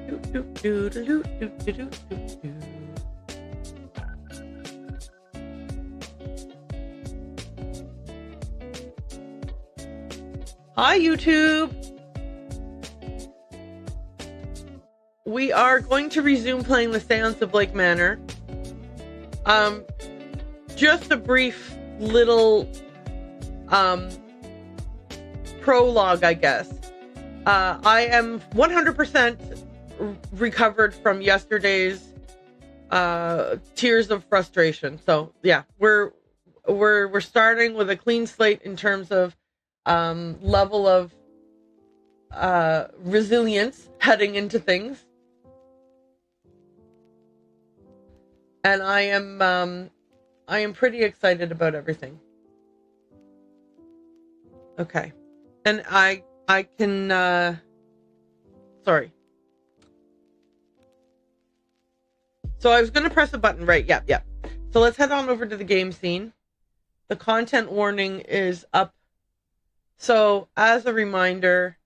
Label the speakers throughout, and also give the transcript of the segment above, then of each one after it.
Speaker 1: Hi, YouTube. We are going to resume playing the Séance of Blake Manor. Just a brief little prologue, I guess. I am 100% recovered from yesterday's tears of frustration. So yeah, we're starting with a clean slate in terms of level of resilience heading into things. And I am pretty excited about everything. Okay. And I can sorry. So I was going to press a button, right? Yep. So let's head on over to the game scene. The content warning is up. So as a reminder,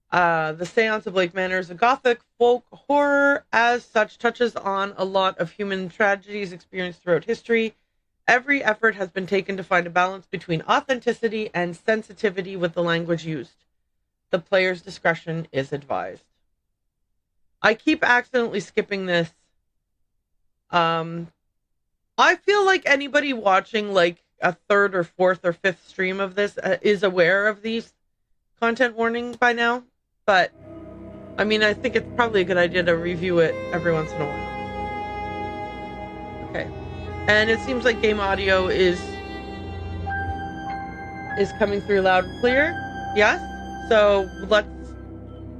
Speaker 1: the Séance of Blake Manor is a gothic folk horror. As such, touches on a lot of human tragedies experienced throughout history. Every effort has been taken to find a balance between authenticity and sensitivity with the language used. The player's discretion is advised. I keep accidentally skipping this. I feel like anybody watching like a third or fourth or fifth stream of this is aware of these content warnings by now. But, I mean, I think it's probably a good idea to review it every once in a while. Okay. And it seems like game audio is coming through loud and clear. Yes? So, let's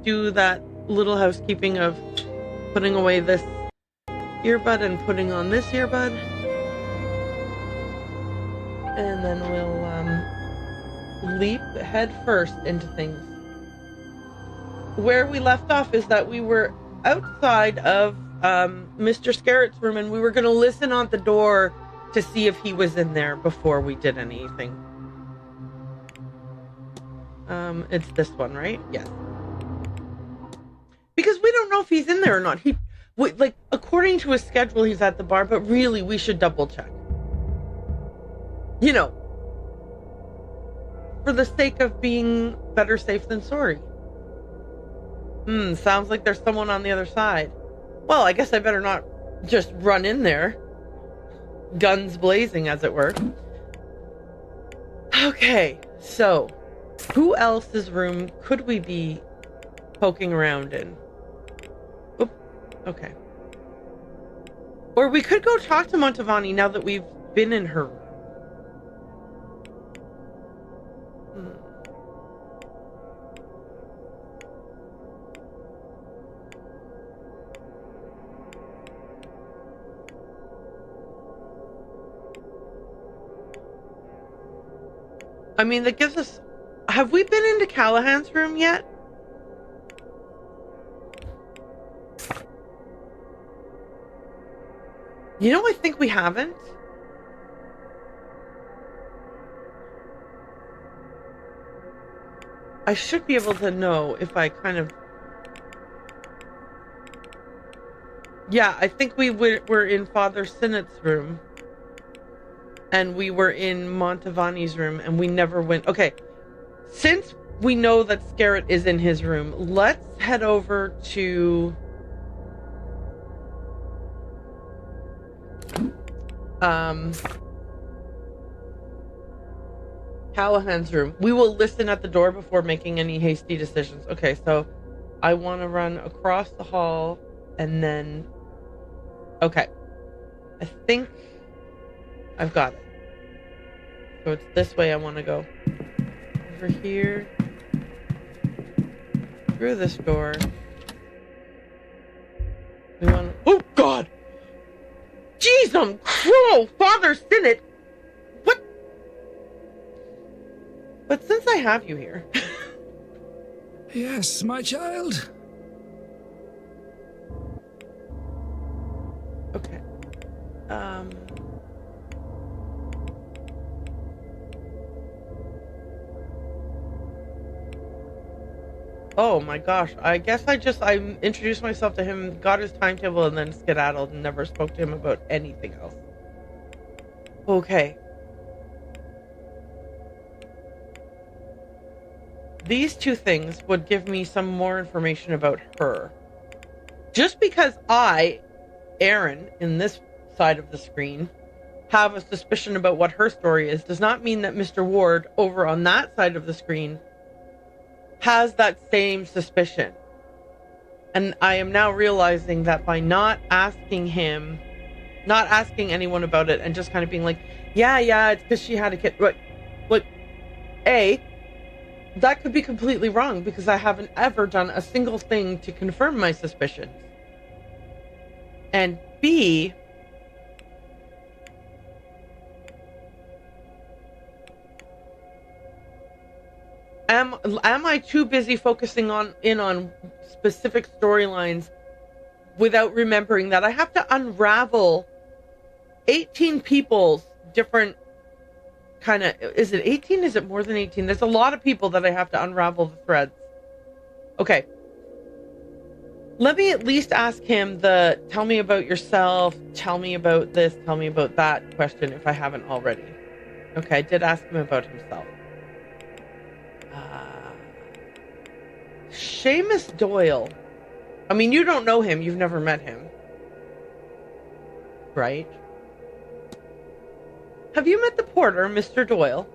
Speaker 1: do that little housekeeping of putting away this earbud and putting on this earbud. And then we'll leap head first into things. Where we left off is that we were outside of Mr. Scarrett's room, and we were going to listen on the door to see if he was in there before we did anything. It's this one, right? Yes. Because we don't know if he's in there or not. Like, according to his schedule, he's at the bar, but really, we should double check. You know, for the sake of being better safe than sorry. Sounds like there's someone on the other side. Well, I guess I better not just run in there. Guns blazing, as it were. Okay, so who else's room could we be poking around in? Oop, okay. Or we could go talk to Mantovani now that we've been in her room. I mean, that gives us... Have we been into Callahan's room yet? You know, I think we haven't. I should be able to know if I kind of... Yeah, I think we were in Father Sinnott's room. And we were in Mantovani's room, and we never went... Okay, since we know that Scarrett is in his room, let's head over to... Callahan's room. We will listen at the door before making any hasty decisions. Okay, so I want to run across the hall, and then... Okay. I think I've got it. So it's this way I want to go. Over here. Through this door. We want to... Oh, God! Jeez, I'm cruel! Father Sinnott! What? But since I have you here...
Speaker 2: Yes, my child?
Speaker 1: Okay. Oh my gosh. I guess I introduced myself to him, got his timetable, and then skedaddled and never spoke to him about anything else. Okay. These two things would give me some more information about her. Just because I, Aaron, in this side of the screen, have a suspicion about what her story is, does not mean that Mr. Ward, over on that side of the screen, has that same suspicion. And I am now realizing that by not asking him, not asking anyone about it, and just kind of being like, yeah, it's because she had a kid. Like, A, that could be completely wrong because I haven't ever done a single thing to confirm my suspicions. And B, am I too busy focusing on specific storylines without remembering that I have to unravel 18 people's different kind of, is it 18? Is it more than 18? There's a lot of people that I have to unravel the threads. Okay. Let me at least ask him the tell me about yourself, tell me about this, tell me about that question if I haven't already. Okay, I did ask him about himself. Seamus Doyle. I mean, you don't know him. You've never met him. Right? Have you met the porter, Mr. Doyle?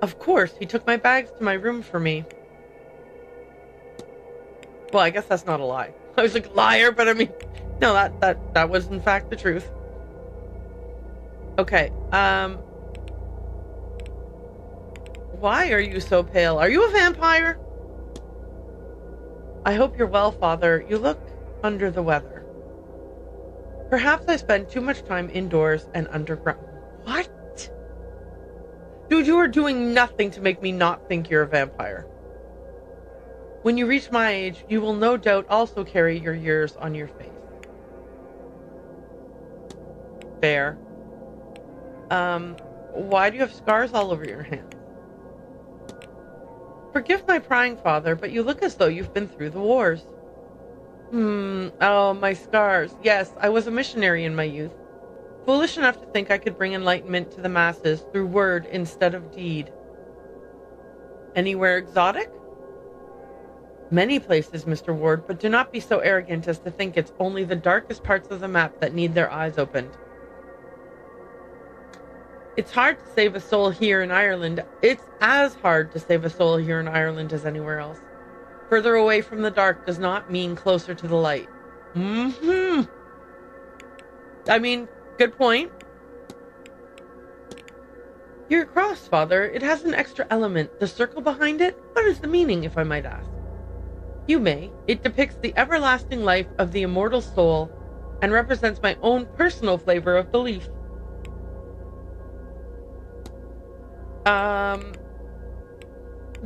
Speaker 1: Of course. He took my bags to my room for me. Well, I guess that's not a lie. I was like, liar, but I mean, no, that was in fact the truth. Okay. Why are you so pale? Are you a vampire? I hope you're well, Father. You look under the weather. Perhaps I spend too much time indoors and underground. What? Dude, you are doing nothing to make me not think you're a vampire. When you reach my age, you will no doubt also carry your years on your face. Fair. Why do you have scars all over your hands? Forgive my prying, Father, but you look as though you've been through the wars. Oh, my scars. Yes, I was a missionary in my youth. Foolish enough to think I could bring enlightenment to the masses through word instead of deed. Anywhere exotic? Many places, Mr. Ward, but do not be so arrogant as to think it's only the darkest parts of the map that need their eyes opened. It's hard to save a soul here in Ireland. It's as hard to save a soul here in Ireland as anywhere else. Further away from the dark does not mean closer to the light. I mean, good point. Your cross, Father, it has an extra element. The circle behind it? What is the meaning, if I might ask? You may. It depicts the everlasting life of the immortal soul and represents my own personal flavor of belief.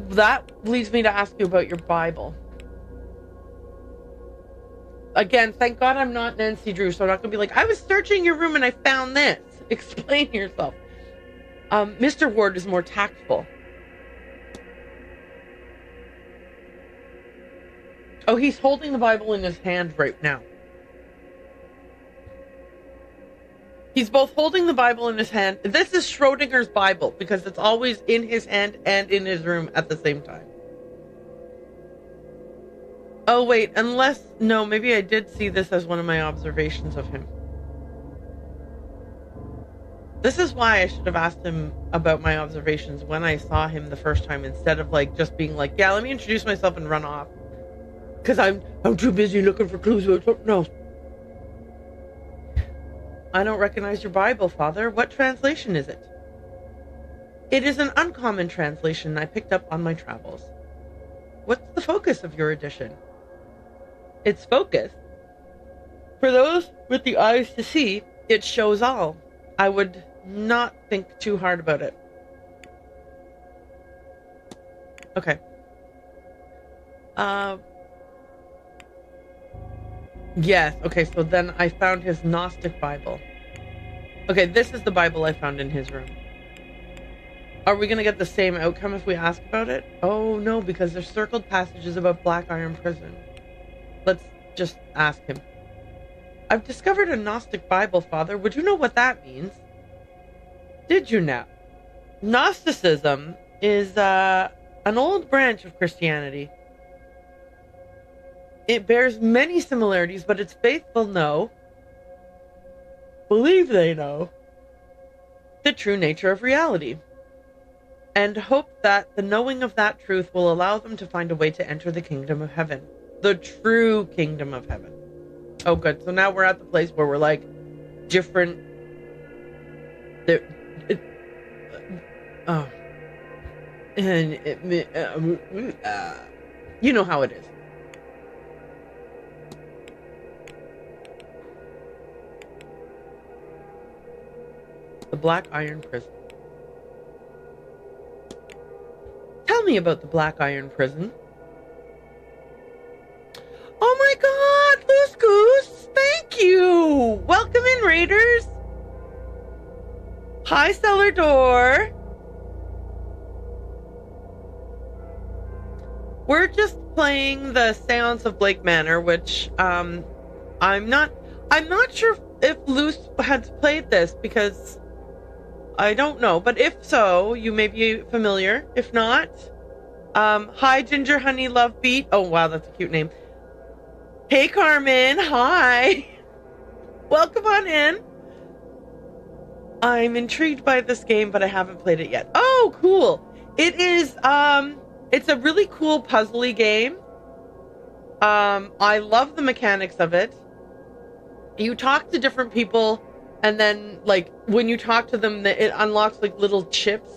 Speaker 1: That leads me to ask you about your Bible. Again, thank God I'm not Nancy Drew, so I'm not going to be like, I was searching your room and I found this. Explain yourself. Mr. Ward is more tactful. Oh, he's holding the Bible in his hand right now. He's both holding the Bible in his hand. This is Schrodinger's Bible because it's always in his hand and in his room at the same time. Oh, wait, no, maybe I did see this as one of my observations of him. This is why I should have asked him about my observations when I saw him the first time instead of like just being like, yeah, let me introduce myself and run off. Because I'm too busy looking for clues about something else. I don't recognize your Bible, Father. What translation is it? It is an uncommon translation I picked up on my travels. What's the focus of your edition? Its focus? For those with the eyes to see, it shows all. I would not think too hard about it. Okay. Yes, okay, so then I found his Gnostic Bible. Okay, this is the Bible I found in his room. Are we going to get the same outcome if we ask about it? Oh, no, because there's circled passages about Black Iron Prison. Let's just ask him. I've discovered a Gnostic Bible, Father. Would you know what that means? Did you know? Gnosticism is an old branch of Christianity. It bears many similarities, but its faithful believe they know, the true nature of reality, and hope that the knowing of that truth will allow them to find a way to enter the kingdom of heaven. The true kingdom of heaven. Oh, good. So now we're at the place where we're like different. You know how it is. The Black Iron Prison. Tell me about the Black Iron Prison. Oh my god, Loose Goose! Thank you! Welcome in, Raiders! Hi, Cellar Door! We're just playing the Séance of Blake Manor, which, I'm not sure if Loose had played this, because I don't know, but if so, you may be familiar. If not, hi, Ginger Honey Love Beat. Oh, wow, that's a cute name. Hey, Carmen. Hi. Welcome on in. I'm intrigued by this game, but I haven't played it yet. Oh, cool. It is, it's a really cool puzzly game. I love the mechanics of it. You talk to different people, and then, like, when you talk to them, it unlocks, like, little chips.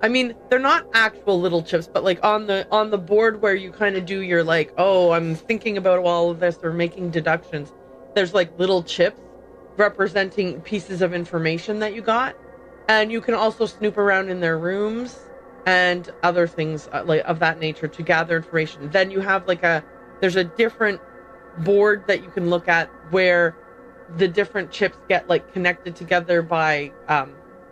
Speaker 1: I mean, they're not actual little chips, but, like, on the board where you kind of do your, like, oh, I'm thinking about all of this or making deductions, there's, like, little chips representing pieces of information that you got. And you can also snoop around in their rooms and other things, like, of that nature to gather information. Then you have, like, there's a different board that you can look at where the different chips get, like, connected together by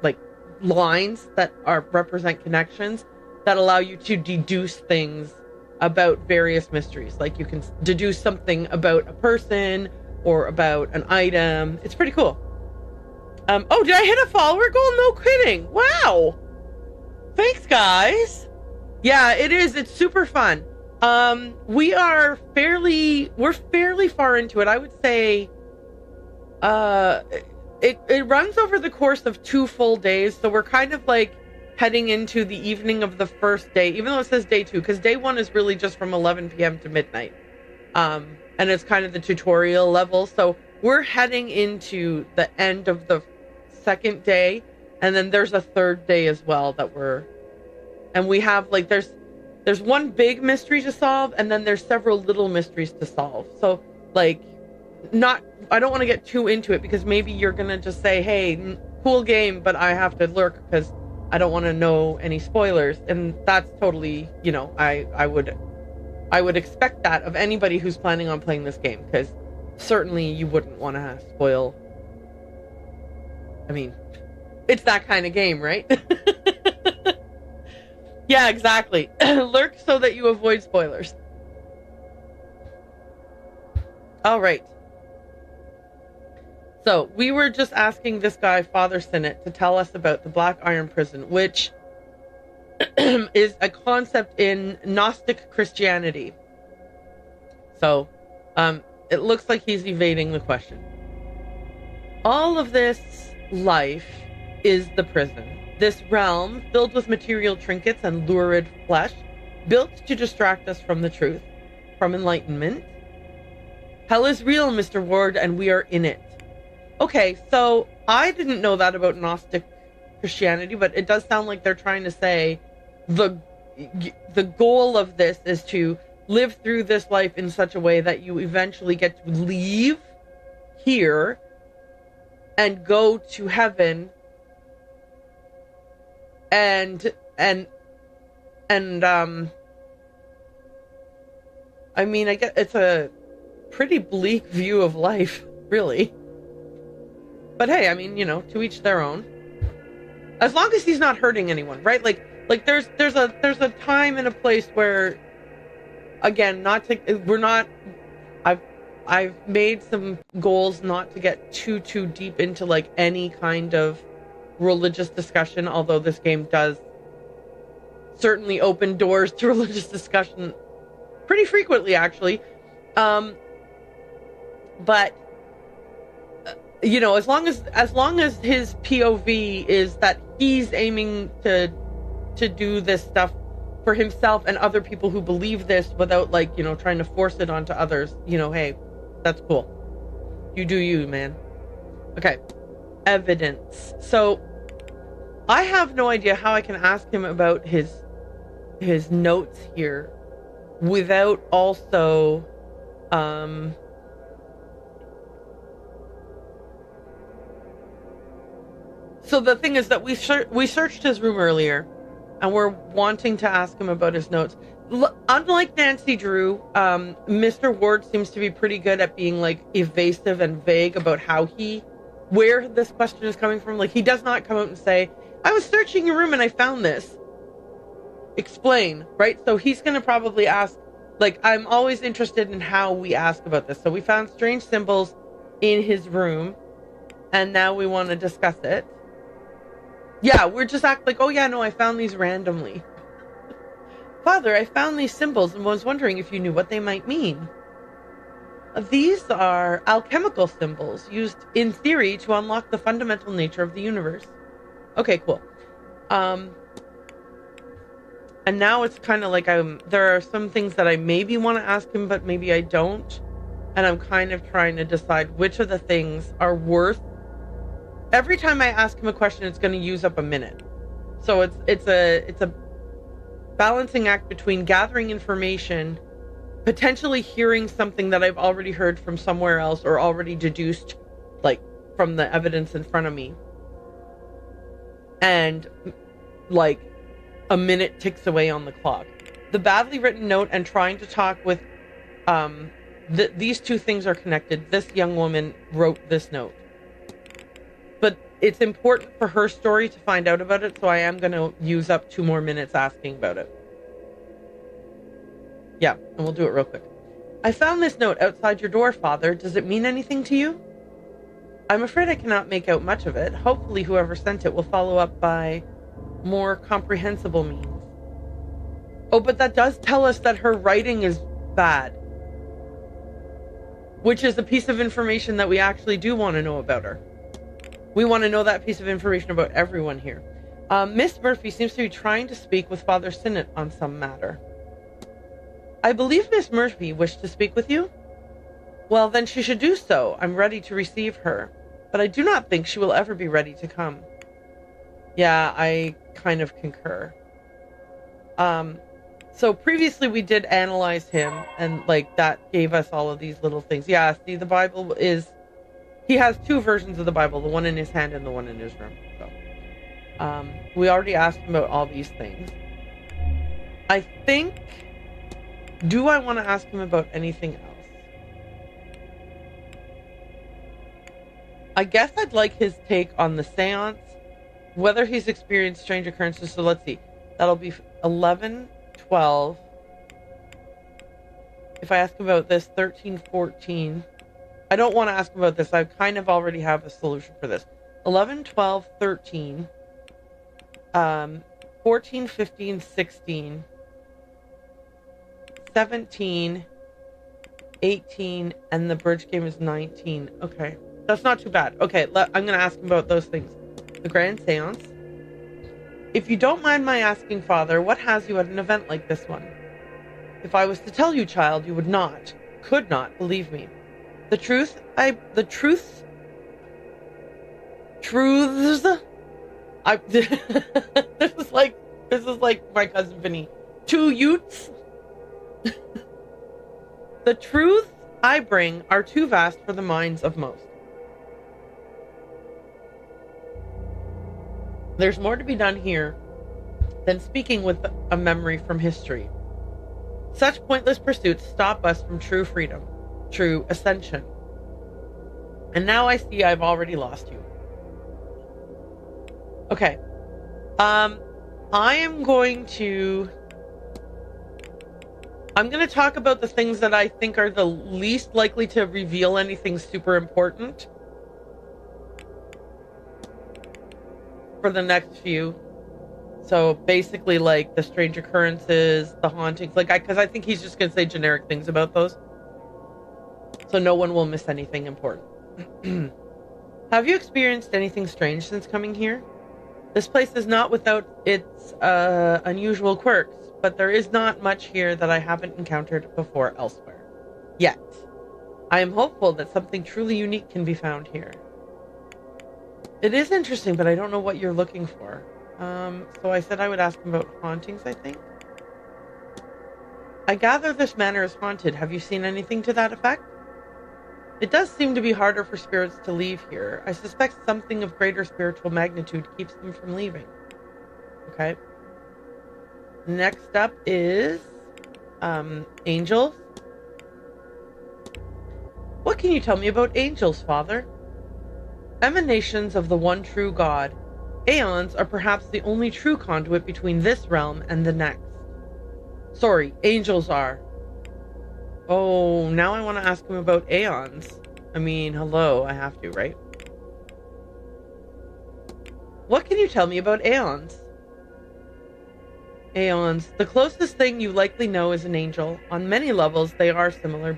Speaker 1: like lines that represent connections that allow you to deduce things about various mysteries. Like, you can deduce something about a person or about an item. It's pretty cool. Oh, did I hit a follower goal? No kidding. Wow. Thanks, guys. Yeah, it is. It's super fun. We're fairly far into it. I would say it runs over the course of 2 full days, so we're kind of like heading into the evening of the first day, even though it says day 2, because day 1 is really just from 11 p.m. to midnight, and it's kind of the tutorial level. So we're heading into the end of the second day, and then there's a third day as well and we have, like, there's one big mystery to solve, and then there's several little mysteries to solve. So, like, I don't want to get too into it, because maybe you're gonna just say, hey, cool game, but I have to lurk because I don't want to know any spoilers. And that's totally, I would expect that of anybody who's planning on playing this game, because certainly you wouldn't want to spoil. I mean, it's that kind of game, right? Yeah, exactly. Lurk so that you avoid spoilers. All right. So we were just asking this guy, Father Sinnott, to tell us about the Black Iron Prison, which is a concept in Gnostic Christianity. So it looks like he's evading the question. All of this life is the prison. This realm, filled with material trinkets and lurid flesh, built to distract us from the truth, from enlightenment. Hell is real, Mr. Ward, and we are in it. Okay, so I didn't know that about Gnostic Christianity, but it does sound like they're trying to say the goal of this is to live through this life in such a way that you eventually get to leave here and go to heaven. And I mean, I guess it's a pretty bleak view of life, really. But hey, I mean, to each their own. As long as he's not hurting anyone, right? Like there's a time and a place where, again, I've made some goals not to get too deep into like any kind of religious discussion, although this game does certainly open doors to religious discussion pretty frequently, actually. But you know, as long as his POV is that he's aiming to do this stuff for himself and other people who believe this without, like, you know, trying to force it onto others, you know, hey, that's cool. You do you, man. Okay. Evidence. So I have no idea how I can ask him about his notes here without also so the thing is that we searched his room earlier, and we're wanting to ask him about his notes. Unlike Nancy Drew, Mr. Ward seems to be pretty good at being like evasive and vague about where this question is coming from. Like, he does not come out and say, I was searching your room and I found this. Explain, right? So he's going to probably ask, like, I'm always interested in how we ask about this. So we found strange symbols in his room, and now we want to discuss it. Yeah, we're just acting like, oh yeah, no, I found these randomly. Father, I found these symbols and was wondering if you knew what they might mean. These are alchemical symbols used in theory to unlock the fundamental nature of the universe. Okay, cool. And now it's kind of like there are some things that I maybe want to ask him, but maybe I don't. And I'm kind of trying to decide which of the things are worth. Every time I ask him a question, it's going to use up a minute. So it's a balancing act between gathering information, potentially hearing something that I've already heard from somewhere else or already deduced, like from the evidence in front of me, and like a minute ticks away on the clock. The badly written note and trying to talk with these two things are connected. This young woman wrote this note, but it's important for her story to find out about it, so I am going to use up 2 more minutes asking about it. Yeah, and we'll do it real quick. I found this note outside your door, Father. Does it mean anything to you? I'm afraid I cannot make out much of it. Hopefully whoever sent it will follow up by more comprehensible means. Oh, but that does tell us that her writing is bad, which is a piece of information that we actually do want to know about her. We want to know that piece of information about everyone here. Miss Murphy seems to be trying to speak with Father Sinnott on some matter. I believe Miss Murphy wished to speak with you? Well, then she should do so. I'm ready to receive her, but I do not think she will ever be ready to come. Yeah, I kind of concur. So previously we did analyze him, and like that gave us all of these little things. Yeah, see, the Bible is... He has 2 versions of the Bible, the one in his hand and the one in his room. So, we already asked him about all these things. I think... Do I want to ask him about anything else? I guess I'd like his take on the Séance, whether he's experienced strange occurrences. So let's see. That'll be 11, 12. If I ask him about this, 13, 14... I don't want to ask about this. I kind of already have a solution for this. 11, 12, 13, 14, 15, 16, 17, 18, and the bridge game is 19. Okay. That's not too bad. Okay, I'm going to ask him about those things. The Grand Séance. If you don't mind my asking, Father, what has you at an event like this one? If I was to tell you, child, you would not, could not believe me. Truths, this is like my cousin Vinny. 2 Utes. The truths I bring are too vast for the minds of most. There's more to be done here than speaking with a memory from history. Such pointless pursuits stop us from true freedom, true ascension. And now I see I've already lost you. Okay, I'm going to talk about the things that I think are the least likely to reveal anything super important for the next few. So basically, like the strange occurrences, the hauntings, because I think he's just going to say generic things about those. So no one will miss anything important. Have you experienced anything strange since coming here? This place is not without its unusual quirks, but there is not much here that I haven't encountered before elsewhere. Yet. I am hopeful that something truly unique can be found here. It is interesting, but I don't know what you're looking for. So I said I would ask him about hauntings, I think. I gather this manor is haunted. Have you seen anything to that effect? It does seem to be harder for spirits to leave here. I suspect something of greater spiritual magnitude keeps them from leaving. Okay. Next up is angels. What can you tell me about angels, Father? Emanations of the one true God. Aeons are perhaps the only true conduit between this realm and the next. Sorry, angels are. Oh, now I want to ask him about aeons. I mean, hello, I have to, right? What can you tell me about aeons? Aeons. The closest thing you likely know is an angel. On many levels, they are similar.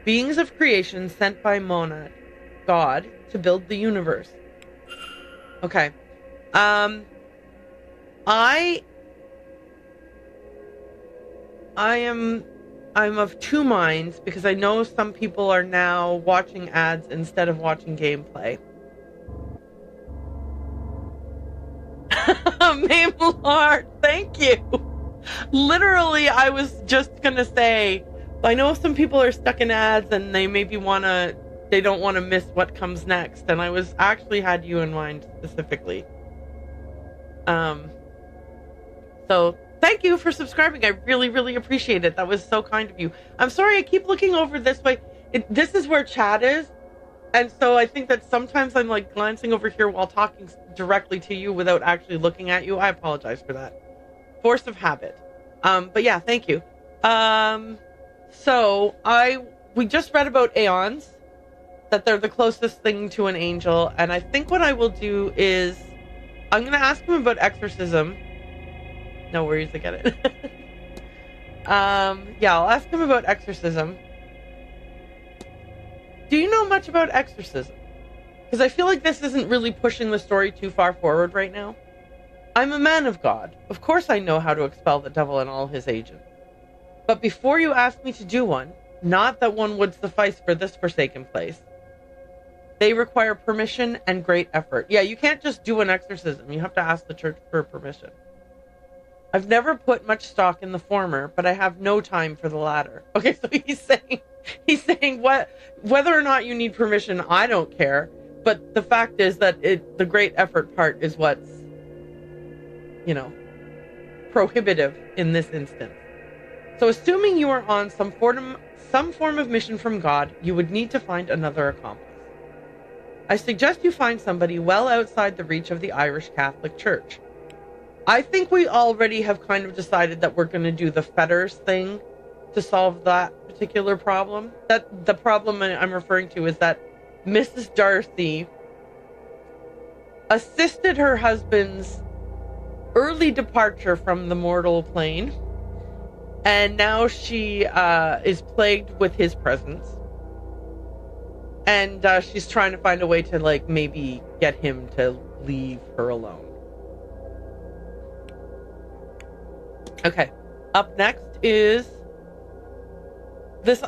Speaker 1: Beings of creation sent by Manor, God, to build the universe. Okay. I'm of two minds because I know some people are now watching ads instead of watching gameplay. Mamelard, thank you. Literally, I was just gonna say, I know some people are stuck in ads and they maybe they don't want to miss what comes next, and I was actually had you in mind specifically. So thank you for subscribing. I really, really appreciate it. That was so kind of you. I'm sorry, I keep looking over this way. This is where chat is, and so I think that sometimes I'm like glancing over here while talking directly to you without actually looking at you. I apologize for that. Force of habit. But yeah, thank you. So we just read about aeons, that they're the closest thing to an angel, and I think what I will do is I'm gonna ask him about exorcism. No worries, I get it. Yeah, I'll ask him about exorcism. Do you know much about exorcism? Because I feel like this isn't really pushing the story too far forward right now. I'm a man of God. Of course I know how to expel the devil and all his agents. But before you ask me to do one, not that one would suffice for this forsaken place, they require permission and great effort. Yeah, you can't just do an exorcism. You have to ask the church for permission. I've never put much stock in the former, but I have no time for the latter. Okay, so he's saying whether or not you need permission, I don't care. But the fact is that the great effort part is what's, prohibitive in this instance. So assuming you are on some form of mission from God, you would need to find another accomplice. I suggest you find somebody well outside the reach of the Irish Catholic Church. I think we already have kind of decided that we're going to do the fetters thing to solve that particular problem. That the problem I'm referring to is that Mrs. Darcy assisted her husband's early departure from the mortal plane, and now she is plagued with his presence. And she's trying to find a way to, maybe get him to leave her alone. Okay. Up next is this,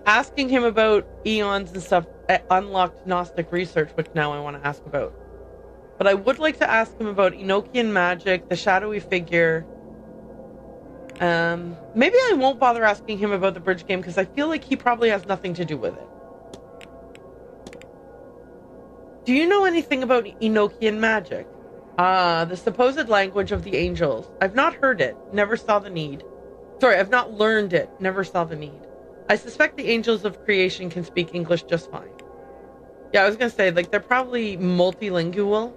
Speaker 1: asking him about eons and stuff, unlocked Gnostic research, which now I want to ask about. But I would like to ask him about Enochian magic, the shadowy figure. Maybe I won't bother asking him about the bridge game, because I feel like he probably has nothing to do with it. Do you know anything about Enochian magic? The supposed language of the angels. I've not heard it, never saw the need. Sorry, I've not learned it, never saw the need. I suspect the angels of creation can speak English just fine. Yeah, I was gonna say, they're probably multilingual.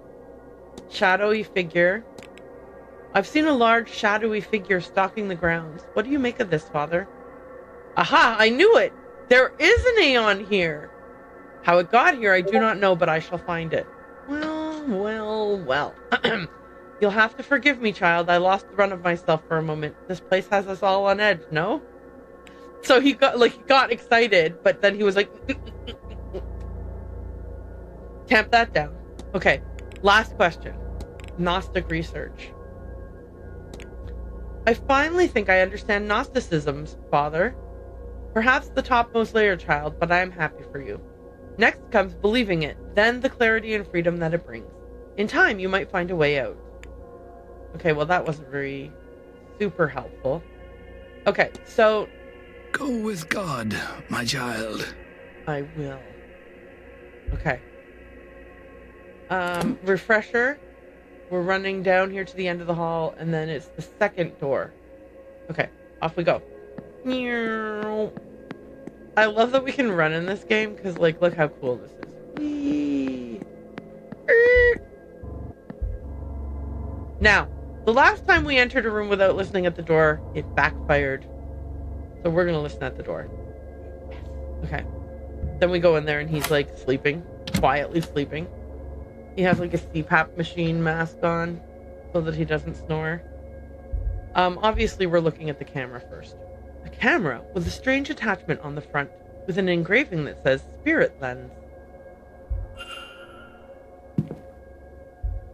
Speaker 1: Shadowy figure. I've seen a large shadowy figure stalking the grounds. What do you make of this, Father? Aha! I knew it! There is an Aeon here! How it got here I do not know, but I shall find it. Well. You'll have to forgive me, child. I lost the run of myself for a moment. This place has us all on edge, no? So he got excited, but then he was like... Tamp that down. Okay, last question. Gnostic research. I finally think I understand Gnosticisms, Father. Perhaps the topmost layer, child, but I am happy for you. Next comes believing it, then the clarity and freedom that it brings. In time, you might find a way out. Okay, well, that wasn't very super helpful. Okay, so...
Speaker 2: Go with God, my child.
Speaker 1: I will. Okay. Refresher. We're running down here to the end of the hall, and then it's the second door. Okay, off we go. I love that we can run in this game, because, like, look how cool this is. Whee! Now, the last time we entered a room without listening at the door, it backfired. So we're going to listen at the door. Okay. Then we go in there, and he's, like, sleeping. Quietly sleeping. He has, like, a CPAP machine mask on, so that he doesn't snore. Obviously, we're looking at the camera first. A camera with a strange attachment on the front, with an engraving that says Spirit Lens.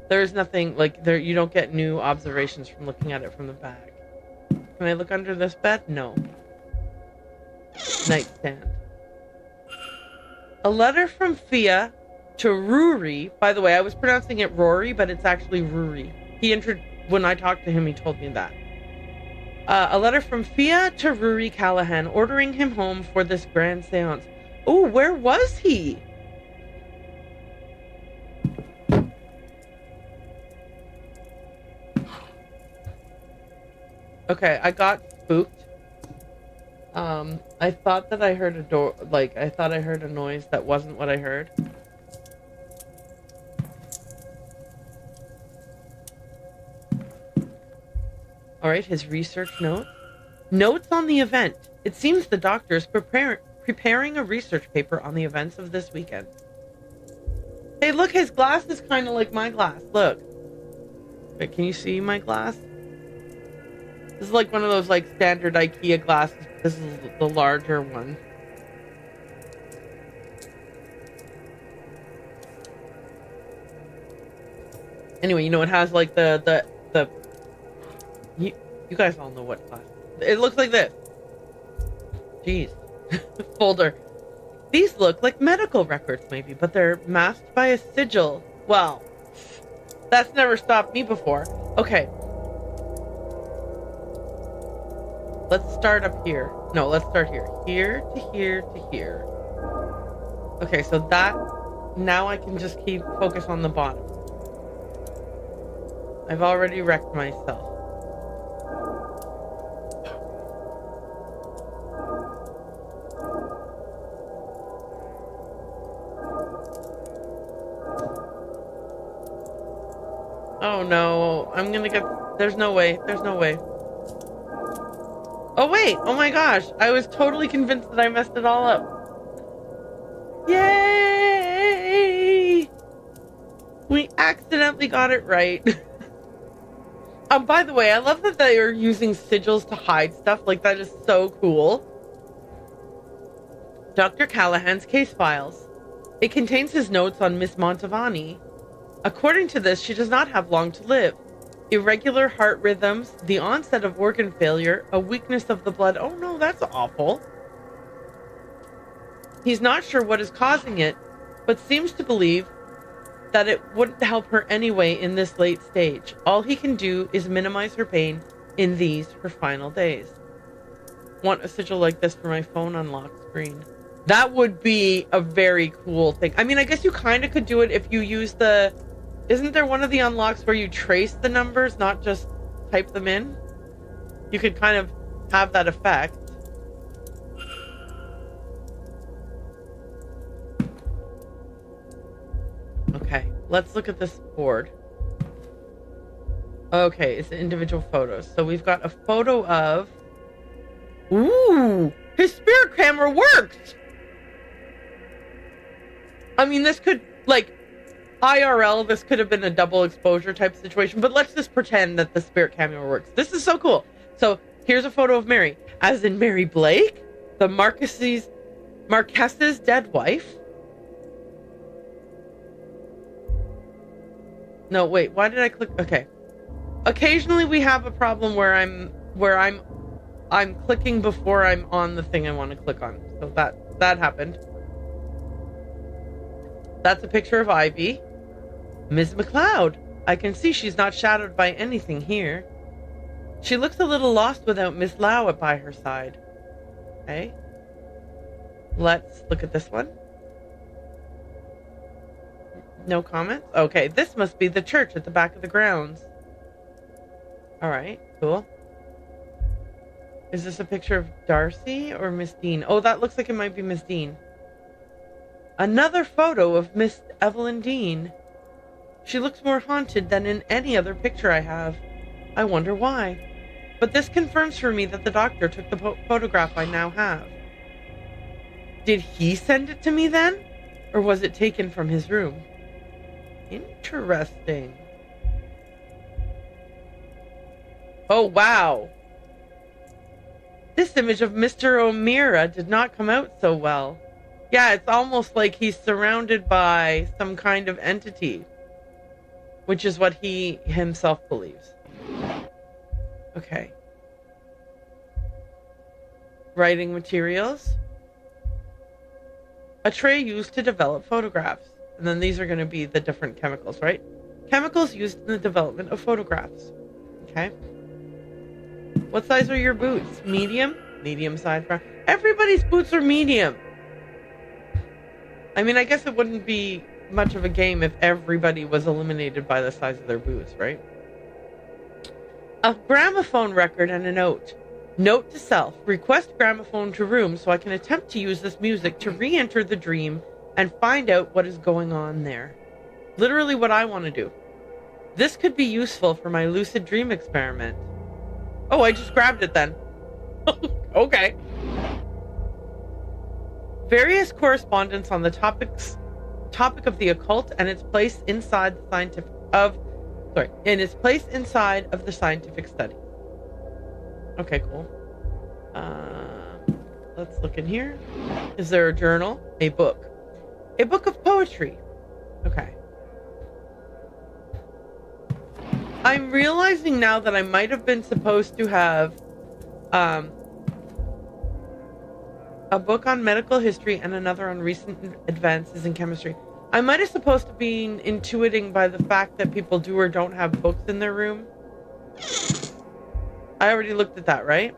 Speaker 1: There's nothing, like, there. You don't get new observations from looking at it from the back. Can I look under this bed? No. Nightstand. A letter from Fia to Ruri. By the way, I was pronouncing it Rory, but it's actually Ruri. When I talked to him, he told me that. A letter from Fia to Ruri Callahan, ordering him home for this grand seance. Oh, where was he? Okay, I got spooked. I thought that I heard a door, like, I thought I heard a noise that wasn't what I heard. Alright, his research notes. Notes on the event. It seems the doctor is preparing a research paper on the events of this weekend. Hey, look, his glass is kind of like my glass. Look. Wait, can you see my glass? This is like one of those, like, standard IKEA glasses. This is the larger one. Anyway, you know, it has, like, you guys all know what class. It looks like this. Jeez. Folder. These look like medical records, maybe, but they're masked by a sigil. Well, that's never stopped me before. Okay. Let's start up here. No, let's start here. Here to here to here. Okay, so that... Now I can just keep focus on the bottom. I've already wrecked myself. Oh no, I'm gonna get... There's no way. There's no way. Oh wait, oh my gosh. I was totally convinced that I messed it all up. Yay! We accidentally got it right. By the way, I love that they are using sigils to hide stuff. Like, that is so cool. Dr. Callahan's case files. It contains his notes on Miss Montavani. According to this, she does not have long to live. Irregular heart rhythms, the onset of organ failure, a weakness of the blood. Oh no, that's awful. He's not sure what is causing it, but seems to believe that it wouldn't help her anyway in this late stage. All he can do is minimize her pain in these, her final days. Want a sigil like this for my phone unlock screen. That would be a very cool thing. I mean, I guess you kind of could do it if you use the... Isn't there one of the unlocks where you trace the numbers, not just type them in? You could kind of have that effect. Okay, let's look at this board. Okay, it's individual photos. So we've got a photo of... Ooh! His spirit camera works! I mean, this could, like, IRL, this could have been a double exposure type situation, but let's just pretend that the spirit camera works. This is so cool. So here's a photo of Mary, as in Mary Blake, the Marquess's dead wife. No, wait, why did I click? Okay. Occasionally we have a problem where I'm clicking before I'm on the thing I want to click on. So that happened. That's a picture of Ivy. Ms. McLeod. I can see she's not shadowed by anything here. She looks a little lost without Miss Lau by her side. Okay. Let's look at this one. No comments? Okay, this must be the church at the back of the grounds. Alright, cool. Is this a picture of Darcy or Miss Dean? Oh, that looks like it might be Miss Dean. Another photo of Miss Evelyn Dean. She looks more haunted than in any other picture I have. I wonder why. But this confirms for me that the doctor took the photograph I now have. Did he send it to me then? Or was it taken from his room? Interesting. Oh, wow. This image of Mr. O'Meara did not come out so well. Yeah, it's almost like he's surrounded by some kind of entity, which is what he himself believes. Okay. Writing materials. A tray used to develop photographs. And then these are going to be the different chemicals, right? Chemicals used in the development of photographs. Okay. What size are your boots? Medium? Medium size. Everybody's boots are medium. I mean, I guess it wouldn't be much of a game if everybody was eliminated by the size of their boots, right? A gramophone record and a note. Note to self. Request gramophone to room so I can attempt to use this music to re-enter the dream and find out what is going on there. Literally what I want to do. This could be useful for my lucid dream experiment. Oh, I just grabbed it then. Okay. Various correspondence on the topic of the occult and its place inside the scientific study. Okay, cool. Let's look in here. Is there a journal? A book. A book of poetry. Okay. I'm realizing now that I might have been supposed to have a book on medical history and another on recent advances in chemistry. I might have supposed to be intuiting by the fact that people do or don't have books in their room. I already looked at that, right?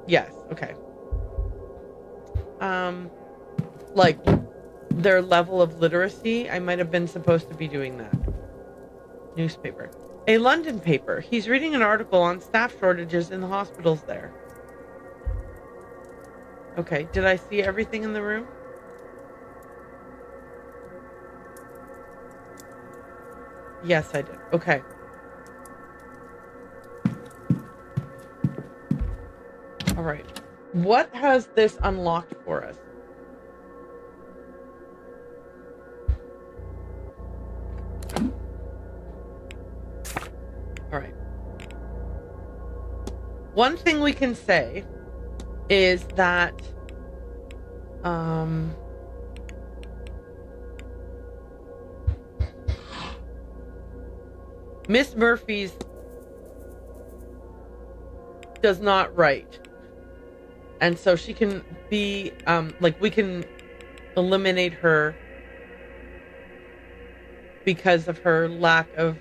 Speaker 1: Yes, okay. Like their level of literacy, I might have been supposed to be doing that. Newspaper. A London paper. He's reading an article on staff shortages in the hospitals there. Okay, did I see everything in the room? Yes, I did. Okay. All right. What has this unlocked for us? All right. One thing we can say is that Miss Murphy's does not write, and so she can be like, we can eliminate her because of her lack of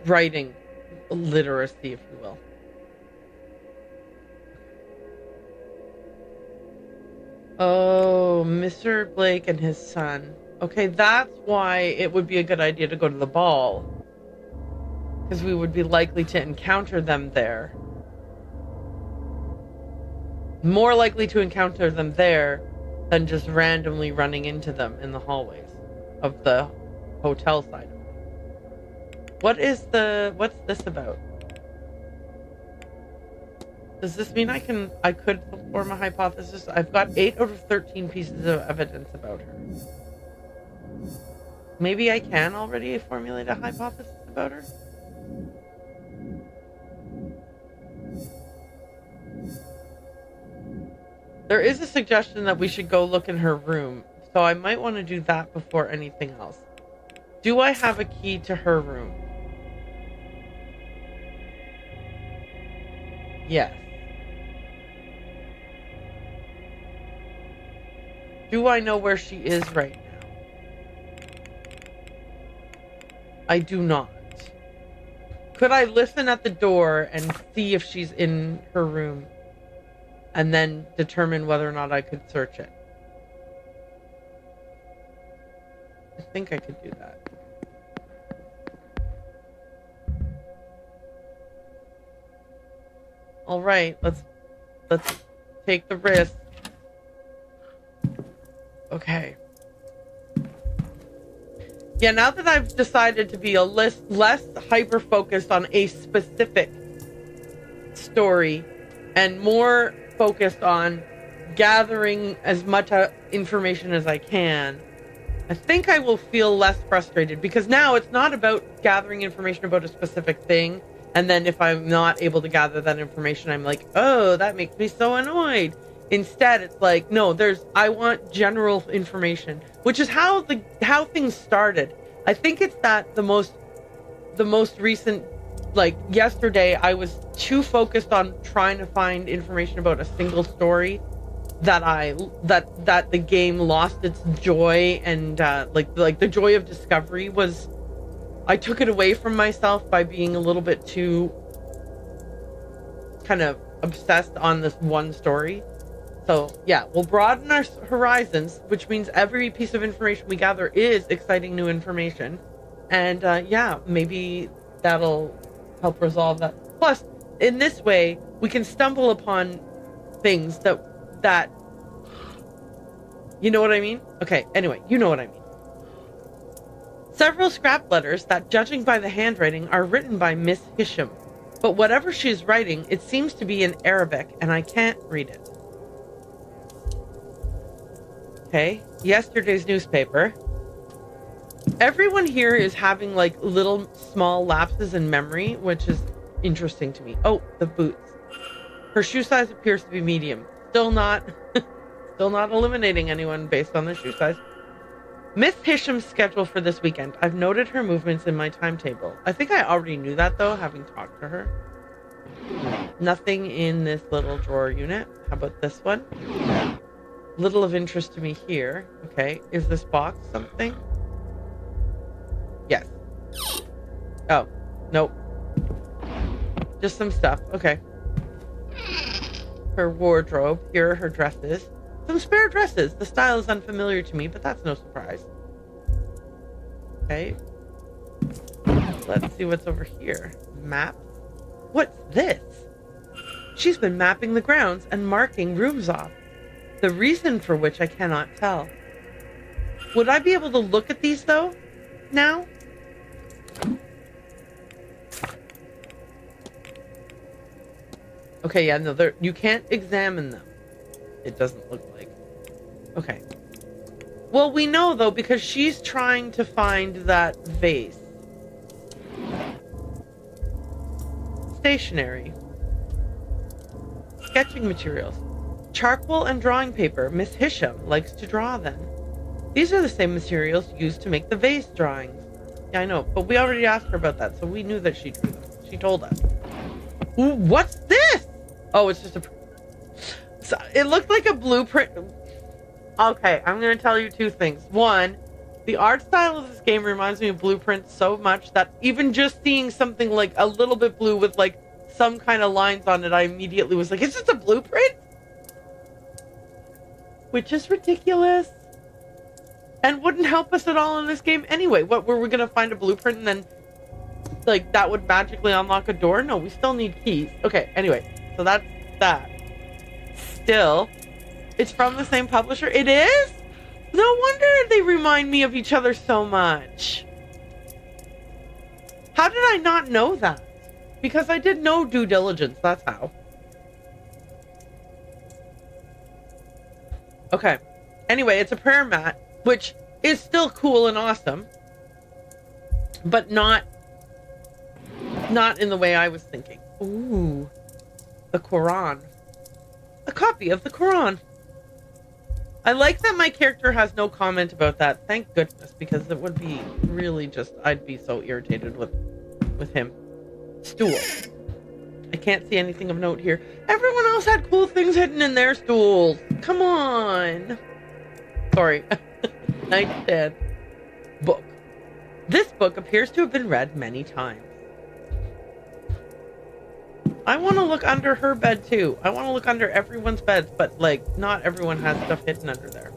Speaker 1: writing literacy, if you will. Oh, Mr. Blake and his son. Okay, that's why it would be a good idea to go to the ball. Because we would be likely to encounter them there. More likely to encounter them there than just randomly running into them in the hallways of the hotel side of it. What's this about? Does this mean I could form a hypothesis? I've got 8 out of 13 pieces of evidence about her. Maybe I can already formulate a hypothesis about her? There is a suggestion that we should go look in her room, so I might want to do that before anything else. Do I have a key to her room? Yes. Do I know where she is right now? I do not. Could I listen at the door and see if she's in her room and then determine whether or not I could search it? I think I could do that. All right, let's take the risk. Okay. Yeah, now that I've decided to be less hyper-focused on a specific story and more focused on gathering as much information as I can, I think I will feel less frustrated, because now it's not about gathering information about a specific thing, and then if I'm not able to gather that information, I'm like, oh, that makes me so annoyed. Instead, it's like, no, I want general information, which is how things started. I think it's that the most recent, like yesterday, I was too focused on trying to find information about a single story that the game lost its joy, and like the joy of discovery was, I took it away from myself by being a little bit too kind of obsessed on this one story. So yeah, we'll broaden our horizons, which means every piece of information we gather is exciting new information. And yeah, maybe that'll help resolve that. Plus, in this way, we can stumble upon things that you know what I mean? Okay, anyway, you know what I mean. Several scrap letters that, judging by the handwriting, are written by Miss Hisham. But whatever she's writing, it seems to be in Arabic, and I can't read it. Okay, yesterday's newspaper. Everyone here is having like little small lapses in memory, which is interesting to me. Oh, the boots. Her shoe size appears to be medium. Still not eliminating anyone based on their shoe size. Miss Hisham's schedule for this weekend. I've noted her movements in my timetable. I think I already knew that though, having talked to her. Nothing in this little drawer unit. How about this one? Little of interest to me here. Okay, is this box something? Yes. Oh, nope. Just some stuff. Okay. Her wardrobe. Here are her dresses. Some spare dresses. The style is unfamiliar to me, but that's no surprise. Okay. Let's see what's over here. Map. What's this? She's been mapping the grounds and marking rooms off. The reason for which I cannot tell. Would I be able to look at these though? Now? Okay, yeah, no, you can't examine them. It doesn't look like. Okay. Well, we know though, because she's trying to find that vase. Stationery. Sketching materials. Charcoal and drawing paper. Miss Hisham likes to draw them. These are the same materials used to make the vase drawings. Yeah, I know, but we already asked her about that, so we knew that she drew them. She told us. Ooh, what's this? Oh, it's just a... So it looked like a blueprint. Okay, I'm going to tell you two things. One, the art style of this game reminds me of Blueprint so much that even just seeing something like a little bit blue with like some kind of lines on it, I immediately was like, is this a blueprint? Which is ridiculous. And wouldn't help us at all in this game anyway. What, were we going to find a blueprint and then like that would magically unlock a door? No, we still need keys. Okay, anyway, so that's that. Still, it's from the same publisher. It is? No wonder they remind me of each other so much. How did I not know that? Because I did no due diligence, that's how. Okay. Anyway, it's a prayer mat, which is still cool and awesome, but not in the way I was thinking. Ooh, the Quran. A copy of the Quran. I like that my character has no comment about that. Thank goodness, because it would be really just, I'd be so irritated with him. Stool. I can't see anything of note here. Everyone else had cool things hidden in their stools. Come on. Sorry. Nightstand. Book. This book appears to have been read many times. I want to look under her bed too. I want to look under everyone's beds, but like not everyone has stuff hidden under there.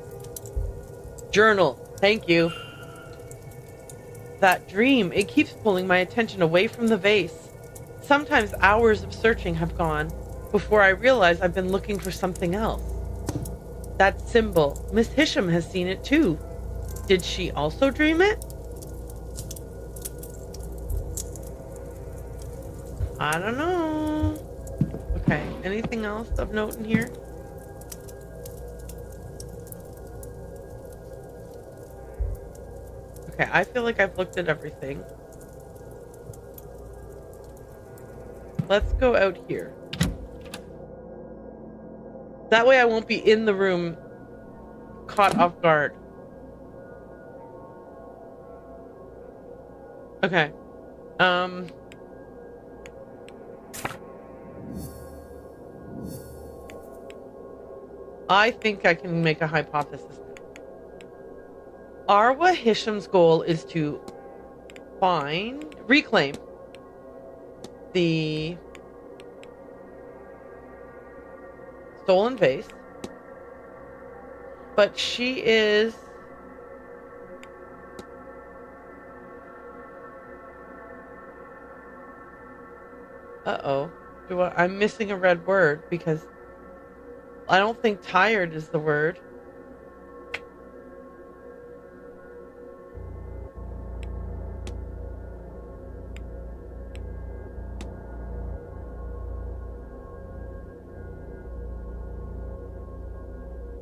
Speaker 1: Journal. Thank you. That dream, it keeps pulling my attention away from the vase. Sometimes hours of searching have gone before I realize I've been looking for something else. That symbol, Miss Hisham has seen it too. Did she also dream it? I don't know. Okay, anything else of note in here? Okay, I feel like I've looked at everything. Let's go out here. That way I won't be in the room caught off guard. Okay. I think I can make a hypothesis. Arwa Hisham's goal is to reclaim the stolen vase, but she is I'm missing a red word because I don't think tired is the word.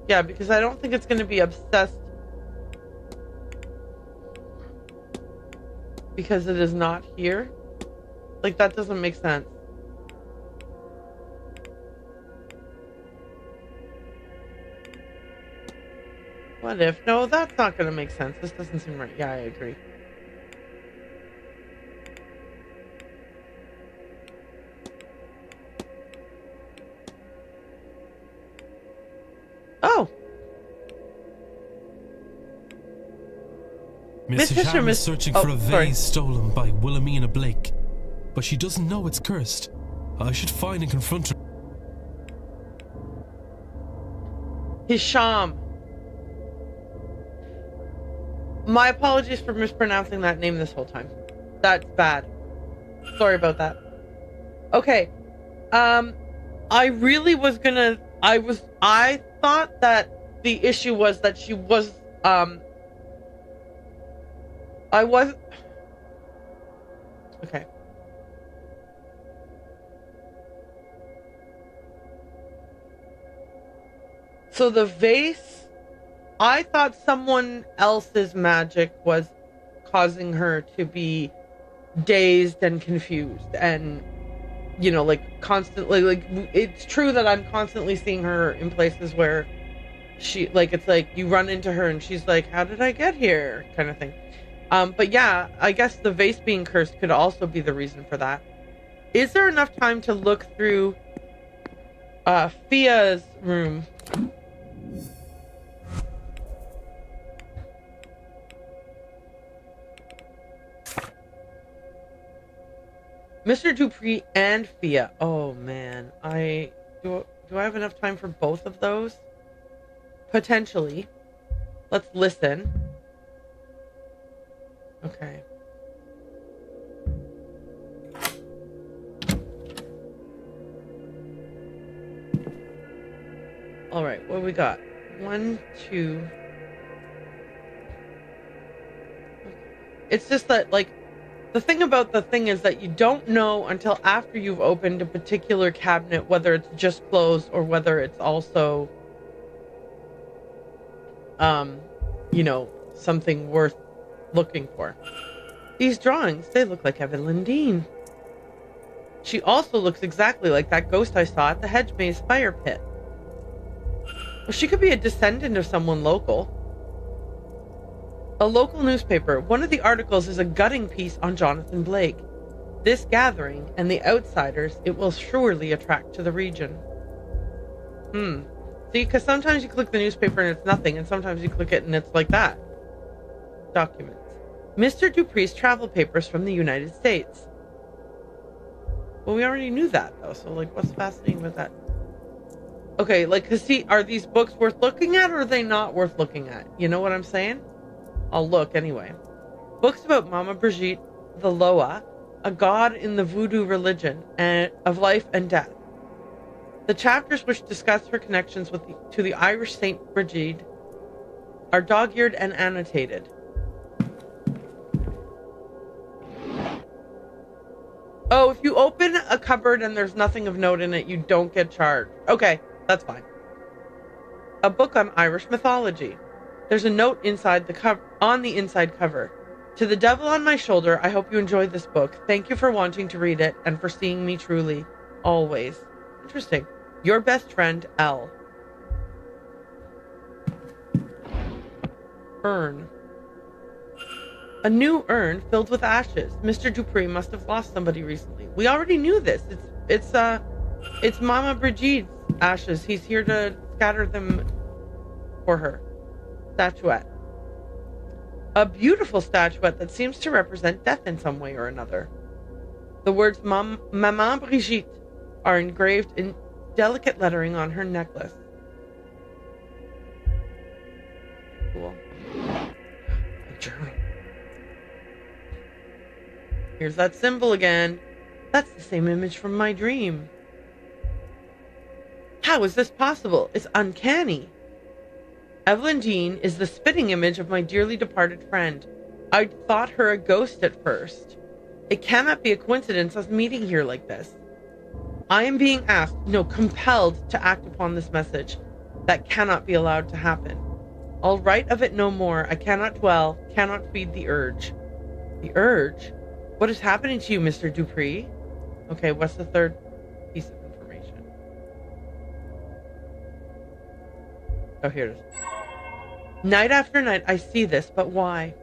Speaker 1: Yeah, because I don't think it's going to be obsessed because it is not here. Like, that doesn't make sense. What if? No, that's not going to make sense. This doesn't seem right. Yeah, I agree. Oh.
Speaker 3: Miss Hisham is searching for a vase stolen by Wilhelmina Blake, but she doesn't know it's cursed. I should find and confront her.
Speaker 1: Hisham. My apologies for mispronouncing that name this whole time. That's bad. Sorry about that. Okay. I really was gonna... I thought that the issue was that she was... Okay. So the vase... I thought someone else's magic was causing her to be dazed and confused and, you know, like constantly, like, it's true that I'm constantly seeing her in places where she, like, it's like you run into her and she's like, how did I get here? Kind of thing. But yeah, I guess the vase being cursed could also be the reason for that. Is there enough time to look through Fia's room? Mr. Dupree and Fia. Oh man, do I have enough time for both of those? Potentially. Let's listen. Okay. All right, what we got? 1, 2. It's just that, like, The thing about the thing is that you don't know until after you've opened a particular cabinet whether it's just closed or whether it's also, something worth looking for. These drawings, they look like Evelyn Dean. She also looks exactly like that ghost I saw at the hedge maze fire pit. Well, she could be a descendant of someone local. A local newspaper. One of the articles is a gutting piece on Jonathan Blake. This gathering and the outsiders it will surely attract to the region. See, because sometimes you click the newspaper and it's nothing, and sometimes you click it and it's like that. Documents. Mr. Dupree's travel papers from the United States. Well, we already knew that, though, so, what's fascinating with that? Okay, are these books worth looking at, or are they not worth looking at? You know what I'm saying? I'll look anyway. Books about Mama Brigitte, the Loa, a god in the voodoo religion, and of life and death. The chapters which discuss her connections to the Irish Saint Brigid are dog-eared and annotated. Oh, if you open a cupboard and there's nothing of note in it, you don't get charged. Okay, that's fine. A book on Irish mythology. There's a note inside on the inside cover. To the devil on my shoulder, I hope you enjoyed this book. Thank you for wanting to read it and for seeing me truly, always. Interesting. Your best friend, L. Urn. A new urn filled with ashes. Mr. Dupree must have lost somebody recently. We already knew this. It's Mama Brigitte's ashes. He's here to scatter them for her. Statuette. A beautiful statuette that seems to represent death in some way or another. The words Maman Brigitte are engraved in delicate lettering on her necklace. Cool. A journal. Here's that symbol again. That's the same image from my dream. How is this possible? It's uncanny. Evelyn Dean is the spitting image of my dearly departed friend. I thought her a ghost at first. It cannot be a coincidence us meeting here like this. I am being asked, no, compelled to act upon this message. That cannot be allowed to happen. I'll write of it no more. I cannot dwell, cannot feed the urge. The urge? What is happening to you, Mr. Dupree? Okay, what's the third piece of information? Oh, here it is. Night after night, I see this, but why?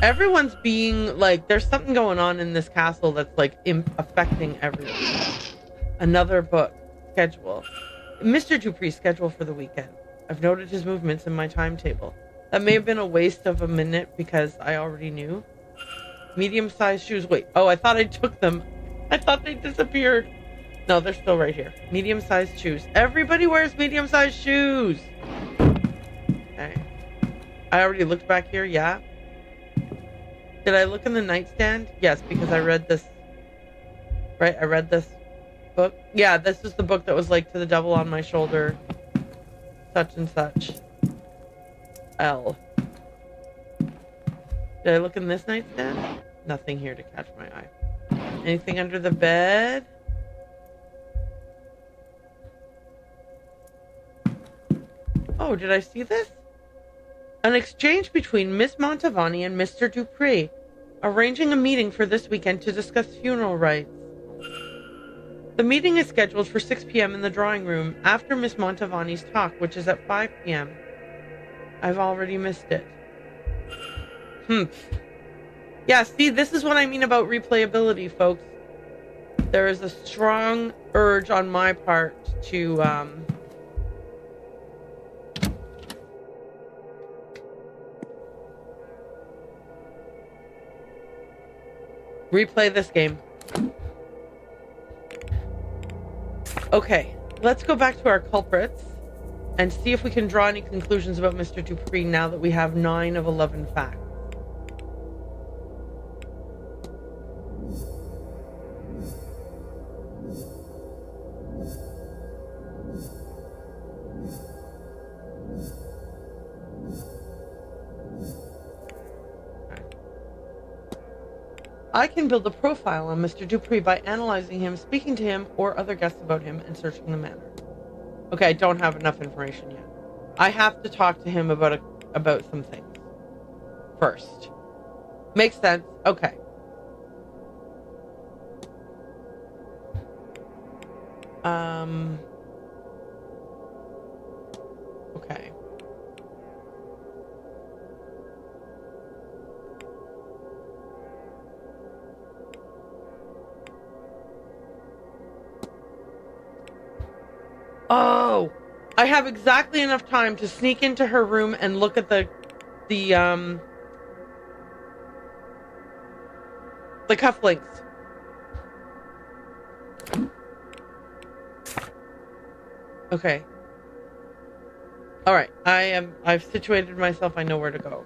Speaker 1: Everyone's being there's something going on in this castle that's affecting everyone. Another book. Schedule. Mr. Dupree's schedule for the weekend. I've noted his movements in my timetable. That may have been a waste of a minute because I already knew. Medium-sized shoes. Wait. Oh, I thought I took them. I thought they disappeared. No, they're still right here. Medium-sized shoes. Everybody wears medium-sized shoes. Okay. I already looked back here. Yeah. Did I look in the nightstand? Yes, because I read this. Right? I read this book. Yeah, this is the book that was To the devil on my shoulder. Such and such. L. Did I look in this nightstand? Nothing here to catch my eye. Anything under the bed? Oh, did I see this? An exchange between Miss Montavani and Mr. Dupree, arranging a meeting for this weekend to discuss funeral rites. The meeting is scheduled for 6 p.m. in the drawing room after Miss Montavani's talk, which is at 5 p.m. I've already missed it. Yeah, see, this is what I mean about replayability, folks. There is a strong urge on my part to, replay this game. Okay, let's go back to our culprits and see if we can draw any conclusions about Mr. Dupree now that we have 9 of 11 facts. I can build a profile on Mr. Dupree by analyzing him, speaking to him or other guests about him, and searching the manor. Okay, I don't have enough information yet. I have to talk to him about some things first. Makes sense. Okay. Okay. Oh, I have exactly enough time to sneak into her room and look at the cufflinks. Okay. All right. I've situated myself. I know where to go.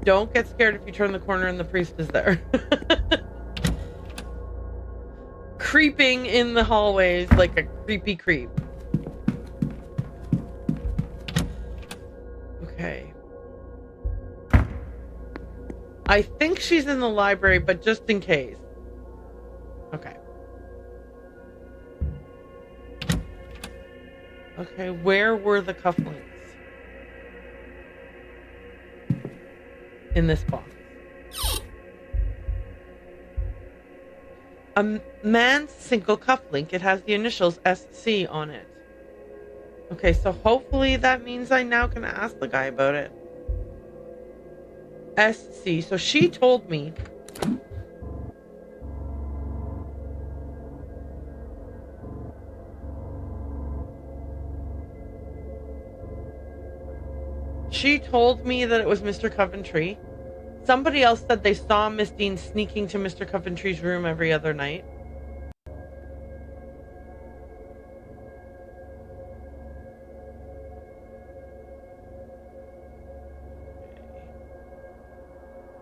Speaker 1: Don't get scared if you turn the corner and the priest is there. Creeping in the hallways like a creepy creep. Okay. I think she's in the library, but just in case. Okay. Okay, where were the cufflinks? In this box. A man's single cufflink. It has the initials SC on it. Okay, so hopefully that means I now can ask the guy about it. SC. So she told me. She told me that it was Mr. Coventry. Somebody else said they saw Miss Dean sneaking to Mr. Coventry's room every other night.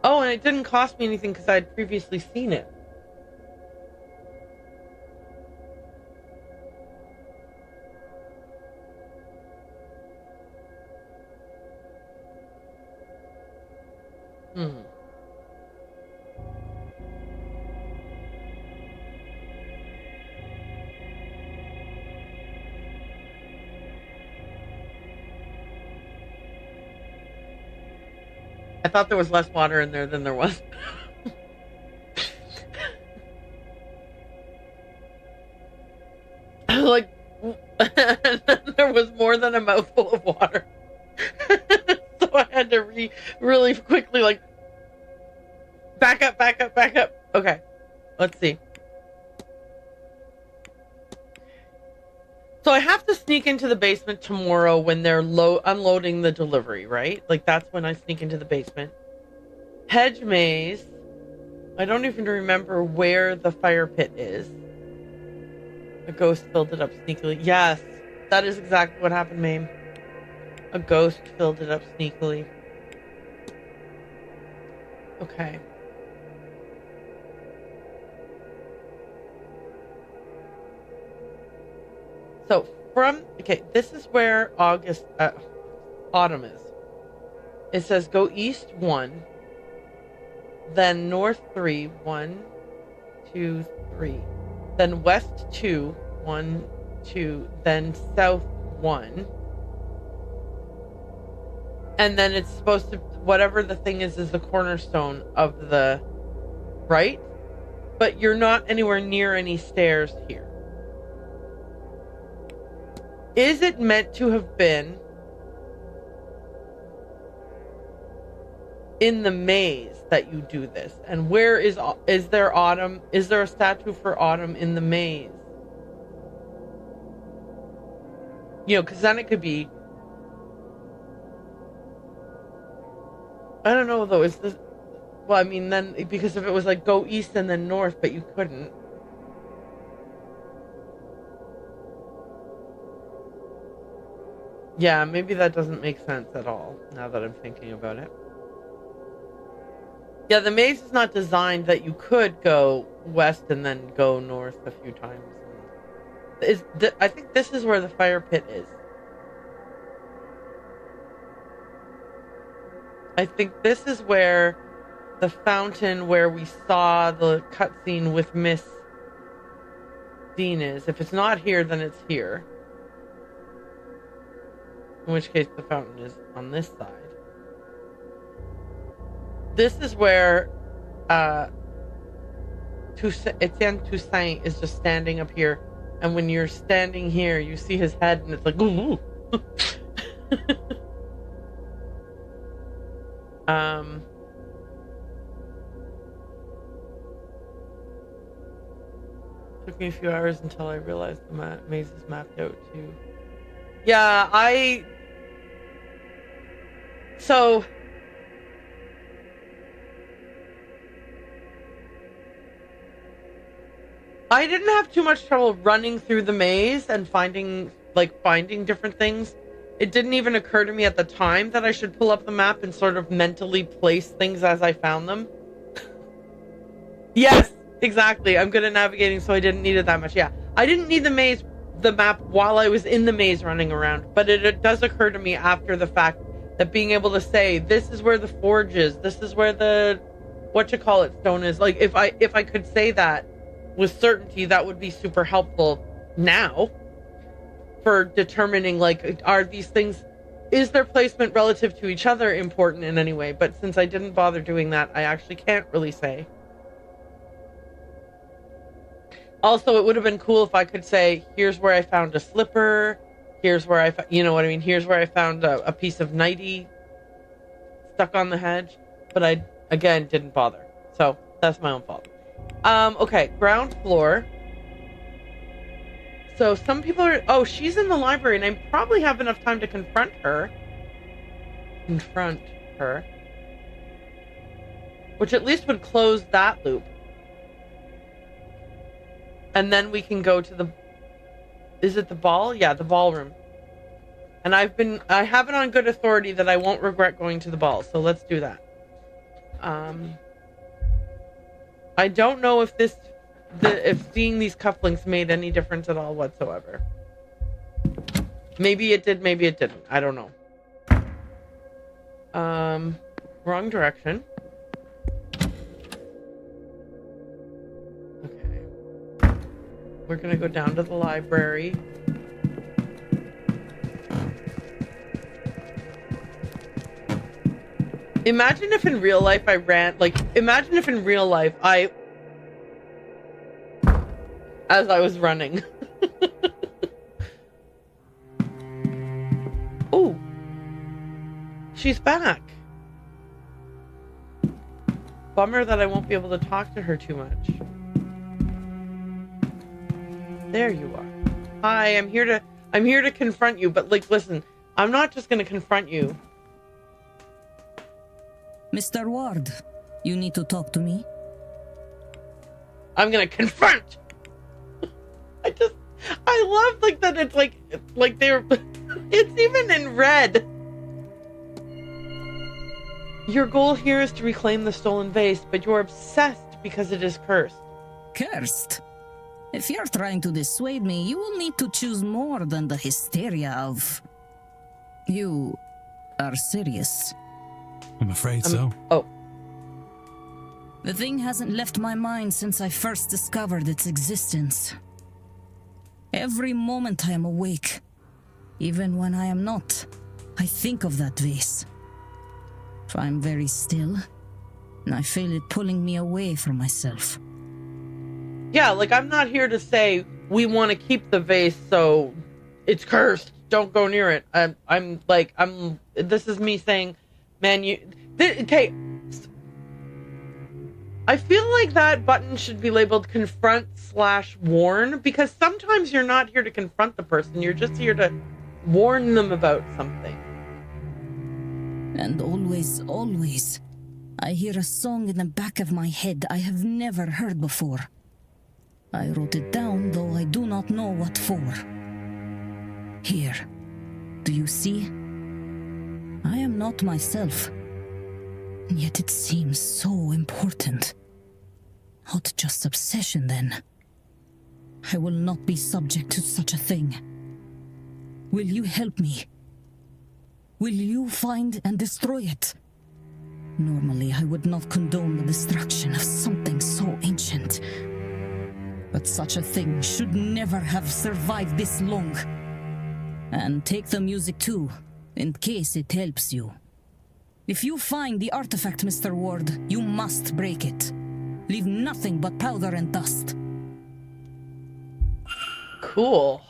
Speaker 1: Oh, and it didn't cost me anything because I had previously seen it. I thought there was less water in there than there was. Like, and then there was more than a mouthful of water. So I had to really quickly, like, back up. Okay, let's see. So I have to sneak into the basement tomorrow when they're unloading the delivery, right? Like, that's when I sneak into the basement. Hedge maze. I don't even remember where the fire pit is. A ghost filled it up sneakily. Yes, that is exactly what happened, Mame. A ghost filled it up sneakily. Okay. So this is where autumn is. It says go east 1, then north 3, 1, 2, 3, then west 2, 1, 2, then south 1, and then it's supposed to, whatever the thing is the cornerstone of the right, but you're not anywhere near any stairs here. Is it meant to have been in the maze that you do this? And where is there Autumn? Is there a statue for Autumn in the maze? You know, because then it could be... I don't know, though. Is this... Well, I mean, then... Because if it was like, go east and then north, but you couldn't. Yeah, maybe that doesn't make sense at all, now that I'm thinking about it. Yeah, the maze is not designed that you could go west and then go north a few times. I think this is where the fire pit is. I think this is where the fountain where we saw the cutscene with Miss Dean is. If it's not here, then it's here. In which case the fountain is on this side. This is where Etienne Toussaint is just standing up here. And when you're standing here, you see his head and it's like, ooh. Took me a few hours until I realized the maze is mapped out too. Yeah, So I didn't have too much trouble running through the maze and finding different things. It didn't even occur to me at the time that I should pull up the map and sort of mentally place things as I found them. Yes, exactly. I'm good at navigating, so I didn't need it that much. Yeah, I didn't need the map while I was in the maze running around, but it does occur to me after the fact that being able to say, this is where the forge is, this is where the stone is. Like, if I could say that with certainty, that would be super helpful now for determining, like, are these things, is their placement relative to each other important in any way? But since I didn't bother doing that, I actually can't really say. Also, it would have been cool if I could say, here's where I found a slipper, here's where you know what I mean, here's where I found a piece of nightie stuck on the hedge, but I, again, didn't bother. So, that's my own fault. Okay, ground floor. So some people are... Oh, she's in the library, and I probably have enough time to confront her. Which at least would close that loop. And then we can go to the... Is it the ball? Yeah, the ballroom. And I have it on good authority that I won't regret going to the ball, so let's do that. I don't know if if seeing these cufflinks made any difference at all whatsoever. Maybe it did, maybe it didn't. I don't know. Wrong direction. Okay. We're gonna go down to the library. Imagine if in real life I ran, imagine if in real life as I was running. Oh, she's back. Bummer that I won't be able to talk to her too much. There you are. Hi, I'm here to confront you, but listen, I'm not just gonna confront you.
Speaker 4: Mr. Ward, you need to talk to me?
Speaker 1: I'm gonna confront! I love that it's like they're... It's even in red! Your goal here is to reclaim the stolen vase, but you're obsessed because it is cursed.
Speaker 4: Cursed? If you're trying to dissuade me, you will need to choose more than the hysteria of... You are serious.
Speaker 3: I'm afraid so.
Speaker 1: Oh.
Speaker 4: The thing hasn't left my mind since I first discovered its existence. Every moment I am awake, even when I am not, I think of that vase. If I'm very still, I feel it pulling me away from myself.
Speaker 1: Yeah, I'm not here to say we want to keep the vase, so it's cursed. Don't go near it. This is me saying, man, okay. I feel like that button should be labeled confront/warn, because sometimes you're not here to confront the person, you're just here to warn them about something.
Speaker 4: And always, always, I hear a song in the back of my head I have never heard before. I wrote it down, though I do not know what for. Here, do you see? I am not myself. And yet it seems so important. Not just obsession, then. I will not be subject to such a thing. Will you help me? Will you find and destroy it? Normally, I would not condone the destruction of something so ancient. But such a thing should never have survived this long. And take the music too, in case it helps you. If you find the artifact, Mr. Ward, you must break it. Leave nothing but powder and dust.
Speaker 1: Cool.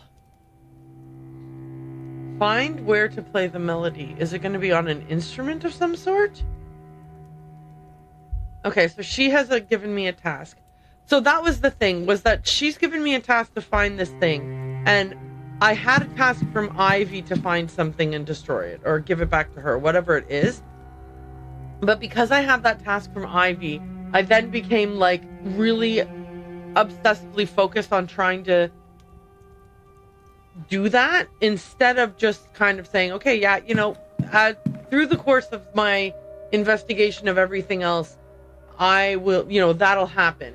Speaker 1: Find where to play the melody. Is it going to be on an instrument of some sort? Okay, so she has given me a task. So that was the thing, was that she's given me a task to find this thing. And I had a task from Ivy to find something and destroy it, or give it back to her, whatever it is. But because I had that task from Ivy, I then became like really obsessively focused on trying to do that instead of just kind of saying, okay, yeah, you know, through the course of my investigation of everything else, I will, you know, that'll happen.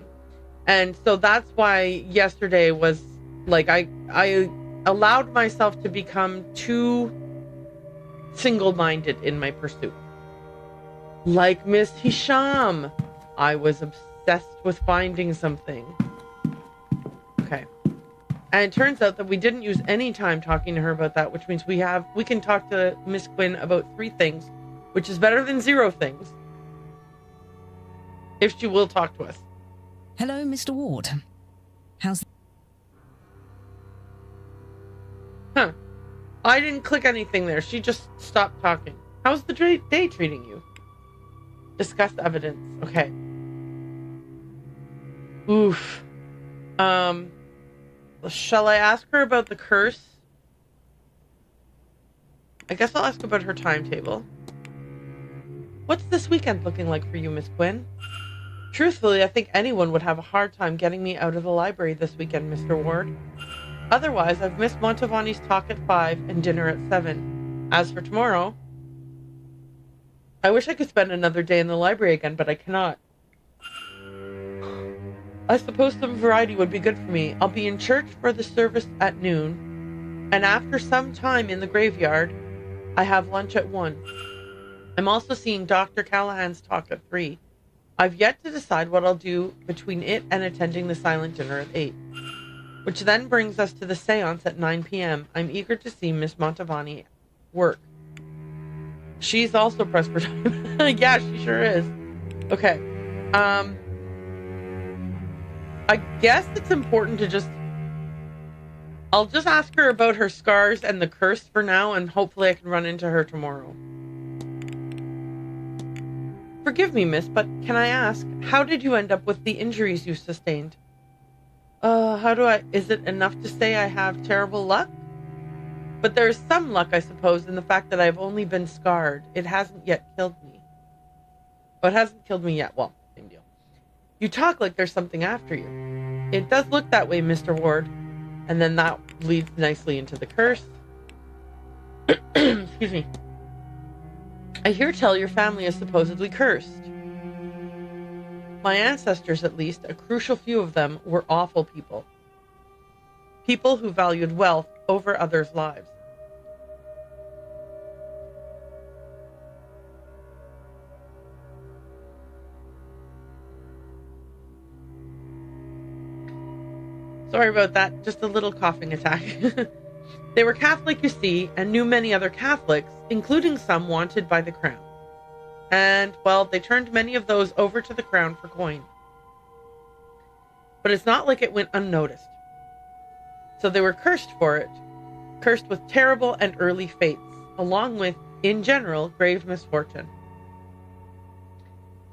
Speaker 1: And so that's why yesterday was like, I allowed myself to become too single-minded in my pursuit. Like Miss Hisham, I was obsessed with finding something. Okay. And it turns out that we didn't use any time talking to her about that, which means we can talk to Miss Quinn about 3 things, which is better than 0 things. If she will talk to us.
Speaker 4: Hello, Mr. Ward. How's...
Speaker 1: Huh. I didn't click anything there. She just stopped talking. How's the day treating you? Discuss evidence. Okay. Oof. Shall I ask her about the curse? I guess I'll ask about her timetable. What's this weekend looking like for you, Miss Quinn? Truthfully, I think anyone would have a hard time getting me out of the library this weekend, Mr. Ward. Otherwise, I've missed Montavani's talk at 5 and dinner at 7. As for tomorrow, I wish I could spend another day in the library again, but I cannot. I suppose some variety would be good for me. I'll be in church for the service at noon, and after some time in the graveyard, I have lunch at 1. I'm also seeing Dr. Callahan's talk at 3. I've yet to decide what I'll do between it and attending the silent dinner at 8. Which then brings us to the séance at 9 p.m. I'm eager to see Miss Montavani work. She's also pressed for time. Yeah, she sure is. Okay. I guess it's important to I'll just ask her about her scars and the curse for now, and hopefully I can run into her tomorrow. Forgive me, miss, but can I ask, how did you end up with the injuries you sustained? Is it enough to say I have terrible luck? But there's some luck, I suppose, in the fact that I've only been scarred. It hasn't yet killed me. Oh, it hasn't killed me yet. Well, same deal. You talk like there's something after you. It does look that way, Mr. Ward. And then that leads nicely into the curse. Excuse me. I hear tell your family is supposedly cursed. My ancestors, at least, a crucial few of them, were awful people. People who valued wealth over others' lives. Sorry about that, just a little coughing attack. They were Catholic, you see, and knew many other Catholics, including some wanted by the crown. And, well, they turned many of those over to the crown for coin. But it's not like it went unnoticed. So they were cursed for it, cursed with terrible and early fates, along with, in general, grave misfortune.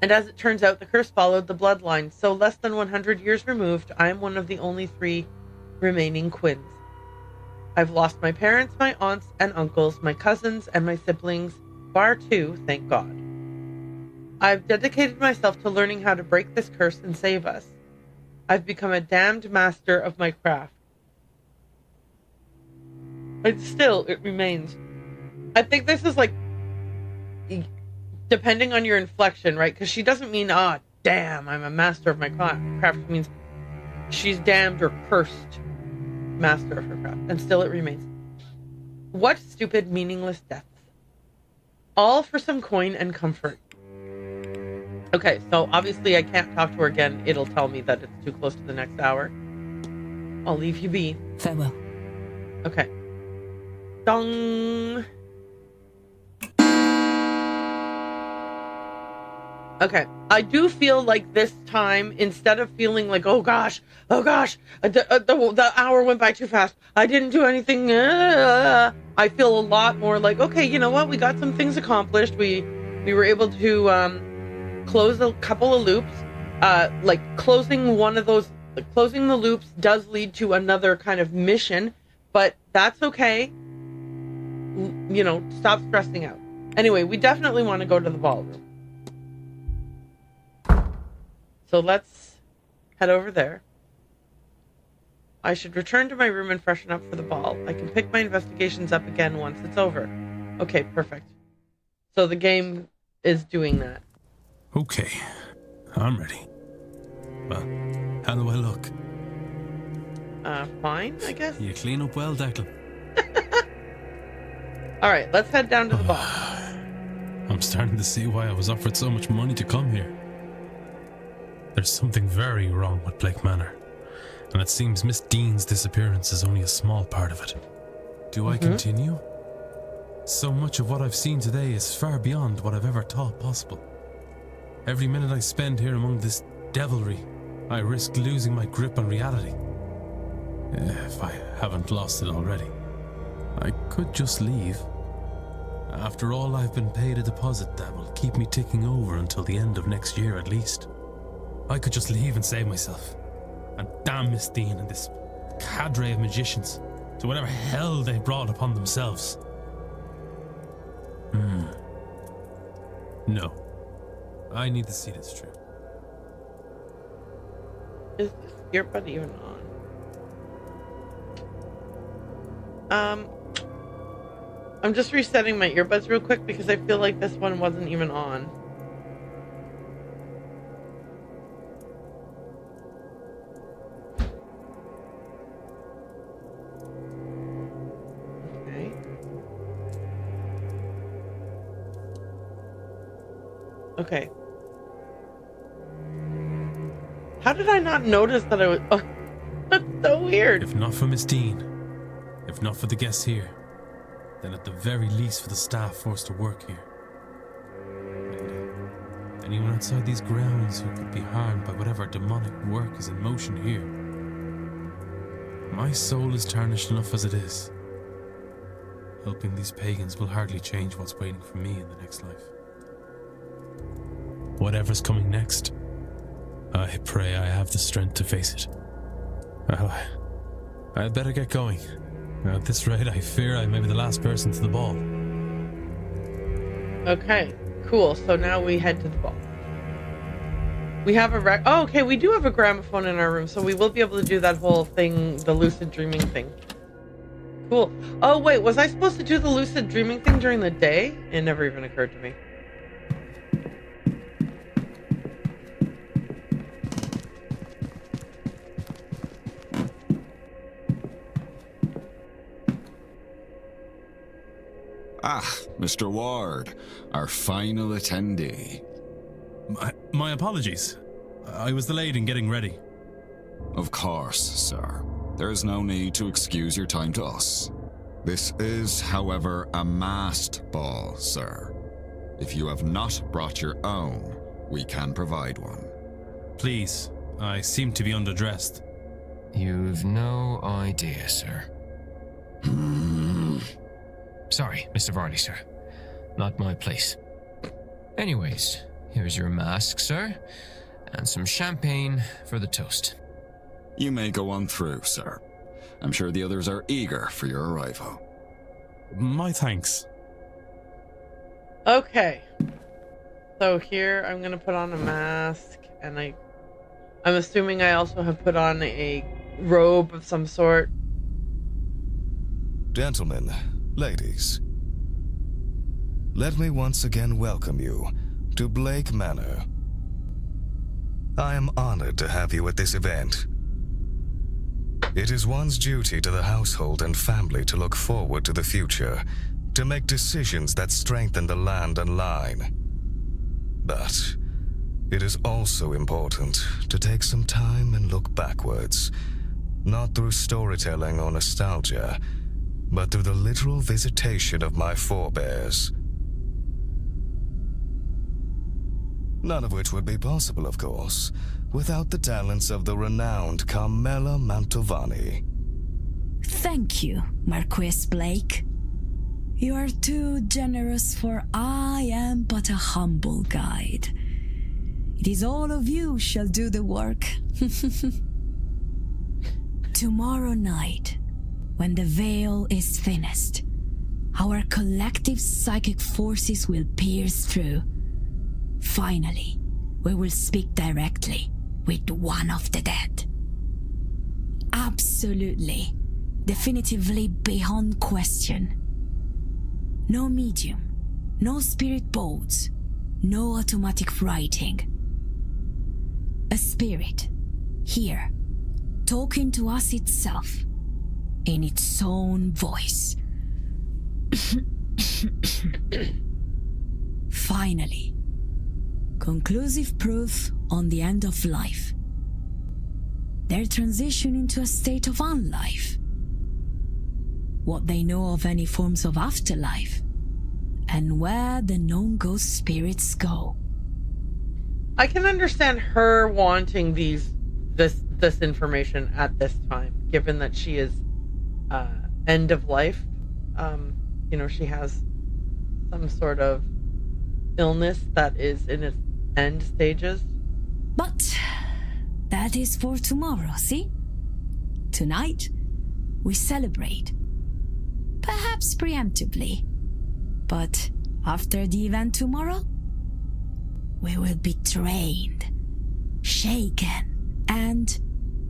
Speaker 1: And as it turns out, the curse followed the bloodline, so less than 100 years removed, I am one of the only 3 remaining Quinns. I've lost my parents, my aunts and uncles, my cousins, and my siblings, bar 2, thank God. I've dedicated myself to learning how to break this curse and save us. I've become a damned master of my craft. But still, it remains. I think this is like, depending on your inflection, right? Because she doesn't mean, damn, I'm a master of my craft. She means she's damned or cursed master of her craft. And still it remains. What stupid, meaningless deaths. All for some coin and comfort. Okay, so obviously I can't talk to her again. It'll tell me that it's too close to the next hour. I'll leave you be.
Speaker 4: Farewell.
Speaker 1: Okay. Dong. Okay, I do feel like this time, instead of feeling like, oh gosh, the hour went by too fast, I didn't do anything, I feel a lot more like, okay, you know what, we got some things accomplished, we were able to close a couple of loops, like closing one of those, closing the loops does lead to another kind of mission, but that's okay, you know, stop stressing out. Anyway, we definitely want to go to the ballroom. So let's head over there. I should return to my room and freshen up for the ball. I can pick my investigations up again once it's over. Okay, perfect. So the game is doing that.
Speaker 3: Okay, I'm ready. Well, how do I look?
Speaker 1: Fine, I guess.
Speaker 3: You clean up well, Declan.
Speaker 1: Alright, let's head down to the ball.
Speaker 3: I'm starting to see why I was offered so much money to come here. There's something very wrong with Blake Manor, and it seems Miss Dean's disappearance is only a small part of it. Do I continue? So much of what I've seen today is far beyond what I've ever thought possible. Every minute I spend here among this devilry, I risk losing my grip on reality. If I haven't lost it already. I could just leave. After all, I've been paid a deposit that will keep me ticking over until the end of next year at least. I could just leave and save myself. And damn Miss Dean and this cadre of magicians to whatever hell they brought upon themselves. No. I need to see this through.
Speaker 1: Is this earbud even on? I'm just resetting my earbuds real quick because I feel like this one wasn't even on. Okay. How did I not notice that I was... Oh, that's so weird.
Speaker 3: If not for Miss Dean, if not for the guests here, then at the very least for the staff forced to work here. And anyone outside these grounds who could be harmed by whatever demonic work is in motion here. My soul is tarnished enough as it is. Helping these pagans will hardly change what's waiting for me in the next life. Whatever's coming next, I pray I have the strength to face it. Well, I'd better get going. At this rate, I fear I may be the last person to the ball.
Speaker 1: Okay, cool. So now we head to the ball. We have a oh, okay, we do have a gramophone in our room, so we will be able to do that whole thing, the lucid dreaming thing. Cool. Oh, wait, was I supposed to do the lucid dreaming thing during the day? It never even occurred to me.
Speaker 5: Ah, Mr. Ward, our final attendee.
Speaker 3: My apologies. I was delayed in getting ready.
Speaker 5: Of course, sir. There is no need to excuse your time to us. This is, however, a masked ball, sir. If you have not brought your own, we can provide one.
Speaker 3: Please, I seem to be underdressed.
Speaker 6: You've no idea, sir. Sorry, Mr. Varley, sir. Not my place. Anyways, here's your mask, sir, and some champagne for the toast.
Speaker 5: You may go on through, sir. I'm sure the others are eager for your arrival.
Speaker 3: My thanks.
Speaker 1: Okay. So here I'm gonna put on a mask, and I'm assuming I also have put on a robe of some sort.
Speaker 7: Gentlemen, ladies, let me once again welcome you to Blake Manor. I am honored to have you at this event. It is one's duty to the household and family to look forward to the future, to make decisions that strengthen the land and line. But It is also important to take some time and look backwards, not through storytelling or nostalgia, but through the literal visitation of my forebears. None of which would be possible, of course, without the talents of the renowned Carmela Mantovani.
Speaker 4: Thank you, Marquis Blake. You are too generous, for I am but a humble guide. It is all of you shall do the work. Tomorrow night, when the veil is thinnest, our collective psychic forces will pierce through. Finally, we will speak directly with one of the dead. Absolutely, definitively beyond question. No medium, no spirit boards, no automatic writing. A spirit, here, talking to us itself, in its own voice. Finally, conclusive proof on the end of life. Their transition into a state of unlife. What they know of any forms of afterlife, and where the known ghost spirits go.
Speaker 1: I can understand her wanting this information at this time, given that she is end of life. She has some sort of illness that is in its end stages.
Speaker 4: But that is for tomorrow, see? Tonight, we celebrate. Perhaps preemptively. But after the event tomorrow, we will be trained, shaken, and,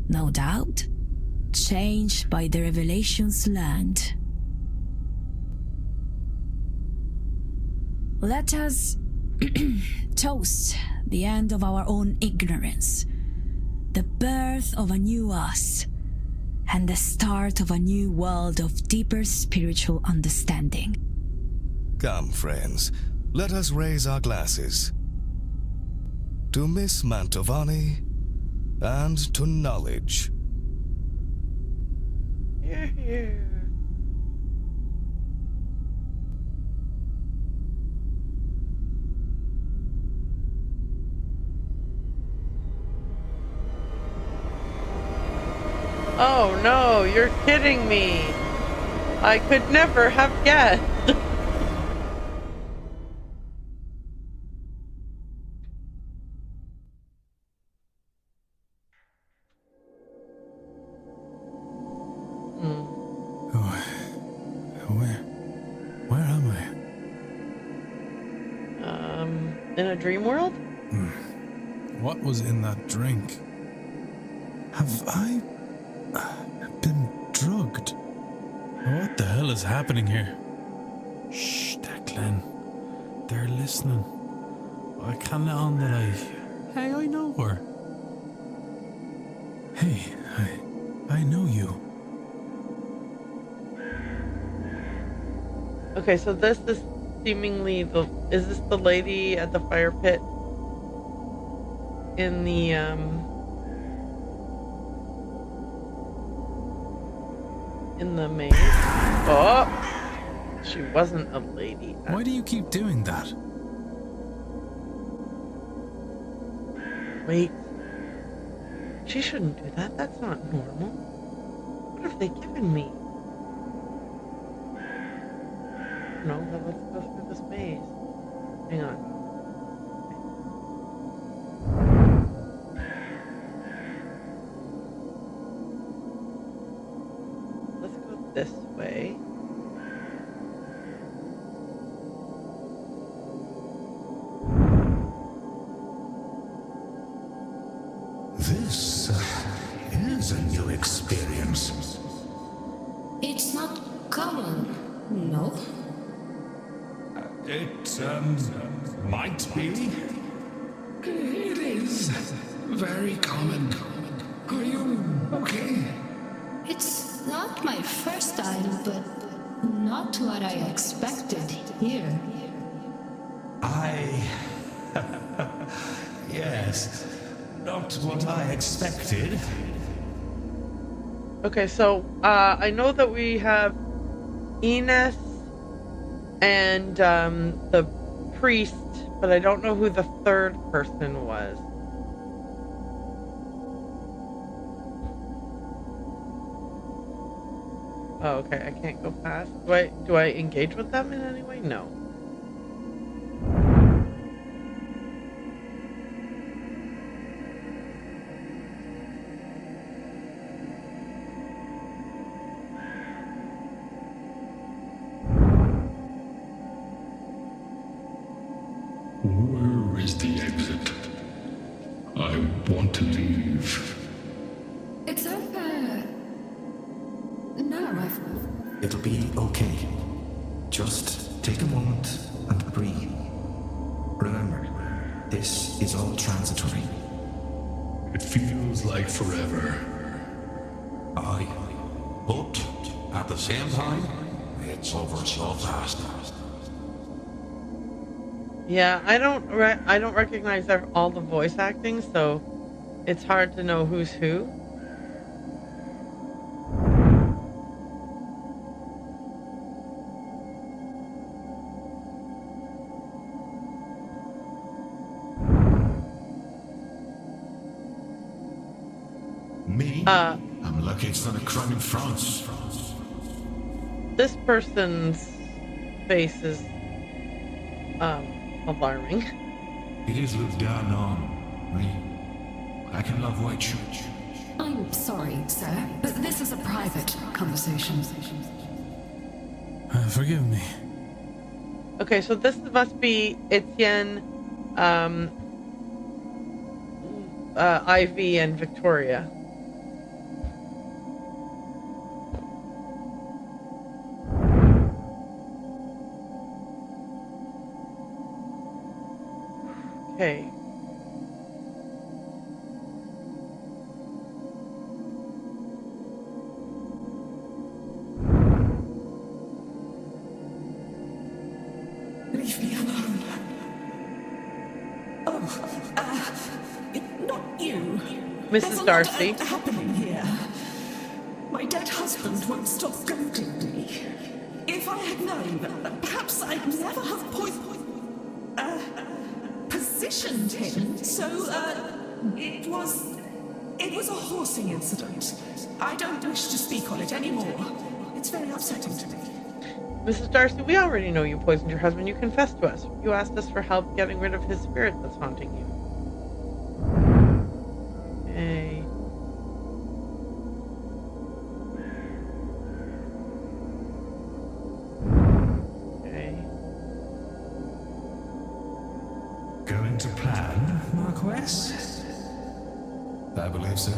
Speaker 4: no doubt, changed by the revelations learned. Let us toast the end of our own ignorance, the birth of a new us, and the start of a new world of deeper spiritual understanding.
Speaker 7: Come, friends, let us raise our glasses. To Miss Mantovani, and to knowledge.
Speaker 1: Here, here. Oh no, you're kidding me. I could never have guessed.
Speaker 3: Where am I?
Speaker 1: In a dream world?
Speaker 3: What was in that drink? Have I been drugged? What the hell is happening here? Shh, Declan. They're listening. I can't let on that Hey, I know her. Hey, I know you.
Speaker 1: Okay, so this is seemingly is this the lady at the fire pit in the maze? Oh, she wasn't a lady.
Speaker 3: Why do you keep doing that?
Speaker 1: Wait, she shouldn't do that. That's not normal. What have they given me? No, but let's go through this maze. Hang on. Let's go this way.
Speaker 2: This is a new experience.
Speaker 8: It's not common, no?
Speaker 2: It, might be. It is very common. Are you okay?
Speaker 8: It's not my first time, but not what I expected here.
Speaker 2: Yes. Yes. Not what I expected.
Speaker 1: Okay, so I know that we have Ines and the priest, but I don't know who the third person was. Oh, okay, I can't go past. Do I engage with them in any way? No.
Speaker 2: Where is the exit? I want to leave.
Speaker 8: It's over. No,
Speaker 9: It'll be okay. Just take a moment and breathe. Remember, this is all transitory.
Speaker 2: It feels like forever.
Speaker 10: Aye. But at the same time, it's over so fast.
Speaker 1: Yeah, I don't recognize all the voice acting, so it's hard to know who's who.
Speaker 2: Me? I'm lucky it's not a crime in France.
Speaker 1: This person's face is alarming.
Speaker 2: It is looked down on, me. I can love white church.
Speaker 11: I'm sorry, sir, but this is a private conversation.
Speaker 3: Forgive me.
Speaker 1: Okay, so this must be Etienne, Ivy, and Victoria. Okay.
Speaker 11: Leave me alone. Not you.
Speaker 1: Mrs. Darcy.
Speaker 11: There's a lot happening here. My dead husband won't stop goading me. If I had known, perhaps I'd never have positioned him. So, it was a horsing incident. I don't wish to speak on it anymore. It's very upsetting to me.
Speaker 1: Mrs. Darcy, we already know you poisoned your husband. You confessed to us. You asked us for help getting rid of his spirit that's haunting you. Okay. Okay.
Speaker 2: Going to plan, Marquess?
Speaker 7: I believe so.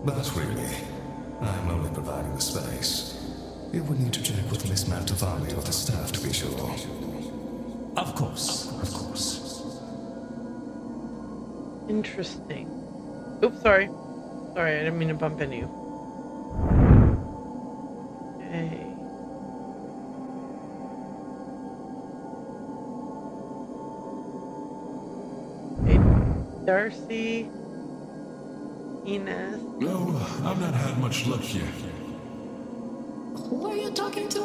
Speaker 7: But really, I'm only providing the space. You would need to check with Miss Mantovani or the staff to be sure.
Speaker 2: Of course, of course.
Speaker 1: Interesting. Oops, sorry. Sorry, I didn't mean to bump into you. Okay. Okay. Darcy. Ines.
Speaker 2: No, I've not had much luck yet.
Speaker 11: Who are you talking to?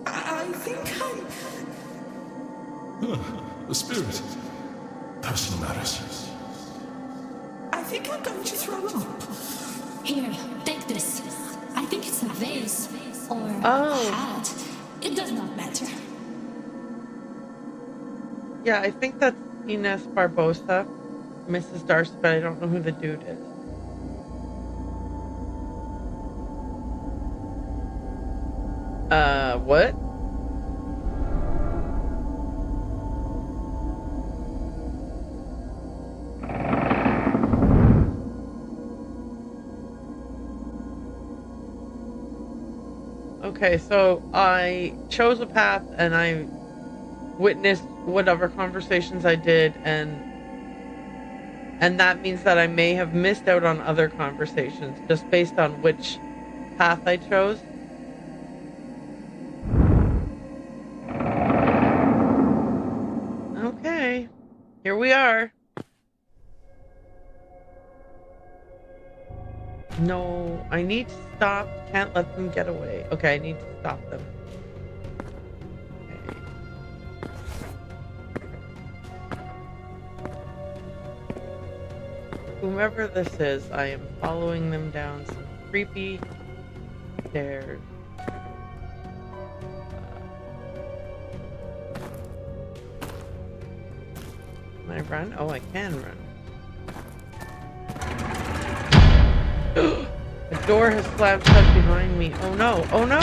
Speaker 11: I think
Speaker 2: The spirit. Personal matters.
Speaker 11: I think I'm going to throw up.
Speaker 8: Here, take this. I think it's a vase or
Speaker 1: Oh.
Speaker 8: a hat. It does not matter.
Speaker 1: Yeah, I think that's Ines Barbosa, Mrs. Darcy, but I don't know who the dude is. What? Okay, so I chose a path and I witnessed whatever conversations I did, and that means that I may have missed out on other conversations just based on which path I chose. Okay, here we are. No, I need to stop. Can't let them get away. Okay, I need to stop them. Okay. Whomever this is, I am following them down some creepy stairs. Can I run? Oh, I can run. The door has slammed shut behind me. Oh no! Oh no!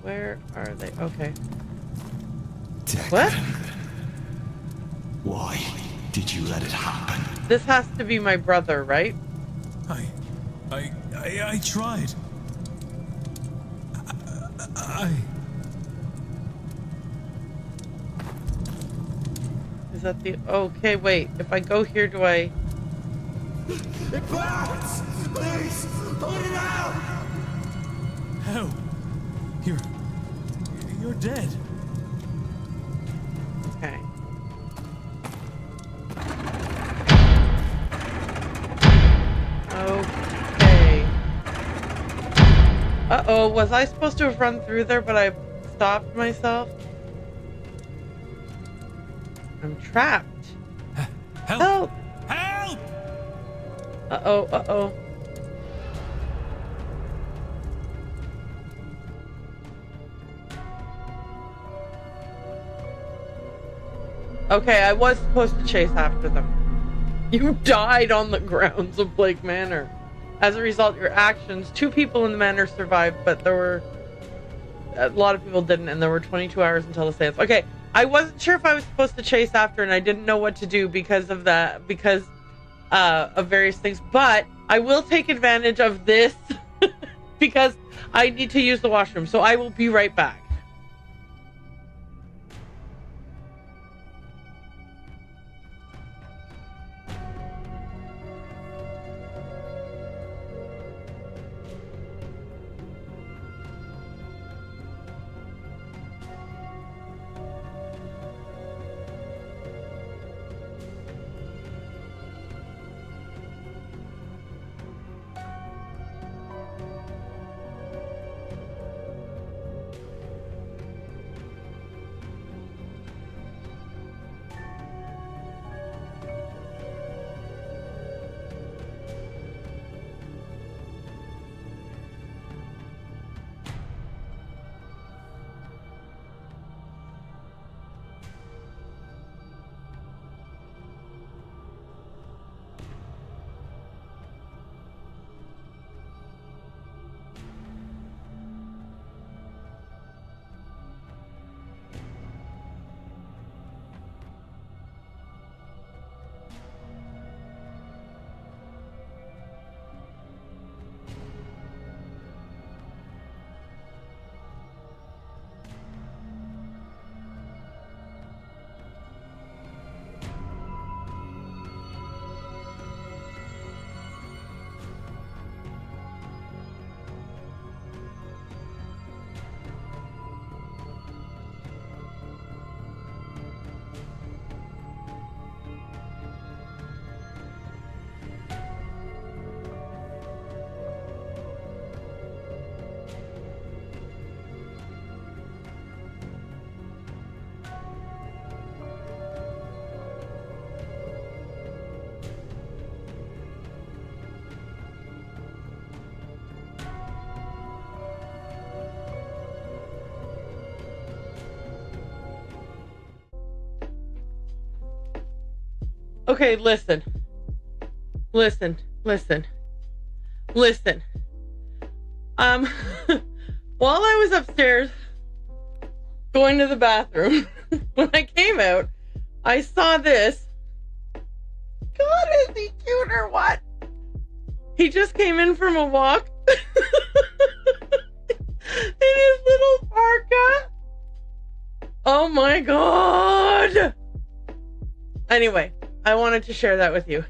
Speaker 1: Where are they? Okay. What?
Speaker 9: Why did you let it happen?
Speaker 1: This has to be my brother, right?
Speaker 3: I tried.
Speaker 1: Is that the... Okay, wait. If I go here, do I...
Speaker 9: It burns! Please, put it out!
Speaker 3: How? You're dead.
Speaker 1: Okay. Okay. Uh-oh, was I supposed to have run through there, but I stopped myself? I'm trapped.
Speaker 3: Help!
Speaker 1: Help!
Speaker 3: Help!
Speaker 1: Uh-oh, uh-oh. Okay, I was supposed to chase after them. You died on the grounds of Blake Manor. As a result, your actions, 2 people in the manor survived, but there were... a lot of people didn't, and there were 22 hours until the seance. Okay, I wasn't sure if I was supposed to chase after, and I didn't know what to do because of that, because of various things, but I will take advantage of this because I need to use the washroom, so I will be right back. Okay, listen. Listen. While I was upstairs going to the bathroom, when I came out, I saw this. God, is he cute or what? He just came in from a walk in his little parka. Oh my God. Anyway, I wanted to share that with you.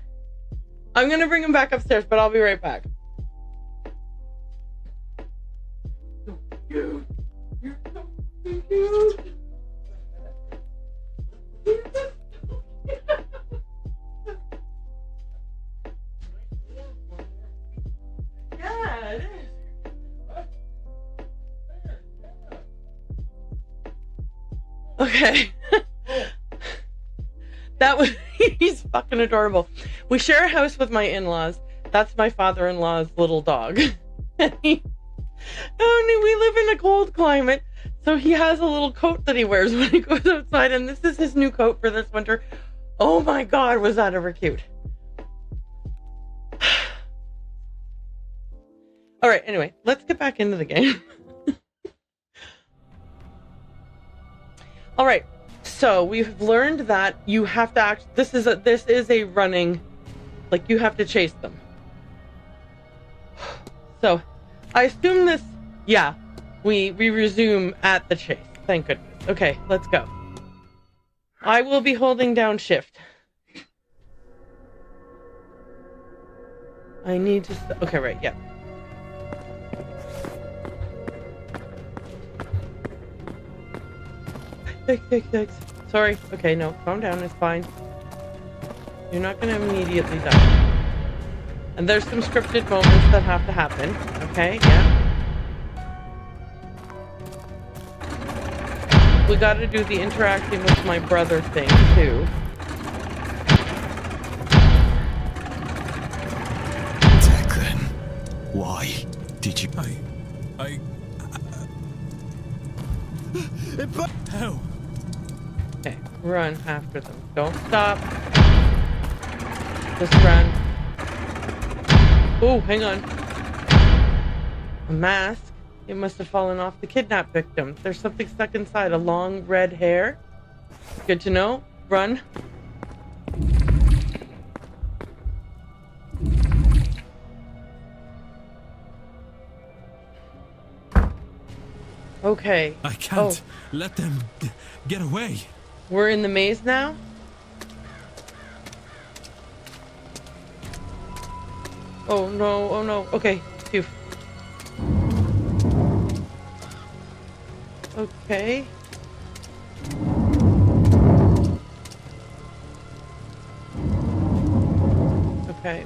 Speaker 1: I'm gonna bring him back upstairs, but I'll be right back. cute. You're so cute. Yeah, it is. Okay. That was, he's fucking adorable. We share a house with my in-laws. That's my father-in-law's little dog. And we live in a cold climate, so he has a little coat that he wears when he goes outside, and this is his new coat for this winter. Oh my god, was that ever cute. Alright, anyway, let's get back into the game. Alright, so we've learned that you have to act. This is a running, like, you have to chase them. So I assume this, yeah, we resume at the chase. Thank goodness. Okay, let's go. I will be holding down shift. I need to, okay, right, yeah. Thanks. Sorry. Okay, no, calm down, it's fine. You're not gonna immediately die. And there's some scripted moments that have to happen. Okay, yeah. We gotta do the interacting with my brother thing, too.
Speaker 7: Declan, why did you...
Speaker 3: How?
Speaker 1: Okay, run after them. Don't stop. Just run. Oh, hang on. A mask. It must have fallen off the kidnap victim. There's something stuck inside. A long red hair. Good to know. Run. Okay.
Speaker 3: I can't let them get away.
Speaker 1: We're in the maze now? Oh no, oh no. Okay, phew. Okay. Okay.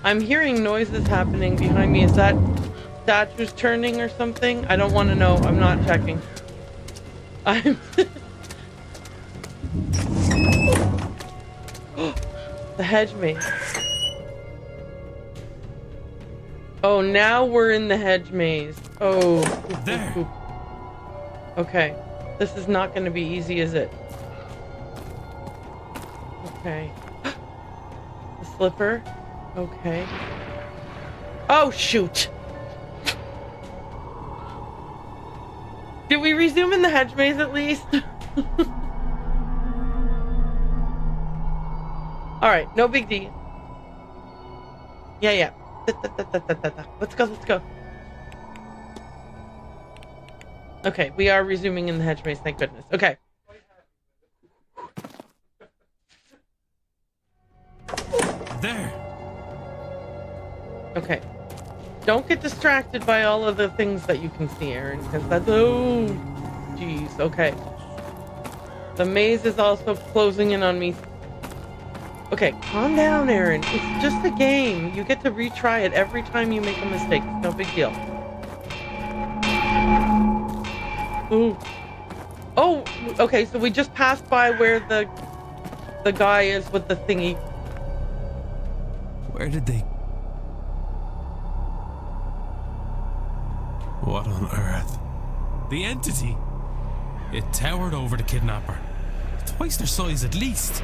Speaker 1: I'm hearing noises happening behind me. Is that statues turning or something? I don't want to know. I'm not checking. I'm... The hedge maze. Oh, now we're in the hedge maze. Oh.
Speaker 3: There.
Speaker 1: Okay. This is not going to be easy, is it? Okay. The slipper. Okay. Oh, shoot. Did we resume in the hedge maze at least? Alright, no big deal. Yeah. Let's go. Okay, we are resuming in the hedge maze, thank goodness. Okay.
Speaker 3: There.
Speaker 1: Okay. Don't get distracted by all of the things that you can see, Aaron, because that's... Oh, jeez. Okay. The maze is also closing in on me. Okay, calm down, Aaron. It's just a game. You get to retry it every time you make a mistake. It's no big deal. Ooh. Oh, okay, so we just passed by where the guy is with the thingy.
Speaker 3: Where did they... What on earth? The entity! It towered over the kidnapper. Twice their size at least.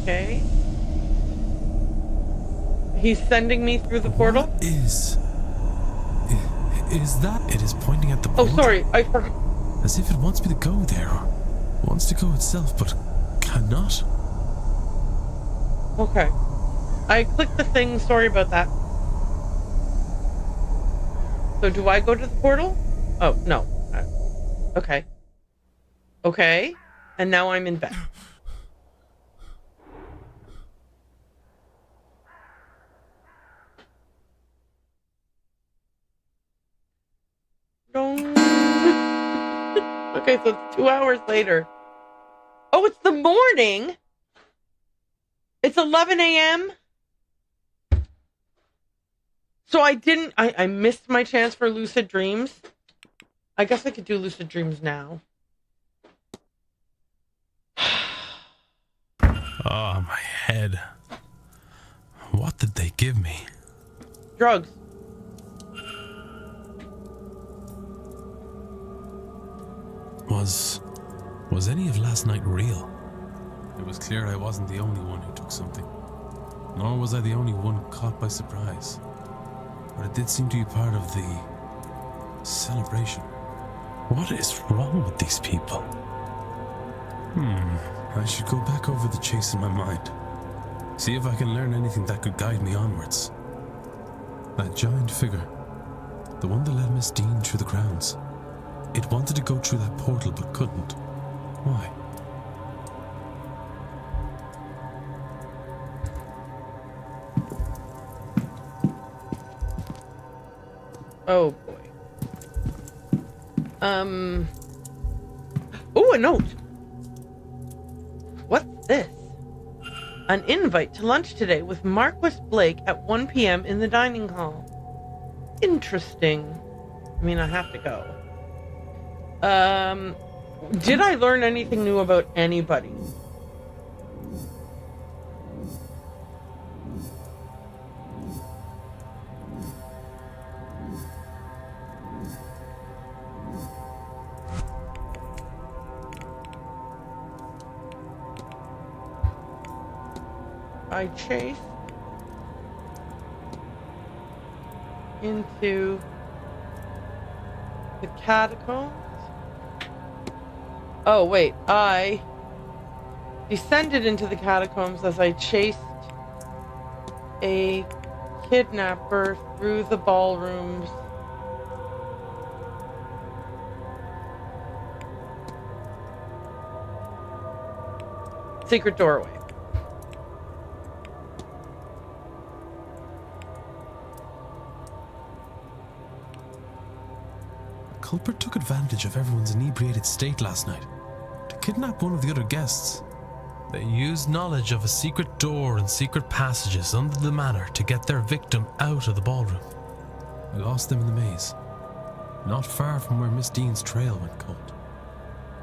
Speaker 1: Okay. He's sending me through the portal?
Speaker 3: What is that? It is pointing at the
Speaker 1: Oh,
Speaker 3: portal.
Speaker 1: sorry, I forgot.
Speaker 3: As if it wants me to go there, or wants to go itself, but cannot.
Speaker 1: Okay. I clicked the thing, sorry about that. So do I go to the portal? Oh, no. Okay. Okay. And now I'm in bed. Okay, so it's 2 hours later. Oh, it's the morning. It's 11 a.m. So I missed my chance for lucid dreams. I guess I could do lucid dreams now.
Speaker 3: Oh, my head. What did they give me?
Speaker 1: Drugs.
Speaker 3: Was any of last night real? It was clear I wasn't the only one who took something. Nor was I the only one caught by surprise. But it did seem to be part of the celebration. What is wrong with these people? I should go back over the chase in my mind. See if I can learn anything that could guide me onwards. That giant figure, the one that led Miss Dean through the grounds. It wanted to go through that portal but couldn't. Why?
Speaker 1: Oh boy. Oh, a note. What's this? An invite to lunch today with Marquis Blake at 1 p.m. in the dining hall. Interesting. I mean, I have to go. Did I learn anything new about anybody? I chased into the catacombs. Oh, wait. I descended into the catacombs as I chased a kidnapper through the ballrooms. Secret doorway.
Speaker 3: The culprit took advantage of everyone's inebriated state last night to kidnap one of the other guests. They used knowledge of a secret door and secret passages under the manor to get their victim out of the ballroom. I lost them in the maze, not far from where Miss Dean's trail went cold,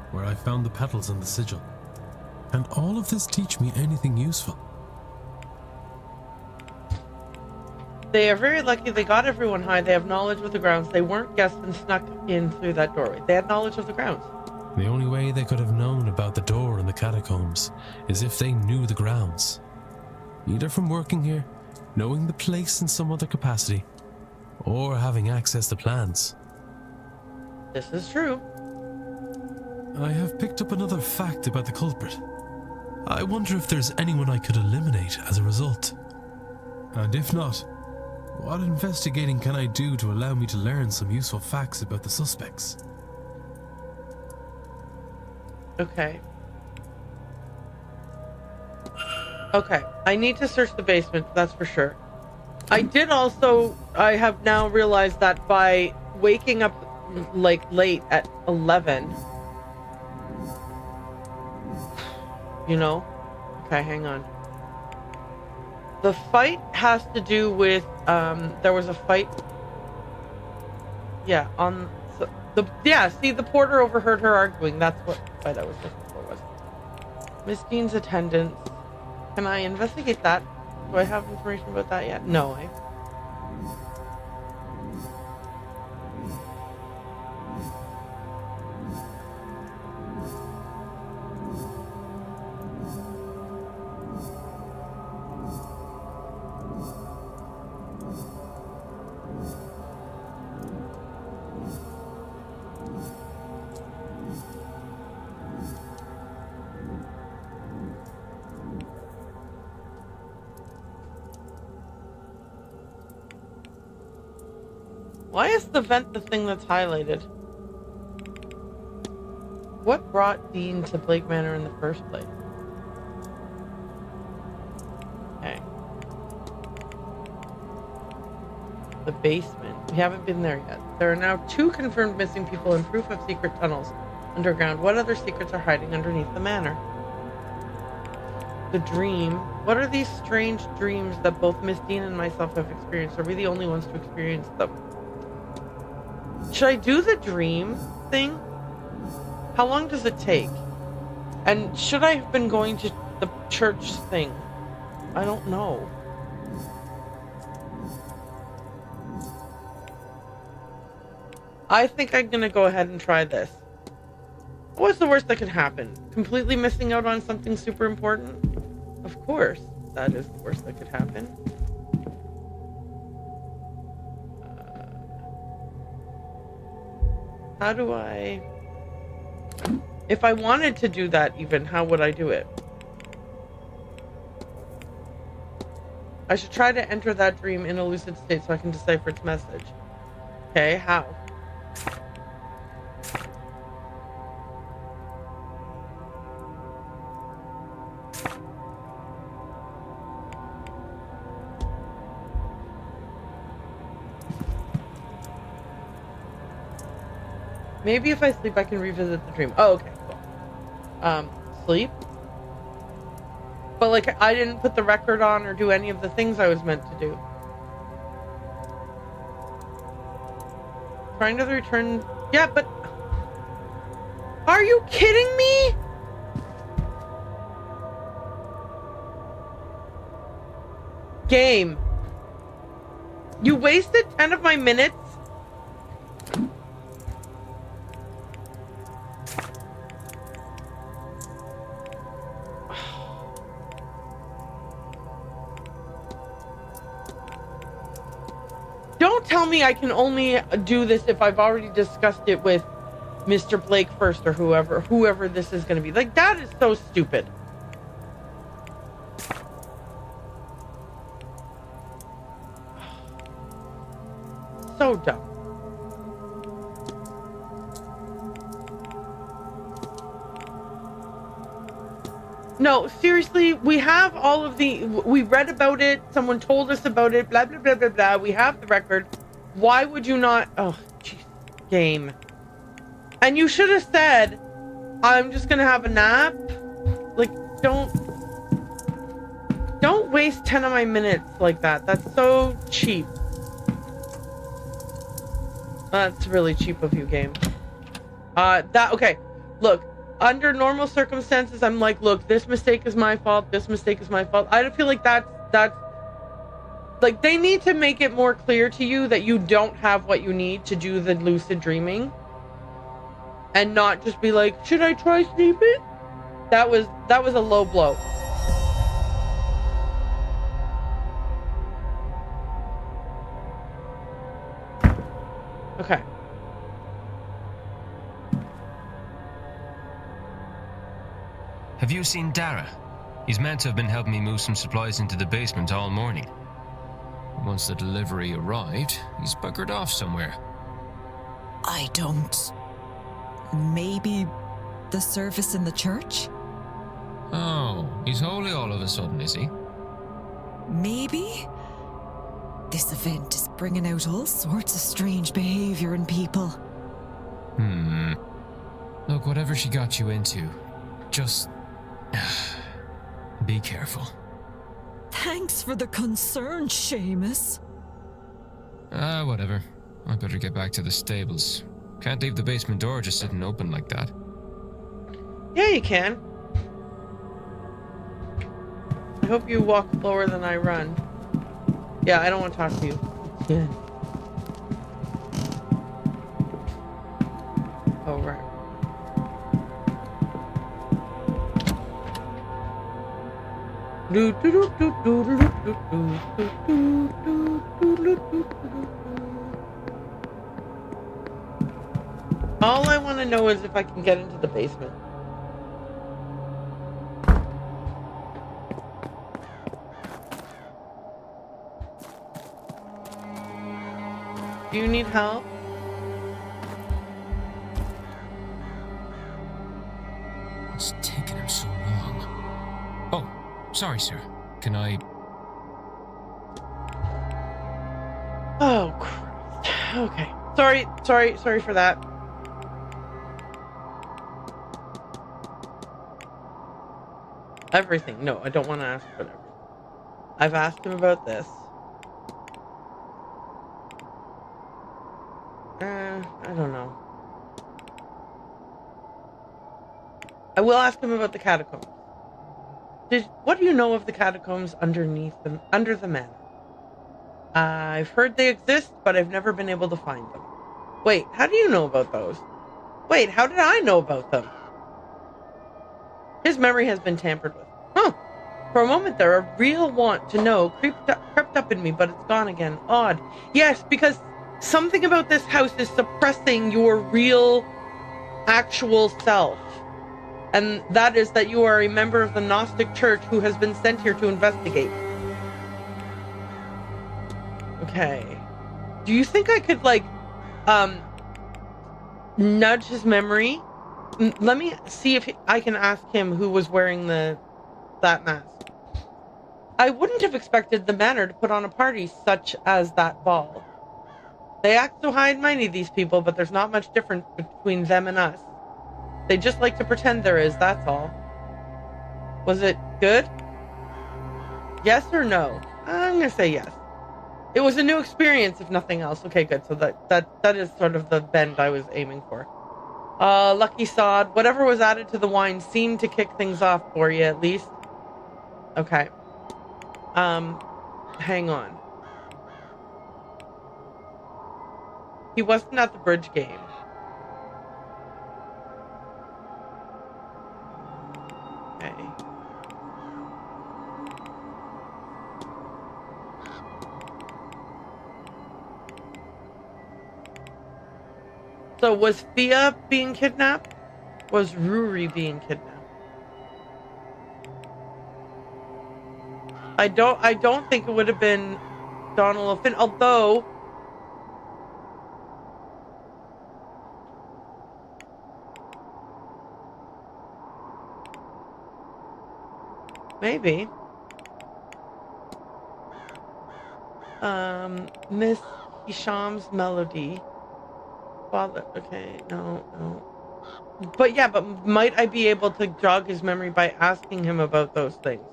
Speaker 3: where I found the petals and the sigil. Can all of this teach me anything useful?
Speaker 1: They are very lucky they got everyone high. They have knowledge of the grounds. They weren't guests and snuck in through that doorway. They had knowledge of the grounds.
Speaker 3: The only way they could have known about the door in the catacombs is if they knew the grounds. Either from working here, knowing the place in some other capacity, or having access to plans.
Speaker 1: This is true.
Speaker 3: I have picked up another fact about the culprit. I wonder if there's anyone I could eliminate as a result. And if not, what investigating can I do to allow me to learn some useful facts about the suspects?
Speaker 1: Okay. Okay, I need to search the basement, that's for sure. I have now realized that by waking up like late at 11, you know? Okay, hang on. The fight has to do with, there was a fight. Yeah, see, the porter overheard her arguing. That's what fight I was looking for was. Miss Dean's attendance. Can I investigate that? Do I have information about that yet? No, Why is the vent the thing that's highlighted? What brought Dean to Blake Manor in the first place? Okay. The basement. We haven't been there yet. There are now 2 confirmed missing people and proof of secret tunnels underground. What other secrets are hiding underneath the manor? The dream. What are these strange dreams that both Miss Dean and myself have experienced? Are we the only ones to experience them? Should I do the dream thing? How long does it take? And should I have been going to the church thing? I don't know. I think I'm gonna go ahead and try this. What's the worst that could happen? Completely missing out on something super important? Of course, that is the worst that could happen. How do I... If I wanted to do that even, how would I do it? I should try to enter that dream in a lucid state so I can decipher its message. Okay, how? Maybe if I sleep, I can revisit the dream. Oh, okay, cool. Sleep? But, like, I didn't put the record on or do any of the things I was meant to do. Trying to return... Yeah, but... Are you kidding me? Game. You wasted 10 of my minutes? Don't tell me I can only do this if I've already discussed it with Mr. Blake first or whoever this is going to be. Like, that is so stupid. So dumb. No, seriously, we have all of we read about it, someone told us about it, blah, blah, blah, blah, blah. We have the record. Why would you not? Oh, jeez, game. And you should have said, I'm just going to have a nap. Like, don't waste 10 of my minutes like that. That's so cheap. That's really cheap of you, game. Okay, look. Under normal circumstances, I'm like, look, this mistake is my fault. This mistake is my fault. I don't feel like that's like, they need to make it more clear to you that you don't have what you need to do the lucid dreaming, and not just be like, should I try sleeping? That was a low blow. Okay.
Speaker 6: Have you seen Dara? He's meant to have been helping me move some supplies into the basement all morning. Once the delivery arrived, he's buggered off somewhere.
Speaker 12: I don't... Maybe the service in the church?
Speaker 6: Oh, he's holy all of a sudden, is he?
Speaker 12: Maybe? This event is bringing out all sorts of strange behavior in people.
Speaker 6: Look, whatever she got you into, just... be careful.
Speaker 12: Thanks for the concern, Seamus.
Speaker 6: Whatever. I better get back to the stables. Can't leave the basement door just sitting open like that.
Speaker 1: Yeah, you can. I hope you walk slower than I run. Yeah, I don't want to talk to you. Yeah. Oh, right. All I want to know is if I can get into the basement. Do you need help?
Speaker 6: What's taking him so long? Oh, sorry, sir. Can I...
Speaker 1: Oh, Christ. Okay. Sorry for that. Everything. No, I don't want to ask about everything. I've asked him about this. I don't know. I will ask him about the catacombs. What do you know of the catacombs under the manor? I've heard they exist, but I've never been able to find them. Wait, how do you know about those? Wait, how did I know about them? His memory has been tampered with. Huh. For a moment there, a real want to know crept up in me, but it's gone again. Odd. Yes, because something about this house is suppressing your real, actual self. And that is that you are a member of the Gnostic Church who has been sent here to investigate. Okay. Do you think I could, like, nudge his memory? Let me see if I can ask him who was wearing that mask. I wouldn't have expected the manor to put on a party such as that ball. They act so high and mighty, these people, but there's not much difference between them and us. They just like to pretend there is, that's all. Was it good? Yes or no? I'm gonna say yes. It was a new experience, if nothing else. Okay, good. So that is sort of the bend I was aiming for. Lucky sod. Whatever was added to the wine seemed to kick things off for you, at least. Okay. Hang on. He wasn't at the bridge game. Okay. So was Thea being kidnapped? Was Ruri being kidnapped? I don't think it would have been Donald Finn, although maybe. Miss Hisham's melody. Father, okay, no. But yeah, but might I be able to jog his memory by asking him about those things?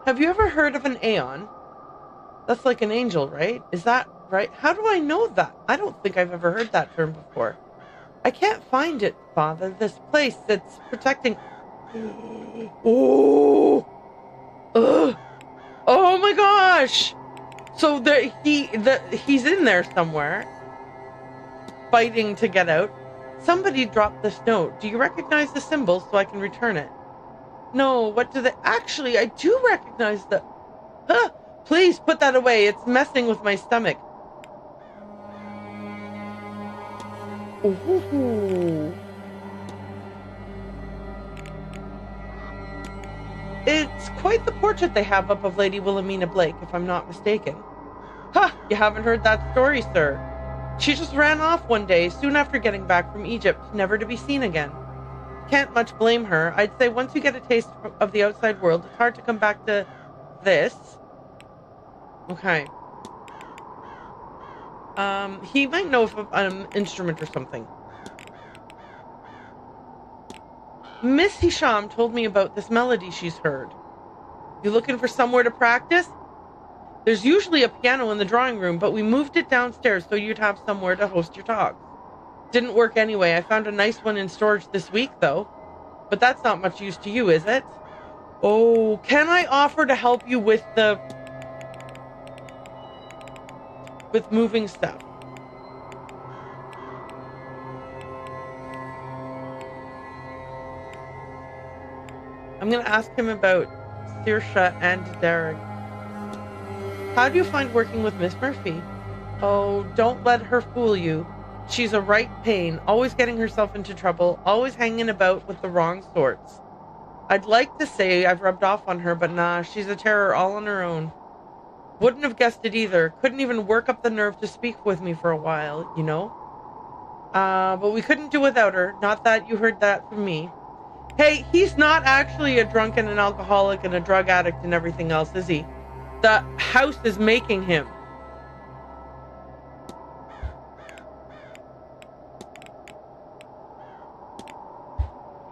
Speaker 1: Have you ever heard of an Aeon? That's like an angel, right? Is that right? How do I know that? I don't think I've ever heard that term before. I can't find it, Father. This place that's protecting... Oh! Oh my gosh! So he's in there somewhere, fighting to get out. Somebody dropped this note. Do you recognize the symbol so I can return it? No, what do they... Actually, I do recognize the... Please put that away. It's messing with my stomach. Ooh. It's quite the portrait they have up of Lady Wilhelmina Blake, if I'm not mistaken. You haven't heard that story, sir. She just ran off one day, soon after getting back from Egypt, never to be seen again. Can't much blame her. I'd say once you get a taste of the outside world, it's hard to come back to this. Okay. He might know of an instrument or something. Miss Hisham told me about this melody she's heard. You looking for somewhere to practice? There's usually a piano in the drawing room, but we moved it downstairs so you'd have somewhere to host your talks. Didn't work anyway. I found a nice one in storage this week, though. But that's not much use to you, is it? Oh, can I offer to help you with moving stuff? I'm going to ask him about Saoirse and Derek. How do you find working with Miss Murphy? Oh, don't let her fool you. She's a right pain, always getting herself into trouble, always hanging about with the wrong sorts. I'd like to say I've rubbed off on her, but nah, she's a terror all on her own. Wouldn't have guessed it either. Couldn't even work up the nerve to speak with me for a while, you know? But we couldn't do without her. Not that you heard that from me. Hey, he's not actually a drunk and an alcoholic and a drug addict and everything else, is he? The house is making him.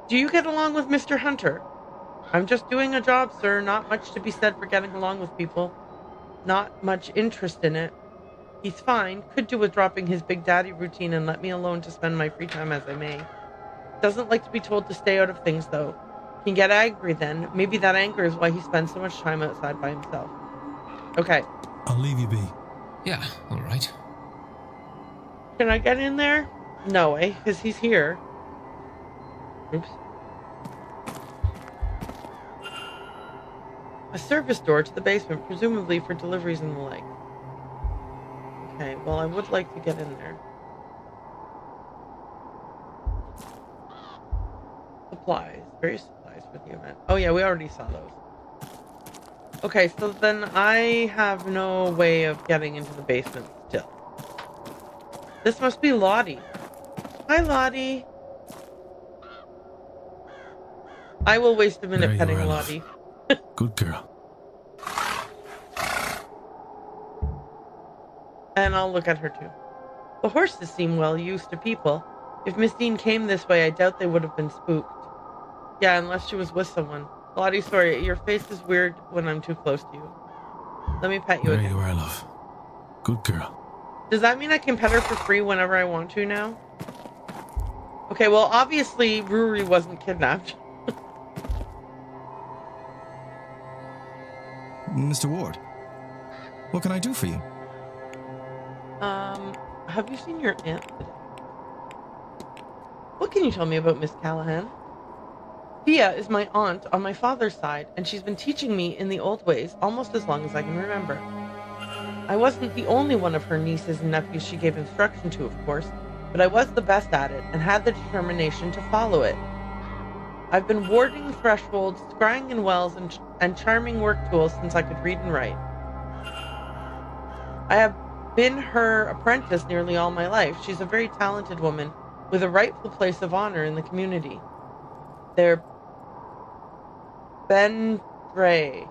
Speaker 1: Do you get along with Mr. Hunter? I'm just doing a job, sir. Not much to be said for getting along with people. Not much interest in it. He's fine. Could do with dropping his big daddy routine and let me alone to spend my free time as I may. Doesn't like to be told to stay out of things, though. Can get angry then. Maybe that anger is why he spends so much time outside by himself. Okay.
Speaker 2: I'll leave you be.
Speaker 6: Yeah, all right.
Speaker 1: Can I get in there? No, because he's here. Oops. A service door to the basement, presumably for deliveries and the like. Okay, well, I would like to get in there. Supplies. Various supplies for the event. Oh yeah, we already saw those. Okay, so then I have no way of getting into the basement still. This must be Lottie. Hi, Lottie. I will waste a minute petting Lottie.
Speaker 2: Good girl.
Speaker 1: And I'll look at her too. The horses seem well used to people. If Miss Dean came this way, I doubt they would have been spooked. Yeah, unless she was with someone. Lottie, sorry, your face is weird when I'm too close to you. Let me pet you
Speaker 2: There
Speaker 1: again.
Speaker 2: you are, love. Good girl.
Speaker 1: Does that mean I can pet her for free whenever I want to now? Okay, well, obviously, Ruri wasn't kidnapped.
Speaker 7: Mr. Ward, what can I do for you?
Speaker 1: Have you seen your aunt today? What can you tell me about Miss Callahan? Thea is my aunt on my father's side, and she's been teaching me in the old ways almost as long as I can remember. I wasn't the only one of her nieces and nephews she gave instruction to, of course, but I was the best at it and had the determination to follow it. I've been warding thresholds, scrying in wells, and charming work tools since I could read and write. I have been her apprentice nearly all my life. She's a very talented woman with a rightful place of honor in the community. They're Bendroy.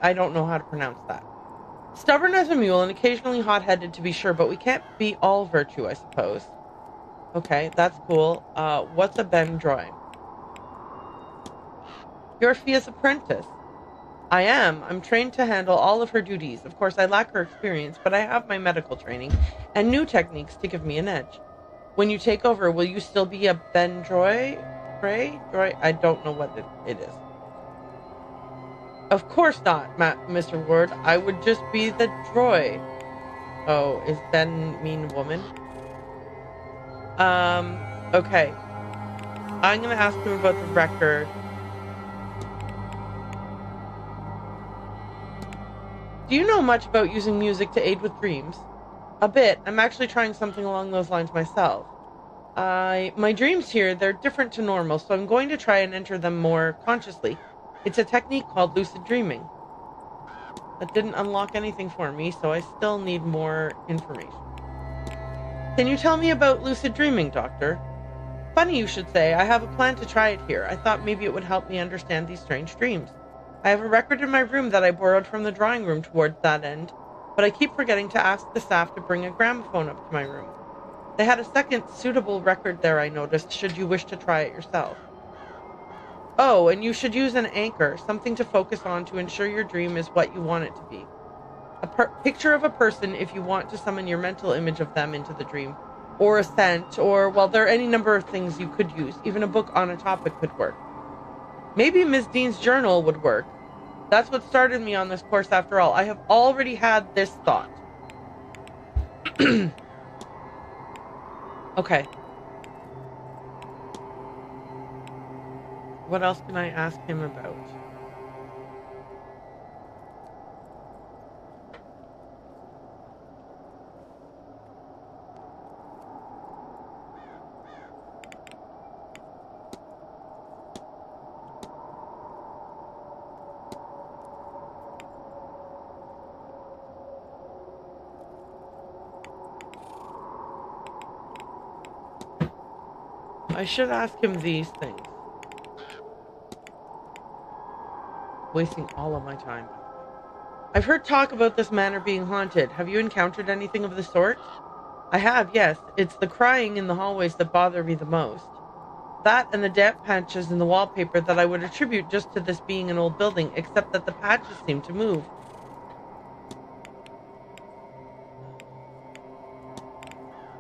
Speaker 1: I don't know how to pronounce that. Stubborn as a mule and occasionally hot-headed to be sure, but we can't be all virtue, I suppose. Okay, that's cool. What's a Bendroy? You're Fia's apprentice. I am. I'm trained to handle all of her duties. Of course, I lack her experience, but I have my medical training and new techniques to give me an edge. When you take over, will you still be a Bendroy? I don't know what it is. Of course not, Mr. Ward. I would just be the droid. Oh, is Ben mean woman? Okay. I'm gonna ask him about the record. Do you know much about using music to aid with dreams? A bit. I'm actually trying something along those lines myself. My dreams here, they're different to normal, so I'm going to try and enter them more consciously. It's a technique called lucid dreaming. That didn't unlock anything for me, so I still need more information. Can you tell me about lucid dreaming, Doctor? Funny you should say. I have a plan to try it here. I thought maybe it would help me understand these strange dreams. I have a record in my room that I borrowed from the drawing room towards that end, but I keep forgetting to ask the staff to bring a gramophone up to my room. They had a second suitable record there, I noticed, should you wish to try it yourself. Oh, and you should use an anchor, something to focus on to ensure your dream is what you want it to be. A picture of a person if you want to summon your mental image of them into the dream, or a scent, or, well, there are any number of things you could use. Even a book on a topic could work. Maybe Miss Dean's journal would work. That's what started me on this course after all. I have already had this thought. Okay. What else can I ask him about? I should ask him these things. Wasting all of my time. I've heard talk about this manor being haunted. Have you encountered anything of the sort? I have, yes. It's the crying in the hallways that bother me the most. That and the damp patches in the wallpaper that I would attribute just to this being an old building, except that the patches seem to move.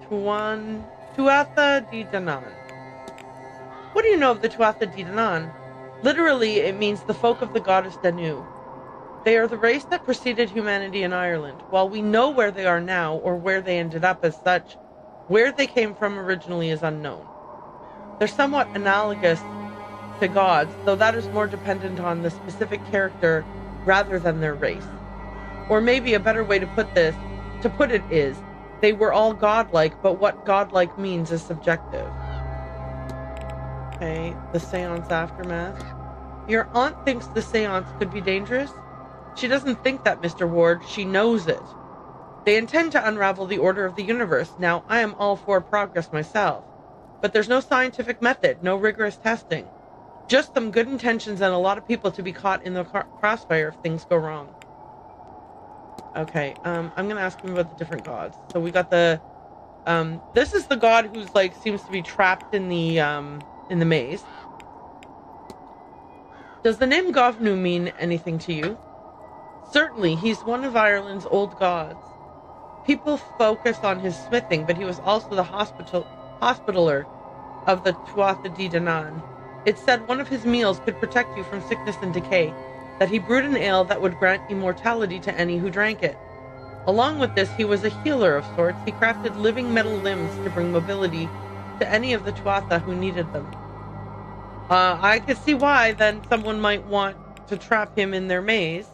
Speaker 1: Tuatha De Danann. What do you know of the Tuatha De Danann? Literally, it means the folk of the goddess Danu. They are the race that preceded humanity in Ireland. While we know where they are now, or where they ended up as such, where they came from originally is unknown. They're somewhat analogous to gods, though that is more dependent on the specific character rather than their race. Or maybe a better way to put it is, they were all godlike, but what godlike means is subjective. Okay, the Séance aftermath. Your aunt thinks the Séance could be dangerous? She doesn't think that, Mr. Ward. She knows it. They intend to unravel the order of the universe. Now, I am all for progress myself. But there's no scientific method, no rigorous testing. Just some good intentions and a lot of people to be caught in the crossfire if things go wrong. Okay, I'm going to ask him about the different gods. So we got the... this is the god who's, like, seems to be trapped in the maze. Does the name Govnu mean anything to you? Certainly, he's one of Ireland's old gods. People focus on his smithing, but he was also the hospitaller of the Tuatha De Danann. It's said one of his meals could protect you from sickness and decay, that he brewed an ale that would grant immortality to any who drank it. Along with this, he was a healer of sorts. He crafted living metal limbs to bring mobility to any of the Tuatha who needed them. I could see why then someone might want to trap him in their maze.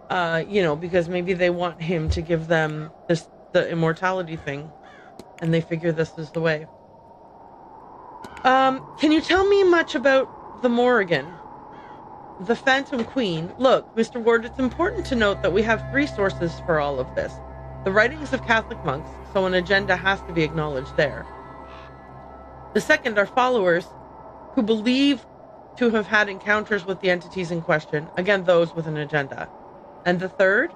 Speaker 1: Because maybe they want him to give them the immortality thing, and they figure this is the way. Can you tell me much about the Morrigan? The Phantom Queen? Look, Mr. Ward, it's important to note that we have 3 sources for all of this. The writings of Catholic monks, so an agenda has to be acknowledged there. The second are followers who believe to have had encounters with the entities in question, again those with an agenda. And the third?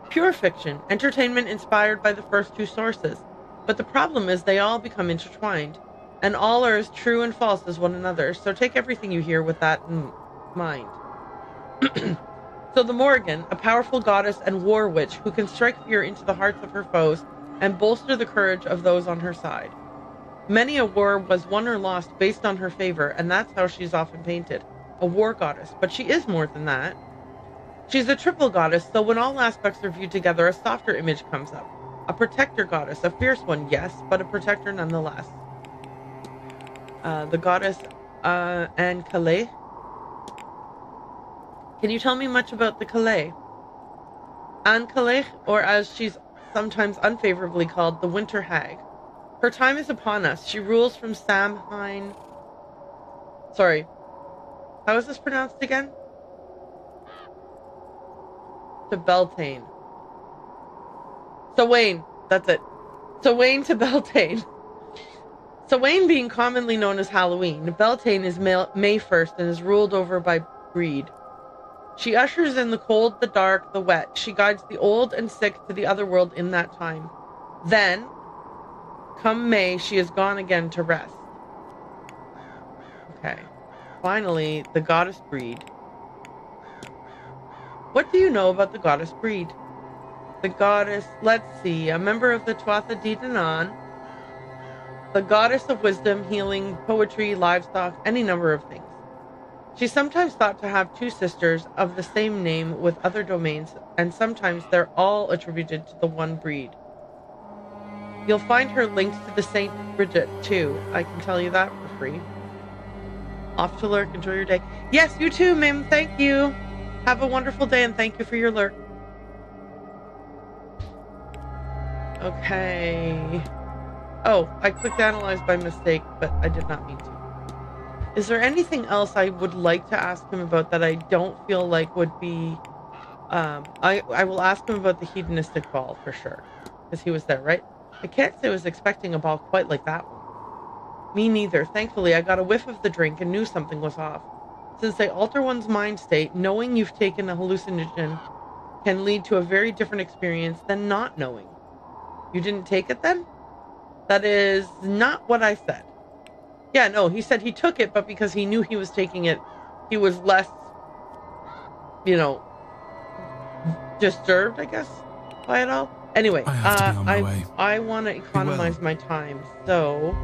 Speaker 1: Pure fiction, entertainment inspired by the first 2 sources. But the problem is they all become intertwined, and all are as true and false as one another, so take everything you hear with that in mind. So the Morrigan, a powerful goddess and war witch who can strike fear into the hearts of her foes and bolster the courage of those on her side. Many a war was won or lost based on her favor, and that's how she's often painted. A war goddess, but she is more than that. She's a triple goddess, so when all aspects are viewed together, a softer image comes up. A protector goddess, a fierce one, yes, but a protector nonetheless. The goddess Anne Calais. Can you tell me much about the Calais? Anne Calais, or as she's sometimes unfavorably called, the Winter Hag. Her time is upon us. She rules from Samhain... Sorry. How is this pronounced again? To Beltane. Sawain. That's it. Sawain to Beltane. Sawain being commonly known as Halloween. Beltane is May 1st and is ruled over by Breed. She ushers in the cold, the dark, the wet. She guides the old and sick to the other world in that time. Then, come May, she is gone again to rest. Okay. Finally, the goddess Breed. What do you know about the goddess Breed? The goddess, let's see, a member of the Tuatha De Danann, the goddess of wisdom, healing, poetry, livestock, any number of things. She's sometimes thought to have 2 sisters of the same name with other domains, and sometimes they're all attributed to the one breed. You'll find her linked to the Saint Bridget, too. I can tell you that for free. Off to lurk. Enjoy your day. Yes, you too, Mim. Thank you. Have a wonderful day, and thank you for your lurk. Okay. Oh, I clicked analyze by mistake, but I did not mean to. Is there anything else I would like to ask him about that I don't feel like would be... I will ask him about the hedonistic ball for sure, because he was there, right? I can't say I was expecting a ball quite like that one. Me neither. Thankfully, I got a whiff of the drink and knew something was off. Since they alter one's mind state, knowing you've taken a hallucinogen can lead to a very different experience than not knowing. You didn't take it then? That is not what I said. Yeah, no, he said he took it, but because he knew he was taking it, he was less, disturbed, I guess, by it all. Anyway,
Speaker 2: I have to be on my way.
Speaker 1: I want to economize my time, so...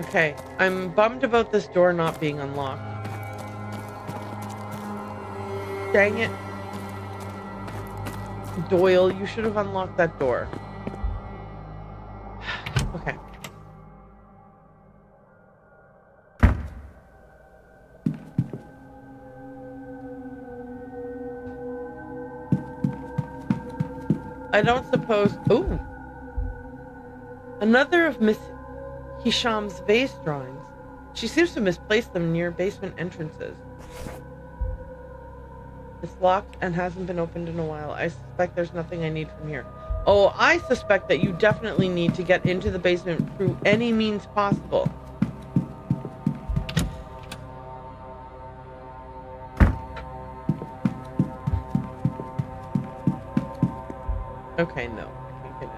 Speaker 1: Okay, I'm bummed about this door not being unlocked. Dang it. Doyle, you should have unlocked that door. Okay. I don't suppose... Ooh! Another of Miss Hisham's vase drawings. She seems to misplace them near basement entrances. It's locked and hasn't been opened in a while. I suspect there's nothing I need from here. Oh, I suspect that you definitely need to get into the basement through any means possible. Okay, no. I can't get in there.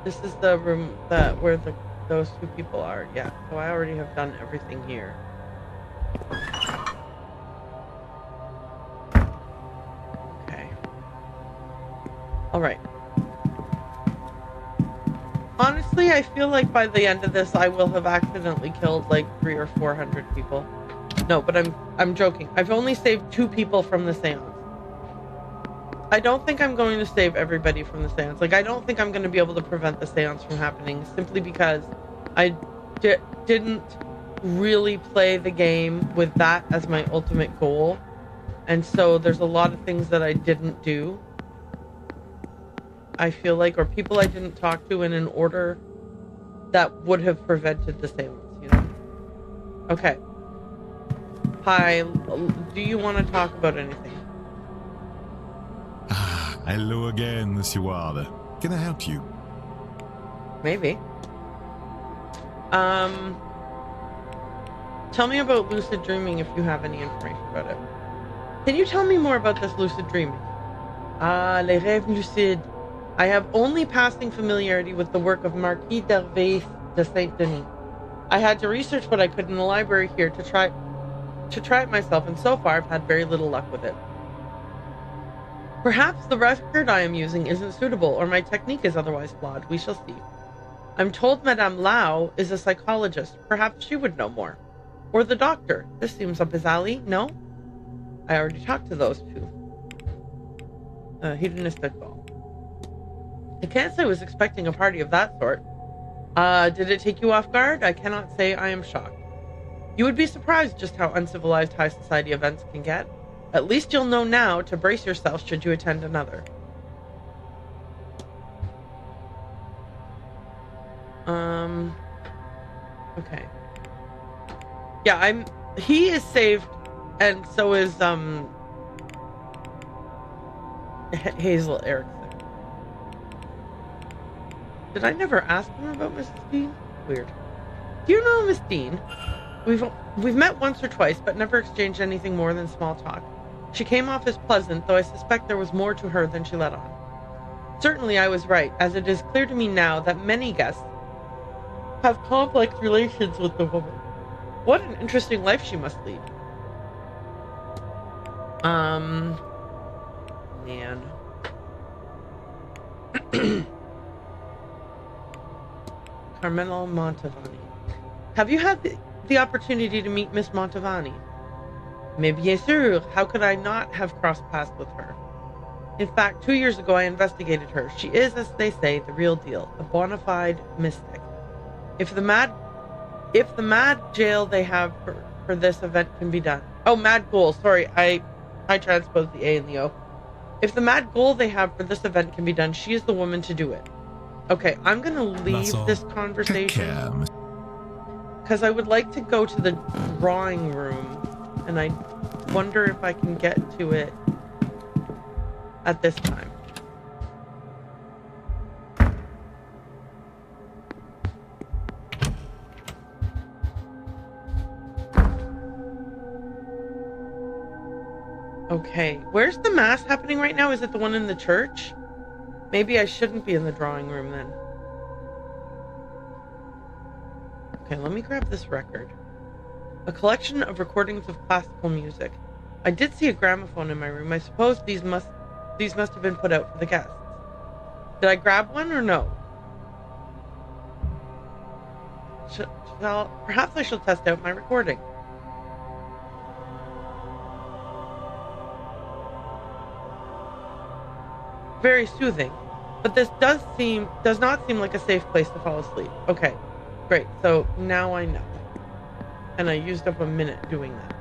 Speaker 1: This is the room where those two people are. Yeah, so I already have done everything here. Okay. Alright. Honestly, I feel like by the end of this, I will have accidentally killed like 300 or 400 people. No, but I'm joking. I've only saved 2 people from the seance. I don't think I'm going to save everybody from the seance. Like, I don't think I'm going to be able to prevent the seance from happening simply because I didn't really play the game with that as my ultimate goal. And so there's a lot of things that I didn't do. I feel like, or people I didn't talk to in an order that would have prevented the seance, Okay. Hi, do you want to talk about anything?
Speaker 2: Hello again, Monsieur Wilder. Can I help you?
Speaker 1: Maybe. Tell me about lucid dreaming if you have any information about it. Can you tell me more about this lucid dreaming? Les rêves lucides. I have only passing familiarity with the work of Marquis d'Hervé de Saint-Denis. I had to research what I could in the library here to try it myself, and so far I've had very little luck with it. Perhaps the record I am using isn't suitable, or my technique is otherwise flawed. We shall see. I'm told Madame Lau is a psychologist. Perhaps she would know more. Or the doctor. This seems up his alley, no? I already talked to those two. Hedonistic ball. I can't say I was expecting a party of that sort. Did it take you off guard? I cannot say I am shocked. You would be surprised just how uncivilized high society events can get. At least you'll know now to brace yourself should you attend another. Okay. Yeah, he is saved, and so is, Hazel Erickson. Did I never ask him about Mrs. Dean? Weird. Do you know Miss Dean? We've met once or twice, but never exchanged anything more than small talk. She came off as pleasant, though I suspect there was more to her than she let on. Certainly I was right, as it is clear to me now that many guests have complex relations with the woman. What an interesting life she must lead. Man. Carmelo Montavani. Have you had the opportunity to meet Miss Montavani? Mais bien sûr, how could I not have crossed paths with her? In fact, 2 years ago I investigated her. She is, as they say, the real deal, a bona fide mystic. If the mad jail they have for this event can be done. Oh, mad goal. Sorry, I transposed the A and the O. If the mad goal they have for this event can be done, she is the woman to do it. Okay, I'm going to leave this conversation because I would like to go to the drawing room, and I wonder if I can get to it at this time. Okay, where's the mass happening right now? Is it the one in the church? Maybe I shouldn't be in the drawing room then. Okay, let me grab this record. A collection of recordings of classical music. I did see a gramophone in my room. I suppose these must have been put out for the guests. Did I grab one or no? Perhaps I shall test out my recording. Very soothing, but this does not seem like a safe place to fall asleep. Okay, great. So now I know, and I used up a minute doing that.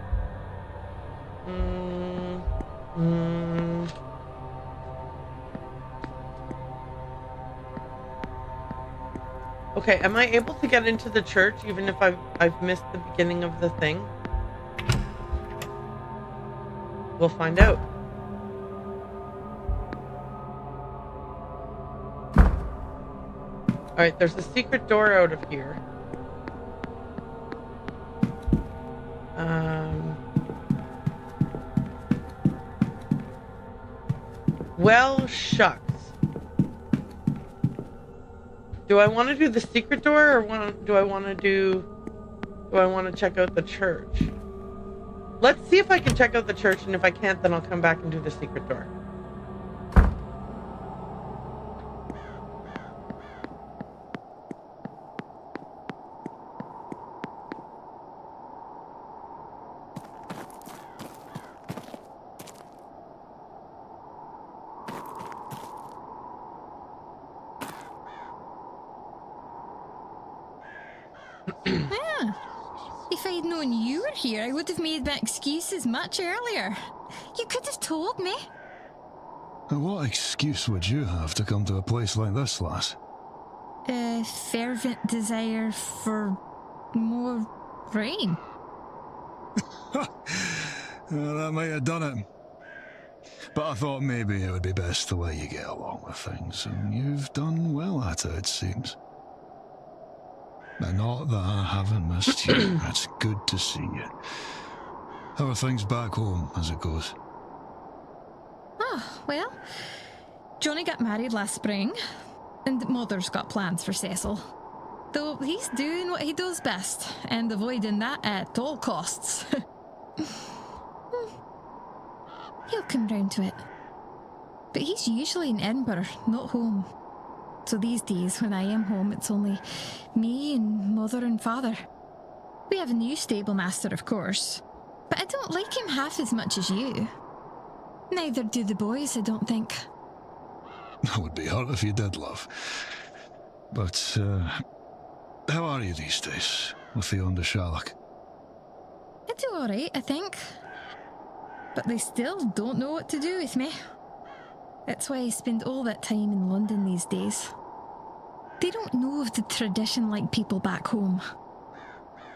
Speaker 1: Okay, am I able to get into the church even if I've missed the beginning of the thing? We'll find out. Alright, there's a secret door out of here. Well, shucks. Do I want to do the secret door or do I want to check out the church? Let's see if I can check out the church, and if I can't, then I'll come back and do the secret door.
Speaker 13: If I'd known you were here, I would have made my excuses much earlier. You could have told me.
Speaker 14: What excuse would you have to come to a place like this, lass?
Speaker 13: A fervent desire for more rain.
Speaker 14: That might have done it. But I thought maybe it would be best to let you get along with things, and you've done well at it, it seems. Not that I haven't missed you. It's good to see you. How are things back home, as it goes?
Speaker 13: Oh, well, Johnny got married last spring, and Mother's got plans for Cecil. Though he's doing what he does best, and avoiding that at all costs. He'll come round to it. But he's usually in Edinburgh, not home. So these days, when I am home, it's only me and Mother and Father. We have a new stable master, of course, but I don't like him half as much as you. Neither do the boys, I don't think.
Speaker 14: That would be hard if you did, love. But, how are you these days, with the Onda Shallock?
Speaker 13: I do alright, I think. But they still don't know what to do with me. That's why I spend all that time in London these days. They don't know of the tradition like people back home.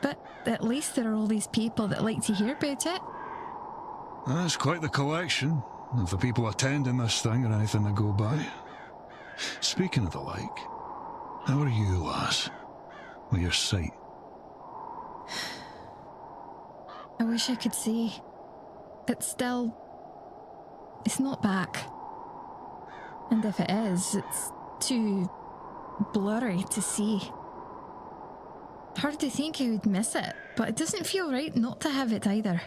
Speaker 13: But at least there are all these people that like to hear about it.
Speaker 14: That's quite the collection, if the people attending this thing are anything to go by. Speaking of the like, how are you, lass? With your sight?
Speaker 13: I wish I could say. It's not back. And if it is, it's too blurry to see. Hard to think I would miss it, but it doesn't feel right not to have it either.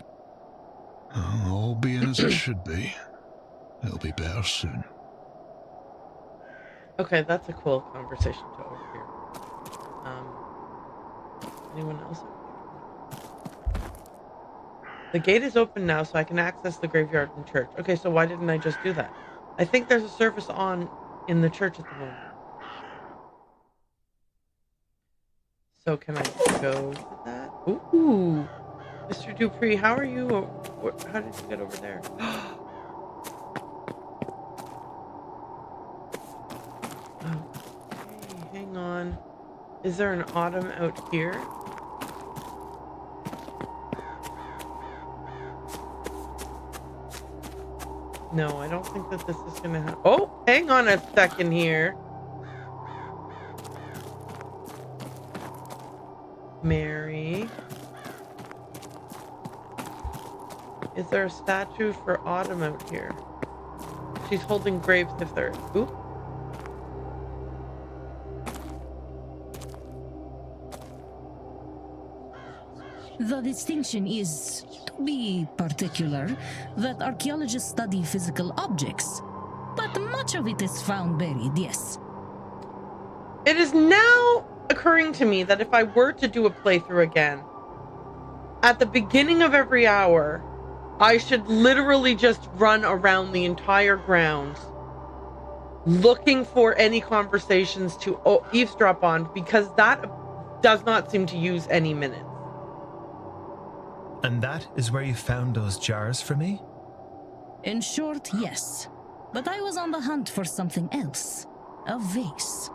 Speaker 14: All being as it should be. It'll be better soon.
Speaker 1: Okay, that's a cool conversation to overhear. Anyone else? The gate is open now, so I can access the graveyard and church. Okay, so why didn't I just do that? I think there's a service on in the church at the moment. So can I go to that? Ooh, Mr. Dupree, how are you? How did you get over there? Okay, hang on. Is there an autumn out here? No, I don't think that this is gonna happen. Oh, hang on a second here. Mary. Is there a statue for Autumn out here? She's holding grapes if there is. Ooh.
Speaker 4: The distinction is, to be particular, that archaeologists study physical objects, but much of it is found buried, yes.
Speaker 1: It is now occurring to me that if I were to do a playthrough again, at the beginning of every hour, I should literally just run around the entire grounds looking for any conversations to eavesdrop on, because that does not seem to use any minutes.
Speaker 15: And that is where you found those jars for me?
Speaker 4: In short, yes. But I was on the hunt for something else. A vase.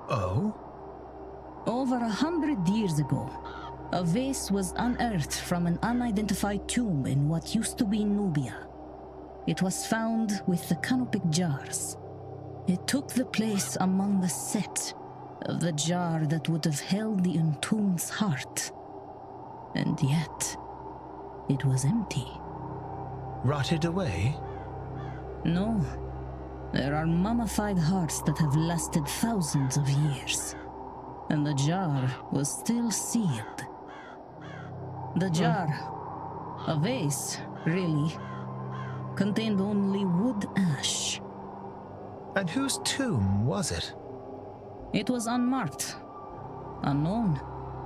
Speaker 15: Oh?
Speaker 4: Over 100 years ago, a vase was unearthed from an unidentified tomb in what used to be Nubia. It was found with the canopic jars. It took the place among the set of the jar that would have held the entombed's heart. And yet, it was empty.
Speaker 15: Rotted away?
Speaker 4: No. There are mummified hearts that have lasted thousands of years. And the jar was still sealed. The jar, a vase, really, contained only wood ash.
Speaker 15: And whose tomb was it?
Speaker 4: It was unmarked. Unknown.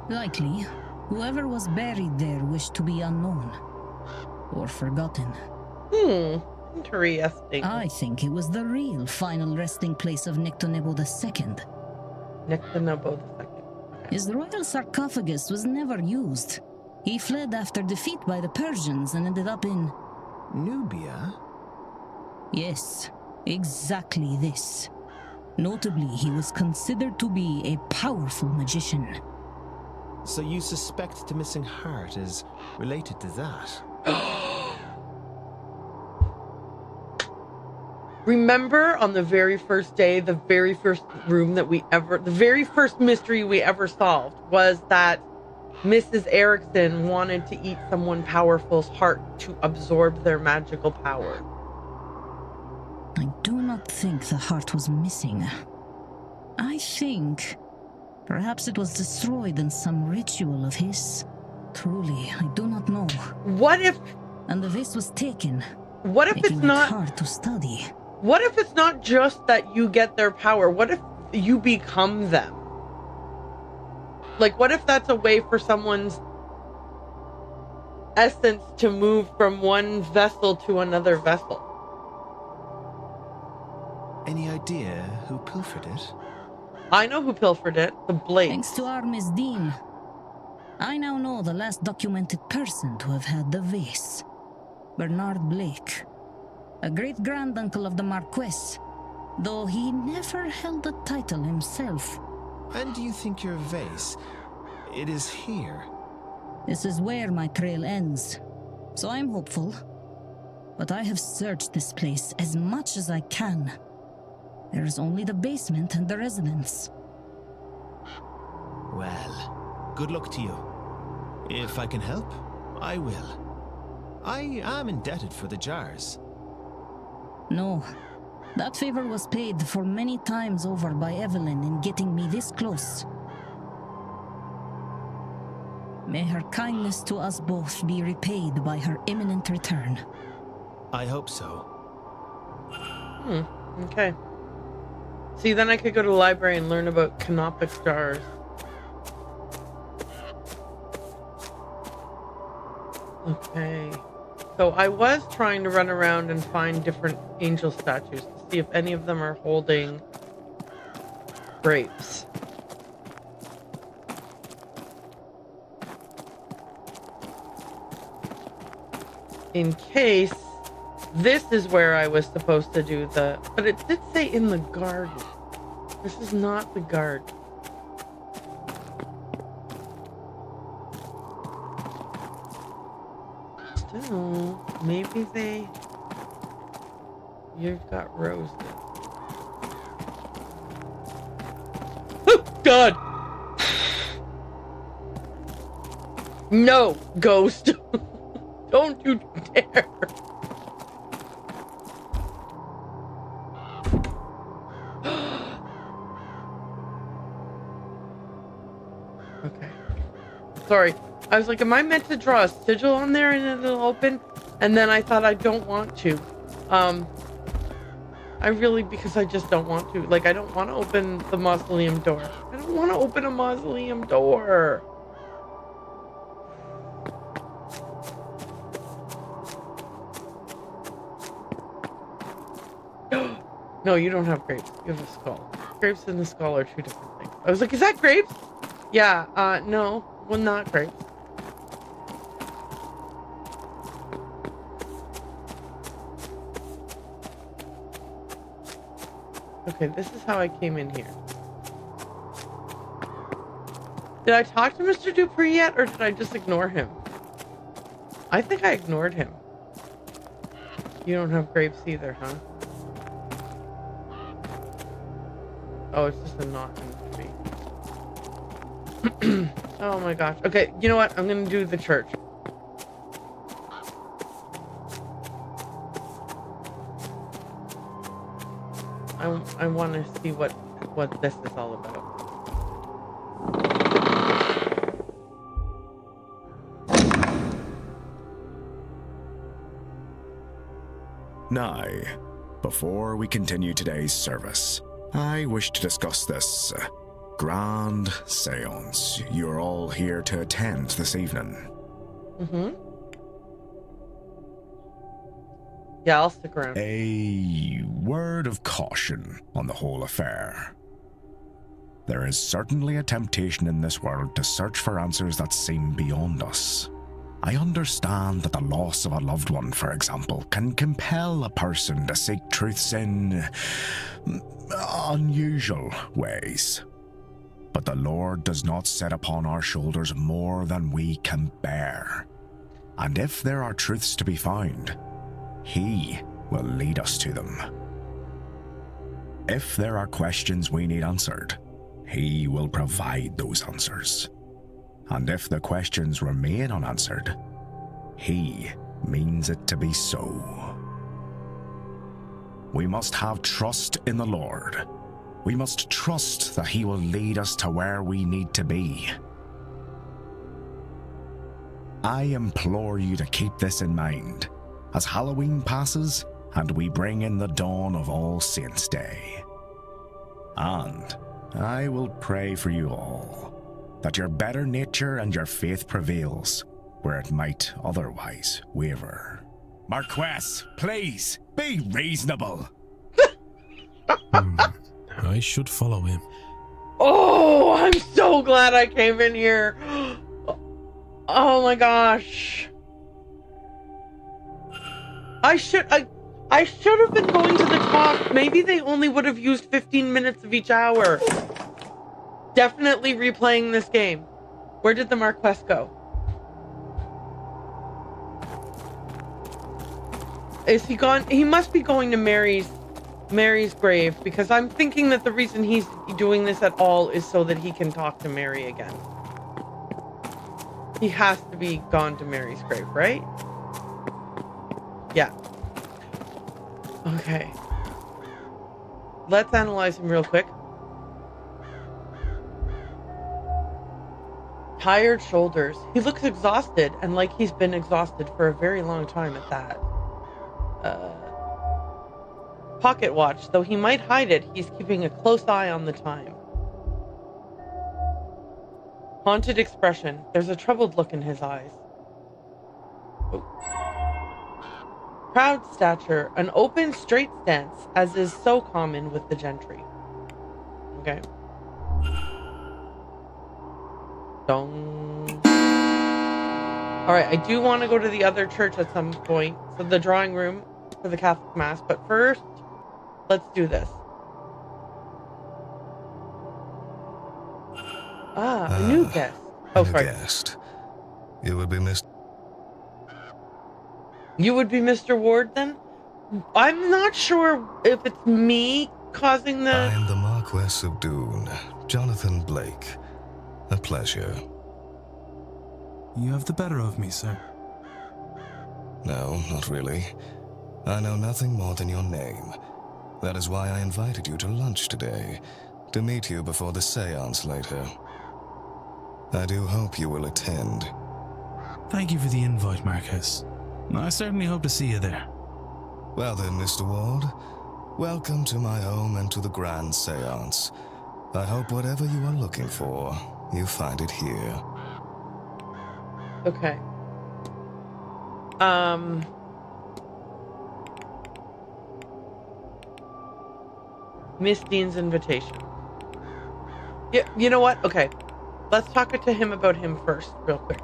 Speaker 4: Likely, whoever was buried there wished to be unknown. Or forgotten.
Speaker 1: Interesting.
Speaker 4: I think it was the real final resting place of Nectanebo II.
Speaker 1: Nectanebo II.
Speaker 4: His royal sarcophagus was never used. He fled after defeat by the Persians and ended up in...
Speaker 15: Nubia?
Speaker 4: Yes, exactly this. Notably, he was considered to be a powerful magician.
Speaker 15: So you suspect the missing heart is related to that?
Speaker 1: Remember on the very first day, the very first room that the very first mystery we ever solved was that Mrs. Erickson wanted to eat someone powerful's heart to absorb their magical power.
Speaker 4: I do not think the heart was missing. I think perhaps it was destroyed in some ritual of his. Truly, I do not know.
Speaker 1: What if...
Speaker 4: And the vase was taken.
Speaker 1: What if it's not...
Speaker 4: hard to study.
Speaker 1: What if it's not just that you get their power? What if you become them? Like, what if that's a way for someone's essence to move from one vessel to another vessel?
Speaker 15: Any idea who pilfered it?
Speaker 1: I know who pilfered it. The Blake.
Speaker 4: Thanks to our Miss Dean. I now know the last documented person to have had the vase. Bernard Blake. A great-granduncle of the Marquess, though he never held a title himself.
Speaker 15: And do you think your vase, it is here?
Speaker 4: This is where my trail ends, so I'm hopeful. But I have searched this place as much as I can. There is only the basement and the residence.
Speaker 15: Well, good luck to you. If I can help, I will. I am indebted for the jars.
Speaker 4: No. That favor was paid for many times over by Evelyn in getting me this close. May her kindness to us both be repaid by her imminent return.
Speaker 15: I hope so.
Speaker 1: Okay. See, then I could go to the library and learn about canopic jars. Okay. So I was trying to run around and find different angel statues to see if any of them are holding grapes. In case this is where I was supposed to do the... But it did say in the garden. This is not the garden. Still, maybe they... You've got roasted. Oh, God! No, ghost. Don't you dare. Okay. Sorry. I was like, am I meant to draw a sigil on there and it'll open? And then I thought I don't want to. Because I just don't want to. Like, I don't want to open the mausoleum door. I don't want to open a mausoleum door. No, you don't have grapes. You have a skull. Grapes and the skull are two different things. I was like, is that grapes? Yeah, no. Well, not grapes. Okay, this is how I came in here. Did I talk to Mr. Dupree yet, or did I just ignore him? I think I ignored him. You don't have grapes either, huh? Oh, it's just a knot in the tree. Oh my gosh. Okay, you know what? I'm gonna do the church. I want to see what this is all about.
Speaker 16: Now, before we continue today's service, I wish to discuss this grand séance you're all here to attend this evening.
Speaker 1: Mm-hmm. Yeah, I'll stick around.
Speaker 16: A word of caution on the whole affair. There is certainly a temptation in this world to search for answers that seem beyond us. I understand that the loss of a loved one, for example, can compel a person to seek truths in unusual ways. But the Lord does not set upon our shoulders more than we can bear. And if there are truths to be found, He will lead us to them. If there are questions we need answered, He will provide those answers. And if the questions remain unanswered, He means it to be so. We must have trust in the Lord. We must trust that He will lead us to where we need to be. I implore you to keep this in mind as Halloween passes and we bring in the dawn of All Saints' Day. And I will pray for you all, that your better nature and your faith prevails where it might otherwise waver. Marquess, please, be reasonable.
Speaker 3: I should follow him.
Speaker 1: Oh, I'm so glad I came in here. Oh my gosh. I should have been going to the top. Maybe they only would have used 15 minutes of each hour. Definitely replaying this game. Where did the Marquess go? Is he gone? He must be going to Mary's grave, because I'm thinking that the reason he's doing this at all is so that he can talk to Mary again. He has to be gone to Mary's grave, right? Yeah. Okay. Let's analyze him real quick. Tired shoulders. He looks exhausted, and like he's been exhausted for a very long time at that. Pocket watch. Though he might hide it, he's keeping a close eye on the time. Haunted expression. There's a troubled look in his eyes. Oh. Proud stature. An open, straight stance, as is so common with the gentry. Okay. Dong. Alright, I do want to go to the other church at some point. So the drawing room for the Catholic Mass. But first, let's do this. A new guest. Oh, sorry.
Speaker 7: Guest. You would be Mr.
Speaker 1: You would be Mr. Ward then? I'm not sure if it's me causing the...
Speaker 7: I am the Marquess of Doon, Jonathan Blake. A pleasure.
Speaker 2: You have the better of me, sir.
Speaker 7: No, not really. I know nothing more than your name. That is why I invited you to lunch today, to meet you before the séance later. I do hope you will attend.
Speaker 2: Thank you for the invite, Marcus. I certainly hope to see you there.
Speaker 7: Well then, Mr. Ward, welcome to my home and to the grand séance. I hope whatever you are looking for, you find it here.
Speaker 1: Okay. Miss Dean's invitation. Yeah, you know what? Okay. Let's talk to him about him first, real quick.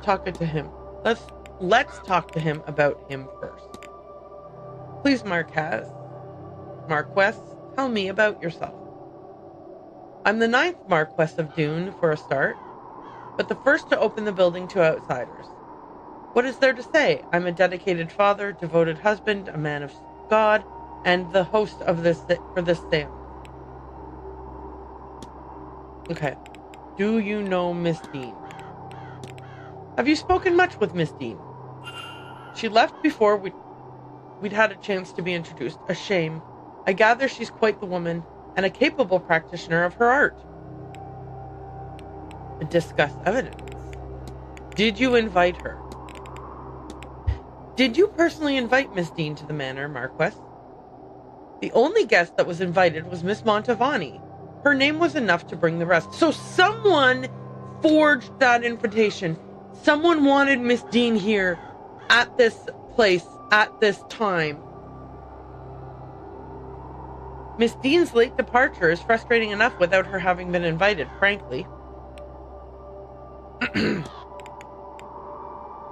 Speaker 1: Talk to him. Let's talk to him about him first. Please, Marquez, tell me about yourself. I'm the 9th Marquess of Dune, for a start, but the first to open the building to outsiders. What is there to say? I'm a dedicated father, devoted husband, a man of God, and the host of this séance. Okay. Do you know Miss Dean? Have you spoken much with Miss Dean? She left before we'd had a chance to be introduced. A shame. I gather she's quite the woman and a capable practitioner of her art. Discuss evidence. Did you invite her? Did you personally invite Miss Dean to the manor, Marquess? The only guest that was invited was Miss Montavani. Her name was enough to bring the rest. So someone forged that invitation. Someone wanted Miss Dean here at this place at this time. Miss Dean's late departure is frustrating enough without her having been invited, frankly.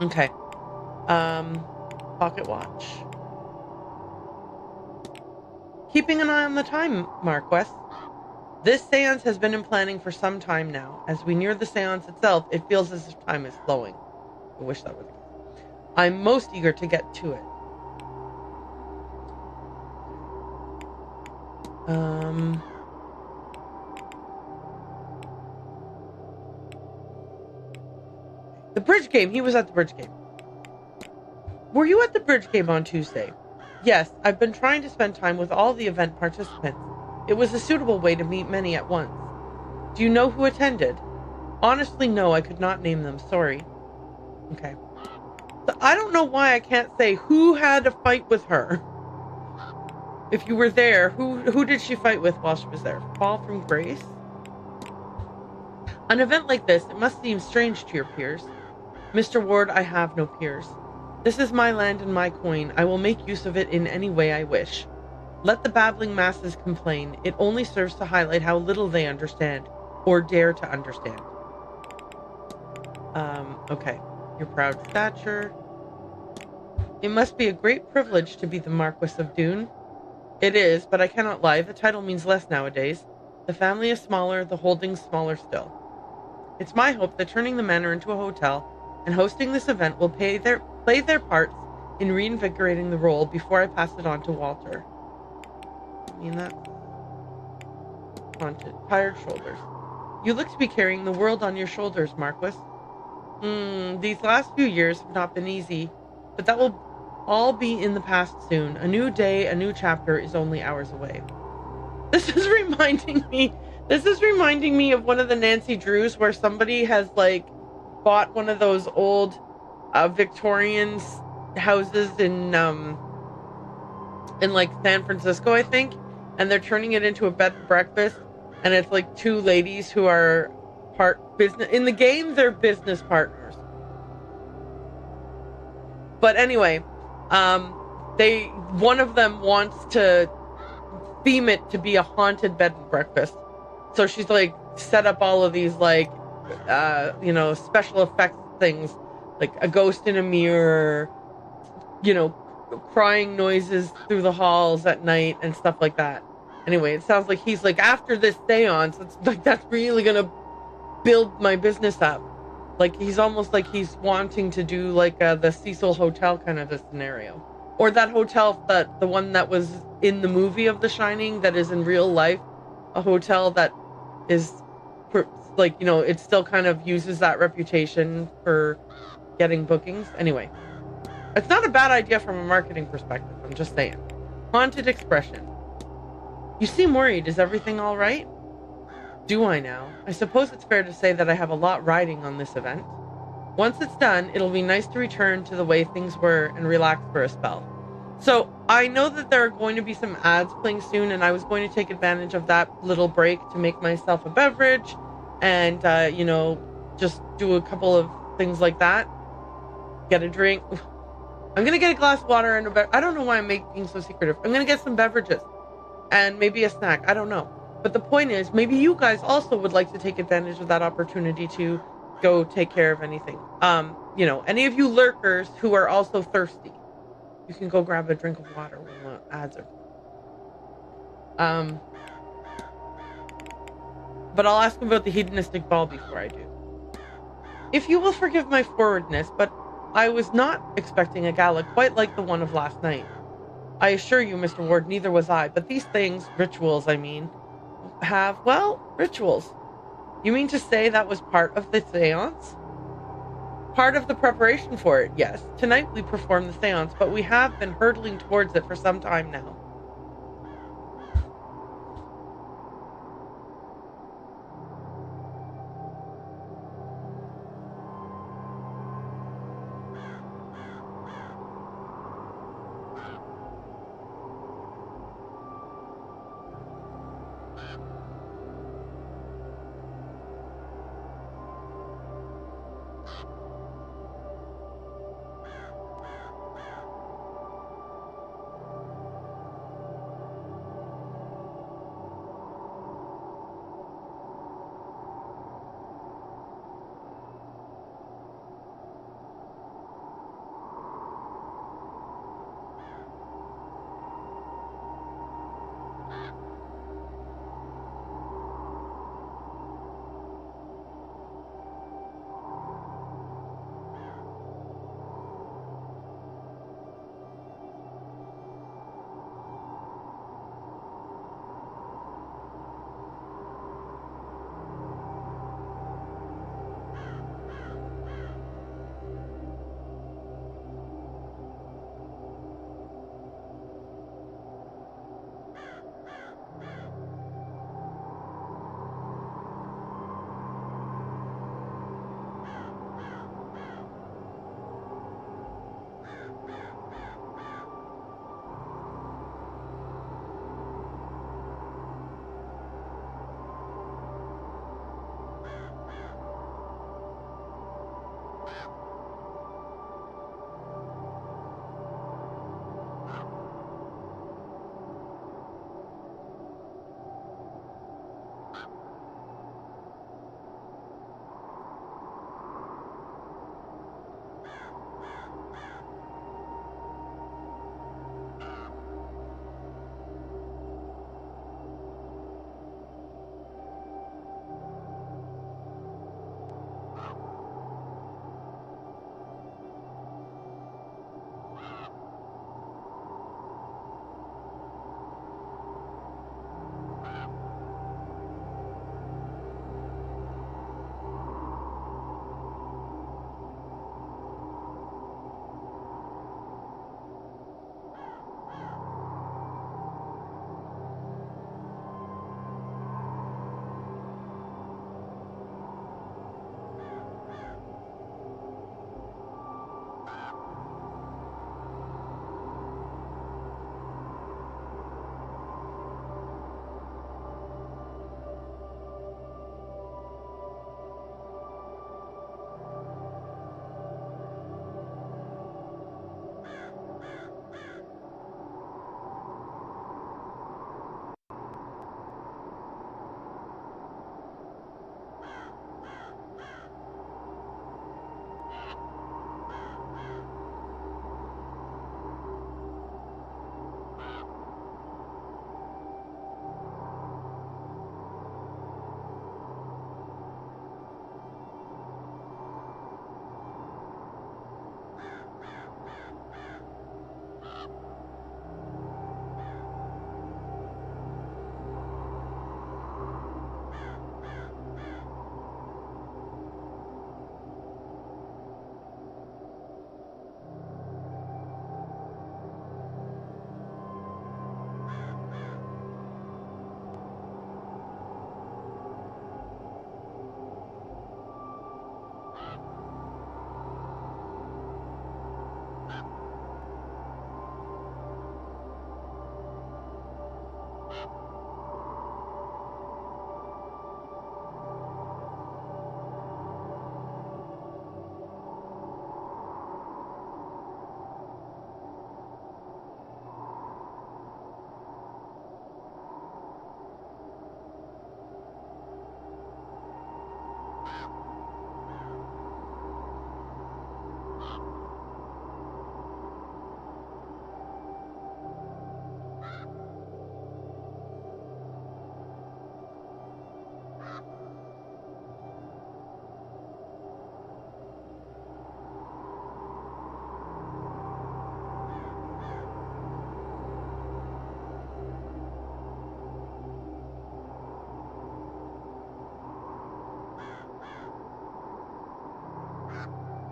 Speaker 1: Okay. Pocket watch. Keeping an eye on the time, Marquess. This séance has been in planning for some time now. As we near the séance itself, it feels as if time is slowing. I wish that was the case. I'm most eager to get to it. The bridge game. He was at the bridge game. Were you at the bridge game on Tuesday? Yes, I've been trying to spend time with all the event participants. It was a suitable way to meet many at once. Do you know who attended? Honestly, no, I could not name them. Sorry. Okay. So I don't know why I can't say who had a fight with her. If you were there, who did she fight with while she was there? Fall from grace? An event like this, it must seem strange to your peers. Mr. Ward, I have no peers. This is my land and my coin. I will make use of it in any way I wish. Let the babbling masses complain. It only serves to highlight how little they understand, or dare to understand. Okay. Your proud stature. It must be a great privilege to be the Marquess of Dune. It is, but I cannot lie. The title means less nowadays. The family is smaller, the holdings smaller still. It's my hope that turning the manor into a hotel and hosting this event will play their parts in reinvigorating the role before I pass it on to Walter. I mean, that's haunted. Tired shoulders. You look to be carrying the world on your shoulders, Marquis. These last few years have not been easy, but that will all be in the past soon. A new day, a new chapter is only hours away. This is reminding me of one of the Nancy Drews where somebody has like bought one of those old Victorian houses in like San Francisco, I think, and they're turning it into a bed and breakfast, and it's like two ladies who are part business in the game. They're business partners, but anyway, one of them wants to theme it to be a haunted bed and breakfast, so she's like set up all of these like special effects things, like a ghost in a mirror, crying noises through the halls at night and stuff like that. Anyway, it sounds like he's like, after this seance, it's like that's really gonna build my business up. Like he's almost like he's wanting to do like the Cecil Hotel kind of a scenario, or that hotel, that the one that was in the movie of The Shining that is in real life, a hotel that is like, it still kind of uses that reputation for getting bookings. Anyway, It's not a bad idea from a marketing perspective, I'm just saying. Haunted expression. You seem worried. Is everything all right? Do I now? I suppose it's fair to say that I have a lot riding on this event. Once it's done, it'll be nice to return to the way things were and relax for a spell. So, I know that there are going to be some ads playing soon, and I was going to take advantage of that little break to make myself a beverage and, just do a couple of things like that. Get a drink. I'm going to get a glass of water and a beverage. I don't know why I'm making so secretive. I'm going to get some beverages and maybe a snack. I don't know. But the point is, maybe you guys also would like to take advantage of that opportunity to go take care of anything. Any of you lurkers who are also thirsty, you can go grab a drink of water when the ads are. But I'll ask about the hedonistic ball before I do. If you will forgive my forwardness, but I was not expecting a gala quite like the one of last night. I assure you, Mr. Ward, neither was I, but these things, rituals, I mean, rituals. You mean to say that was part of the séance? Part of the preparation for it, yes. Tonight we perform the séance, but we have been hurtling towards it for some time now.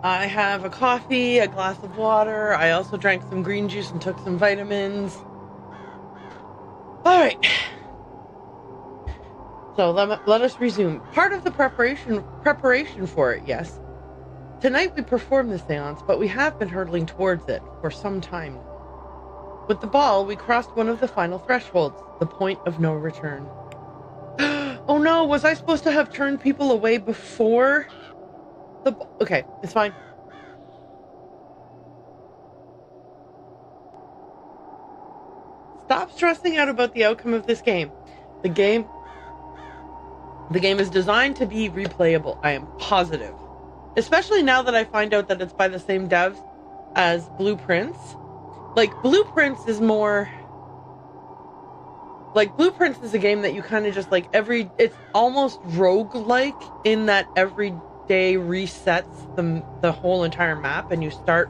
Speaker 1: I have a coffee, a glass of water. I also drank some green juice and took some vitamins. All right. So let us resume. Part of the preparation for it, yes. Tonight we perform the seance, but we have been hurtling towards it for some time now. With the ball, we crossed one of the final thresholds, the point of no return. Oh no, was I supposed to have turned people away before the... Okay, it's fine. Stop stressing out about the outcome of this game. The game is designed to be replayable, I am positive. Especially now that I find out that it's by the same devs as Blueprints. Like, Blueprints is more... Like, Blueprints is a game that you kind of just, like, it's almost roguelike in that every day resets the whole entire map, and you start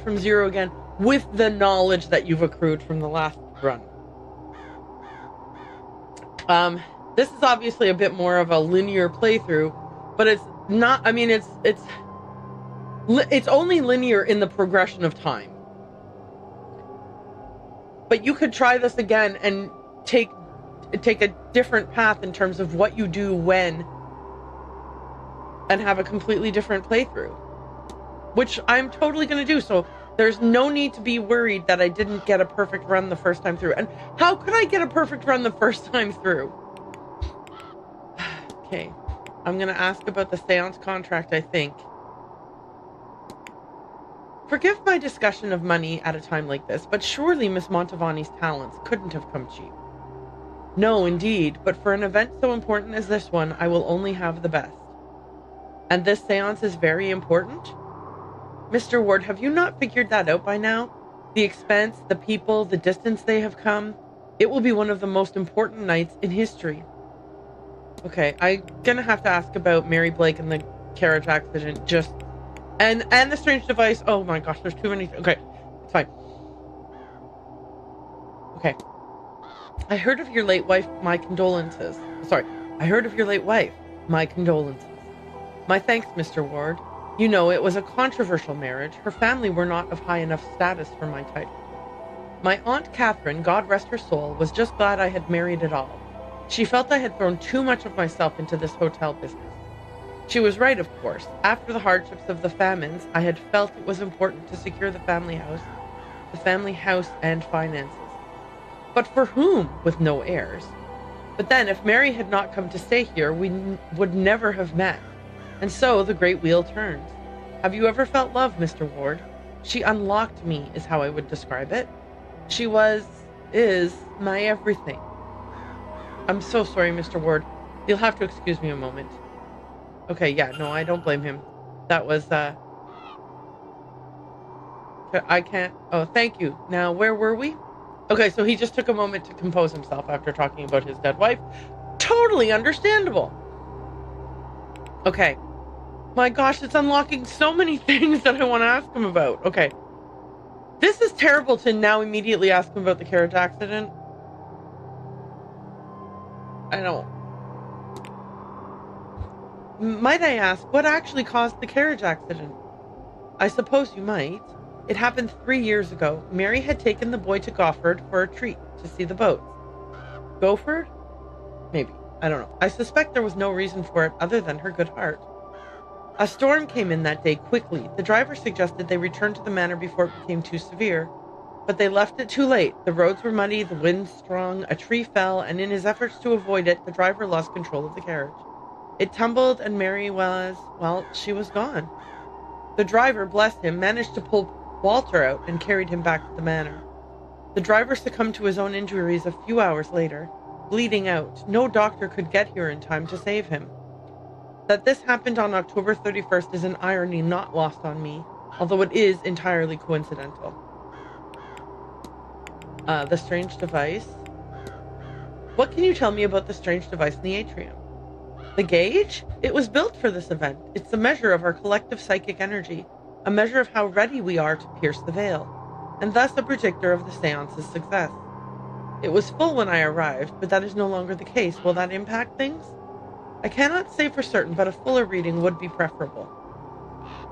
Speaker 1: from zero again with the knowledge that you've accrued from the last run. This is obviously a bit more of a linear playthrough, but it's not, I mean, it's only linear in the progression of time. But you could try this again and take a different path in terms of what you do when, and have a completely different playthrough, which I'm totally going to do. So there's no need to be worried that I didn't get a perfect run the first time through. And how could I get a perfect run the first time through? Okay, I'm going to ask about the seance contract, I think. Forgive my discussion of money at a time like this, but surely Miss Montavani's talents couldn't have come cheap. No, indeed, but for an event so important as this one, I will only have the best. And this seance is very important? Mr. Ward, have you not figured that out by now? The expense, the people, the distance they have come. It will be one of the most important nights in history. Okay, I'm gonna have to ask about Mary Blake and the carriage accident, just... And the strange device. Oh my gosh, there's too many... Okay, it's fine. Okay. I heard of your late wife, my condolences. Sorry, I heard of your late wife, my condolences. My thanks, Mr. Ward. You know, it was a controversial marriage. Her family were not of high enough status for my title. My Aunt Catherine, God rest her soul, was just glad I had married at all. She felt I had thrown too much of myself into this hotel business. She was right, of course. After the hardships of the famines, I had felt it was important to secure the family house and finances. But for whom, with no heirs? But then, if Mary had not come to stay here, we would never have met. And so the great wheel turns. Have you ever felt love, Mr. Ward? She unlocked me, is how I would describe it. She is my everything. I'm so sorry, Mr. Ward. You'll have to excuse me a moment. Okay, yeah, no, I don't blame him. That was, I can't... Oh, thank you. Now, where were we? Okay, so he just took a moment to compose himself after talking about his dead wife. Totally understandable. Okay. My gosh, it's unlocking so many things that I want to ask him about. Okay. This is terrible to now immediately ask him about the carriage accident. I don't... Might I ask, what actually caused the carriage accident? I suppose you might. It happened 3 years ago. Mary had taken the boy to Gofford for a treat to see the boats. Gofford? Maybe. I don't know. I suspect there was no reason for it other than her good heart. A storm came in that day quickly. The driver suggested they return to the manor before it became too severe. But they left it too late. The roads were muddy, the wind strong, a tree fell, and in his efforts to avoid it, the driver lost control of the carriage. It tumbled, and Mary she was gone. The driver, bless him, managed to pull Walter out and carried him back to the manor. The driver succumbed to his own injuries a few hours later, bleeding out. No doctor could get here in time to save him. That this happened on October 31st is an irony not lost on me, although it is entirely coincidental. The strange device. What can you tell me about the strange device in the atrium? The gauge? It was built for this event. It's a measure of our collective psychic energy, a measure of how ready we are to pierce the veil, and thus a predictor of the seance's success. It was full when I arrived, but that is no longer the case. Will that impact things? I cannot say for certain, but a fuller reading would be preferable.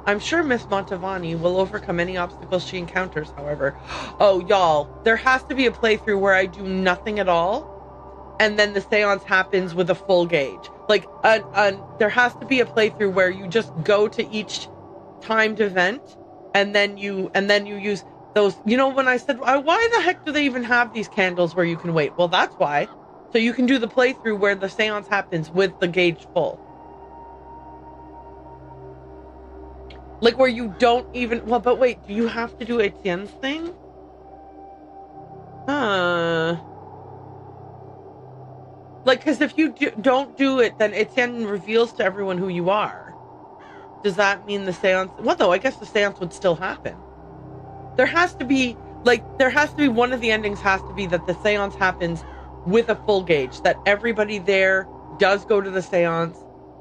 Speaker 1: I'm sure Miss Montavani will overcome any obstacles she encounters, however. Oh, y'all, there has to be a playthrough where I do nothing at all, and then the seance happens with a full gauge. Like, there has to be a playthrough where you just go to each timed event, and then you use those. You know, when I said, why the heck do they even have these candles where you can wait? Well, that's why. So you can do the playthrough where the seance happens with the gauge full. Like where you don't even... Well, but wait, do you have to do Etienne's thing? Like, because if you don't do it, then Etienne reveals to everyone who you are. Does that mean the seance... Well, though, I guess the seance would still happen. There has to be... Like, there has to be... One of the endings has to be that the seance happens with a full gauge. That everybody there does go to the seance.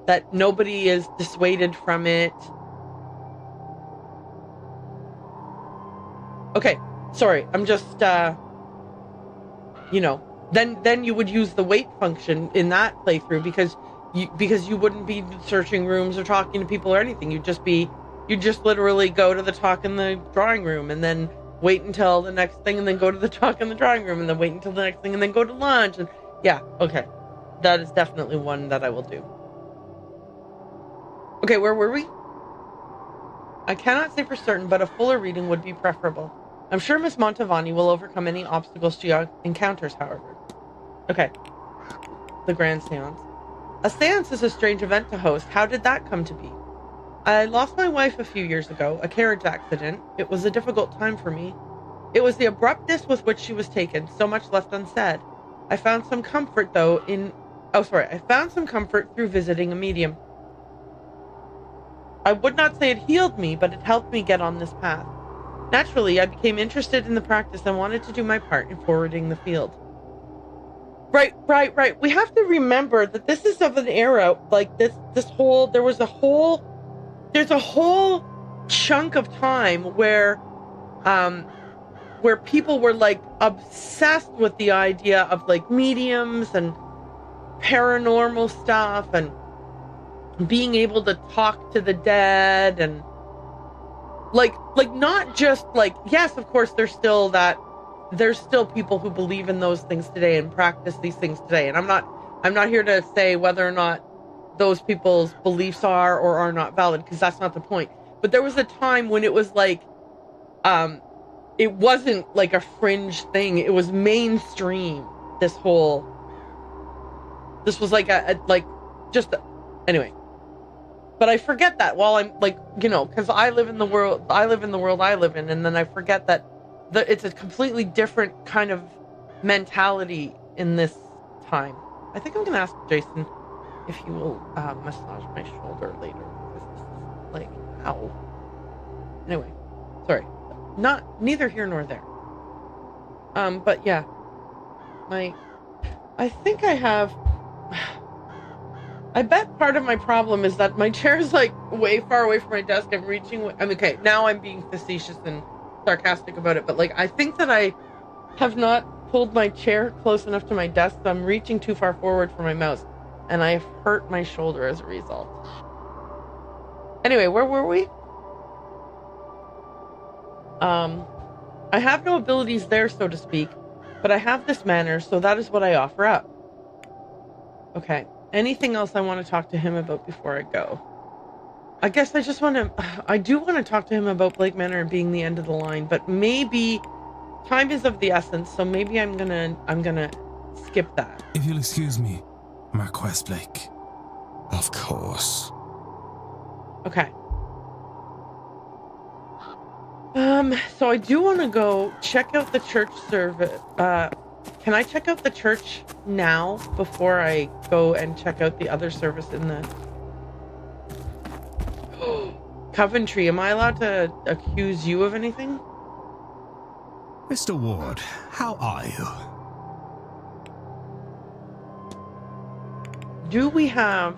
Speaker 1: That nobody is dissuaded from it. Okay, sorry, I'm just, you know, then you would use the wait function in that playthrough because you wouldn't be searching rooms or talking to people or anything. You'd just literally go to the talk in the drawing room and then wait until the next thing and then go to the talk in the drawing room and then wait until the next thing and then go to lunch. And yeah, okay, that is definitely one that I will do. Okay, where were we? I cannot say for certain, but a fuller reading would be preferable. I'm sure Miss Montavani will overcome any obstacles she encounters, however. Okay. The Grand Séance. A séance is a strange event to host. How did that come to be? I lost my wife a few years ago, a carriage accident. It was a difficult time for me. It was the abruptness with which she was taken, so much left unsaid. I found some comfort, though, I found some comfort through visiting a medium. I would not say it healed me, but it helped me get on this path. Naturally, I became interested in the practice and wanted to do my part in forwarding the field. Right. We have to remember that this is of an era, like there's a whole chunk of time where people were like obsessed with the idea of like mediums and paranormal stuff and being able to talk to the dead and like not just like, yes, of course there's still people who believe in those things today and practice these things today. And I'm not here to say whether or not those people's beliefs are or are not valid, because that's not the point. But there was a time when it was like, it wasn't like a fringe thing. It was mainstream. This was like anyway. But I forget that while I'm like, you know, because I live in the world I live in, and then I forget that it's a completely different kind of mentality in this time. I think I'm going to ask Jason if he will massage my shoulder later, because this is like, ow. Anyway, sorry. Neither here nor there. But yeah. I think I have... I bet part of my problem is that my chair is like way far away from my desk. I'm reaching... okay, now I'm being facetious and sarcastic about it, but like I think that I have not pulled my chair close enough to my desk, so I'm reaching too far forward for my mouse, and I have hurt my shoulder as a result. Anyway, where were we? I have no abilities there, so to speak, but I have this manner, so that is what I offer up. Okay. Anything else I want to talk to him about before I go? I guess I do want to talk to him about Blake Manor and being the end of the line, but maybe time is of the essence, so maybe I'm gonna skip that.
Speaker 2: If you'll excuse me, Marquess Blake.
Speaker 16: Of course.
Speaker 1: Okay. So I do want to go check out the church service. Can I check out the church now before I go and check out the other service in the... Coventry, am I allowed to accuse you of anything?
Speaker 2: Mr. Ward, how are you?
Speaker 1: Do we have...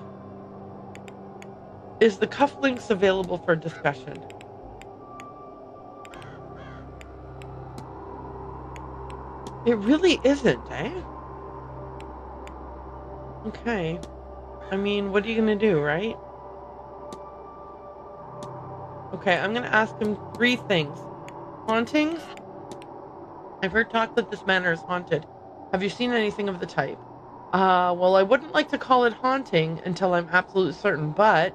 Speaker 1: Is the cufflinks available for discussion? It really isn't, eh? Okay. I mean, what are you gonna do, right? Okay, I'm gonna ask him 3 things. Hauntings? I've heard talk that this manor is haunted. Have you seen anything of the type? Well, I wouldn't like to call it haunting until I'm absolutely certain, but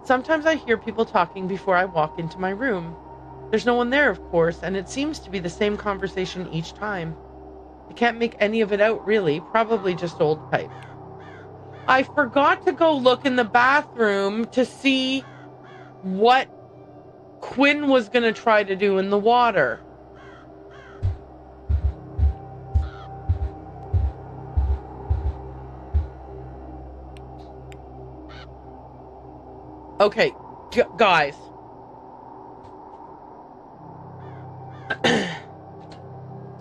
Speaker 1: sometimes I hear people talking before I walk into my room. There's no one there, of course, and it seems to be the same conversation each time. I can't make any of it out, really. Probably just old type. I forgot to go look in the bathroom to see what Quinn was going to try to do in the water. Okay, guys.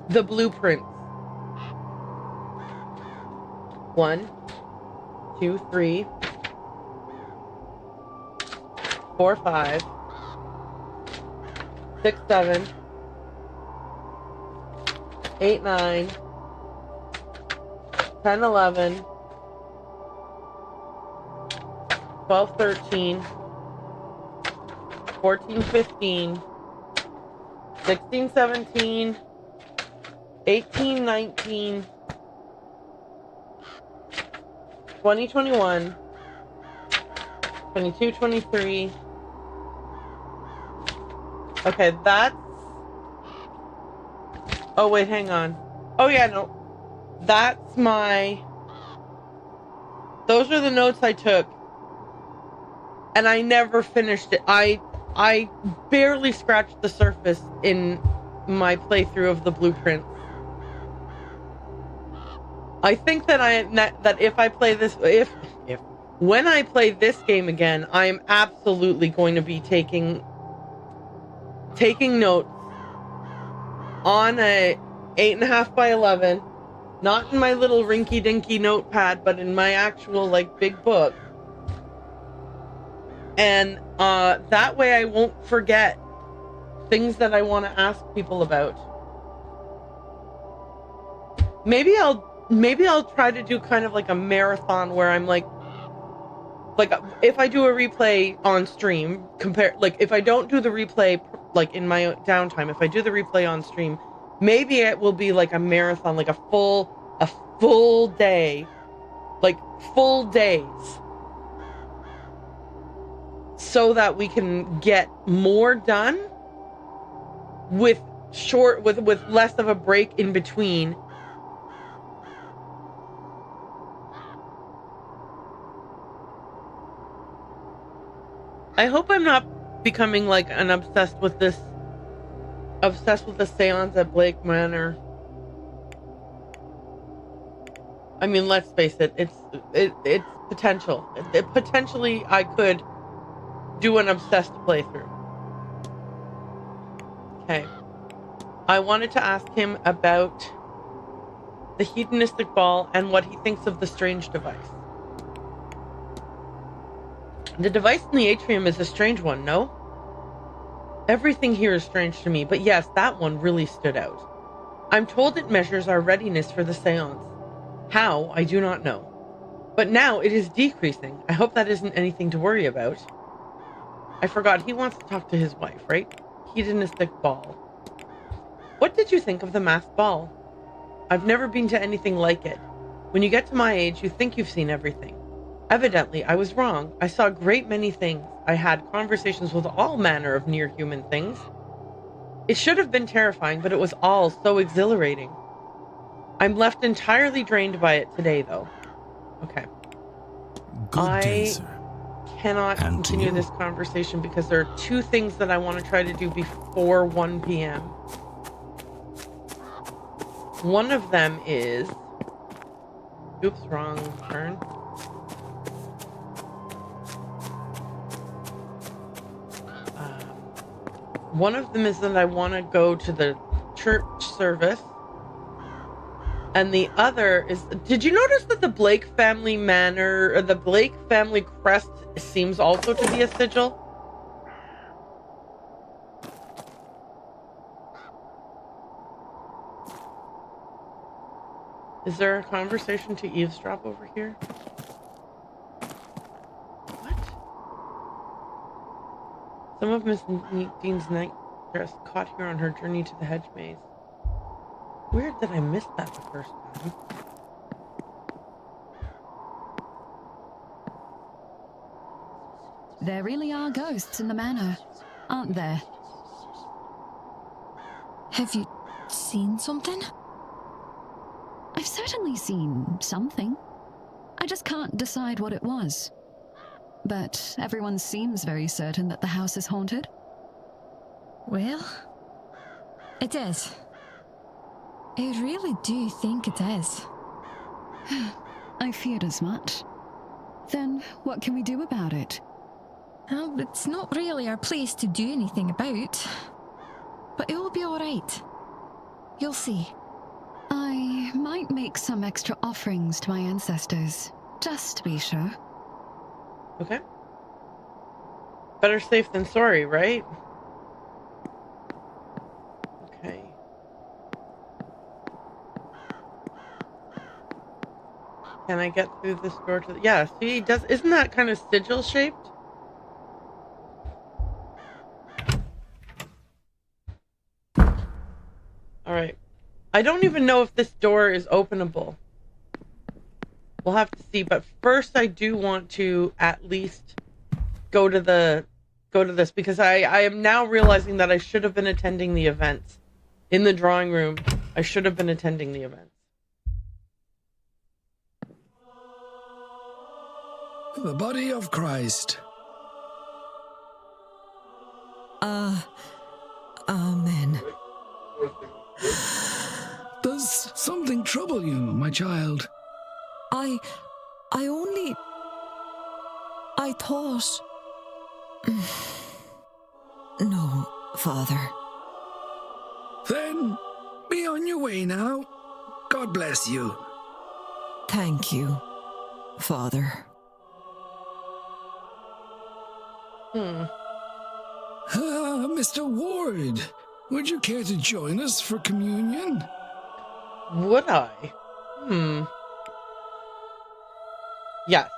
Speaker 1: The blueprints. 1, 2, 3, 4, 5, 6, 7, 8, 9, 10, 11, 12, 13, 14, 15, 16, 17, 18, 19, 20, 21, 22, 23. Okay, that's... Oh, wait, hang on. Oh, yeah, no. That's my... Those are the notes I took. And I never finished it. I barely scratched the surface in my playthrough of the blueprint. I think that if I play this, when I play this game again, I am absolutely going to be taking notes on a 8.5 by 11, not in my little rinky-dinky notepad, but in my actual like big book. And that way I won't forget things that I want to ask people about. Maybe I'll try to do kind of like a marathon where I'm like if I do a replay on stream, if I don't do the replay like in my downtime, if I do the replay on stream, maybe it will be like a marathon, like a full day, like full days, so that we can get more done with less of a break in between. I hope I'm not becoming like an obsessed with the Séance at Blake Manor. I mean, let's face it, it's potential. Potentially I could do an obsessed playthrough. Okay. I wanted to ask him about the hedonistic ball and what he thinks of the strange device. The device in the atrium is a strange one, no? Everything here is strange to me, but yes, that one really stood out. I'm told it measures our readiness for the seance. How, I do not know. But now it is decreasing. I hope that isn't anything to worry about. I forgot, he wants to talk to his wife, right? Hedonistic ball. What did you think of the masked ball? I've never been to anything like it. When you get to my age, you think you've seen everything. Evidently, I was wrong. I saw a great many things. I had conversations with all manner of near-human things. It should have been terrifying, but it was all so exhilarating. I'm left entirely drained by it today, though. Okay.
Speaker 2: Good day, sir.
Speaker 1: I cannot continue this conversation because there are 2 things that I want to try to do before 1 p.m. One of them is... Oops, wrong turn. One of them is that I want to go to the church service. And the other is... Did you notice that the Blake family manor, or the Blake family crest seems also to be a sigil? Is there a conversation to eavesdrop over here? What? Some of Miss Dean's night dress caught here on her journey to the hedge maze. Weird that I missed that the first time.
Speaker 17: There really are ghosts in the manor, aren't there?
Speaker 13: Have you seen something?
Speaker 17: I've certainly seen something. I just can't decide what it was. But everyone seems very certain that the house is haunted.
Speaker 13: Well, it is. I really do think it is.
Speaker 17: I feared as much. Then what can we do about it?
Speaker 13: Well, it's not really our place to do anything about. But it will be alright. You'll see.
Speaker 17: I might make some extra offerings to my ancestors, just to be sure.
Speaker 1: Okay. Better safe than sorry, right? Okay. Can I get through this door to the... Yeah, see, isn't that kind of sigil shaped? Alright. I don't even know if this door is openable. We'll have to see, but first I do want to at least go to this because I am now realizing that I should have been attending the events. In the drawing room, I should have been attending the events.
Speaker 18: The body of Christ.
Speaker 12: Amen.
Speaker 18: Does something trouble you, my child?
Speaker 12: I thought... No, Father.
Speaker 18: Then, be on your way now. God bless you.
Speaker 12: Thank you, Father.
Speaker 18: Mr. Ward, would you care to join us for communion?
Speaker 1: Would I? Yes.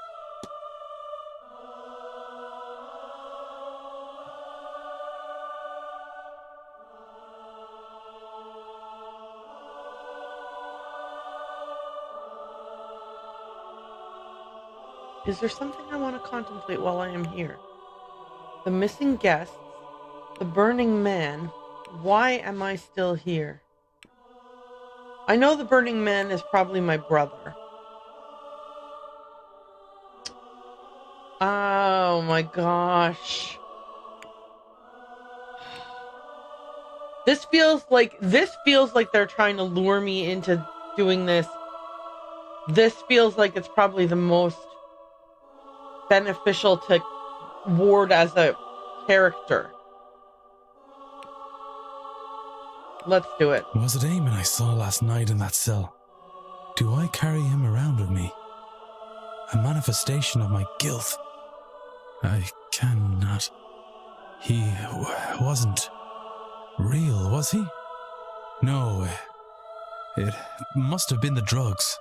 Speaker 1: Is there something I want to contemplate while I am here? The missing guests, the burning man. Why am I still here? I know the burning man is probably my brother. Oh my gosh. This feels like they're trying to lure me into doing this. This feels like it's probably the most beneficial to Ward as a character. Let's do it.
Speaker 3: Was it Eamon I saw last night in that cell? Do I carry him around with me? A manifestation of my guilt. I cannot. He wasn't real, was he? No, it must have been the drugs.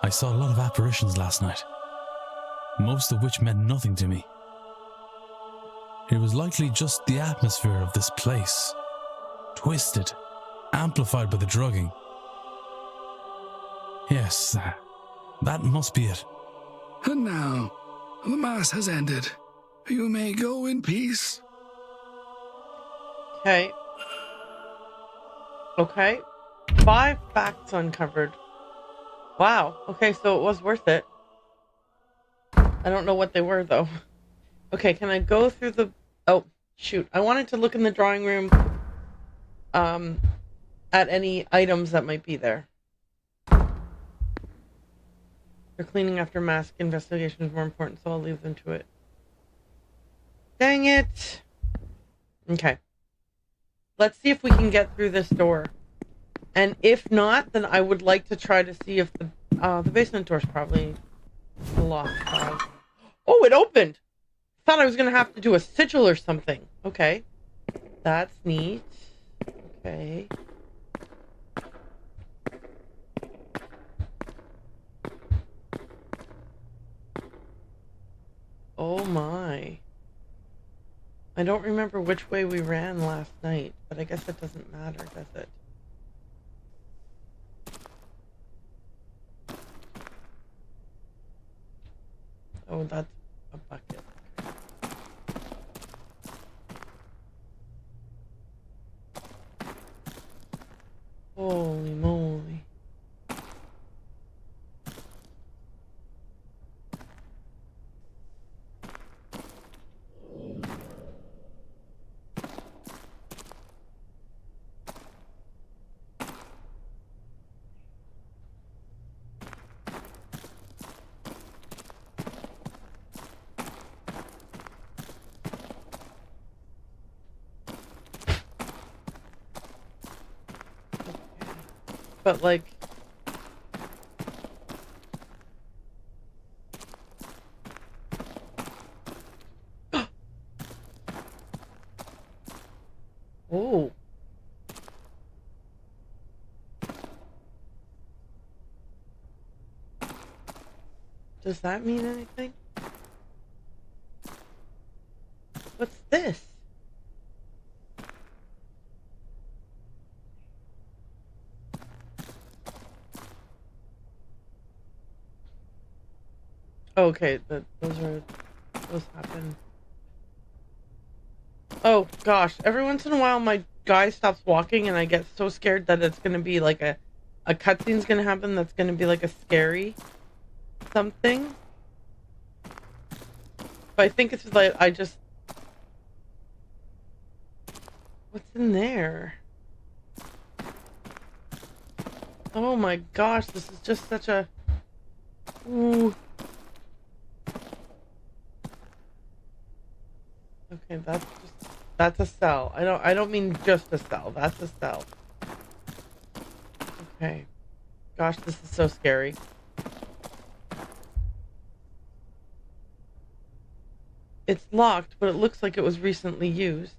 Speaker 3: I saw a lot of apparitions last night, most of which meant nothing to me. It was likely just the atmosphere of this place, twisted, amplified by the drugging. Yes, that must be it.
Speaker 18: And now, the Mass has ended. You may go in peace.
Speaker 1: Okay. 5 facts uncovered. Wow. Okay, so it was worth it. I don't know what they were, though. Okay, can I go through the... Oh, shoot. I wanted to look in the drawing room at any items that might be there. They're cleaning after mask. Investigation is more important, so I'll leave them to it. Dang it. Okay. Let's see if we can get through this door. And if not, then I would like to try to see if the basement door's probably locked. Oh, it opened! Thought I was gonna have to do a sigil or something. Okay. That's neat. Okay. Oh my. I don't remember which way we ran last night, but I guess it doesn't matter, does it? Oh, that's a bucket. Holy moly. But like, oh, does that mean anything? What's this? Okay, those happen. Oh gosh, every once in a while my guy stops walking and I get so scared that it's gonna be like a cutscene's gonna happen that's gonna be like a scary something. But I think it's like what's in there? Oh my gosh, this is just such a ooh. Okay, that's a cell. I don't mean just a cell. That's a cell. Okay. Gosh, this is so scary. It's locked, but it looks like it was recently used.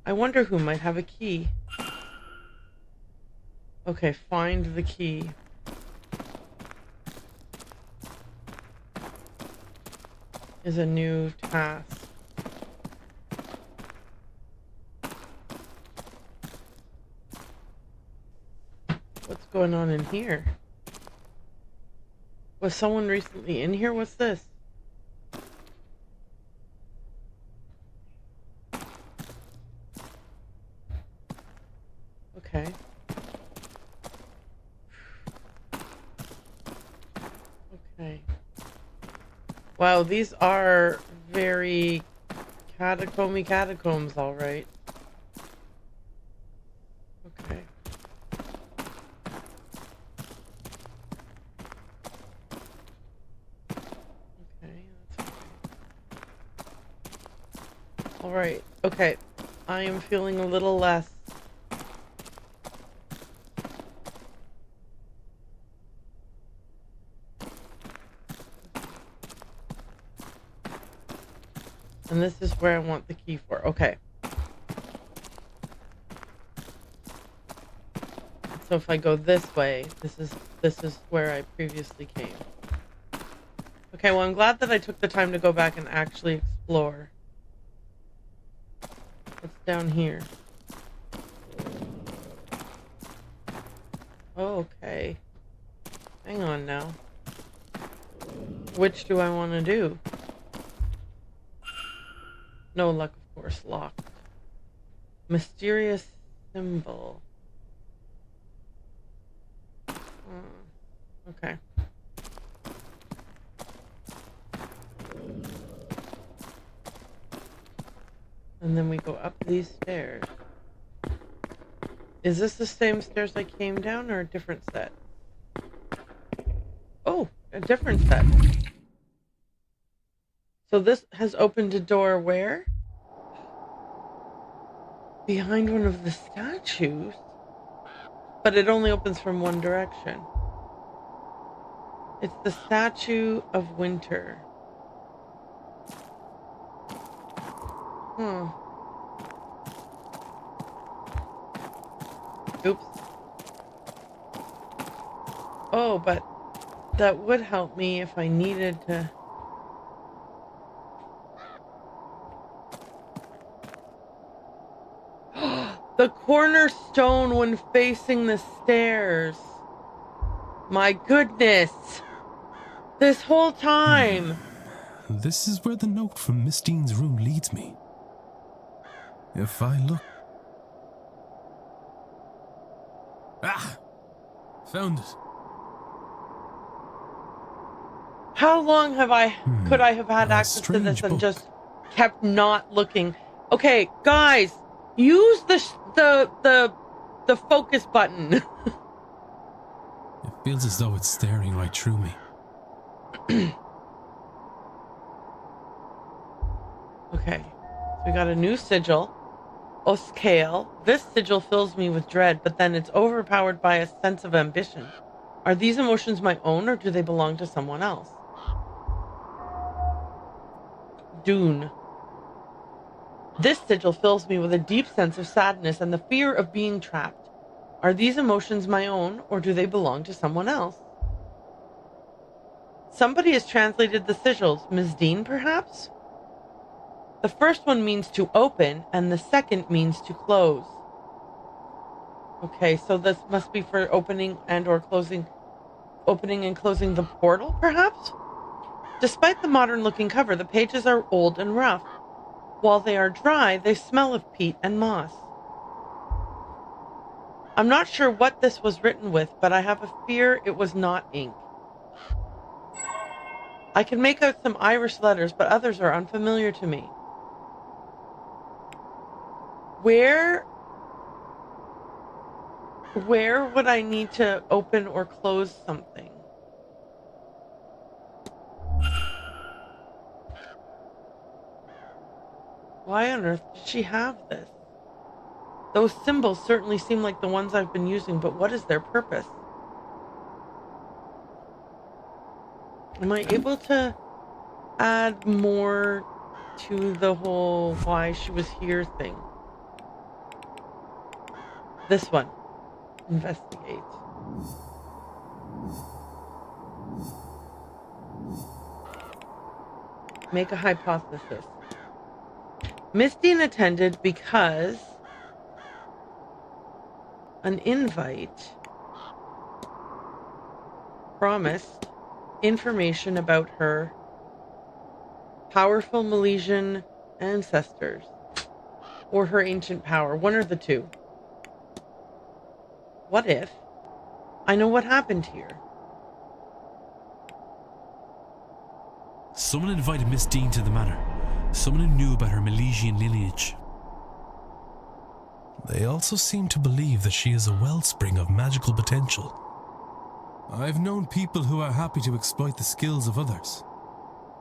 Speaker 1: I wonder who might have a key. Okay, find the key. Is a new task. What's going on in here? Was someone recently in here? What's this? Okay. Okay. Wow, these are very catacombs, all right. Okay. Okay, that's okay. All right. Okay. I am feeling a little less. And this is where I want the key for. Okay. So if I go this way, this is where I previously came. Okay, well I'm glad that I took the time to go back and actually explore. What's down here? Oh, okay. Hang on now. Which do I want to do? No luck, of course. Locked. Mysterious symbol. Okay. And then we go up these stairs. Is this the same stairs I came down or a different set? Oh, a different set. So this has opened a door where? Behind one of the statues. But it only opens from one direction. It's the Statue of Winter. Oops. Oh, but that would help me if I needed to. The cornerstone when facing the stairs. My goodness. This whole time.
Speaker 3: This is where the note from Miss Dean's room leads me. If I look... Ah! Found it.
Speaker 1: How long could I have had access to this and just kept not looking? Okay, guys, use the focus button.
Speaker 3: It feels as though it's staring right through me.
Speaker 1: Okay, so we got a new sigil. Oscale. This sigil fills me with dread, but then it's overpowered by a sense of ambition. Are these emotions my own, or do they belong to someone else? Dune. This sigil fills me with a deep sense of sadness and the fear of being trapped. Are these emotions my own, or do they belong to someone else? Somebody has translated the sigils. Ms. Dean, perhaps? The first one means to open, and the second means to close. Okay, so this must be for opening and or closing. Opening and closing the portal, perhaps? Despite the modern-looking cover, the pages are old and rough. While they are dry, they smell of peat and moss. I'm not sure what this was written with, but I have a fear it was not ink. I can make out some Irish letters, but others are unfamiliar to me. Where would I need to open or close something? Why on earth did she have this? Those symbols certainly seem like the ones I've been using, but what is their purpose? Am I able to add more to the whole why she was here thing? This one. Investigate. Make a hypothesis. Miss Dean attended because an invite promised information about her powerful Milesian ancestors or her ancient power, one or the two. What if I know what happened here?
Speaker 3: Someone invited Miss Dean to the manor. Someone who knew about her Milesian lineage. They also seem to believe that she is a wellspring of magical potential. I've known people who are happy to exploit the skills of others.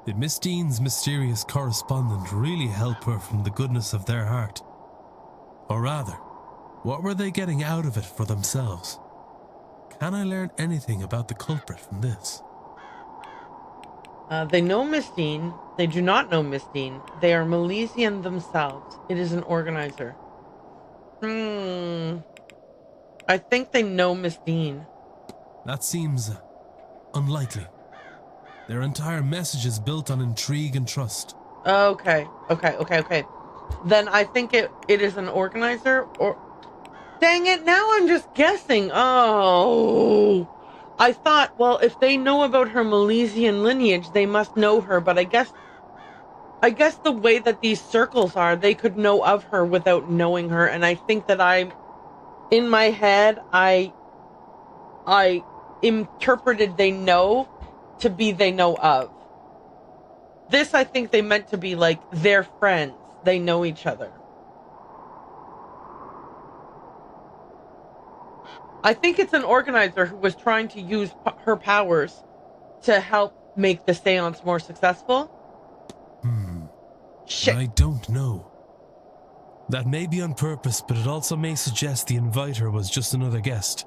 Speaker 3: Did Miss Dean's mysterious correspondent really help her from the goodness of their heart? Or rather, what were they getting out of it for themselves? Can I learn anything about the culprit from this?
Speaker 1: They know Miss Dean. They do not know Miss Dean. They are Milesian themselves. It is an organizer. I think they know Miss Dean.
Speaker 3: That seems unlikely. Their entire message is built on intrigue and trust.
Speaker 1: Okay. Then I think it is an organizer or... Dang it, now I'm just guessing. Oh... I thought, well, if they know about her Milesian lineage, they must know her, but I guess the way that these circles are, they could know of her without knowing her, and I think that in my head, I interpreted they know to be they know of. This, I think they meant to be like, they're friends. They know each other. I think it's an organizer who was trying to use her powers to help make the seance more successful. Shit.
Speaker 3: I don't know. That may be on purpose, but it also may suggest the inviter was just another guest,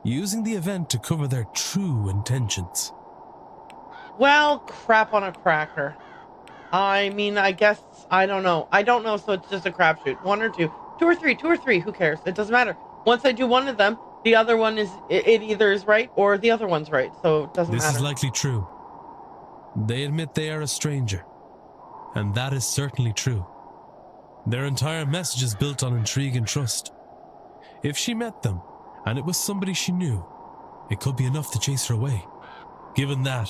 Speaker 3: using the event to cover their true intentions.
Speaker 1: Well, crap on a cracker. I mean, I guess, I don't know, so it's just a crapshoot. One or two or three, who cares? It doesn't matter. Once I do one of them, the other one it either is right or the other one's right, so it doesn't matter.
Speaker 3: This is likely true. They admit they are a stranger, and that is certainly true. Their entire message is built on intrigue and trust. If she met them, and it was somebody she knew, it could be enough to chase her away. Given that,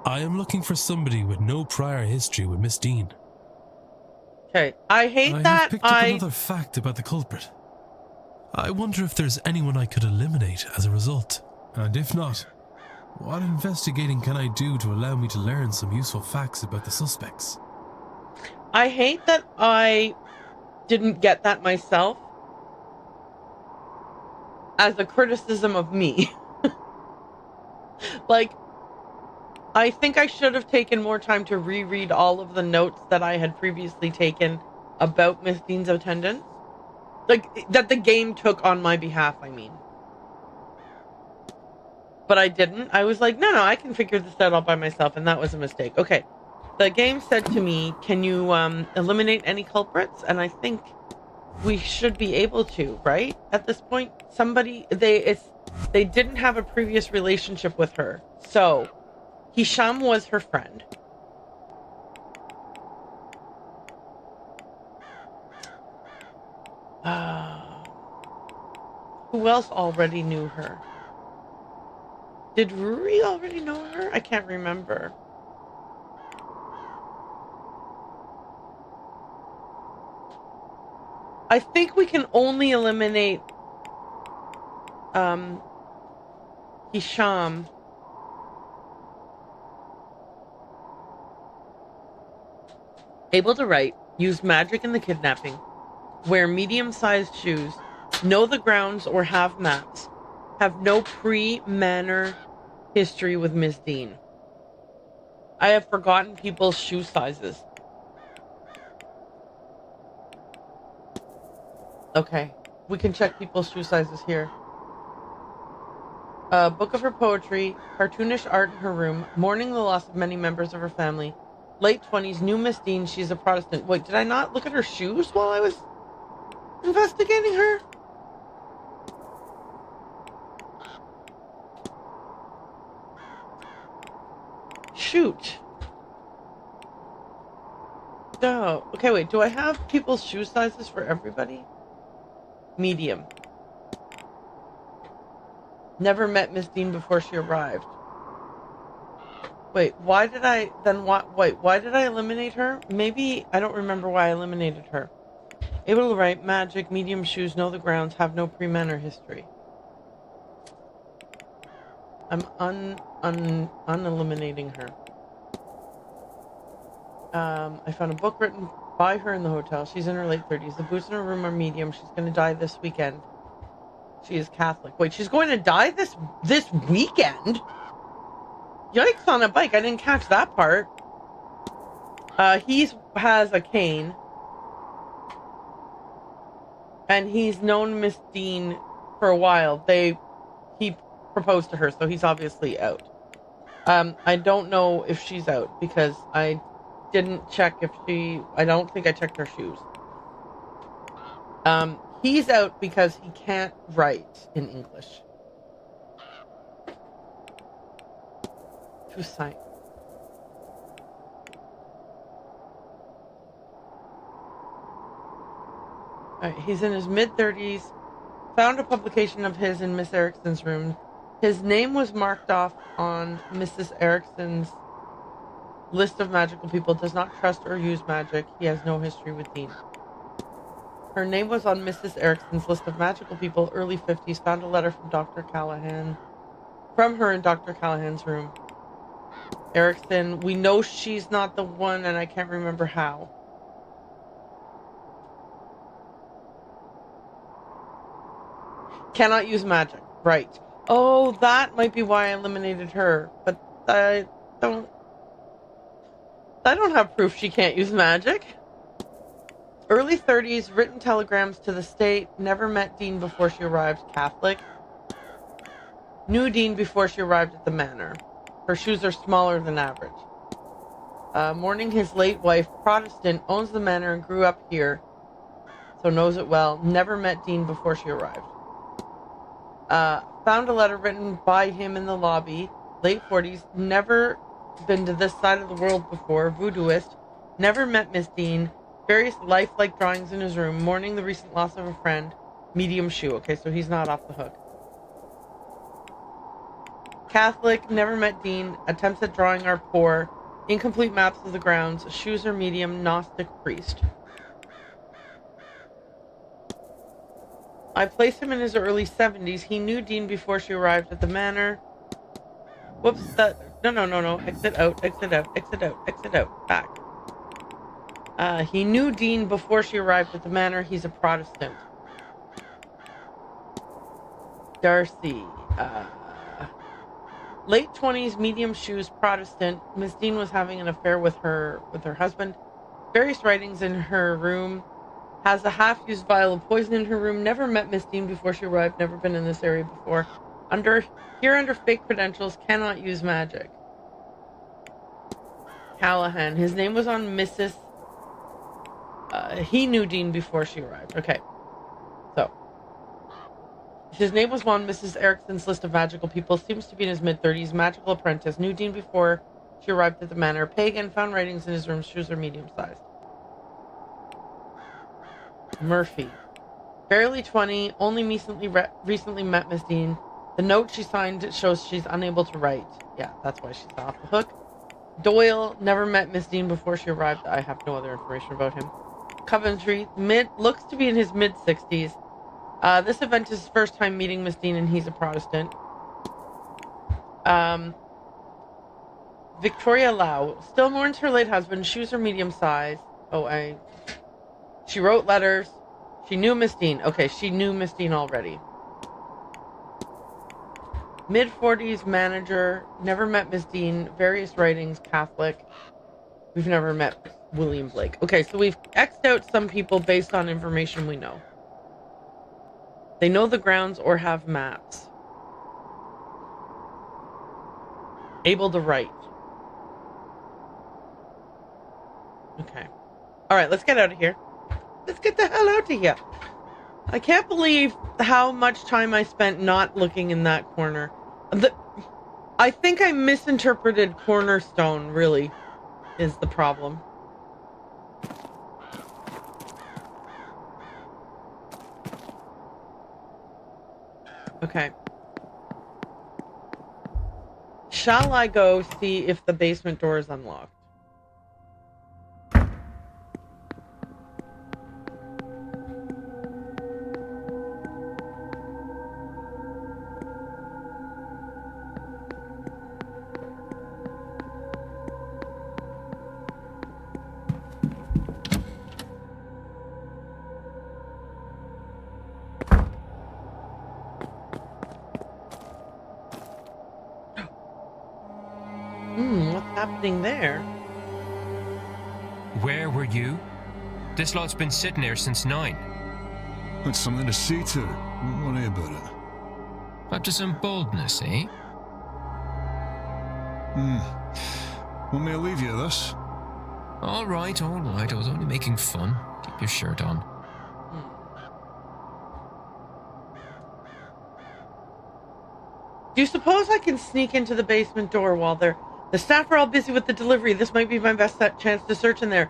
Speaker 3: I am looking for somebody with no prior history with Miss Dean.
Speaker 1: Okay, I hate
Speaker 3: I
Speaker 1: that
Speaker 3: have picked up another fact about the culprit. I wonder if there's anyone I could eliminate as a result. And if not, what investigating can I do to allow me to learn some useful facts about the suspects?
Speaker 1: I hate that I didn't get that myself as a criticism of me. Like, I think I should have taken more time to reread all of the notes that I had previously taken about Miss Dean's attendance. Like, that the game took on my behalf, I mean. But I didn't. I was like, no, I can figure this out all by myself, and that was a mistake. Okay. The game said to me, can you eliminate any culprits? And I think we should be able to, right? At this point, they didn't have a previous relationship with her. So, Hisham was her friend. Who else already knew her? Did Ruri already know her? I can't remember. I think we can only eliminate Hisham able to write, use magic in the kidnapping, wear medium-sized shoes, know the grounds or have maps, have no pre-Manor history with Miss Dean. I have forgotten people's shoe sizes. Okay, we can check people's shoe sizes here. Book of her poetry, cartoonish art in her room, mourning the loss of many members of her family, late 20s, new Miss Dean, she's a Protestant. Wait, did I not look at her shoes while I was investigating her? Shoot. No. Okay, wait, do I have people's shoe sizes for everybody? Medium. Never met Miss Dean before she arrived. Wait, why did I eliminate her? Maybe, I don't remember why I eliminated her. Able to write, magic, medium shoes, know the grounds, have no pre-Manor history. I'm uneliminating her. I found a book written by her in the hotel. She's in her late 30s. The boots in her room are medium. She's going to die this weekend. She is Catholic. Wait, she's going to die this weekend? Yikes on a bike. I didn't catch that part. He has a cane. And he's known Miss Dean for a while. He proposed to her, so he's obviously out. I don't know if she's out because I didn't check I don't think I checked her shoes. He's out because he can't write in English. To sign. Alright, he's in his mid-30s. Found a publication of his in Miss Erickson's room. His name was marked off on Mrs. Erickson's list of magical people. Does not trust or use magic. He has no history with Dean. Her name was on Mrs. Erickson's list of magical people, early 50s. Found a letter from Dr. Callahan. From her in Dr. Callahan's room. Erickson, we know she's not the one, and I can't remember how. Cannot use magic. Right. Oh, that might be why I eliminated her. But I don't have proof she can't use magic. Early 30s, written telegrams to the state. Never met Dean before she arrived. Catholic. Knew Dean before she arrived at the manor. Her shoes are smaller than average. Mourning his late wife. Protestant. Owns the manor and grew up here. So knows it well. Never met Dean before she arrived. Found a letter written by him in the lobby. Late 40s. Never been to this side of the world before. Voodooist. Never met Miss Dean. Various lifelike drawings in his room. Mourning the recent loss of a friend. Medium shoe. Okay, so he's not off the hook. Catholic, never met Dean. Attempts at drawing are poor. Incomplete maps of the grounds. Shoes are medium. Gnostic priest. I placed him in his early 70s. He knew Dean before she arrived at the manor. Whoops, no. Exit out, exit out, exit out, exit out. Back. He knew Dean before she arrived at the manor. He's a Protestant. Darcy. Late 20s, medium shoes, Protestant. Miss Dean was having an affair with her husband. Various writings in her room. Has a half-used vial of poison in her room. Never met Miss Dean before she arrived. Never been in this area before. Under fake credentials. Cannot use magic. Callahan. His name was on Mrs. He knew Dean before she arrived. Okay. So. His name was on Mrs. Erickson's list of magical people. Seems to be in his mid-30s. Magical apprentice. Knew Dean before she arrived at the manor. Pagan. Found writings in his room. Shoes are medium-sized. Murphy. Barely 20. Only recently met Miss Dean. The note she signed shows she's unable to write. Yeah, that's why she's off the hook. Doyle. Never met Miss Dean before she arrived. I have no other information about him. Coventry. Looks to be in his mid-60s. This event is his first time meeting Miss Dean, and he's a Protestant. Victoria Lau. Still mourns her late husband. Shoes are medium size. She wrote letters. She knew Miss Dean. Okay, she knew Miss Dean already. Mid-40s, manager. Never met Miss Dean. Various writings, Catholic. We've never met William Blake. Okay, so we've X'd out some people based on information we know. They know the grounds or have maps. Able to write. Okay. Alright, let's get out of here. Let's get the hell out of here. I can't believe how much time I spent not looking in that corner. I think I misinterpreted Cornerstone, really, is the problem. Okay. Shall I go see if the basement door is unlocked? What's happening there?
Speaker 6: Where were you? This lot's been sitting there since 9.
Speaker 14: That's something to see to. Don't worry about it.
Speaker 6: Up to some boldness, eh?
Speaker 14: Want me to leave you this?
Speaker 6: All right. I was only making fun. Keep your shirt on.
Speaker 1: Do you suppose I can sneak into the basement door while the staff are all busy with the delivery? This might be my best chance to search in there.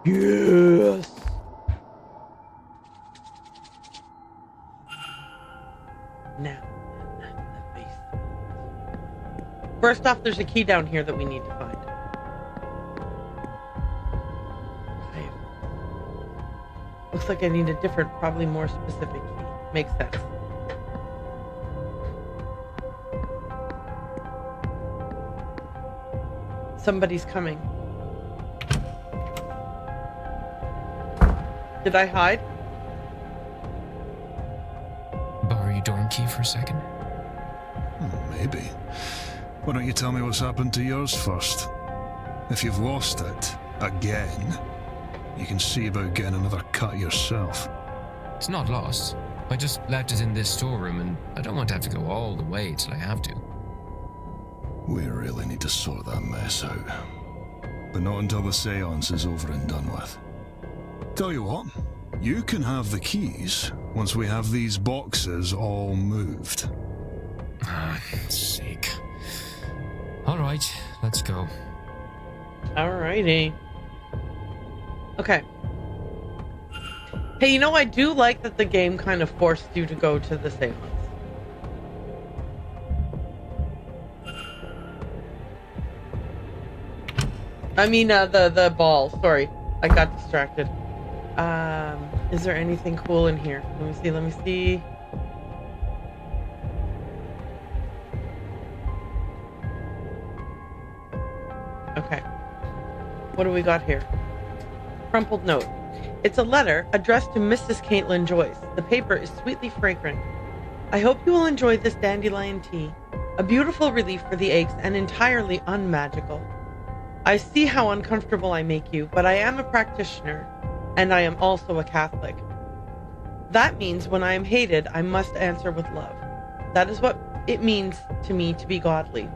Speaker 1: Yes! Now, the basement. First off, there's a key down here that we need to find. Okay. Looks like I need a different, probably more specific key. Makes sense. Somebody's coming. Did I hide?
Speaker 6: Borrow your dorm key for a second?
Speaker 14: Maybe. Why don't you tell me what's happened to yours first? If you've lost it, again, you can see about getting another cut yourself.
Speaker 6: It's not lost. I just left it in this storeroom, and I don't want to have to go all the way till I have to.
Speaker 14: We really need to sort that mess out. But not until the séance is over and done with. Tell you what, you can have the keys once we have these boxes all moved.
Speaker 6: Ah, sake. All right, let's go.
Speaker 1: Alrighty. Okay. Hey, you know, I do like that the game kind of forced you to go to the seance. I mean, the ball. Sorry, I got distracted. Is there anything cool in here? Let me see. Okay. What do we got here? Crumpled note. It's a letter addressed to Mrs. Caitlin Joyce. The paper is sweetly fragrant. I hope you will enjoy this dandelion tea. A beautiful relief for the aches and entirely unmagical. I see how uncomfortable I make you, but I am a practitioner, and I am also a Catholic. That means when I am hated, I must answer with love. That is what it means to me to be godly.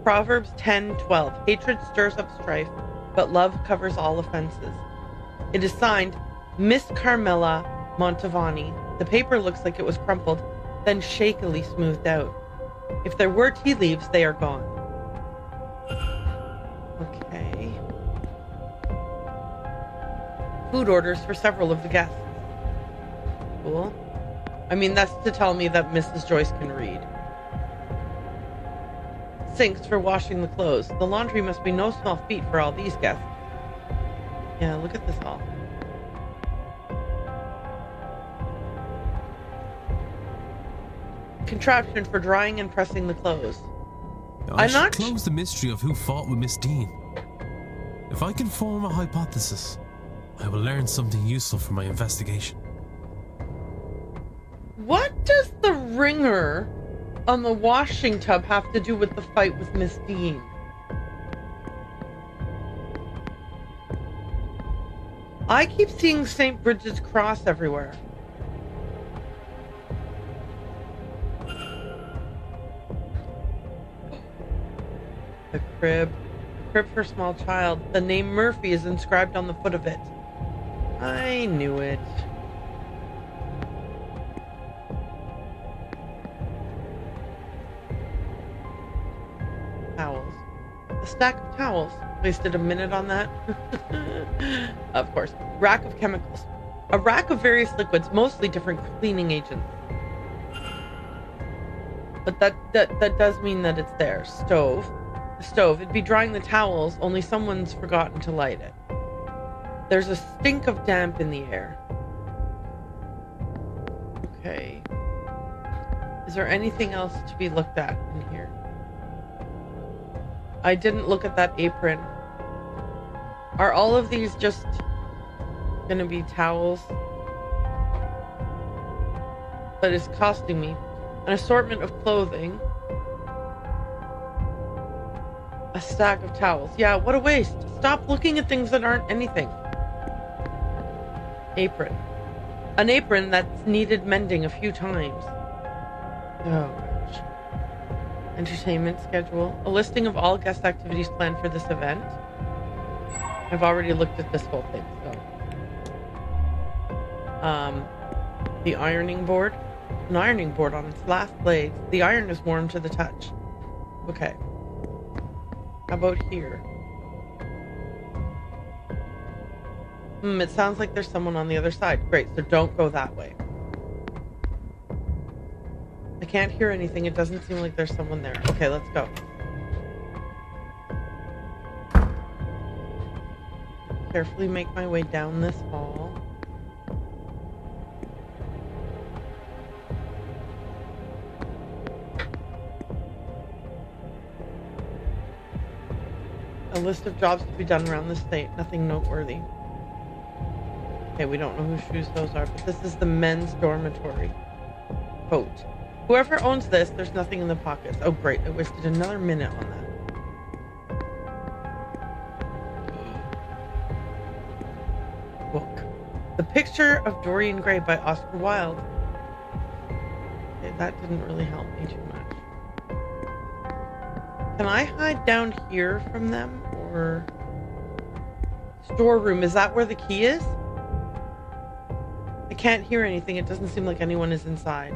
Speaker 1: Proverbs 10:12. Hatred stirs up strife, but love covers all offenses. It is signed Miss Carmela Montavani. The paper looks like it was crumpled, then shakily smoothed out. If there were tea leaves, they are gone. Okay. Food orders for several of the guests. Cool. I mean, that's to tell me that Mrs. Joyce can read. Sinks for washing the clothes. The laundry must be no small feat for all these guests. Yeah, look at this all. Contraption for drying and pressing the clothes.
Speaker 3: I should close the mystery of who fought with Miss Dean. If I can form a hypothesis, I will learn something useful for my investigation.
Speaker 1: What does the ringer on the washing tub have to do with the fight with Miss Dean? I keep seeing St. Bridget's Cross everywhere. The crib. A crib for a small child. The name Murphy is inscribed on the foot of it. I knew it. Towels. A stack of towels. Wasted a minute on that. Of course. Rack of chemicals. A rack of various liquids, mostly different cleaning agents. But that does mean that it's there. Stove. The stove. It'd be drying the towels, only someone's forgotten to light it. There's a stink of damp in the air. Okay. Is there anything else to be looked at in here? I didn't look at that apron. Are all of these just gonna be towels? But it's costing me an assortment of clothing. A stack of towels. Yeah, what a waste. Stop looking at things that aren't anything. Apron. An apron that's needed mending a few times. Oh gosh. Entertainment schedule. A listing of all guest activities planned for this event. I've already looked at this whole thing, so. The ironing board. An ironing board on its last blades. The iron is warm to the touch. Okay. How about here? It sounds like there's someone on the other side. Great, so don't go that way. I can't hear anything. It doesn't seem like there's someone there. Okay, let's go. Carefully make my way down this hall. A list of jobs to be done around the state. Nothing noteworthy. Okay, we don't know whose shoes those are, but this is the men's dormitory. Coat. Whoever owns this, there's nothing in the pockets. Oh, great. I wasted another minute on that. Book. The Picture of Dorian Gray by Oscar Wilde. Okay, that didn't really help me too much. Can I hide down here from them? Or... Storeroom. Is that where the key is? I can't hear anything. It doesn't seem like anyone is inside.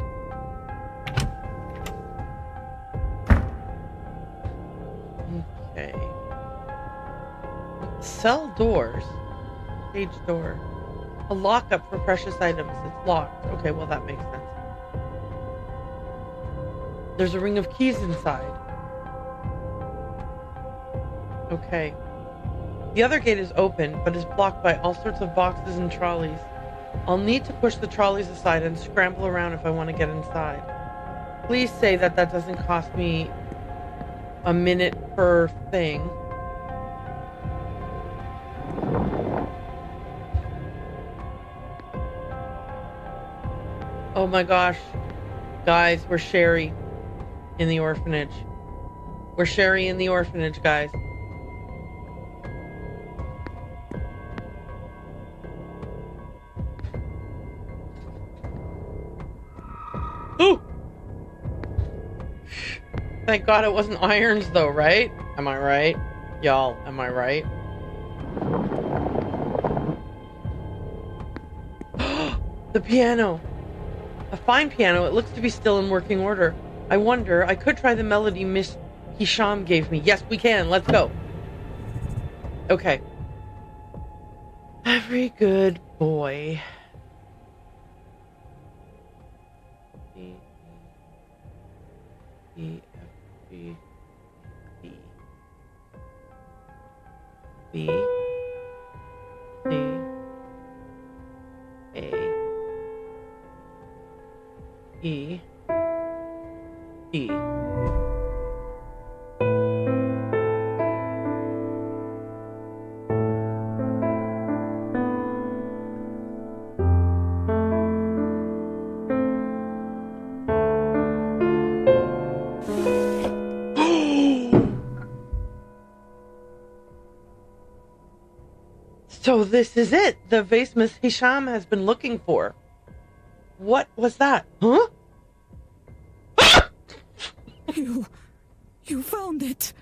Speaker 1: Okay. Cell doors. Page door. A lockup for precious items. It's locked. Okay, well that makes sense. There's a ring of keys inside. Okay. The other gate is open, but is blocked by all sorts of boxes and trolleys. I'll need to push the trolleys aside and scramble around if I want to get inside. Please say that that doesn't cost me a minute per thing. Oh my gosh. Guys, we're Sherry in the orphanage. We're Sherry in the orphanage, guys. Ooh! Thank God it wasn't irons though, right? Am I right? Y'all, am I right? The piano. A fine piano. It looks to be still in working order. I wonder, I could try the melody Miss Hisham gave me. Yes, we can. Let's go. Okay. Every good boy. B, E, F, G, D. B, C, A, E, E. So this is it, the vase Miss Hisham has been looking for. What was that? Huh?
Speaker 12: You found it.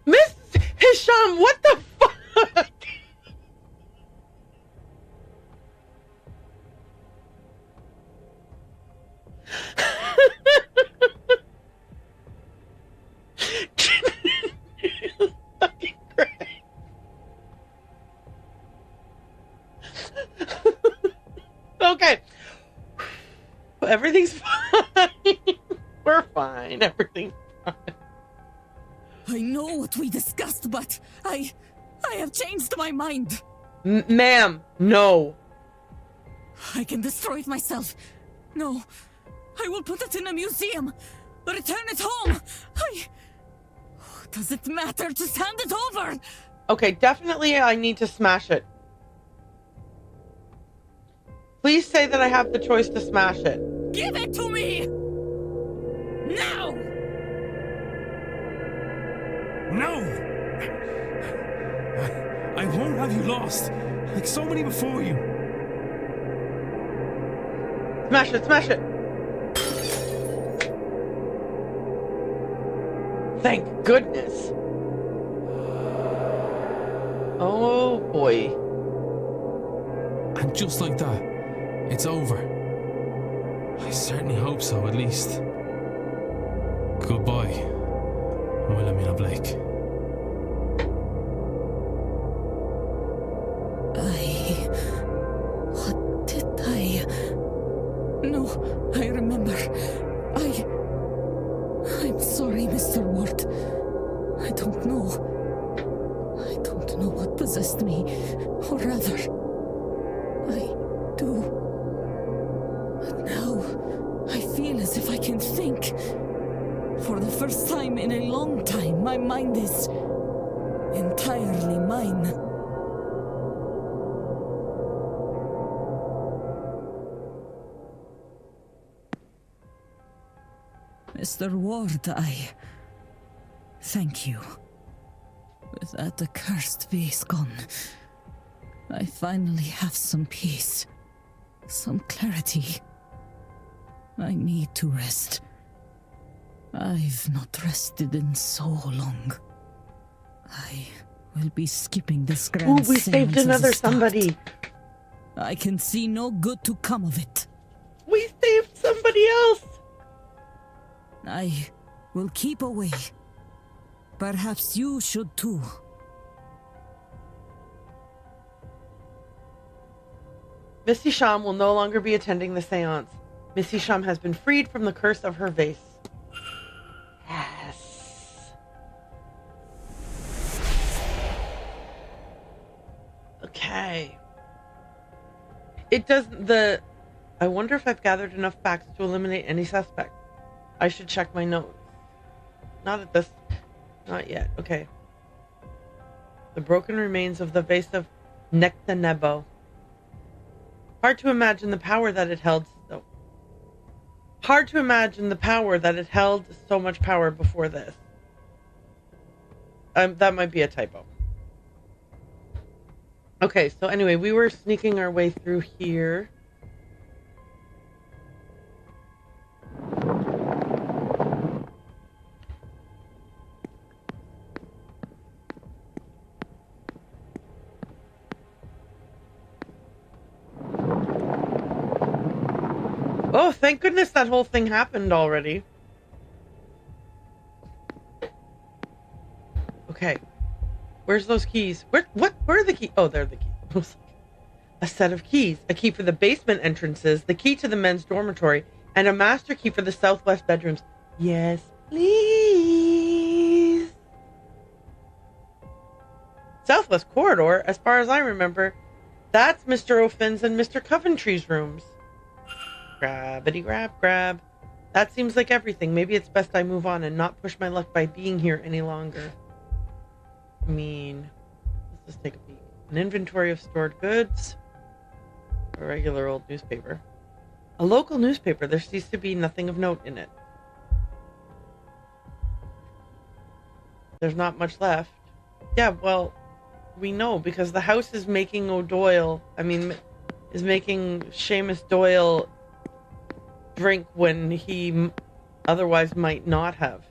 Speaker 1: Miss Hisham, what the fuck? Fucking Christ. Okay. Everything's fine. We're fine. Everything's fine.
Speaker 12: I know what we discussed, but I have changed my mind.
Speaker 1: Ma'am, no.
Speaker 12: I can destroy it myself. No, I will put it in a museum. Return it home. Does it matter? Just hand it over.
Speaker 1: Okay, definitely I need to smash it. Please say that I have the choice to smash it.
Speaker 12: Give it to me! Now!
Speaker 3: No! I won't have you lost, like so many before you.
Speaker 1: Smash it, smash it! Thank goodness. Oh boy.
Speaker 3: And just like that, it's over. I certainly hope so, at least. Goodbye, Wilhelmina Blake.
Speaker 12: What did I... No, I remember. I'm sorry, Mr. Ward. I don't know what possessed me. Or rather, I do. But now, I feel as if I can think. For the first time in a long time, my mind is entirely mine. Mr. Ward, I thank you. With that accursed vase gone, I finally have some peace, some clarity. I need to rest. I've not rested in so long. I will be skipping this grand
Speaker 1: Ooh, we saved
Speaker 12: seance as a
Speaker 1: another
Speaker 12: start.
Speaker 1: somebody.
Speaker 12: I can see no good to come of it.
Speaker 1: We saved somebody else.
Speaker 12: I will keep away
Speaker 4: Perhaps you should too.
Speaker 1: Missy Sham will no longer be attending the seance. Missy Sham has been freed from the curse of her vase. Yes. Okay. It doesn't... I wonder if I've gathered enough facts to eliminate any suspect. I should check my notes. Not at this... Not yet. Okay. The broken remains of the vase of Nectanebo. Hard to imagine the power that it held. Hard to imagine the power that it held so much power before this. That might be a typo. Okay, so anyway, we were sneaking our way through here. Oh, thank goodness that whole thing happened already. Okay. Where's those keys? Where are the keys? Oh, there are the keys. A set of keys. A key for the basement entrances, the key to the men's dormitory, and a master key for the southwest bedrooms. Yes, please. Southwest corridor, as far as I remember, that's Mr. O'Finn's and Mr. Coventry's rooms. Grabbity grab. That seems like everything. Maybe it's best I move on and not push my luck by being here any longer. I mean, let's just take a peek. An inventory of stored goods. A regular old newspaper. A local newspaper. There seems to be nothing of note in it. There's not much left. Yeah, well, we know because the house is making is making Seamus Doyle drink when he otherwise might not have.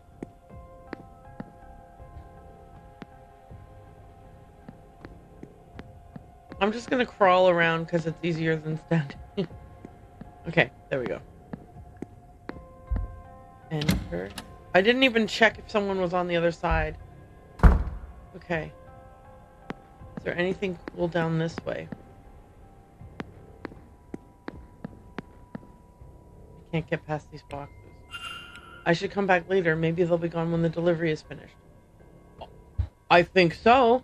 Speaker 1: I'm just gonna crawl around because it's easier than standing. Okay, there we go. Enter. I didn't even check if someone was on the other side. Okay. Is there anything cool down this way? I can't get past these boxes. I should come back later. Maybe they'll be gone when the delivery is finished. I think so.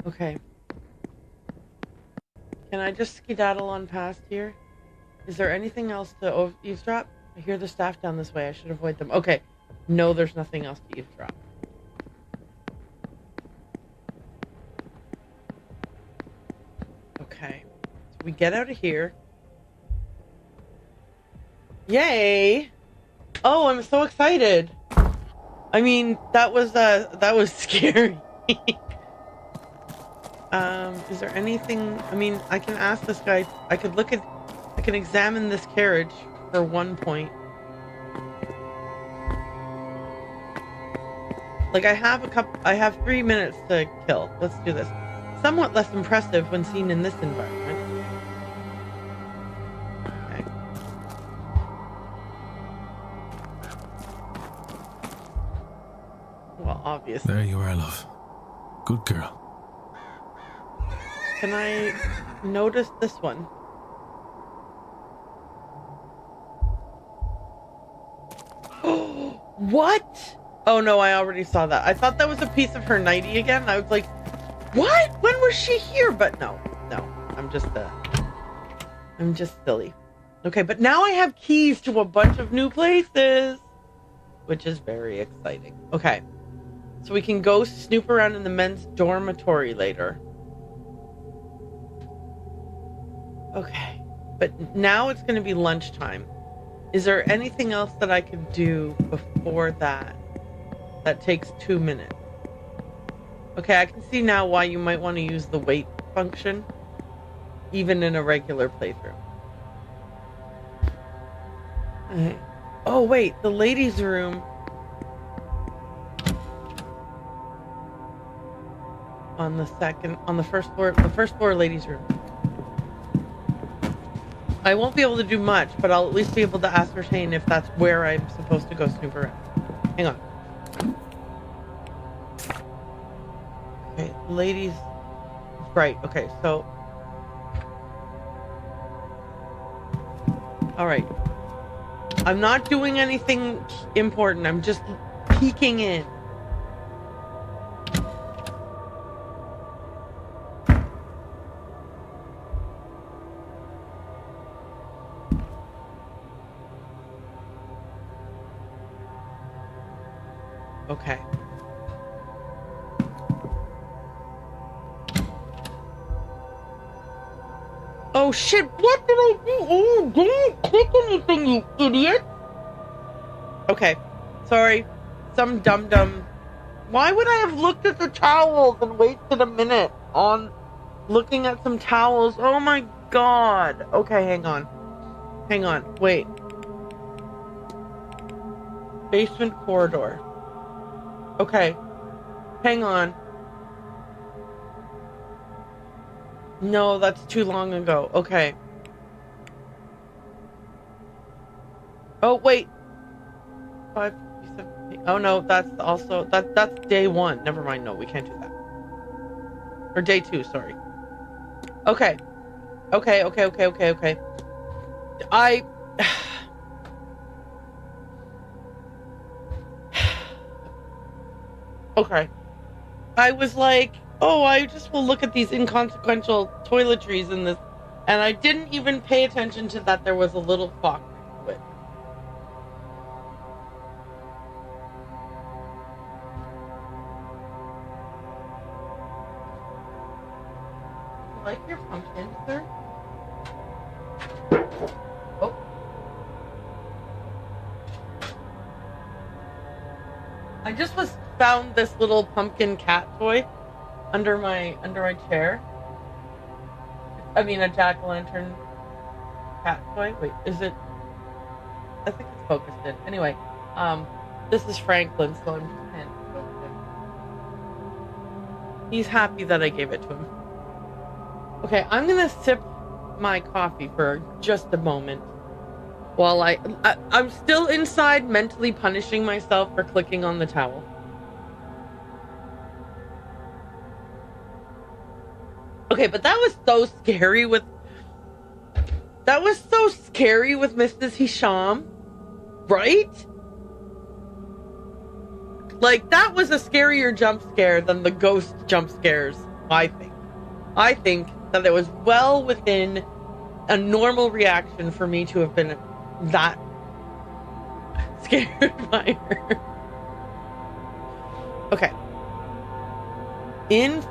Speaker 1: Okay. Can I just skedaddle on past here? Is there anything else to eavesdrop? I hear the staff down this way. I should avoid them. Okay. No, there's nothing else to eavesdrop. Okay. So we get out of here. Yay! Oh, I'm so excited. I mean, that was scary. Is there anything? I mean, I can ask this guy. I can examine this carriage for 1 point. Like I have 3 minutes to kill. Let's do this. Somewhat less impressive when seen in this environment. Okay. Well, obviously.
Speaker 3: There you are, love. Good girl.
Speaker 1: Can I notice this one? What? Oh no, I already saw that. I thought that was a piece of her nightie again. I was like, what? When was she here? But no. I'm just silly. Okay, but now I have keys to a bunch of new places, which is very exciting. Okay, so we can go snoop around in the men's dormitory later. Okay, but now it's going to be lunchtime. Is there anything else that I could do before that? That takes 2 minutes. Okay, I can see now why you might want to use the wait function, even in a regular playthrough. Okay. Oh wait, the ladies' room. On the first floor ladies' room. I won't be able to do much, but I'll at least be able to ascertain if that's where I'm supposed to go snoop around. Hang on. ladies. Right. Okay. So. All right. I'm not doing anything important. I'm just peeking in. Okay. Oh shit, what did I do? Oh, didn't click anything, you idiot! Okay, sorry. Some dum-dum. Why would I have looked at the towels and wasted a minute on looking at some towels? Oh my god. Okay, hang on. Hang on, wait. Basement corridor. Okay. Hang on. No, that's too long ago. Okay. Oh, wait. 5, 7, 8. Oh, no, that's also... That's day 1. Never mind. No, we can't do that. Or day 2, sorry. Okay. Okay. Okay. I was like, oh, I just will look at these inconsequential toiletries in this, and I didn't even pay attention to that there was a little clock to it. You like your pumpkin, sir? Oh. I just found this little pumpkin cat toy under my chair. I mean, a jack-o'-lantern cat toy. Wait, is it? I think it's focused in. Anyway, this is Franklin, so I'm just handing it over to him. He's happy that I gave it to him. Okay, I'm gonna sip my coffee for just a moment while I'm still inside mentally punishing myself for clicking on the towel. Okay, but that was so scary with Mrs. Hisham, right? Like, that was a scarier jump scare than the ghost jump scares, I think. I think that it was well within a normal reaction for me to have been that scared by her. Okay. In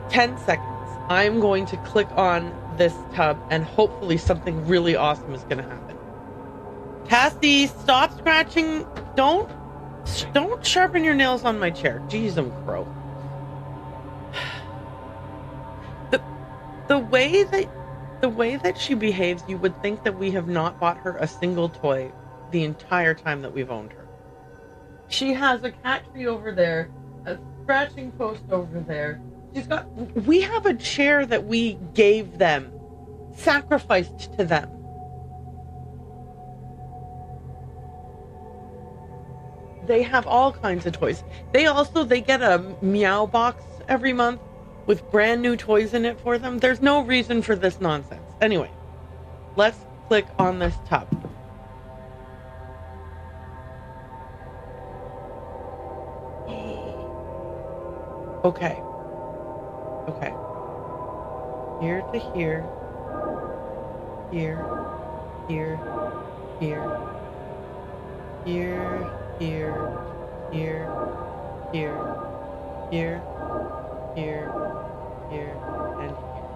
Speaker 1: 10 seconds, I'm going to click on this tub and hopefully something really awesome is going to happen. Cassie, stop scratching. Don't sharpen your nails on my chair. Jeez, I'm crow. The way that she behaves, you would think that we have not bought her a single toy the entire time that we've owned her. She has a cat tree over there, a scratching post over there. We have a chair that we gave them, sacrificed to them. They have all kinds of toys. They get a meow box every month with brand new toys in it for them. There's no reason for this nonsense. Anyway, let's click on this tub. Okay. Okay. Here to here. Here. Here. Here. Here. Here. Here. Here. Here. Here. Here. And here.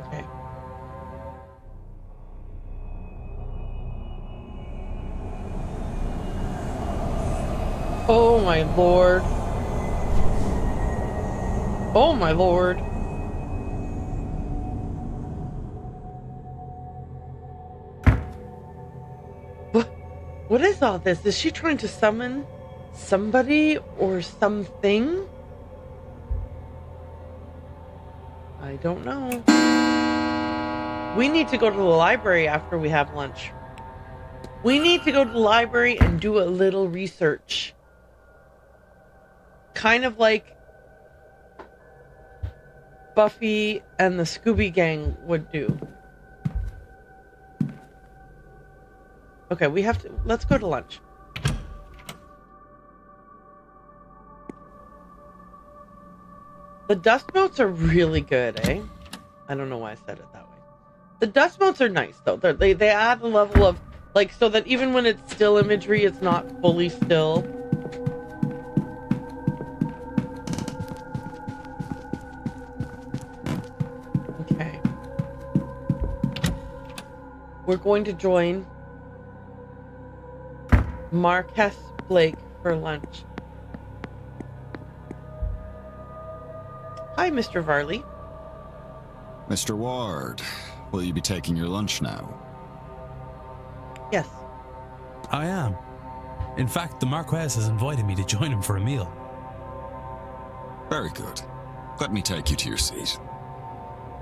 Speaker 1: Okay. Oh my lord. Oh my lord. What is all this? Is she trying to summon somebody or something? I don't know. We need to go to the library after we have lunch. We need to go to the library and do a little research. Kind of like Buffy and the Scooby Gang would do. Okay, let's go to lunch. The dust motes are really good, eh? I don't know why I said it that way. The dust motes are nice, though. They add a level of, like, so that even when it's still imagery, it's not fully still. Okay. We're going to join Marquess Blake for lunch. Hi, Mr. Varley.
Speaker 5: Mr. Ward, will you be taking your lunch now?
Speaker 1: Yes.
Speaker 3: I am. In fact, the Marquess has invited me to join him for a meal.
Speaker 5: Very good. Let me take you to your seat.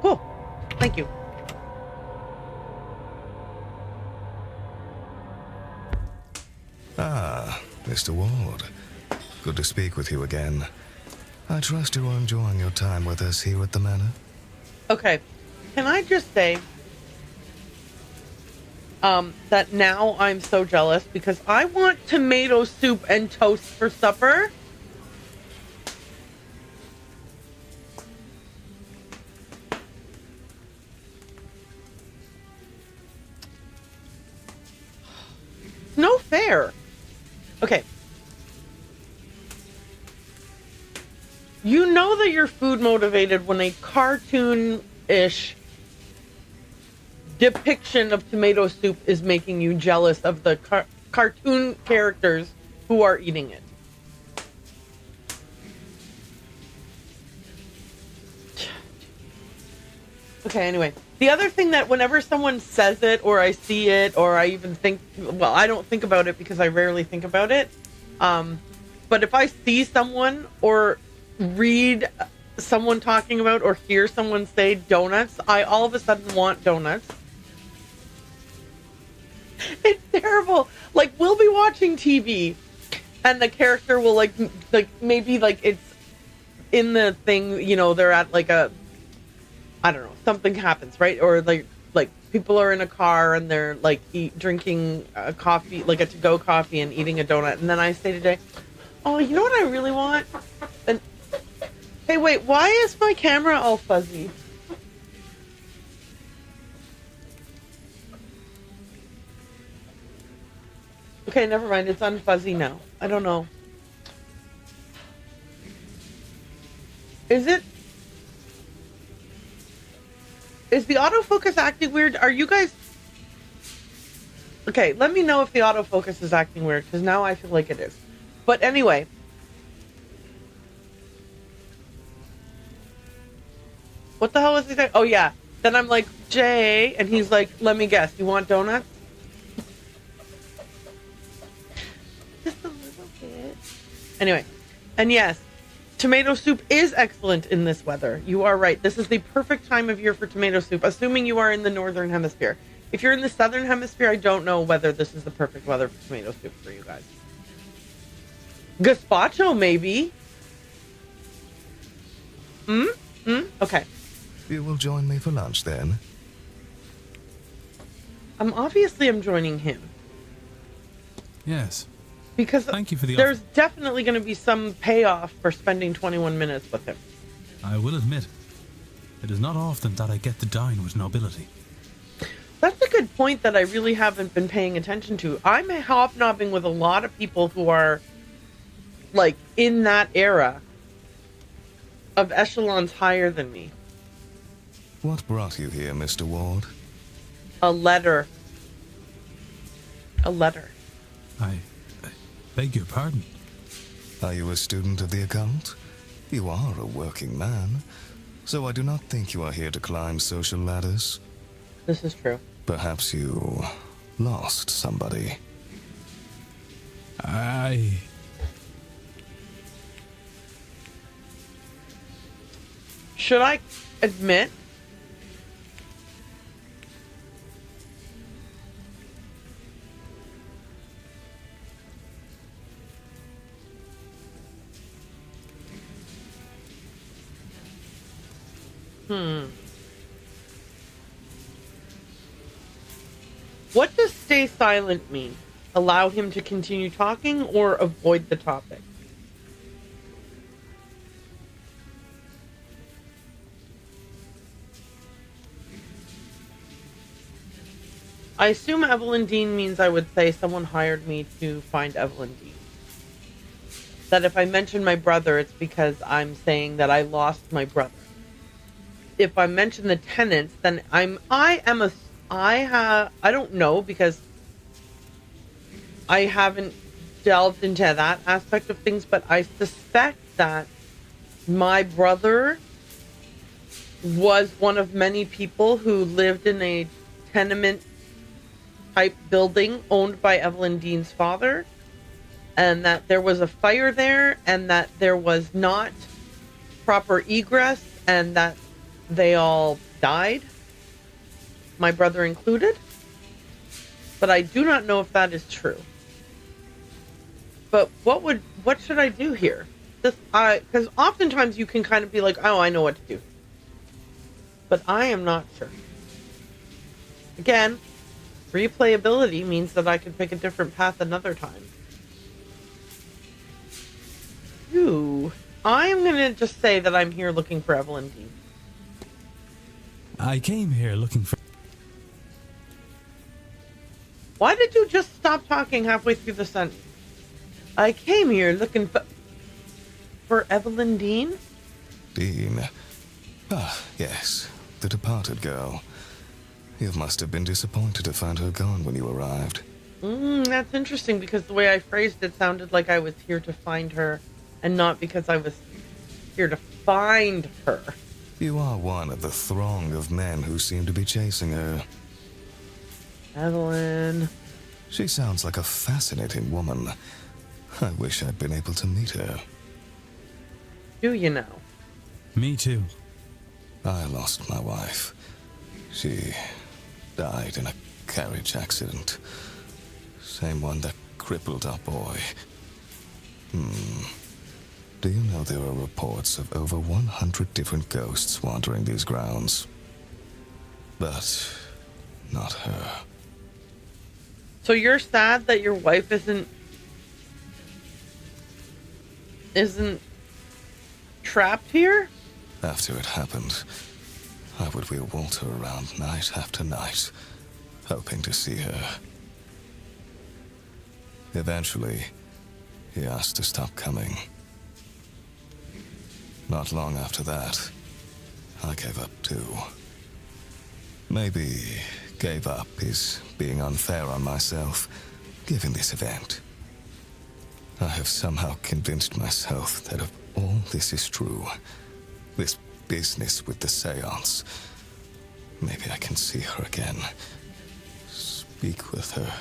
Speaker 1: Cool. Thank you.
Speaker 7: Ah, Mr. Ward. Good to speak with you again. I trust you are enjoying your time with us here at the Manor.
Speaker 1: Okay. Can I just say that now I'm so jealous because I want tomato soup and toast for supper. No fair. Okay. You know that you're food motivated when a cartoon-ish depiction of tomato soup is making you jealous of the cartoon characters who are eating it. Okay, anyway. The other thing that whenever someone says it, or I see it, or I even think, well, I don't think about it because I rarely think about it. But if I see someone or read someone talking about or hear someone say donuts, I all of a sudden want donuts. It's terrible. Like, we'll be watching TV and the character will like maybe like it's in the thing, you know, they're at like a, I don't know, something happens, right? Or like people are in a car and they're like drinking a coffee, like a to-go coffee and eating a donut. And then I say today, oh, you know what I really want? And hey, wait, why is my camera all fuzzy? Okay, never mind. It's unfuzzy now. I don't know. Is the autofocus acting weird? Are you guys... Okay, let me know if the autofocus is acting weird, because now I feel like it is. But anyway... What the hell was he saying? Oh, yeah. Then I'm like, Jay, and he's like, let me guess, you want donuts? Just a little bit. Anyway, and yes, tomato soup is excellent in this weather. You are right. This is the perfect time of year for tomato soup, assuming you are in the northern hemisphere. If you're in the southern hemisphere, I don't know whether this is the perfect weather for tomato soup for you guys. Gazpacho, maybe. Okay.
Speaker 7: You will join me for lunch then?
Speaker 1: Obviously I'm joining him.
Speaker 3: Yes.
Speaker 1: Because
Speaker 3: thank you for the
Speaker 1: there's definitely going to be some payoff for spending 21 minutes with him.
Speaker 3: I will admit, it is not often that I get to dine with nobility.
Speaker 1: That's a good point that I really haven't been paying attention to. I'm hobnobbing with a lot of people who are, like, in that era of echelons higher than me.
Speaker 7: What brought you here, Mr. Ward?
Speaker 1: A letter. A letter.
Speaker 3: I beg your pardon.
Speaker 7: Are you a student of the occult? You are a working man, so I do not think you are here to climb social ladders.
Speaker 1: This is true.
Speaker 7: Perhaps you lost somebody.
Speaker 1: Should I admit? What does stay silent mean? Allow him to continue talking or avoid the topic? I assume Evelyn Dean means I would say someone hired me to find Evelyn Dean. That if I mention my brother, it's because I'm saying that I lost my brother. If I mention the tenants, then I don't know, because I haven't delved into that aspect of things, but I suspect that my brother was one of many people who lived in a tenement type building owned by Evelyn Dean's father, and that there was a fire there, and that there was not proper egress, and that they all died, my brother included. But I do not know if that is true. But what should I do here? Because oftentimes you can kind of be like, oh, I know what to do. But I am not sure. Again, replayability means that I can pick a different path another time. I am going to just say that I'm here looking for Evelyn Dean.
Speaker 3: I came here looking for...
Speaker 1: Why did you just stop talking halfway through the sentence? I came here looking for Evelyn Dean?
Speaker 7: Dean? Ah, yes. The departed girl. You must have been disappointed to find her gone when you arrived.
Speaker 1: That's interesting, because the way I phrased it sounded like I was here to find her, and not because I was here to find her.
Speaker 7: You are one of the throng of men who seem to be chasing her.
Speaker 1: Evelyn.
Speaker 7: She sounds like a fascinating woman. I wish I'd been able to meet her.
Speaker 1: Do you know?
Speaker 3: Me too.
Speaker 7: I lost my wife. She died in a carriage accident. Same one that crippled our boy. Do you know there are reports of over 100 different ghosts wandering these grounds? But not her.
Speaker 1: So you're sad that your wife isn't trapped here?
Speaker 7: After it happened, I would wheel Walter around night after night, hoping to see her. Eventually, he asked to stop coming. Not long after that, I gave up too. Maybe gave up is being unfair on myself, given this event. I have somehow convinced myself that if all this is true, this business with the Séance, maybe I can see her again, speak with her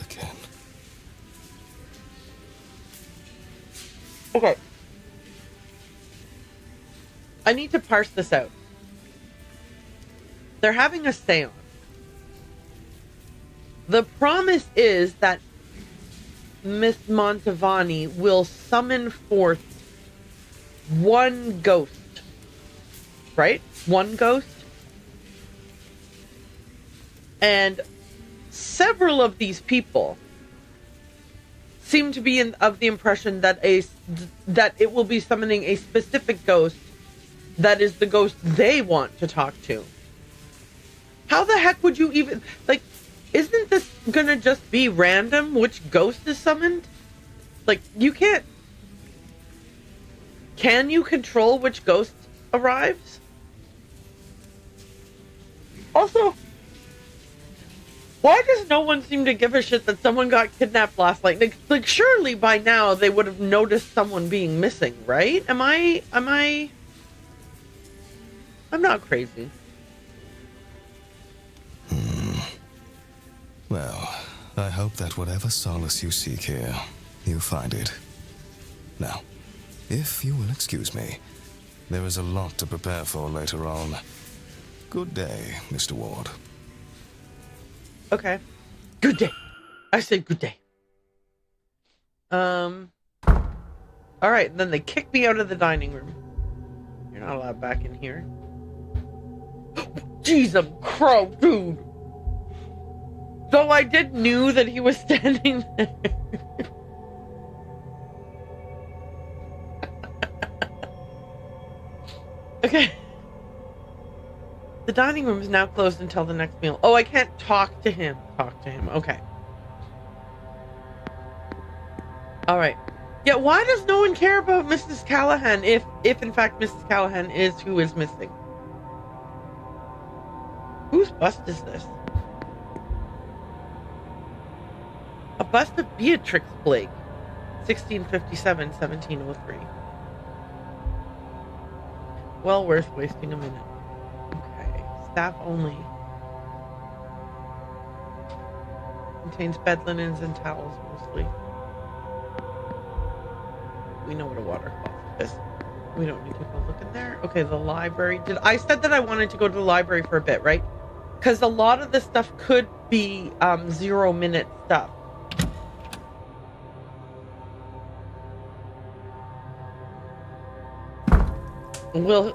Speaker 7: again.
Speaker 1: Okay. I need to parse this out. They're having a séance. The promise is that Miss Montavani will summon forth one ghost. Right? One ghost. And several of these people seem to be of the impression that that it will be summoning a specific ghost that is the ghost they want to talk to. How the heck would you even... Like, isn't this gonna just be random which ghost is summoned? Like, you can't... Can you control which ghost arrives? Also, why does no one seem to give a shit that someone got kidnapped last night? Like surely by now they would have noticed someone being missing, right? I'm not crazy.
Speaker 7: Well, I hope that whatever solace you seek here, you find it. Now, if you will excuse me, there is a lot to prepare for later on. Good day, Mr. Ward.
Speaker 1: Okay. Good day. I said good day. Alright, then they kicked me out of the dining room. You're not allowed back in here. Jesus crow, dude. Though I did knew that he was standing there. Okay. The dining room is now closed until the next meal. Oh, I can't talk to him. Okay. All right. Yeah, why does no one care about Mrs. Callahan if in fact Mrs. Callahan is who is missing? Whose bust is this? A bust of Beatrix Blake, 1657, 1703. Well worth wasting a minute. Okay, staff only. Contains bed linens and towels mostly. We know what a water closet is. We don't need to go look in there. Okay, the library. I said that I wanted to go to the library for a bit, right? Because a lot of this stuff could be 0-minute stuff.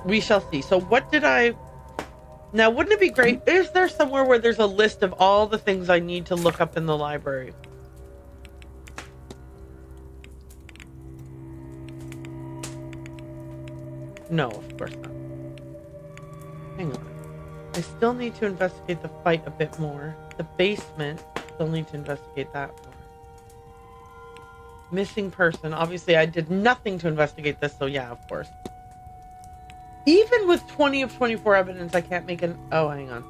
Speaker 1: We shall see. So what did I... Now, wouldn't it be great? Is there somewhere where there's a list of all the things I need to look up in the library? No, of course not. Hang on. I still need to investigate the fight a bit more. The basement, still need to investigate that more. Missing person. Obviously, I did nothing to investigate this, so yeah, of course. Even with 20 of 24 evidence, I can't make an... Oh, hang on.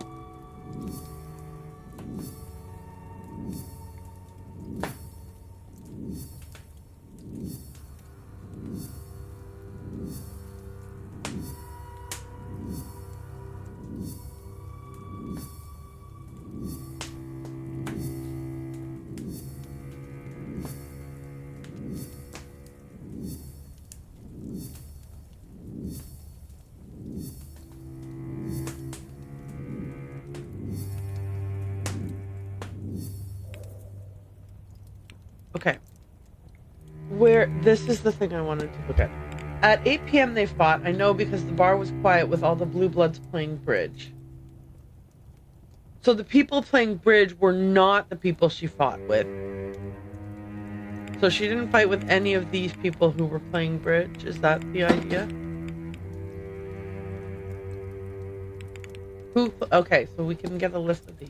Speaker 1: Okay. This is the thing I wanted to look at. At 8 p.m. they fought. I know because the bar was quiet with all the blue bloods playing bridge. So the people playing bridge were not the people she fought with. So she didn't fight with any of these people who were playing bridge. Is that the idea? Okay, so we can get a list of these.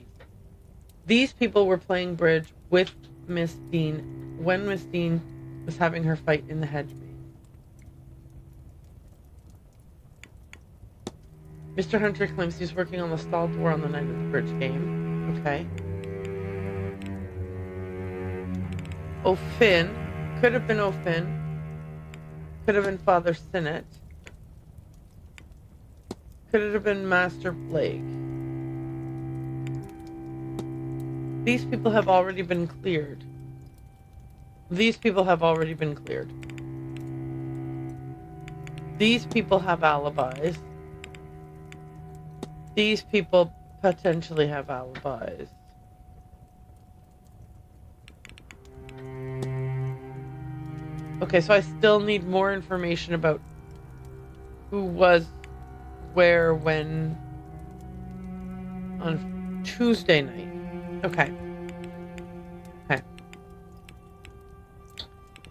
Speaker 1: These people were playing bridge with Miss Dean when Miss Dean was having her fight in the hedge maze. Mr. Hunter claims he's working on the stall door on the night of the bridge game. Okay. O'Finn. Could have been O'Finn. Could have been Father Sinnott. Could it have been Master Blake? These people have already been cleared. These people have already been cleared. These people have alibis. These people potentially have alibis. Okay, so I still need more information about who was where when on Tuesday night. Okay. Okay.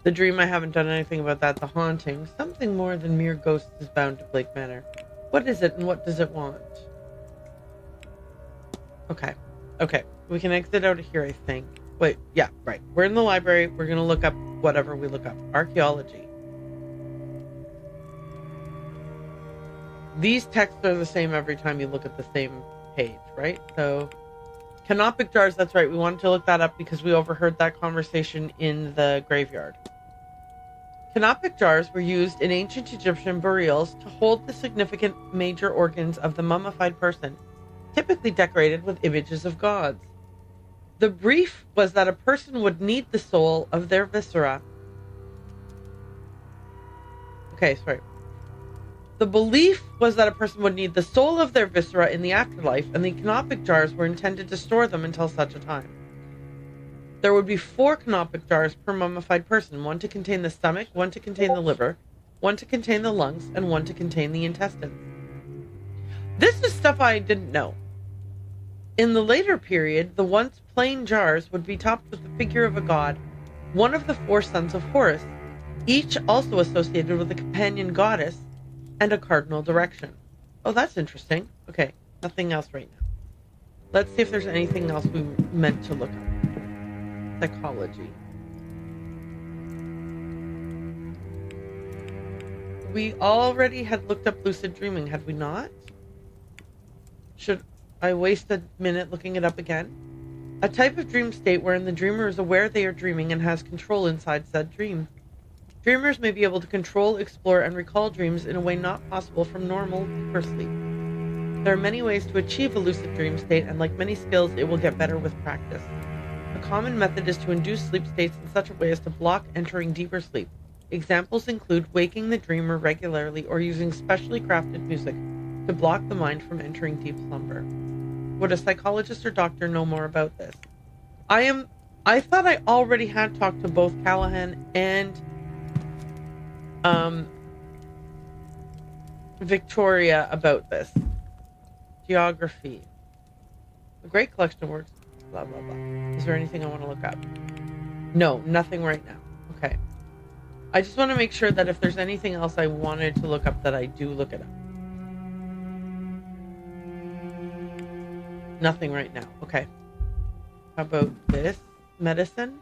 Speaker 1: The dream, I haven't done anything about that. The haunting, something more than mere ghosts is bound to Blake Manor. What is it and what does it want? Okay. Okay. We can exit out of here, I think. Wait, yeah, right. We're in the library. We're going to look up whatever we look up. Archaeology. These texts are the same every time you look at the same page, right? So, canopic jars, that's right. We wanted to look that up because we overheard that conversation in the graveyard. Canopic jars were used in ancient Egyptian burials to hold the significant major organs of the mummified person, typically decorated with images of gods. The brief was that a person would need the soul of their viscera. Okay, sorry. The belief was that a person would need the soul of their viscera in the afterlife, and the canopic jars were intended to store them until such a time. There would be 4 canopic jars per mummified person, 1 to contain the stomach, 1 to contain the liver, 1 to contain the lungs, and 1 to contain the intestines. This is stuff I didn't know. In the later period, the once plain jars would be topped with the figure of a god, one of the 4 sons of Horus, each also associated with a companion goddess and a cardinal direction. Oh, that's interesting. Okay, nothing else right now. Let's see if there's anything else we meant to look up. Psychology. We already had looked up lucid dreaming, had we not? Should I waste a minute looking it up again? A type of dream state wherein the dreamer is aware they are dreaming and has control inside said dream. Dreamers may be able to control, explore, and recall dreams in a way not possible from normal, deeper sleep. There are many ways to achieve a lucid dream state, and like many skills, it will get better with practice. A common method is to induce sleep states in such a way as to block entering deeper sleep. Examples include waking the dreamer regularly or using specially crafted music to block the mind from entering deep slumber. Would a psychologist or doctor know more about this? I thought I already had talked to both Callahan and Victoria about this. Geography. A great collection of works. Blah, blah, blah. Is there anything I want to look up? No, nothing right now. Okay. I just want to make sure that if there's anything else I wanted to look up, that I do look it up. Nothing right now. Okay. How about this? Medicine?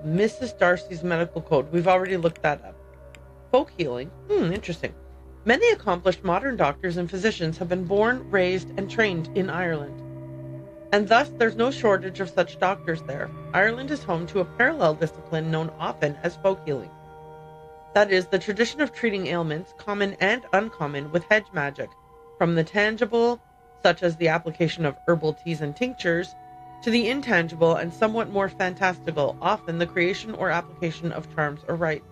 Speaker 1: Mrs. Darcy's medical code. We've already looked that up. Folk healing. Interesting. Many accomplished modern doctors and physicians have been born, raised, and trained in Ireland. And thus, there's no shortage of such doctors there. Ireland is home to a parallel discipline known often as folk healing. That is, the tradition of treating ailments, common and uncommon, with hedge magic, from the tangible, such as the application of herbal teas and tinctures, to the intangible and somewhat more fantastical, often the creation or application of charms or rites.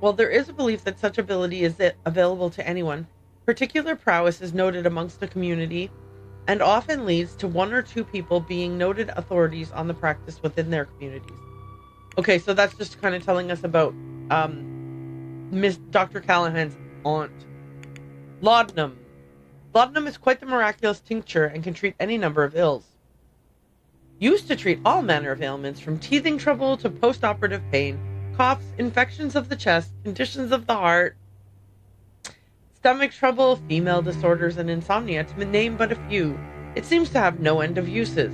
Speaker 1: While there is a belief that such ability is available to anyone, particular prowess is noted amongst the community and often leads to 1 or 2 people being noted authorities on the practice within their communities. Okay, so that's just kind of telling us about Miss Dr. Callahan's aunt. Laudanum. Laudanum is quite the miraculous tincture and can treat any number of ills. Used to treat all manner of ailments, from teething trouble to post-operative pain, coughs, infections of the chest, conditions of the heart, stomach trouble, female disorders, and insomnia, to name but a few. It seems to have no end of uses.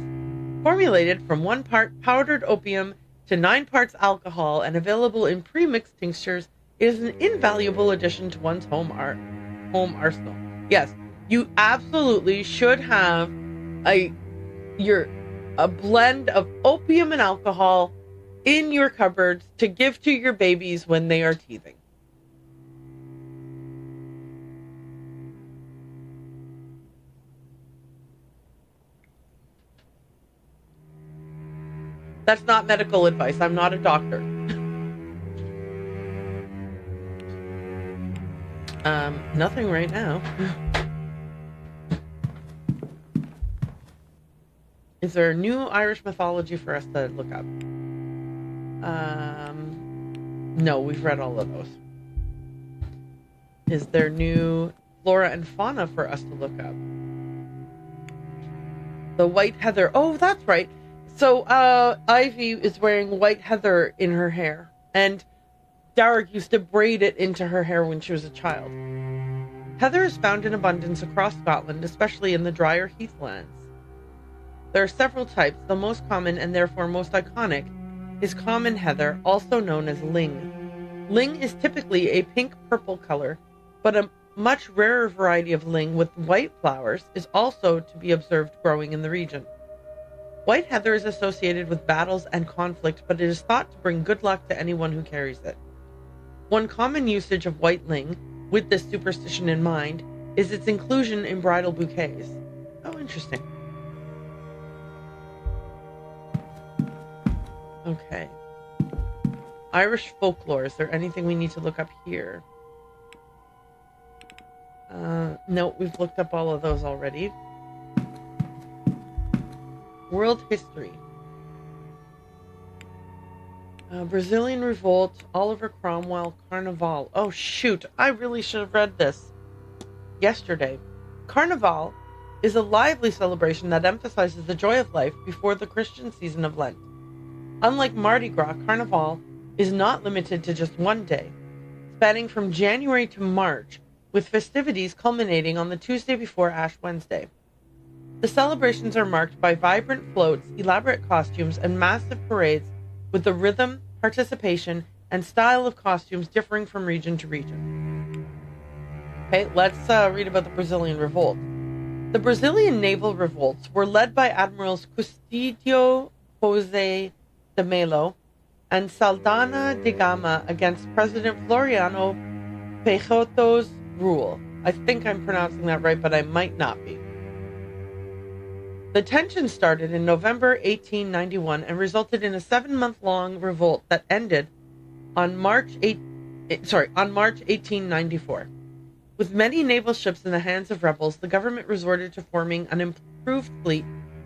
Speaker 1: Formulated from 1 part powdered opium to 9 parts alcohol and available in pre-mixed tinctures, it is an invaluable addition to one's home arsenal. Yes, you absolutely should have a blend of opium and alcohol in your cupboards to give to your babies when they are teething. That's not medical advice. I'm not a doctor. Nothing right now. Is there new Irish mythology for us to look up? No, we've read all of those. Is there new flora and fauna for us to look up? The white heather. Oh, that's right. So, Ivy is wearing white heather in her hair, and Darrick used to braid it into her hair when she was a child. Heather is found in abundance across Scotland, especially in the drier heathlands. There are several types. The most common, and therefore most iconic, is common heather, also known as ling. Ling is typically a pink-purple color, but a much rarer variety of ling with white flowers is also to be observed growing in the region. White heather is associated with battles and conflict, but it is thought to bring good luck to anyone who carries it. One common usage of white ling, with this superstition in mind, is its inclusion in bridal bouquets. Oh, interesting. Okay. Irish folklore. Is there anything we need to look up here? No, we've looked up all of those already. World history. Brazilian Revolt, Oliver Cromwell, Carnival. Oh shoot, I really should have read this yesterday. Carnival is a lively celebration that emphasizes the joy of life before the Christian season of Lent. Unlike Mardi Gras, Carnival is not limited to just one day, spanning from January to March, with festivities culminating on the Tuesday before Ash Wednesday. The celebrations are marked by vibrant floats, elaborate costumes, and massive parades, with the rhythm, participation, and style of costumes differing from region to region. Okay, let's read about the Brazilian Revolt. The Brazilian naval revolts were led by Admirals Custidio José de Melo and Saldanha de Gama against President Floriano Peixoto's rule. I think I'm pronouncing that right, but I might not be. The tension started in November 1891 and resulted in a 7-month-long revolt that ended on March 1894. With many naval ships in the hands of rebels, the government resorted to forming an improved fleet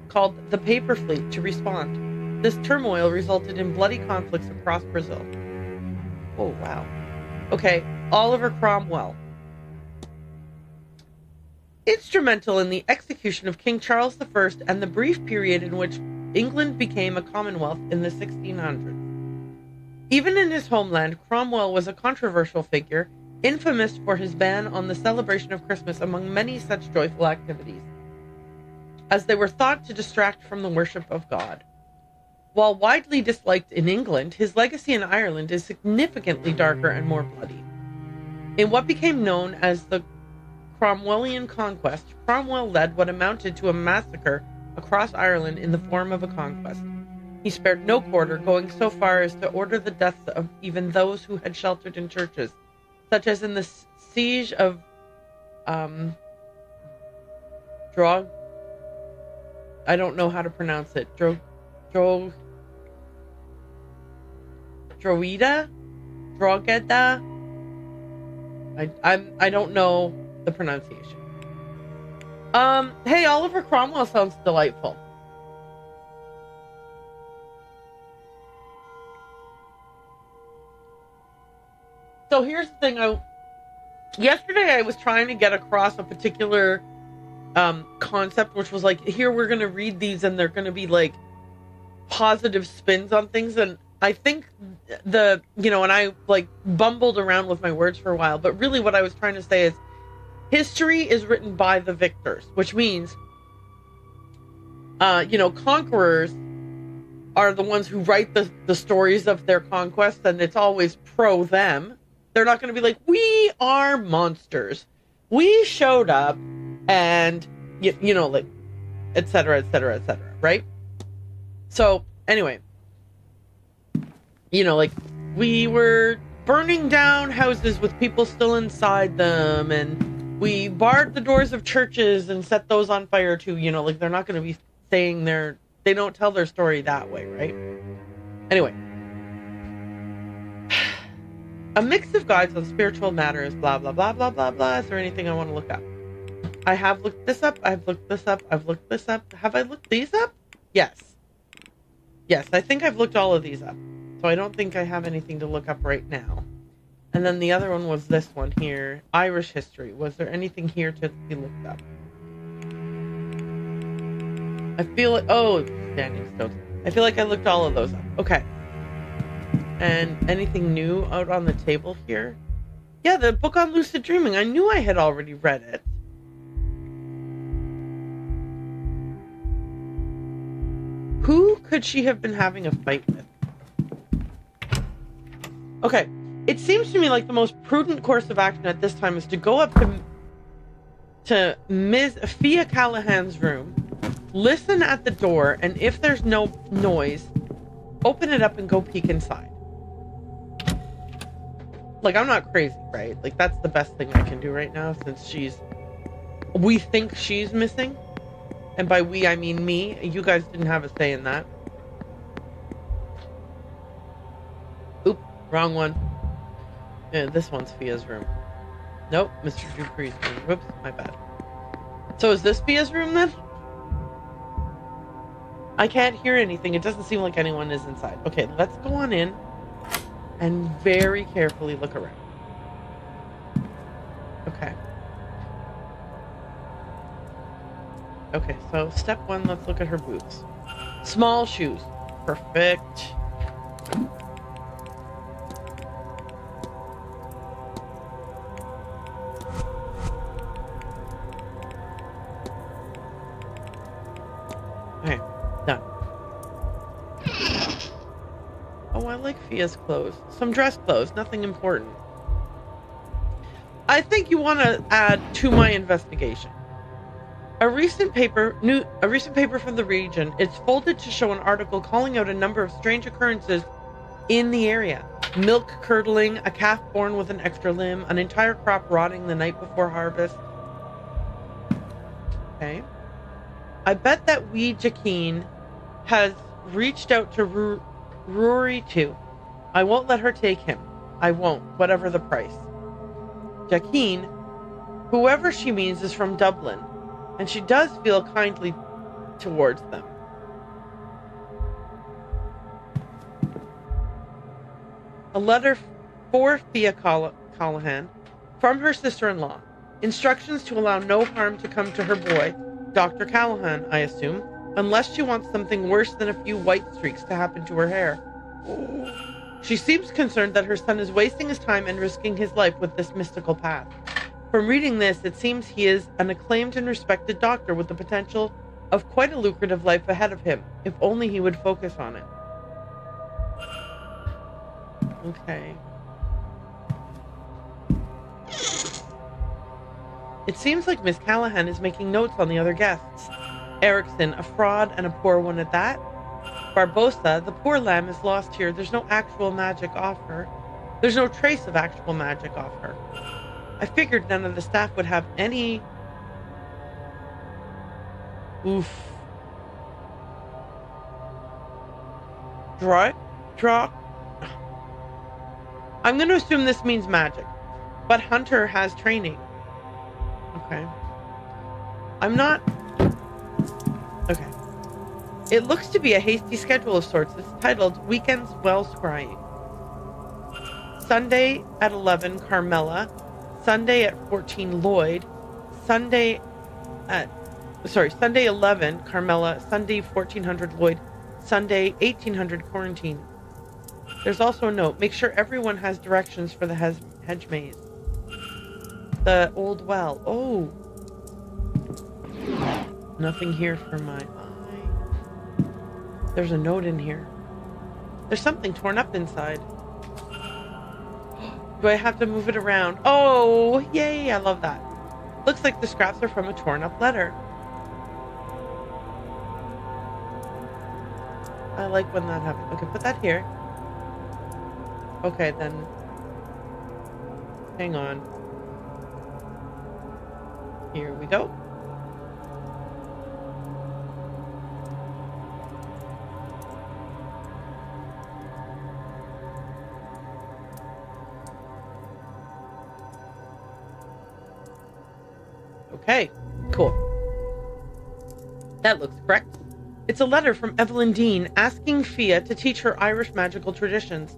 Speaker 1: called the Paper Fleet to respond. This turmoil resulted in bloody conflicts across Brazil. Oh, wow. Okay, Oliver Cromwell. Instrumental in the execution of King Charles I and the brief period in which England became a commonwealth in the 1600s. Even in his homeland, Cromwell was a controversial figure, infamous for his ban on the celebration of Christmas among many such joyful activities, as they were thought to distract from the worship of God. While widely disliked in England, his legacy in Ireland is significantly darker and more bloody. In what became known as the Cromwellian conquest, Cromwell led what amounted to a massacre across Ireland in the form of a conquest. He spared no quarter, going so far as to order the deaths of even those who had sheltered in churches, such as in the siege of Drog. I don't know how to pronounce it. Drogheda. I don't know the pronunciation. Hey, Oliver Cromwell sounds delightful. So here's the thing. Yesterday I was trying to get across a particular concept, which was like, here we're going to read these and they're going to be like positive spins on things. And I think and I like bumbled around with my words for a while, but really what I was trying to say is history is written by the victors, which means, conquerors are the ones who write the stories of their conquest, and it's always pro them. They're not going to be like, we are monsters. We showed up and, like, et cetera, right? So, anyway, like, we were burning down houses with people still inside them, and we barred the doors of churches and set those on fire too. Like, they're not going to be saying they don't tell their story that way, right? Anyway. A mix of guides on spiritual matters, blah, blah, blah, blah, blah, blah. Is there anything I want to look up? I have looked this up. I've looked this up. I've looked this up. Have I looked these up? Yes. Yes, I think I've looked all of these up. So I don't think I have anything to look up right now. And then the other one was this one here. Irish history. Was there anything here to be looked up? I feel it. Oh, standing stones. I feel like I looked all of those up. Okay. And anything new out on the table here? Yeah, the book on lucid dreaming. I knew I had already read it. Who could she have been having a fight with? Okay. It seems to me like the most prudent course of action at this time is to go up to Ms. Fia Callahan's room, listen at the door, and if there's no noise, open it up and go peek inside. Like, I'm not crazy, right? Like, that's the best thing I can do right now, since we think she's missing. And by we, I mean me. You guys didn't have a say in that. Oop, wrong one. Yeah, this one's Fia's room. Nope, Mr. Dupree's room. Whoops, my bad. So is this Fia's room then? I can't hear anything. It doesn't seem like anyone is inside. Okay, let's go on in. and very carefully look around. Okay. Okay, so step one, let's look at her boots. Small shoes. Perfect. Okay, done. Oh, I like Fia's clothes. Some dress clothes, nothing important. I think you want to add to my investigation. A recent paper from the region. It's folded to show an article calling out a number of strange occurrences in the area. Milk curdling, a calf born with an extra limb, an entire crop rotting the night before harvest. Okay. I bet that wee Jakeen has reached out to Rory too. I won't let her take him. I won't, whatever the price. Jakeen, whoever she means, is from Dublin, and she does feel kindly towards them. A letter for Fia Callahan from her sister-in-law. Instructions to allow no harm to come to her boy, Dr. Callahan, I assume, unless she wants something worse than a few white streaks to happen to her hair. She seems concerned that her son is wasting his time and risking his life with this mystical path. From reading this, it seems he is an acclaimed and respected doctor with the potential of quite a lucrative life ahead of him, if only he would focus on it. Okay. It seems like Miss Callahan is making notes on the other guests. Erickson, a fraud and a poor one at that. Barbosa, the poor lamb, is lost here. There's no actual magic off her. There's no trace of actual magic off her. I figured none of the staff would have any... Oof. Draw? I'm going to assume this means magic. But Hunter has training. Okay. I'm not... Okay. It looks to be a hasty schedule of sorts. It's titled Weekends Well Scrying. Sunday at 11, Carmela. Sunday at 14, Lloyd. Sunday 11, Carmela. Sunday 1400, Lloyd. Sunday 1800, Quarantine. There's also a note. Make sure everyone has directions for the hedge maze. The old well. Oh. Nothing here for my eye. There's a note in here. There's something torn up inside. Do I have to move it around? Oh, yay, I love that. Looks like the scraps are from a torn up letter. I like when that happens. Okay, put that here. Okay, then. Hang on. Here we go. Okay, cool. That looks correct. It's a letter from Evelyn Dean asking Fia to teach her Irish magical traditions.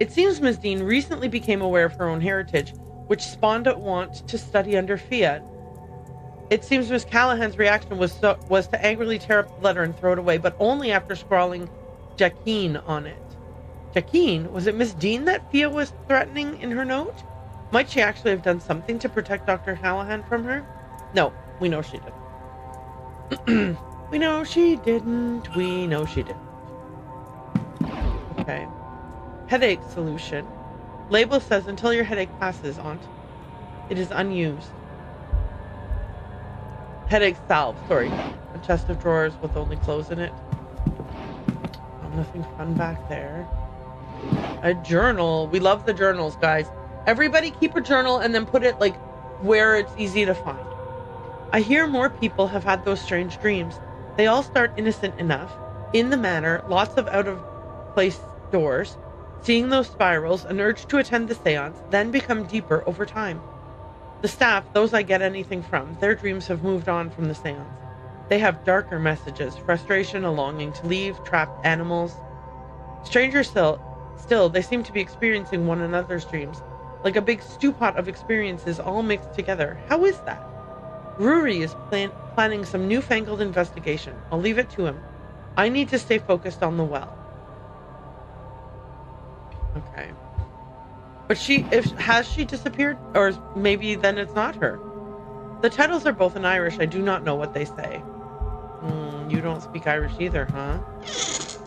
Speaker 1: It seems Ms. Dean recently became aware of her own heritage, which spawned a want to study under Fia. It seems Miss Callahan's reaction was to angrily tear up the letter and throw it away, but only after scrawling Jakeen on it. Jakeen? Was it Miss Dean that Fia was threatening in her note? Might she actually have done something to protect Dr. Callahan from her? No, we know she didn't. We know she didn't. We know she didn't. Okay. Headache solution. Label says, until your headache passes, Aunt. It is unused. Headache salve, sorry. A chest of drawers with only clothes in it. Oh, nothing fun back there. A journal. We love the journals, guys. Everybody keep a journal and then put it like where it's easy to find. I hear more people have had those strange dreams. They all start innocent enough. In the manor, lots of out-of-place doors. Seeing those spirals, an urge to attend the seance, then become deeper over time. The staff, those I get anything from, their dreams have moved on from the seance. They have darker messages, frustration, a longing to leave, trapped animals. Stranger still, Still, they seem to be experiencing one another's dreams, like a big stew pot of experiences all mixed together. How is that? Rory is planning some newfangled investigation. I'll leave it to him. I need to stay focused on the well. Okay. But has she disappeared? Or maybe then it's not her. The titles are both in Irish. I do not know what they say. You don't speak Irish either, huh?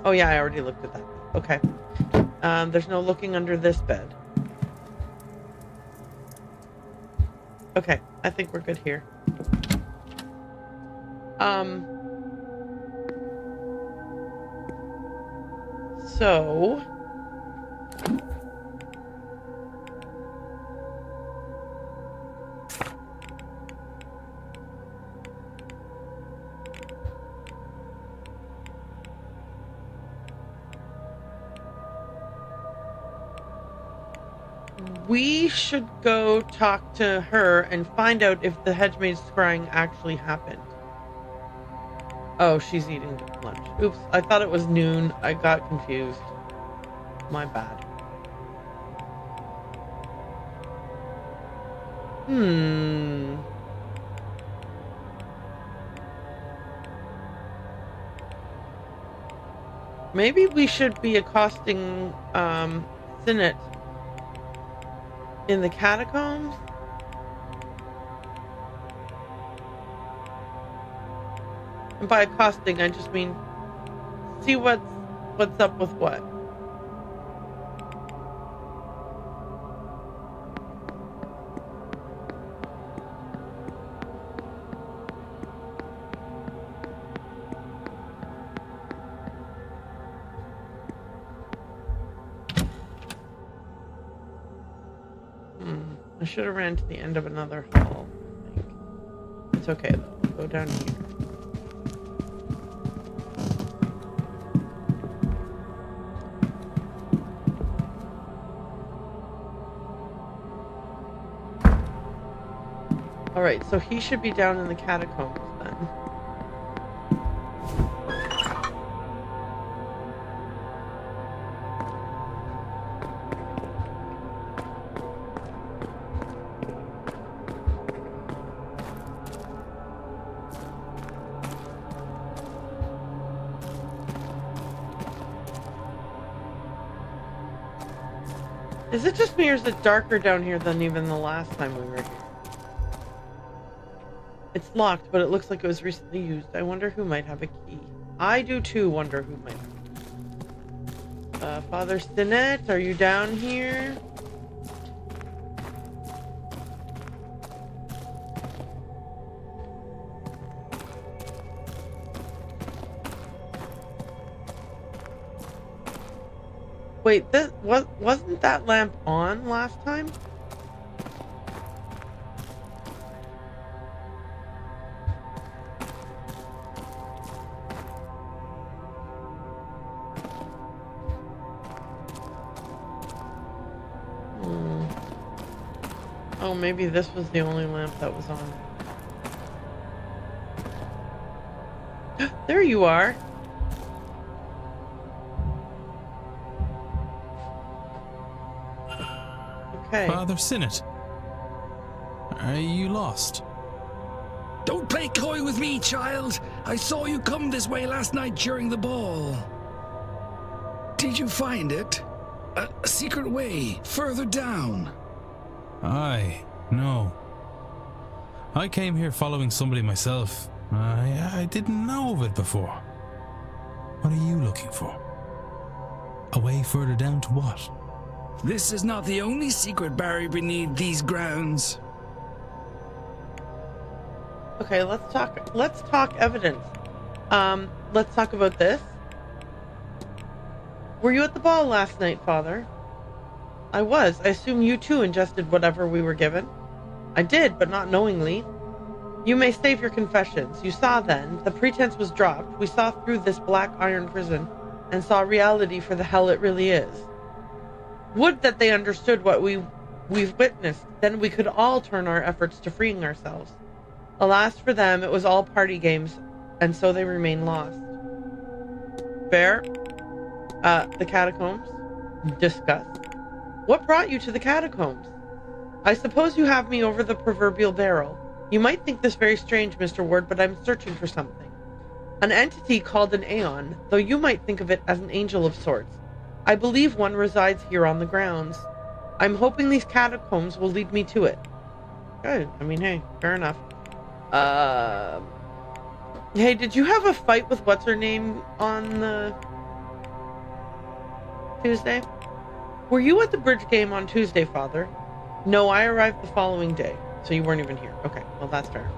Speaker 1: Oh yeah, I already looked at that. Okay. There's no looking under this bed. Okay, I think we're good here. So... we should go talk to her and find out if the hedgemaids scrying actually happened. Oh, she's eating lunch. Oops, I thought it was noon. I got confused. My bad. Maybe we should be accosting Sinet in the catacombs? And by accosting, I just mean see what's up with what. I should have ran to the end of another hall, I think. It's okay though. We'll go down here. Alright, so he should be down in the catacombs then. Is it just me or is it darker down here than even the last time we were here? It's locked, but it looks like it was recently used. I wonder who might have a key. I do too wonder who might have. Father Stinnett, are you down here? Wait, wasn't that lamp on last time? Oh, maybe this was the only lamp that was on. There you are. Okay.
Speaker 3: Father Sinet, are you lost?
Speaker 18: Don't play coy with me, child. I saw you come this way last night during the ball. Did you find it? A secret way further down?
Speaker 3: Aye, no. I came here following somebody myself. I didn't know of it before. What are you looking for? A way further down to what?
Speaker 18: This is not the only secret buried beneath these grounds.
Speaker 1: Okay, let's talk evidence. Let's talk about this. Were you at the ball last night, Father? I was. I assume you too ingested whatever we were given. I did, but not knowingly. You may save your confessions. You saw then, the pretense was dropped. We saw through this black iron prison and saw reality for the hell it really is. Would that they understood what we've witnessed, then we could all turn our efforts to freeing ourselves. Alas for them, it was all party games, and so they remain lost. Fair? The catacombs? Discuss. What brought you to the catacombs? I suppose you have me over the proverbial barrel. You might think this very strange, Mr. Ward, but I'm searching for something. An entity called an Aeon, though you might think of it as an angel of sorts. I believe one resides here on the grounds. I'm hoping these catacombs will lead me to it. Good. I mean, hey, fair enough. Hey, did you have a fight with what's-her-name on the Tuesday? Were you at the bridge game on Tuesday, Father? No, I arrived the following day, so you weren't even here. Okay, well, that's fair.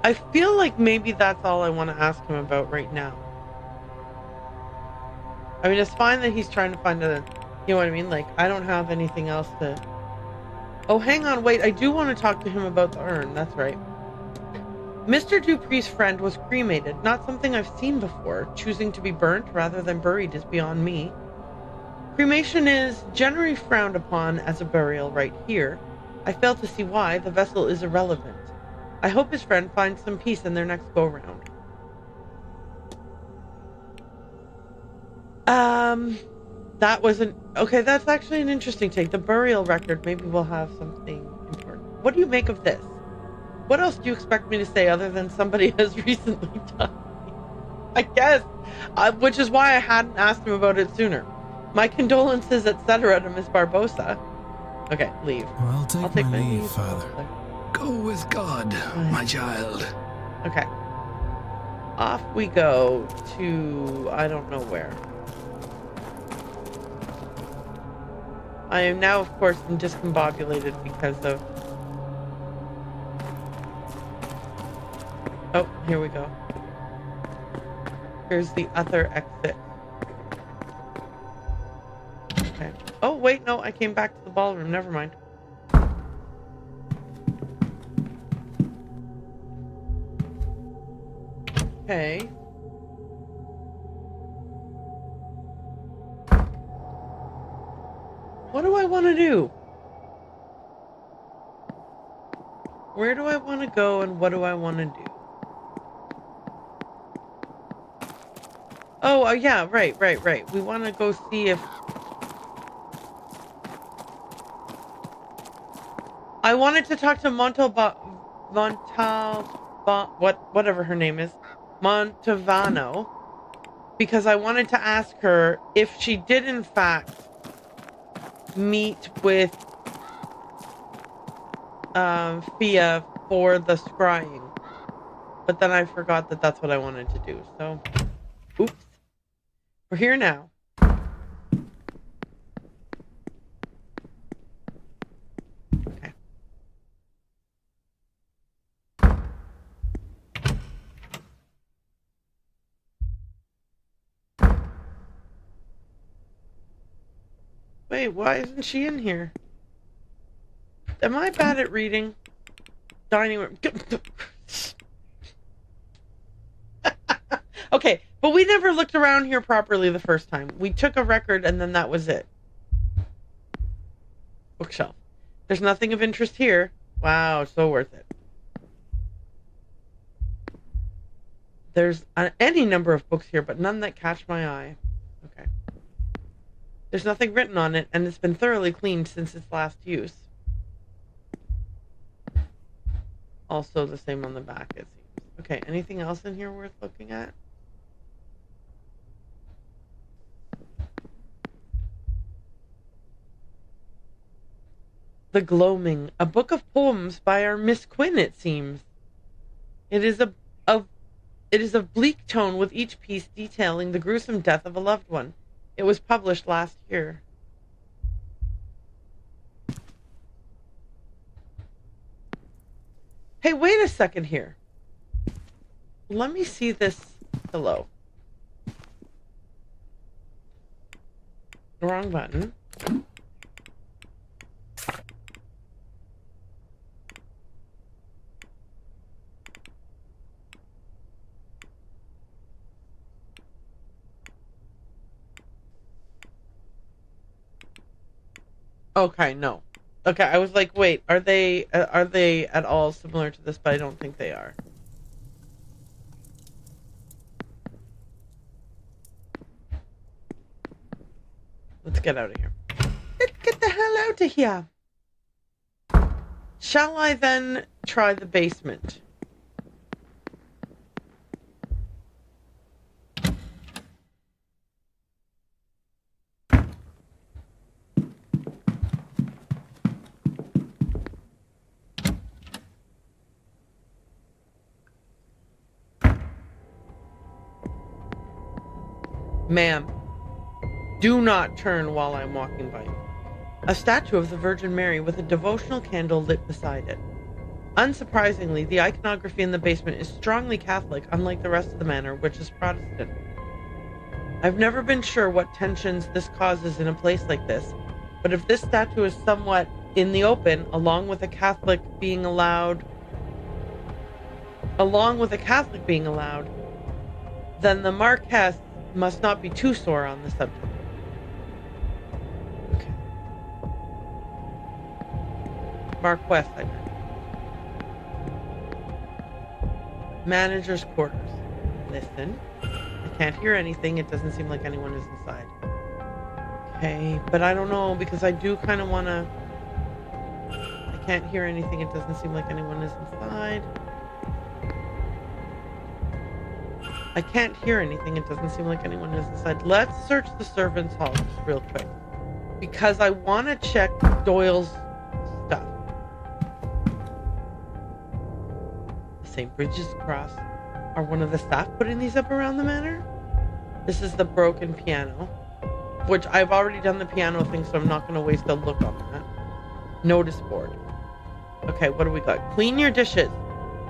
Speaker 1: I feel like maybe that's all I want to ask him about right now. I mean, it's fine that he's trying to find a... You know what I mean? Like, I don't have anything else to... Oh, hang on, wait. I do want to talk to him about the urn. That's right. Mr. Dupree's friend was cremated. Not something I've seen before. Choosing to be burnt rather than buried is beyond me. Cremation is generally frowned upon as a burial right here. I fail to see why. The vessel is irrelevant. I hope his friend finds some peace in their next go-round. That wasn't... Okay, that's actually an interesting take. The burial record. Maybe we'll have something important. What do you make of this? What else do you expect me to say other than somebody has recently died? I guess. Which is why I hadn't asked him about it sooner. My condolences, etc. to Miss Barbosa. Okay, leave.
Speaker 2: Well, I'll take my leave, Father.
Speaker 18: Go with God, my child.
Speaker 1: Okay. Off we go to... I don't know where. I am now, of course, discombobulated because of... Oh, here we go. Here's the other exit. Okay. Oh, wait, no, I came back to the ballroom. Never mind. Okay. What do I want to do? Where do I want to go and what do I want to do? Oh, yeah, right. We want to go see if... I wanted to talk to whatever her name is, Montavano, because I wanted to ask her if she did in fact meet with Fia for the scrying, but then I forgot that that's what I wanted to do. So, oops, we're here now. Okay. Wait, why isn't she in here? Am I bad at reading? Dining room. Okay, but we never looked around here properly the first time. We took a record and then that was it. Bookshelf. There's nothing of interest here. Wow, so worth it. There's any number of books here, but none that catch my eye. Okay. There's nothing written on it, and it's been thoroughly cleaned since its last use. Also the same on the back, it seems. Okay, anything else in here worth looking at? The Gloaming, a book of poems by our Miss Quinn, it seems. It is of bleak tone, with each piece detailing the gruesome death of a loved one. It was published last year. Hey, wait a second here. Let me see this. Hello. Wrong button. Okay, no. Okay, I was like, wait, are they at all similar to this? But I don't think they are. Let's get out of here. Let's get the hell out of here. Shall I then try the basement? Ma'am, do not turn while I'm walking by you. A statue of the Virgin Mary with a devotional candle lit beside it. Unsurprisingly, the iconography in the basement is strongly Catholic, unlike the rest of the manor, which is Protestant. I've never been sure what tensions this causes in a place like this, but if this statue is somewhat in the open, along with a Catholic being allowed, then the Marquess must not be too sore on the subject. Okay. Marquess, I meant. Manager's quarters. Listen. I can't hear anything. It doesn't seem like anyone is inside. Okay, but I don't know, because I do kind of want to... I can't hear anything. It doesn't seem like anyone is inside. I can't hear anything. It doesn't seem like anyone is inside. Let's search the servants' hall just real quick, because I want to check Doyle's stuff. The St. Bridget's Cross. Are one of the staff putting these up around the manor? This is the broken piano, which I've already done the piano thing, so I'm not going to waste a look on that. Notice board. Okay, what do we got? Clean your dishes.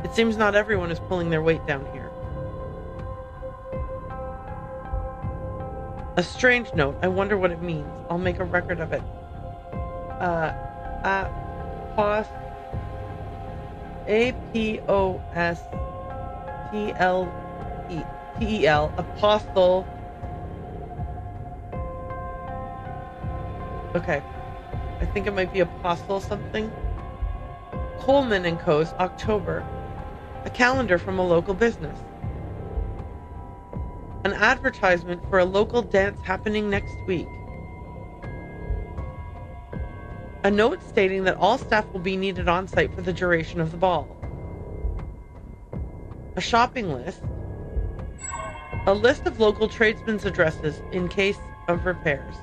Speaker 1: It seems not everyone is pulling their weight down here. A strange note. I wonder what it means. I'll make a record of it. A-P-O-S-T-L-E-T-E-L. Apostle. Okay. I think it might be Apostle something. Coleman and Co.'s October. A calendar from a local business. An advertisement for a local dance happening next week. A note stating that all staff will be needed on site for the duration of the ball. A shopping list. A list of local tradesmen's addresses in case of repairs.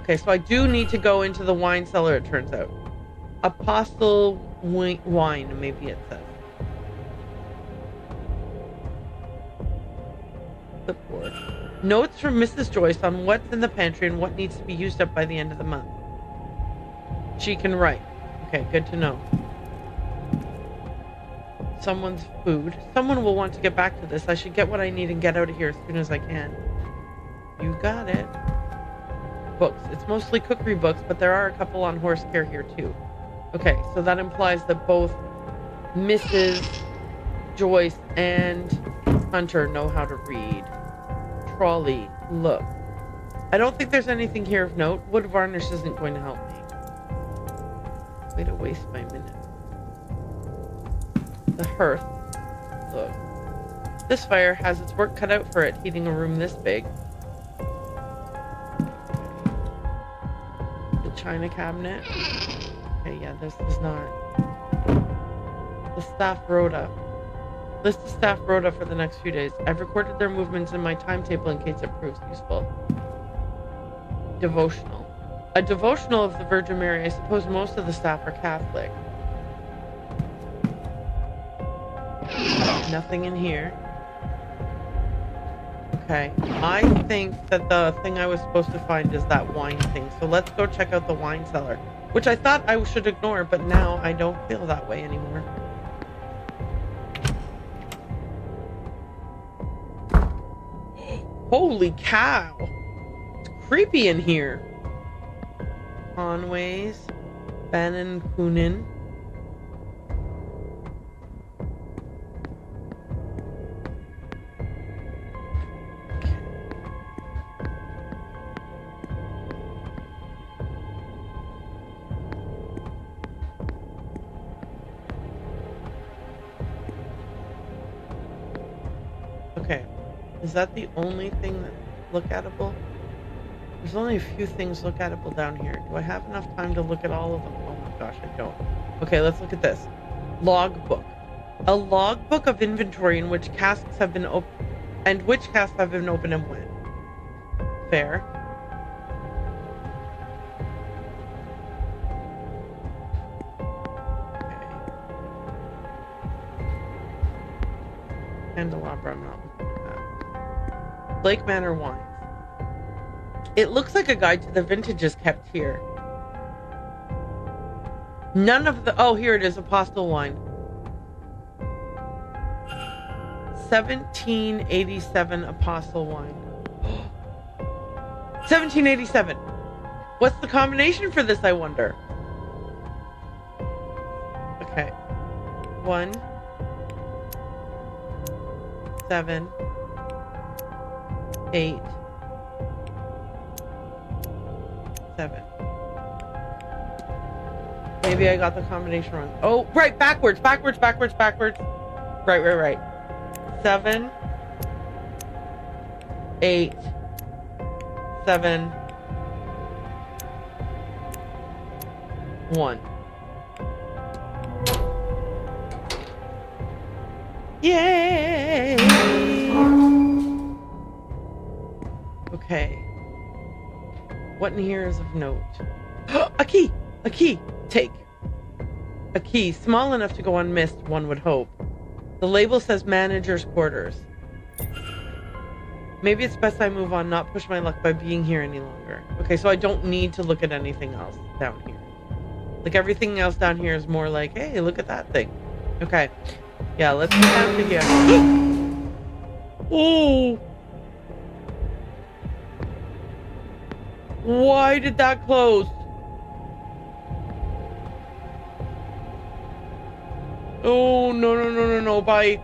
Speaker 1: Okay, so I do need to go into the wine cellar, it turns out. Apostle Wine, maybe it says. Clipboard. Notes from Mrs. Joyce on what's in the pantry and what needs to be used up by the end of the month. She can write. Okay, good to know. Someone's food. Someone will want to get back to this. I should get what I need and get out of here as soon as I can. You got it. Books. It's mostly cookery books, but there are a couple on horse care here too. Okay, so that implies that both Mrs. Joyce and Hunter know how to read. Trolley. Look. I don't think there's anything here of note. Wood varnish isn't going to help me. Way to waste my minute. The hearth. Look. This fire has its work cut out for it, heating a room this big. The china cabinet. Okay, yeah, this is not. The staff rota. List the staff rota for the next few days. I've recorded their movements in my timetable in case it proves useful. Devotional. A devotional of the Virgin Mary. I suppose most of the staff are Catholic. Nothing in here. Okay. I think that the thing I was supposed to find is that wine thing. So let's go check out the wine cellar. Which I thought I should ignore, but now I don't feel that way anymore. Holy cow! It's creepy in here. Conways. Bannon Kunin. Okay. Is that the only thing that's look-atable? There's only a few things lookable down here. Do I have enough time to look at all of them? Oh my gosh, I don't. Okay, let's look at this. Logbook. A logbook of inventory in which casks have been opened and which casks have been opened and when. Fair. Candelabra, I'm not looking at that. Blake Manor wines. It looks like a guide to the vintages kept here. None of the... Oh, here it is. Apostle wine. 1787 Apostle wine. 1787. What's the combination for this, I wonder? Okay. 1, 7, 8, 7. Maybe I got the combination wrong. Oh, right, backwards. Right. 7, 8, 7, 1. Yay! Okay. What in here is of note? A key! A key! Take. A key, small enough to go unmissed, one would hope. The label says manager's quarters. Maybe it's best I move on, not push my luck by being here any longer. Okay, so I don't need to look at anything else down here. Like, everything else down here is more like, hey, look at that thing. Okay. Yeah, let's get down to here. Oh! Why did that close? Oh, no, bye.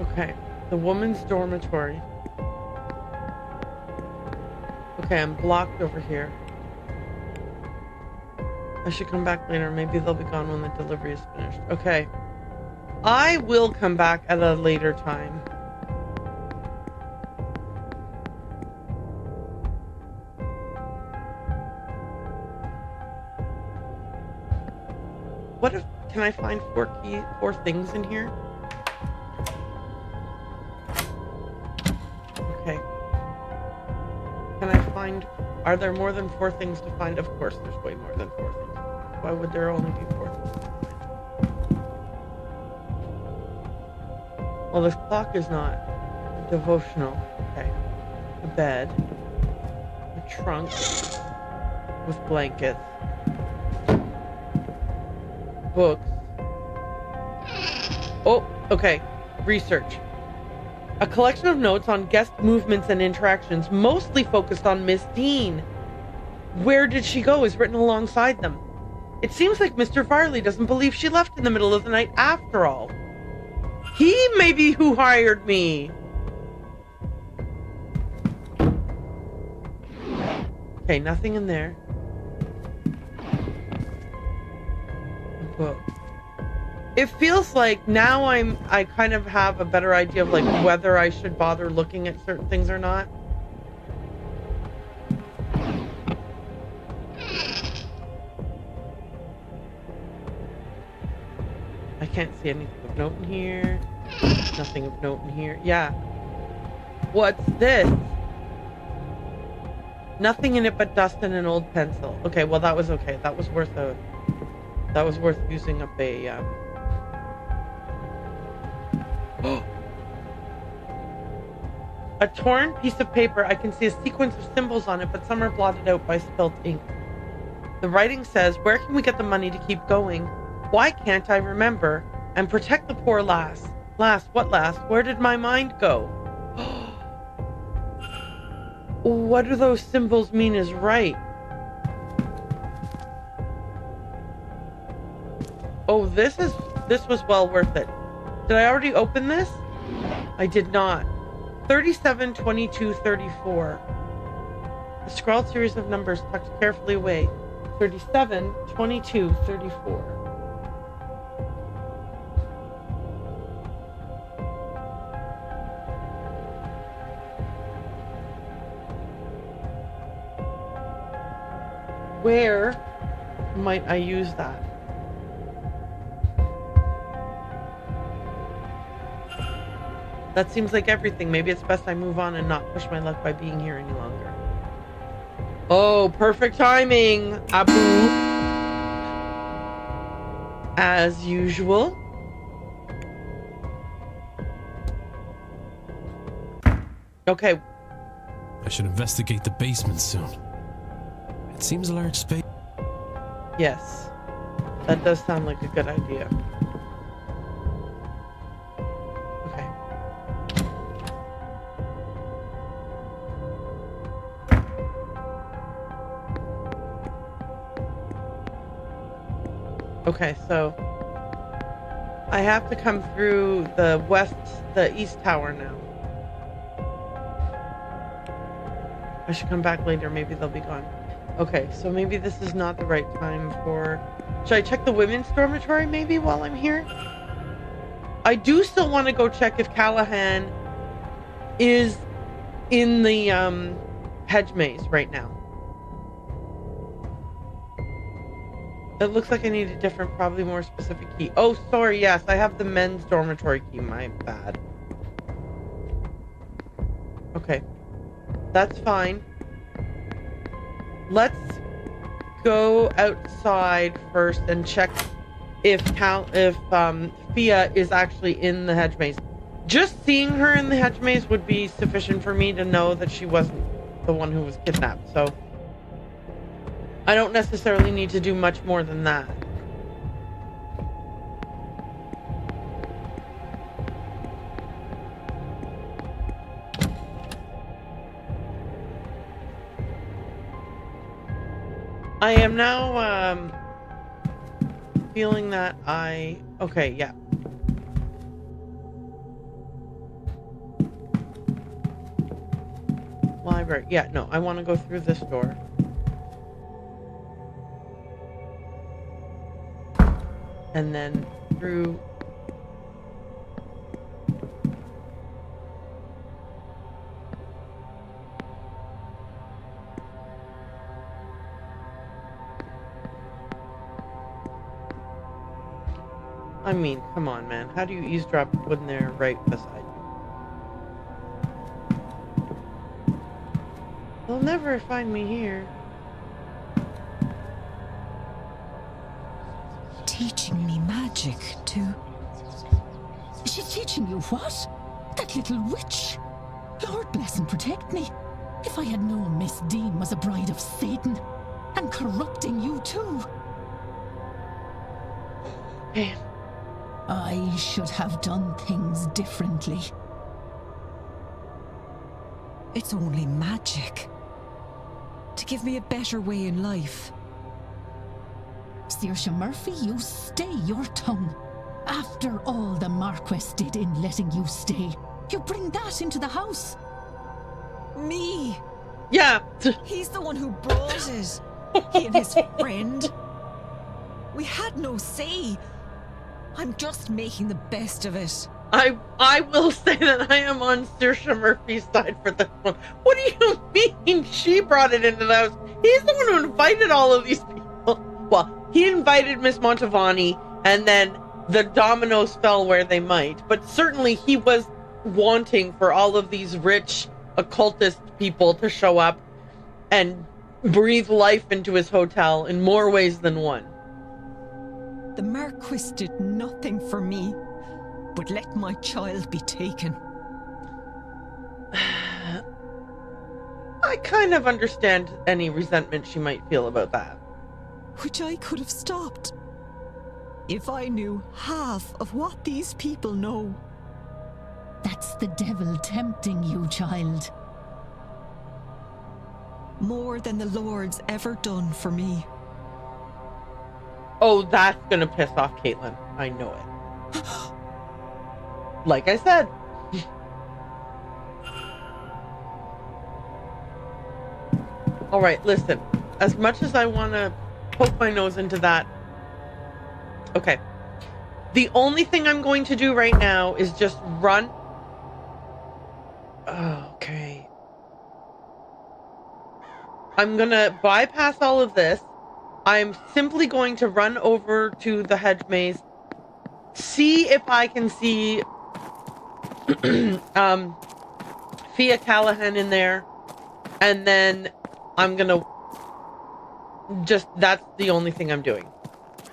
Speaker 1: Okay, the woman's dormitory. Okay, I'm blocked over here. I should come back later. Maybe they'll be gone when the delivery is finished. Okay. I will come back at a later time. What if... Can I find four things in here? Okay. Can I find... Are there more than 4 things to find? Of course there's way more than 4 things. Why would there only be 4 things to find? Well, this clock is not devotional. Okay. A bed. A trunk with blankets. Books. Oh, okay. Research. A collection of notes on guest movements and interactions, mostly focused on Miss Dean. Where did she go is written alongside them. It seems like Mr. Farley doesn't believe she left in the middle of the night after all. He may be who hired me. Okay, nothing in there. A book. It feels like now I kind of have a better idea of like whether I should bother looking at certain things or not. I can't see anything of note in here. Nothing of note in here. Yeah. What's this? Nothing in it but dust and an old pencil. Okay, well that was okay. That was worth using up a a torn piece of paper. I can see a sequence of symbols on it, but some are blotted out by spilt ink. The writing says, "Where can we get the money to keep going? Why can't I remember? And protect the poor lass. Lass, what lass? Where did my mind go?" What do those symbols mean is right? Oh, this was well worth it. Did I already open this? I did not. 37, 22, 34. A scrawled series of numbers tucked carefully away. 37, 22, 34. where might I use that? That seems like everything. Maybe it's best I move on and not push my luck by being here any longer. Oh, perfect timing, Abu. As usual. Okay.
Speaker 3: I should investigate the basement soon. It seems a large space.
Speaker 1: Yes. That does sound like a good idea. Okay. Okay, so I have to come through the east tower now. I should come back later, maybe they'll be gone. Okay, so maybe this is not the right time for... Should I check the women's dormitory maybe while I'm here? I do still want to go check if Callahan is in the hedge maze right now. It looks like I need a different, probably more specific key. Oh, sorry, yes, I have the men's dormitory key, my bad. Okay. That's fine. Let's go outside first and check if Fia is actually in the hedge maze. Just seeing her in the hedge maze would be sufficient for me to know that she wasn't the one who was kidnapped. So I don't necessarily need to do much more than that. I am now feeling that okay, yeah. Library. Yeah, no, I want to go through this door. And then through... I mean, come on, man. How do you eavesdrop when they're right beside you? They'll never find me here.
Speaker 12: Teaching me magic, too. She's teaching you what? That little witch? Lord bless and protect me. If I had known Miss Dean was a bride of Satan, and corrupting you, too.
Speaker 1: Man.
Speaker 12: I should have done things differently.
Speaker 19: It's only magic. To give me a better way in life.
Speaker 12: Saoirse Murphy, you stay your tongue. After all the Marquess did in letting you stay, you bring that into the house.
Speaker 19: Me?
Speaker 1: Yeah.
Speaker 19: He's the one who brought it. He and his friend. We had no say. I'm just making the best of it.
Speaker 1: I will say that I am on Saoirse Murphy's side for this one. What do you mean she brought it into the house? He's the one who invited all of these people. Well, he invited Miss Montavani, and then the dominoes fell where they might. But certainly he was wanting for all of these rich occultist people to show up and breathe life into his hotel in more ways than one.
Speaker 19: The Marquis did nothing for me, but let my child be taken.
Speaker 1: I kind of understand any resentment she might feel about that.
Speaker 19: Which I could have stopped. If I knew half of what these people know.
Speaker 12: That's the devil tempting you, child.
Speaker 19: More than the Lord's ever done for me.
Speaker 1: Oh, that's gonna piss off Caitlin. I know it. Like I said. Alright, listen. As much as I want to poke my nose into that... Okay. The only thing I'm going to do right now is just run... Okay. I'm gonna bypass all of this. I'm simply going to run over to the hedge maze, see if I can see Fia Callahan in there, and then I'm gonna that's the only thing I'm doing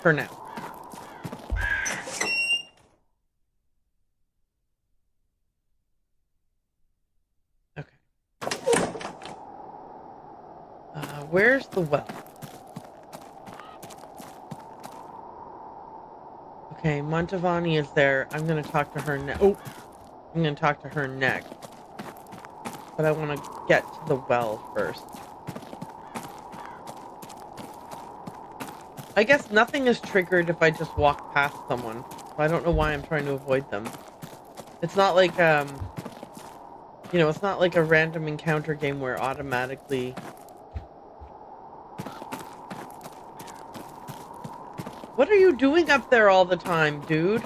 Speaker 1: for now. Okay. Where's the well? Okay, Montavani is there. I'm gonna talk to her I'm gonna talk to her next. But I want to get to the well first. I guess nothing is triggered if I just walk past someone. I don't know why I'm trying to avoid them. It's not like, you know, it's not like a random encounter game where automatically... What are you doing up there all the time, dude?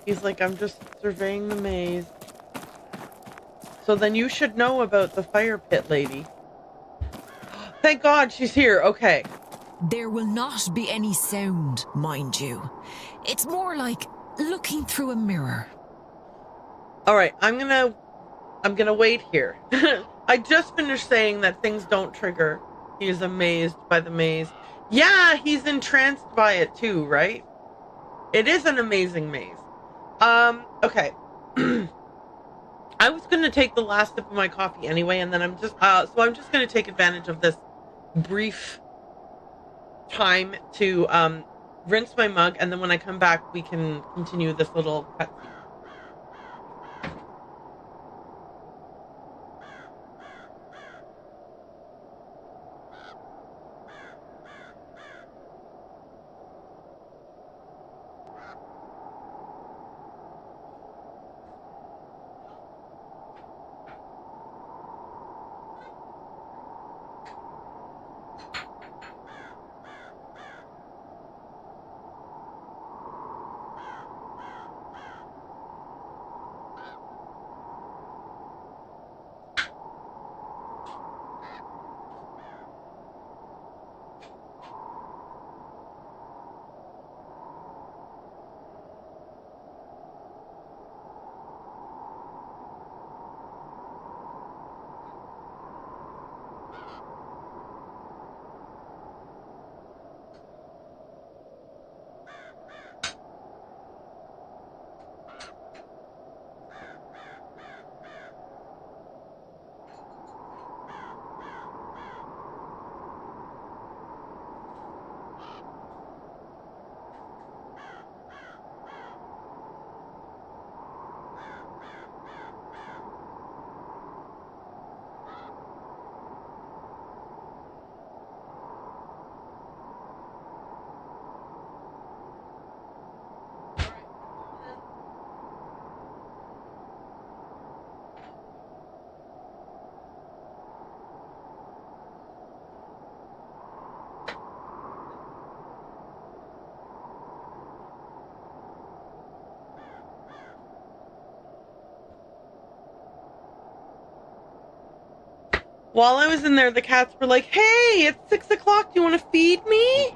Speaker 1: He's like, I'm just surveying the maze. So then you should know about the fire pit lady. Thank God she's here. Okay.
Speaker 19: There will not be any sound, mind you. It's more like looking through a mirror.
Speaker 1: All right, I'm gonna wait here. I just finished saying that things don't trigger. He is amazed by the maze. Yeah, he's entranced by it too, right? It is an amazing maze. Okay. I was going to take the last sip of my coffee anyway, and then I'm just going to take advantage of this brief time to rinse my mug, and then when I come back, we can continue this little cutscene. While I was in there, the cats were like, hey, it's 6 o'clock. Do you want to feed me?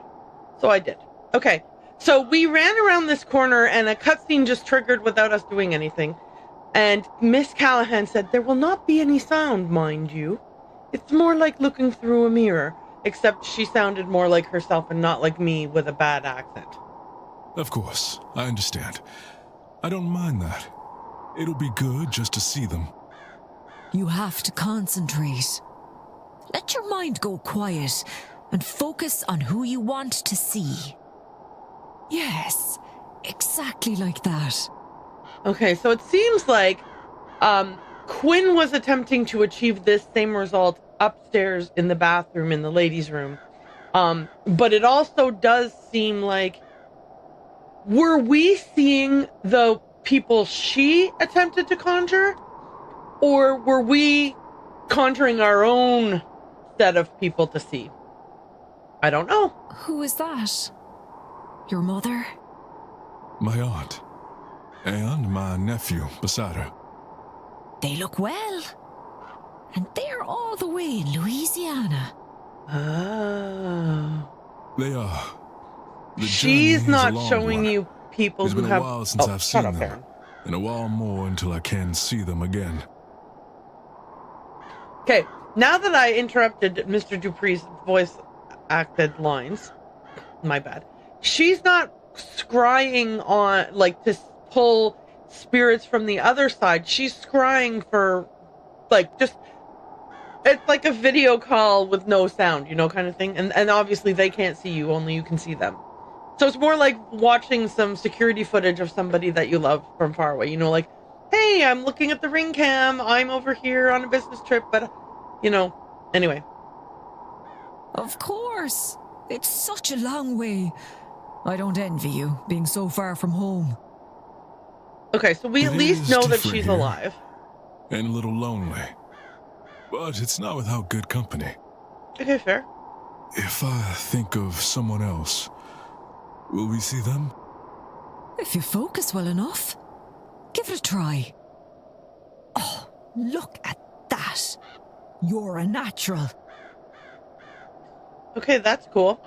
Speaker 1: So I did. Okay. So we ran around this corner and a cutscene just triggered without us doing anything. And Miss Callahan said, there will not be any sound, mind you. It's more like looking through a mirror. Except she sounded more like herself and not like me with a bad accent.
Speaker 2: Of course, I understand. I don't mind that. It'll be good just to see them.
Speaker 19: You have to concentrate. Let your mind go quiet and focus on who you want to see. Yes, exactly like that.
Speaker 1: Okay, so it seems like Quinn was attempting to achieve this same result upstairs in the bathroom in the ladies' room. But it also does seem like, were we seeing the people she attempted to conjure? Or were we conjuring our own set of people to see? I don't know.
Speaker 19: Who is that? Your mother?
Speaker 2: My aunt. And my nephew beside her.
Speaker 19: They look well. And they're all the way in Louisiana.
Speaker 1: Oh.
Speaker 2: They are. The
Speaker 1: She's
Speaker 2: journey is a
Speaker 1: not
Speaker 2: long
Speaker 1: showing
Speaker 2: one.
Speaker 1: you people
Speaker 2: It's
Speaker 1: who
Speaker 2: been
Speaker 1: have.
Speaker 2: a while since I've
Speaker 1: shut
Speaker 2: seen
Speaker 1: up,
Speaker 2: them,
Speaker 1: Aaron.
Speaker 2: and a while more until I can see them again.
Speaker 1: Okay, now that I interrupted Mr. Dupree's voice-acted lines, my bad. She's not scrying on, like, to pull spirits from the other side. She's scrying for, like, just... It's like a video call with no sound, you know, kind of thing. And obviously they can't see you, only you can see them. So it's more like watching some security footage of somebody that you love from far away. You know, like, hey, I'm looking at the ring cam. I'm over here on a business trip, but, you know, anyway.
Speaker 19: Of course. It's such a long way. I don't envy you, being so far from home.
Speaker 1: Okay, so we at least know that she's alive.
Speaker 2: And a little lonely. But it's not without good company.
Speaker 1: Okay, fair.
Speaker 2: If I think of someone else, will we see them?
Speaker 19: If you focus well enough, give it a try. Oh, look at that. You're a natural.
Speaker 1: Okay, that's cool.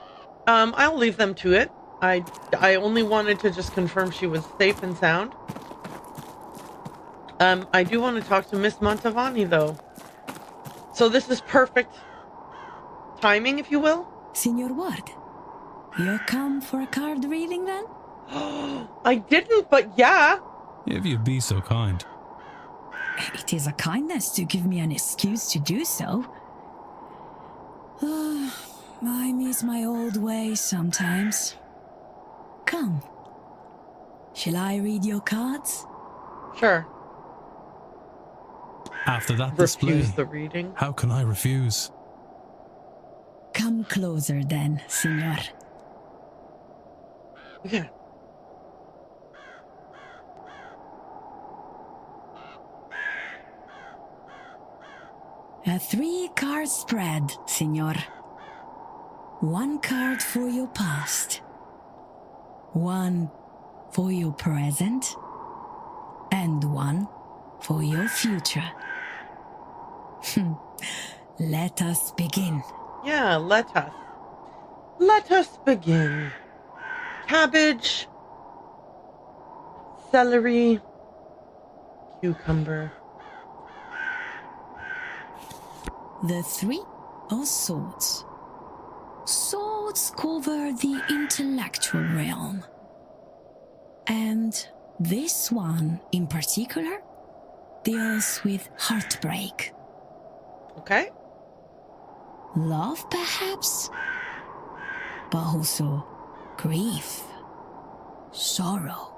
Speaker 1: I'll leave them to it. I only wanted to just confirm she was safe and sound. I do want to talk to Miss Montavani, though. So this is perfect timing, if you will?
Speaker 4: Signor Ward, you come for a card reading then?
Speaker 1: I didn't, but yeah.
Speaker 3: If you'd be so kind.
Speaker 4: It is a kindness to give me an excuse to do so. I miss my old ways sometimes. Come. Shall I read your cards?
Speaker 1: Sure.
Speaker 3: After that display,
Speaker 1: Refuse the reading.
Speaker 3: How can I refuse?
Speaker 4: Come closer then, Signor.
Speaker 1: Yeah.
Speaker 4: A 3-card spread, Signor. 1 card for your past, 1 for your present, and 1 for your future. Let us begin.
Speaker 1: Yeah, let us. Let us begin. Cabbage, celery, cucumber.
Speaker 4: The 3 of swords. Swords cover the intellectual realm. And this one in particular deals with heartbreak.
Speaker 1: Okay.
Speaker 4: Love, perhaps, but also grief, sorrow,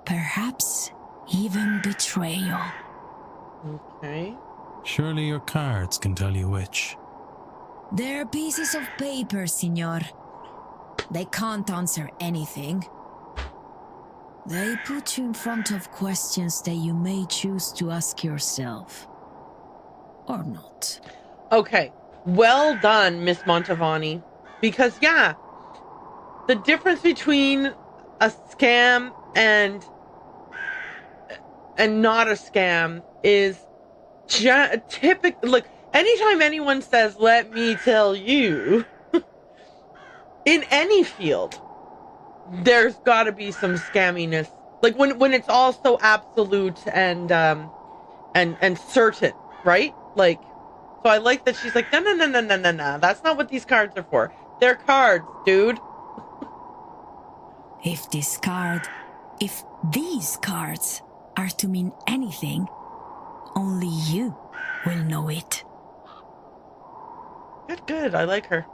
Speaker 4: perhaps even betrayal.
Speaker 1: Okay.
Speaker 3: Surely your cards can tell you which.
Speaker 4: They're pieces of paper, Signor. They can't answer anything. They put you in front of questions that you may choose to ask yourself. Or not.
Speaker 1: Okay. Well done, Miss Montavani. Because, yeah, the difference between a scam and not a scam is typical. Look, anytime anyone says, let me tell you, in any field, there's got to be some scamminess. Like when it's all so absolute and certain, right? Like, so I like that she's like, no. That's not what these cards are for. They're cards, dude.
Speaker 4: If these cards are to mean anything, only you will know it.
Speaker 1: Good. I like her.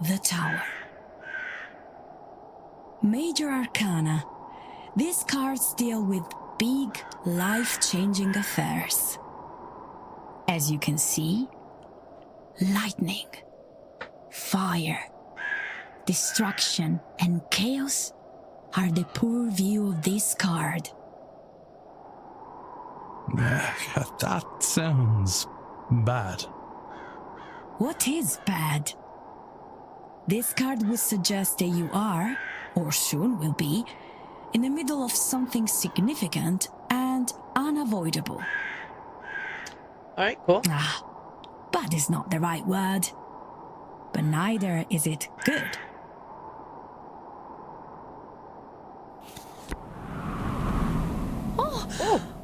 Speaker 4: The Tower. Major Arcana. These cards deal with big, life-changing affairs. As you can see, lightning, fire, destruction, and chaos are the purview of this card.
Speaker 3: That sounds bad.
Speaker 4: What is bad? This card would suggest that you are, or soon will be, in the middle of something significant and unavoidable.
Speaker 1: Alright, cool.
Speaker 4: Bad is not the right word, but neither is it good.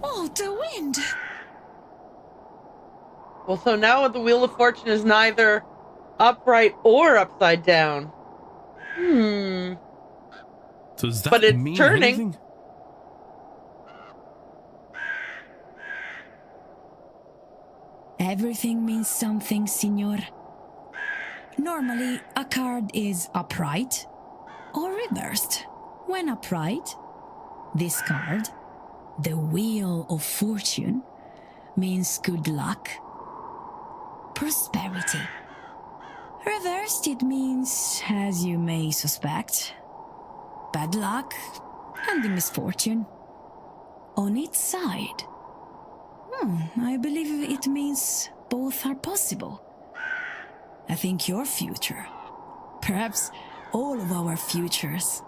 Speaker 19: Oh, the wind!
Speaker 1: Well, so now the Wheel of Fortune is neither upright or upside down.
Speaker 3: Does that
Speaker 1: but it's
Speaker 3: mean
Speaker 1: turning.
Speaker 3: anything?
Speaker 4: Everything means something, Signor. Normally, a card is upright or reversed. When upright, this card, the Wheel of Fortune, means good luck, prosperity. Reversed, it means, as you may suspect, bad luck and the misfortune. On its side, I believe it means both are possible. I think your future, perhaps all of our futures,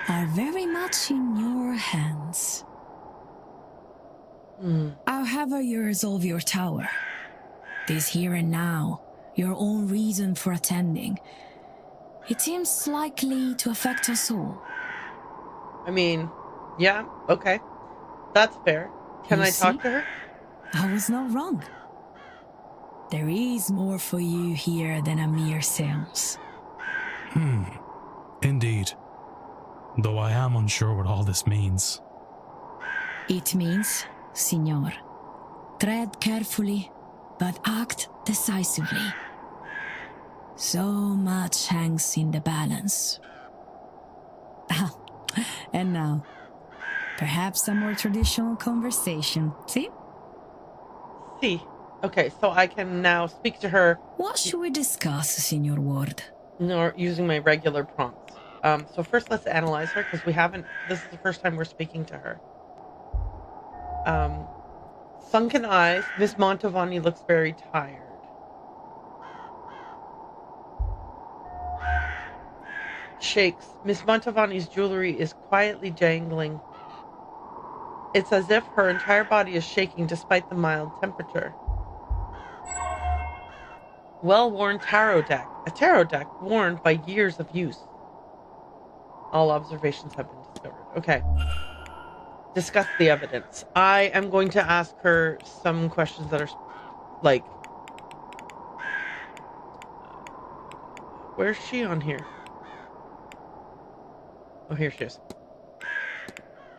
Speaker 4: are very much in your hands. However you resolve your tower, this here and now, your own reason for attending, it seems likely to affect us all.
Speaker 1: I mean, yeah, okay. That's fair. Can I talk to her?
Speaker 4: I was not wrong. There is more for you here than a mere séance.
Speaker 3: Indeed. Though I am unsure what all this means.
Speaker 4: It means, Signor, tread carefully, but act decisively. So much hangs in the balance. And now, perhaps a more traditional conversation, see?
Speaker 1: See. Okay, so I can now speak to her.
Speaker 4: What should we discuss, Signor Ward?
Speaker 1: No, using my regular prompts. So first let's analyze her, because this is the first time we're speaking to her. Sunken eyes. Miss Mantovani looks very tired. Shakes. Miss Mantovani's jewelry is quietly jangling. It's as if her entire body is shaking despite the mild temperature. Well-worn tarot deck. A tarot deck worn by years of use. All observations have been discovered. Okay. Discuss the evidence. I am going to ask her some questions that are like... Where's she on here? Oh, here she is.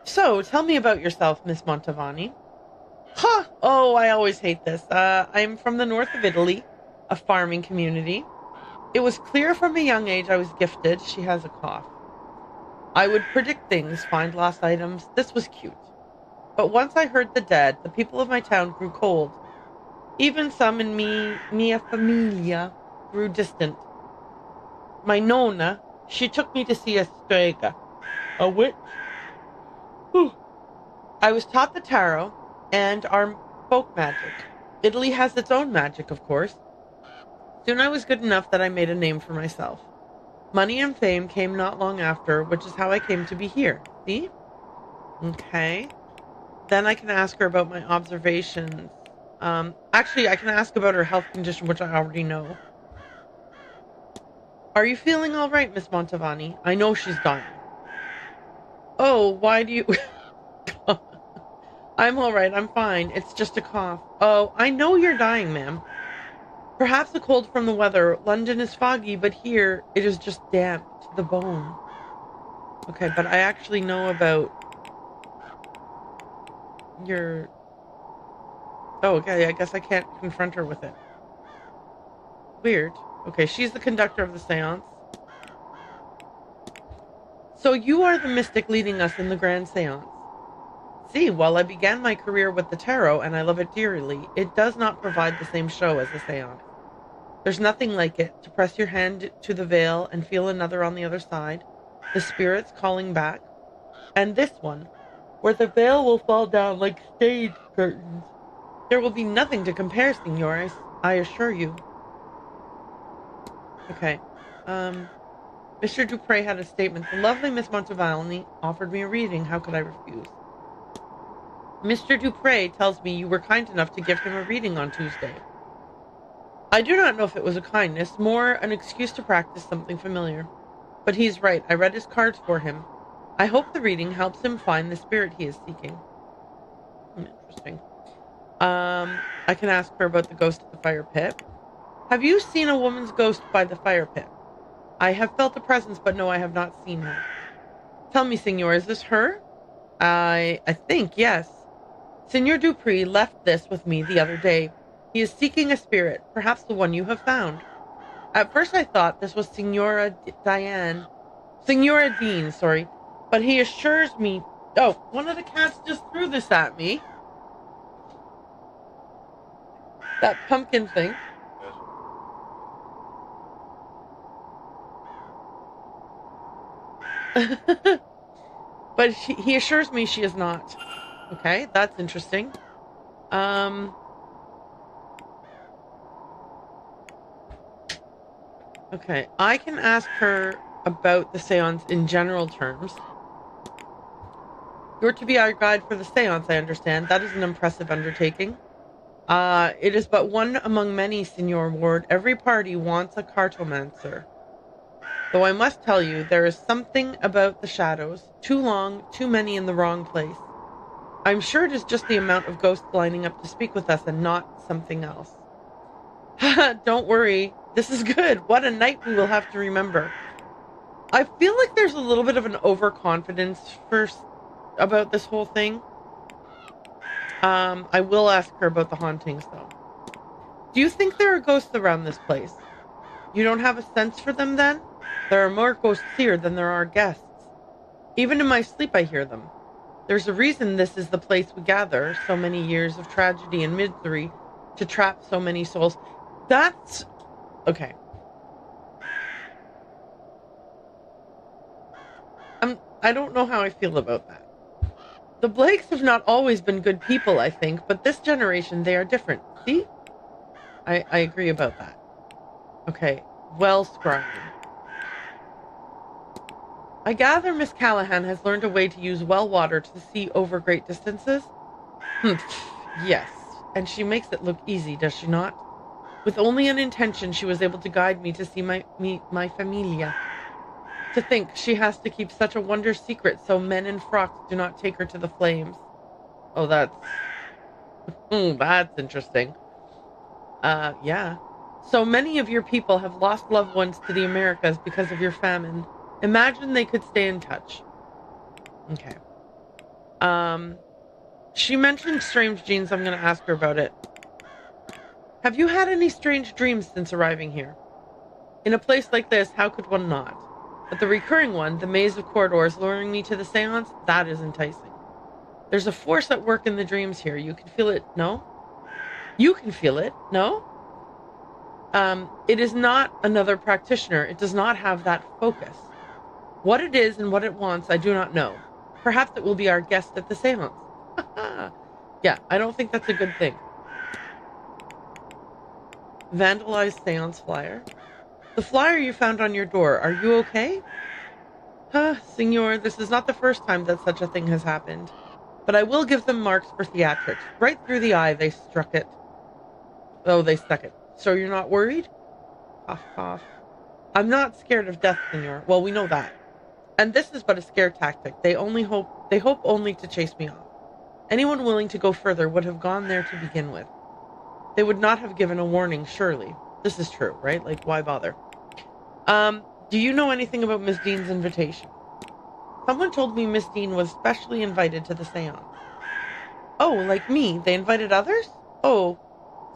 Speaker 1: So, tell me about yourself, Miss Mantovani. Huh! Oh, I always hate this. I'm from the north of Italy, a farming community. It was clear from a young age I was gifted. She has a cough. I would predict things, find lost items. This was cute. But once I heard the dead, the people of my town grew cold. Even some in mia familia grew distant. My nonna, she took me to see a strega. A witch? Whew. I was taught the tarot and our folk magic. Italy has its own magic, of course. Soon I was good enough that I made a name for myself. Money and fame came not long after, which is how I came to be here. See? Okay. Then I can ask her about my observations. Actually, I can ask about her health condition, which I already know. Are you feeling all right, Miss Mantovani? I know she's dying. Oh, why do you... I'm all right. I'm fine. It's just a cough. Oh, I know you're dying, ma'am. Perhaps a cold from the weather. London is foggy, but here it is just damp to the bone. Okay, but I actually know about your... Oh, okay, I guess I can't confront her with it. Weird. Okay, she's the conductor of the séance. So you are the mystic leading us in the grand séance. See, while I began my career with the tarot, and I love it dearly, it does not provide the same show as a séance. There's nothing like it, to press your hand to the veil and feel another on the other side, the spirits calling back. And this one, where the veil will fall down like stage curtains. There will be nothing to compare, signores, I assure you. Okay. Mr. Dupre had a statement. The lovely Miss Mantovani offered me a reading. How could I refuse? Mr. Dupre tells me you were kind enough to give him a reading on Tuesday. I do not know if it was a kindness, more an excuse to practice something familiar. But he's right. I read his cards for him. I hope the reading helps him find the spirit he is seeking. Interesting. I can ask her about the ghost at the fire pit. Have you seen a woman's ghost by the fire pit? I have felt a presence, but no, I have not seen her. Tell me, Signor, is this her? I think, yes. Signor Dupree left this with me the other day. He is seeking a spirit, perhaps the one you have found. At first I thought this was Signora Dean, but he assures me... Oh, one of the cats just threw this at me. That pumpkin thing. But he assures me she is not. Okay, that's interesting. Okay, I can ask her about the seance in general terms. You're to be our guide for the seance, I understand. That is an impressive undertaking. It is but one among many, Signor Ward. Every party wants a cartomancer. Though I must tell you, there is something about the shadows. Too long, too many in the wrong place. I'm sure it is just the amount of ghosts lining up to speak with us and not something else. Don't worry. This is good. What a night we will have to remember. I feel like there's a little bit of an overconfidence about this whole thing. I will ask her about the hauntings, though. Do you think there are ghosts around this place? You don't have a sense for them, then? There are more ghosts here than there are guests. Even in my sleep I hear them. There's a reason this is the place we gather, so many years of tragedy and misery, to trap so many souls. That's... okay. I don't know how I feel about that. The Blakes have not always been good people, I think, but this generation, they are different. See? I agree about that. Okay. Well, scrying. I gather Miss Callahan has learned a way to use well water to see over great distances? Yes. And she makes it look easy, does she not? With only an intention, she was able to guide me to see my familia. To think she has to keep such a wonder secret so men in frocks do not take her to the flames. Oh, that's... that's interesting. Yeah. So many of your people have lost loved ones to the Americas because of your famine. Imagine they could stay in touch. Okay. She mentioned strange dreams. I'm going to ask her about it. Have you had any strange dreams since arriving here? In a place like this, how could one not? But the recurring one, the maze of corridors luring me to the seance, that is enticing. There's a force at work in the dreams here. You can feel it, no? You can feel it, no? It is not another practitioner. It does not have that focus. What it is and what it wants, I do not know. Perhaps it will be our guest at the seance. Yeah, I don't think that's a good thing. Vandalized seance flyer. The flyer you found on your door, are you okay? Signor, this is not the first time that such a thing has happened. But I will give them marks for theatrics. Right through the eye they struck it. Oh, they stuck it. So you're not worried? Cough, cough. I'm not scared of death, Signor. Well, we know that. And this is but a scare tactic. They hope only to chase me off. Anyone willing to go further would have gone there to begin with. They would not have given a warning, surely. This is true, right? Like, why bother? Do you know anything about Miss Dean's invitation? Someone told me Miss Dean was specially invited to the seance. Oh, like me? They invited others? Oh,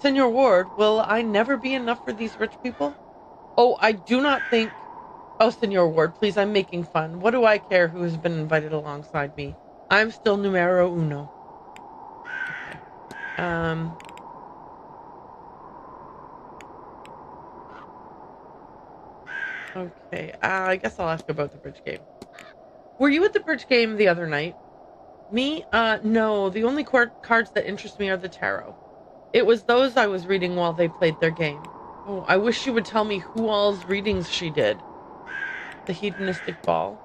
Speaker 1: Senor Ward, will I never be enough for these rich people? Oh, I do not think... Oh, Senor Ward, please, I'm making fun. What do I care who has been invited alongside me? I'm still numero uno. Okay. Okay, I guess I'll ask about the bridge game. Were you at the bridge game the other night? Me? No. The only cards that interest me are the tarot. It was those I was reading while they played their game. Oh, I wish she would tell me who all's readings she did. The hedonistic ball.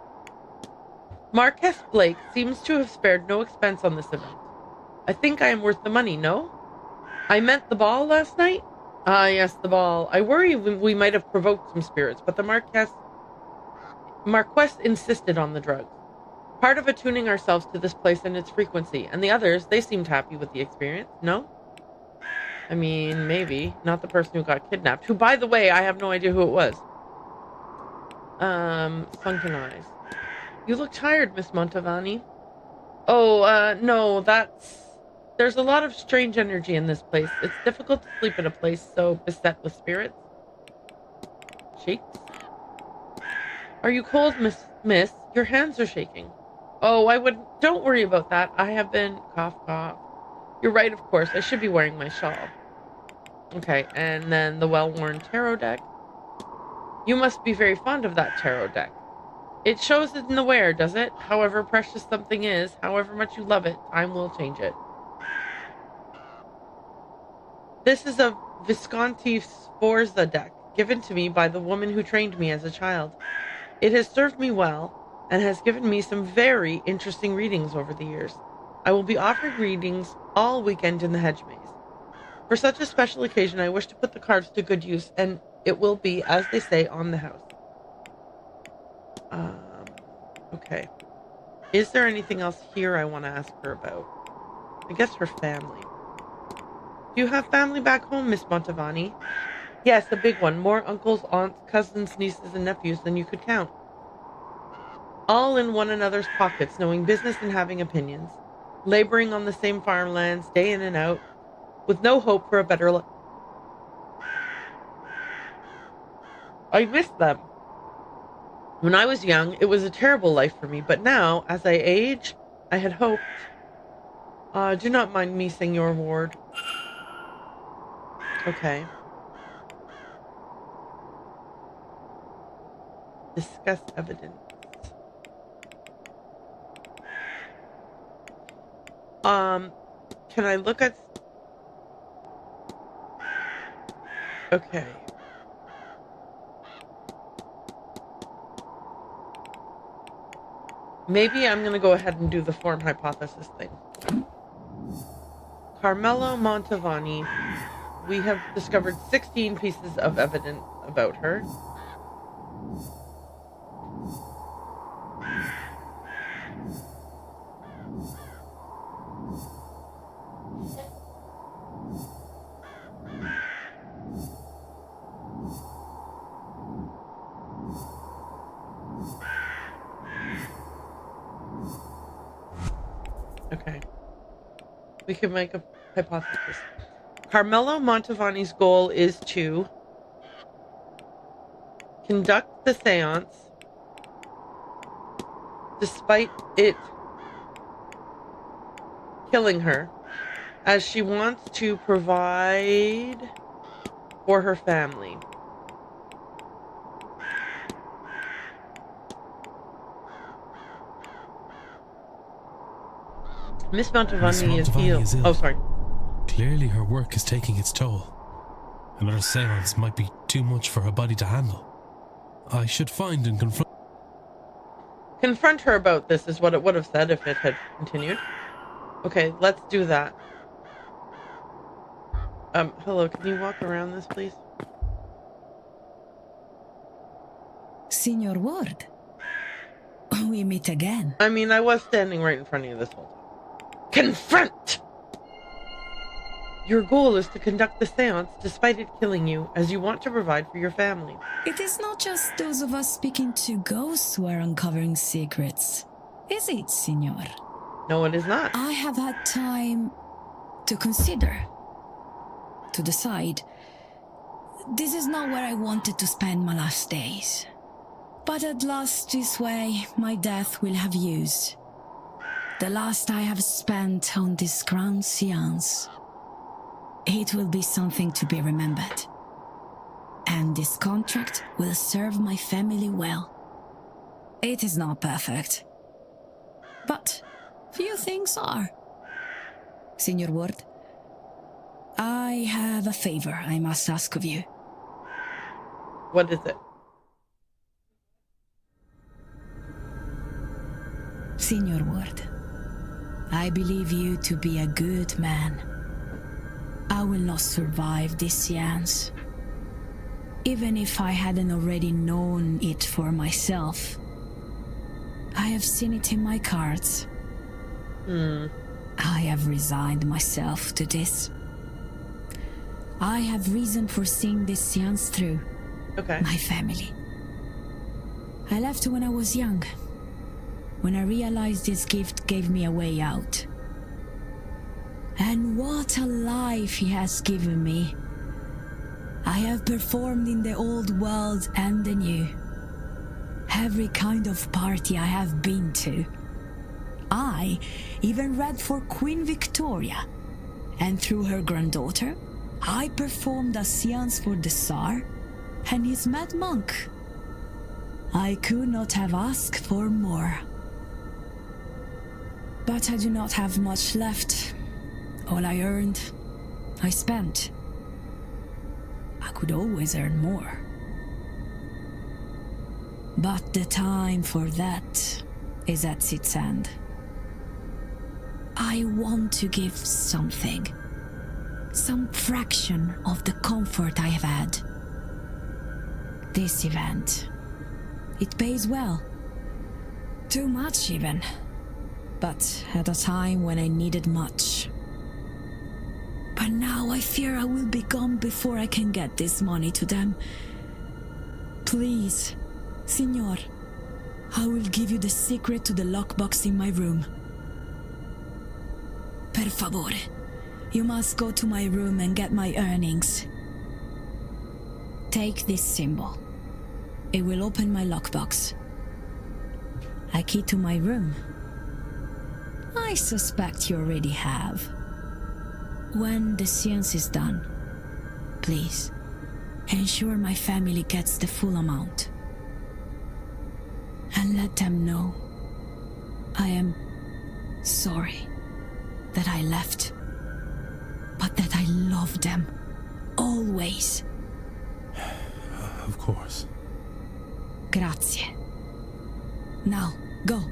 Speaker 1: Marquess Blake seems to have spared no expense on this event. I think I am worth the money, no? I meant the ball last night? Ah, yes, the ball. I worry we might have provoked some spirits, but the Marquess insisted on the drugs. Part of attuning ourselves to this place and its frequency, and the others, they seemed happy with the experience, no? I mean, maybe. Not the person who got kidnapped, who, by the way, I have no idea who it was. Sunken eyes. You look tired, Miss Montavani. Oh, no, there's a lot of strange energy in this place. It's difficult to sleep in a place so beset with spirits. Shakes? Are you cold, miss? Your hands are shaking. Oh, don't worry about that. I have been, cough, cough. You're right, of course. I should be wearing my shawl. Okay, and then the well-worn tarot deck. You must be very fond of that tarot deck. It shows it in the wear, does it? However precious something is, however much you love it, time will change it. This is a Visconti Sforza deck, given to me by the woman who trained me as a child. It has served me well, and has given me some very interesting readings over the years. I will be offering readings all weekend in the hedge maze. For such a special occasion, I wish to put the cards to good use, and it will be, as they say, on the house. Okay. Is there anything else here I want to ask her about? I guess her family. Do you have family back home, Miss Montavani? Yes, a big one. More uncles, aunts, cousins, nieces, and nephews than you could count. All in one another's pockets, knowing business and having opinions. Laboring on the same farmlands, day in and out, with no hope for a better life. I miss them. When I was young, it was a terrible life for me, but now, as I age, I had hoped. Do not mind me, Senor Ward. Okay. Discuss evidence. Can I look at... Okay. Maybe I'm going to go ahead and do the form hypothesis thing. Carmelo Montavani. We have discovered 16 pieces of evidence about her. Okay. We can make a hypothesis. Carmelo Montavani's goal is to conduct the séance despite it killing her, as she wants to provide for her family. Miss Montavani is ill. Oh, sorry.
Speaker 3: Clearly her work is taking its toll. Another séance might be too much for her body to handle. I should find and
Speaker 1: Confront her about this is what it would have said if it had continued. Okay, let's do that. Hello, can you walk around this, please?
Speaker 4: Senor Ward, we meet again.
Speaker 1: I mean, I was standing right in front of you this whole time. Confront! Your goal is to conduct the séance despite it killing you, as you want to provide for your family.
Speaker 4: It is not just those of us speaking to ghosts who are uncovering secrets, is it, Senor?
Speaker 1: No, it is not.
Speaker 4: I have had time to consider, to decide. This is not where I wanted to spend my last days. But at last this way, my death will have used the last I have spent on this grand séance. It will be something to be remembered. And this contract will serve my family well. It is not perfect, but few things are. Senor Ward, I have a favor I must ask of you.
Speaker 1: What is it?
Speaker 4: Senor Ward, I believe you to be a good man. I will not survive this seance. Even if I hadn't already known it for myself. I have seen it in my cards. I have resigned myself to this. I have reason for seeing this seance through.
Speaker 1: Okay.
Speaker 4: My family. I left when I was young. When I realized this gift gave me a way out. And what a life he has given me. I have performed in the old world and the new. Every kind of party I have been to. I even read for Queen Victoria. And through her granddaughter, I performed a seance for the Tsar and his mad monk. I could not have asked for more. But I do not have much left. All I earned, I spent. I could always earn more. But the time for that is at its end. I want to give something. Some fraction of the comfort I have had. This event, it pays well. Too much even. But at a time when I needed much. But now I fear I will be gone before I can get this money to them. Please, Signor, I will give you the secret to the lockbox in my room. Per favore, you must go to my room and get my earnings. Take this symbol. It will open my lockbox. A key to my room. I suspect you already have. When the seance is done, please, ensure my family gets the full amount. And let them know I am sorry that I left, but that I love them always.
Speaker 3: Of course.
Speaker 4: Grazie. Now, go.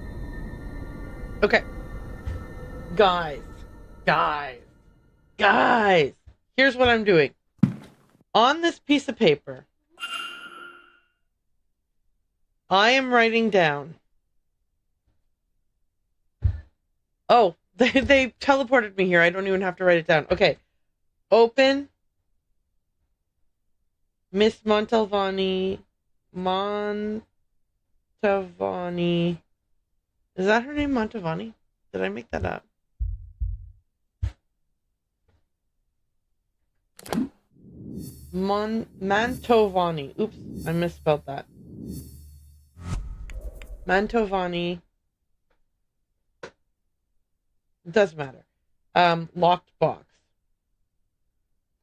Speaker 1: Okay. Guys. Here's what I'm doing. On this piece of paper, I am writing down. Oh, they teleported me here. I don't even have to write it down. Okay. Open. Miss Montalvani. Is that her name, Montalvani? Did I make that up? Mantovani. Oops, I misspelled that. Mantovani. It doesn't matter. Locked box.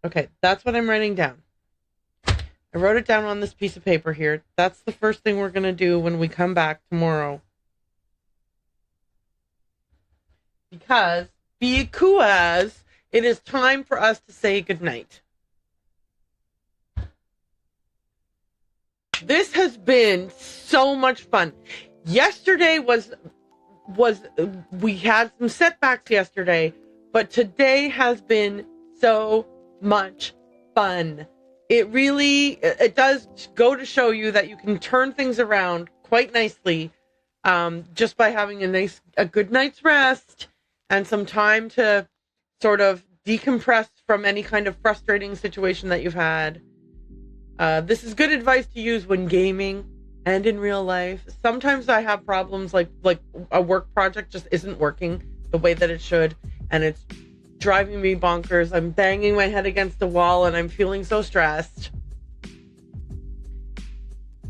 Speaker 1: Okay, that's what I'm writing down. I wrote it down on this piece of paper here. That's the first thing we're going to do when we come back tomorrow. Because it is time for us to say goodnight. This has been so much fun. Yesterday we had some setbacks yesterday, but today has been so much fun. It does go to show you that you can turn things around quite nicely, just by having a good night's rest and some time to sort of decompress from any kind of frustrating situation that you've had. This is good advice to use when gaming and in real life. Sometimes I have problems like a work project just isn't working the way that it should, and it's driving me bonkers. I'm banging my head against the wall and I'm feeling so stressed.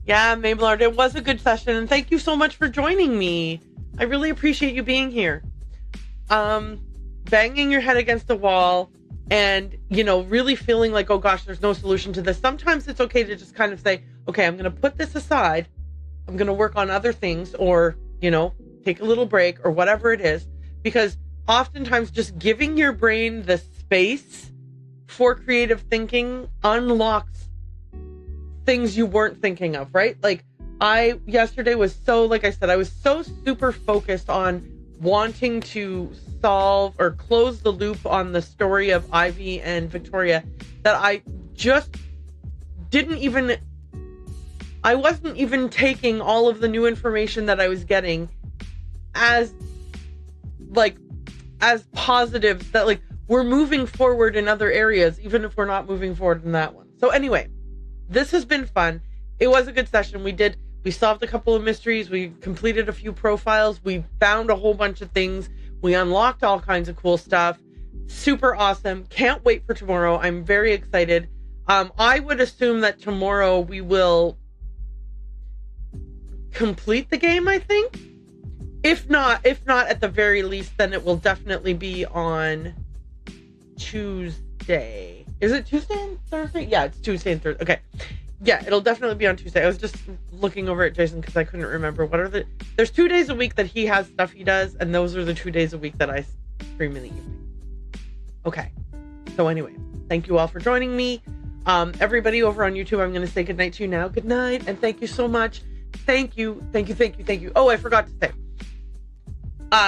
Speaker 1: Yeah, Mablard, it was a good session, and thank you so much for joining me. I really appreciate you being here. Banging your head against the wall and, really feeling like, oh gosh, there's no solution to this. Sometimes it's okay to just kind of say, okay, I'm going to put this aside. I'm going to work on other things, or, take a little break or whatever it is, because oftentimes just giving your brain the space for creative thinking unlocks things you weren't thinking of, right? Like yesterday was so, like I said, I was so super focused on wanting to solve or close the loop on the story of Ivy and Victoria that I just I wasn't even taking all of the new information that I was getting as positives, that like we're moving forward in other areas, even if we're not moving forward in that one. So anyway, this has been fun. It was a good session. We solved a couple of mysteries. We completed a few profiles. We found a whole bunch of things. We unlocked all kinds of cool stuff. Super awesome. Can't wait for tomorrow. I'm very excited. I would assume that tomorrow we will complete the game, I think. If not at the very least, then it will definitely be on Tuesday. Is it Tuesday and Thursday? Yeah, it's Tuesday and Thursday. Okay. Yeah, it'll definitely be on Tuesday. I was just looking over at Jason because I couldn't remember. There's 2 days a week that he has stuff he does, and those are the 2 days a week that I stream in the evening. Okay. So anyway, thank you all for joining me. Everybody over on YouTube, I'm going to say goodnight to you now. Good night, and thank you so much. Thank you. Oh, I forgot to say.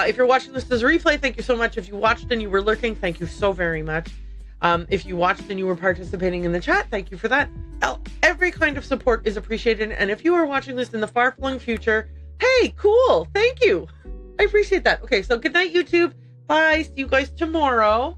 Speaker 1: If you're watching this as a replay, thank you so much. If you watched and you were lurking, thank you so very much. If you watched and you were participating in the chat, thank you for that. Every kind of support is appreciated. And if you are watching this in the far-flung future, hey, cool. Thank you. I appreciate that. Okay, so good night, YouTube. Bye. See you guys tomorrow.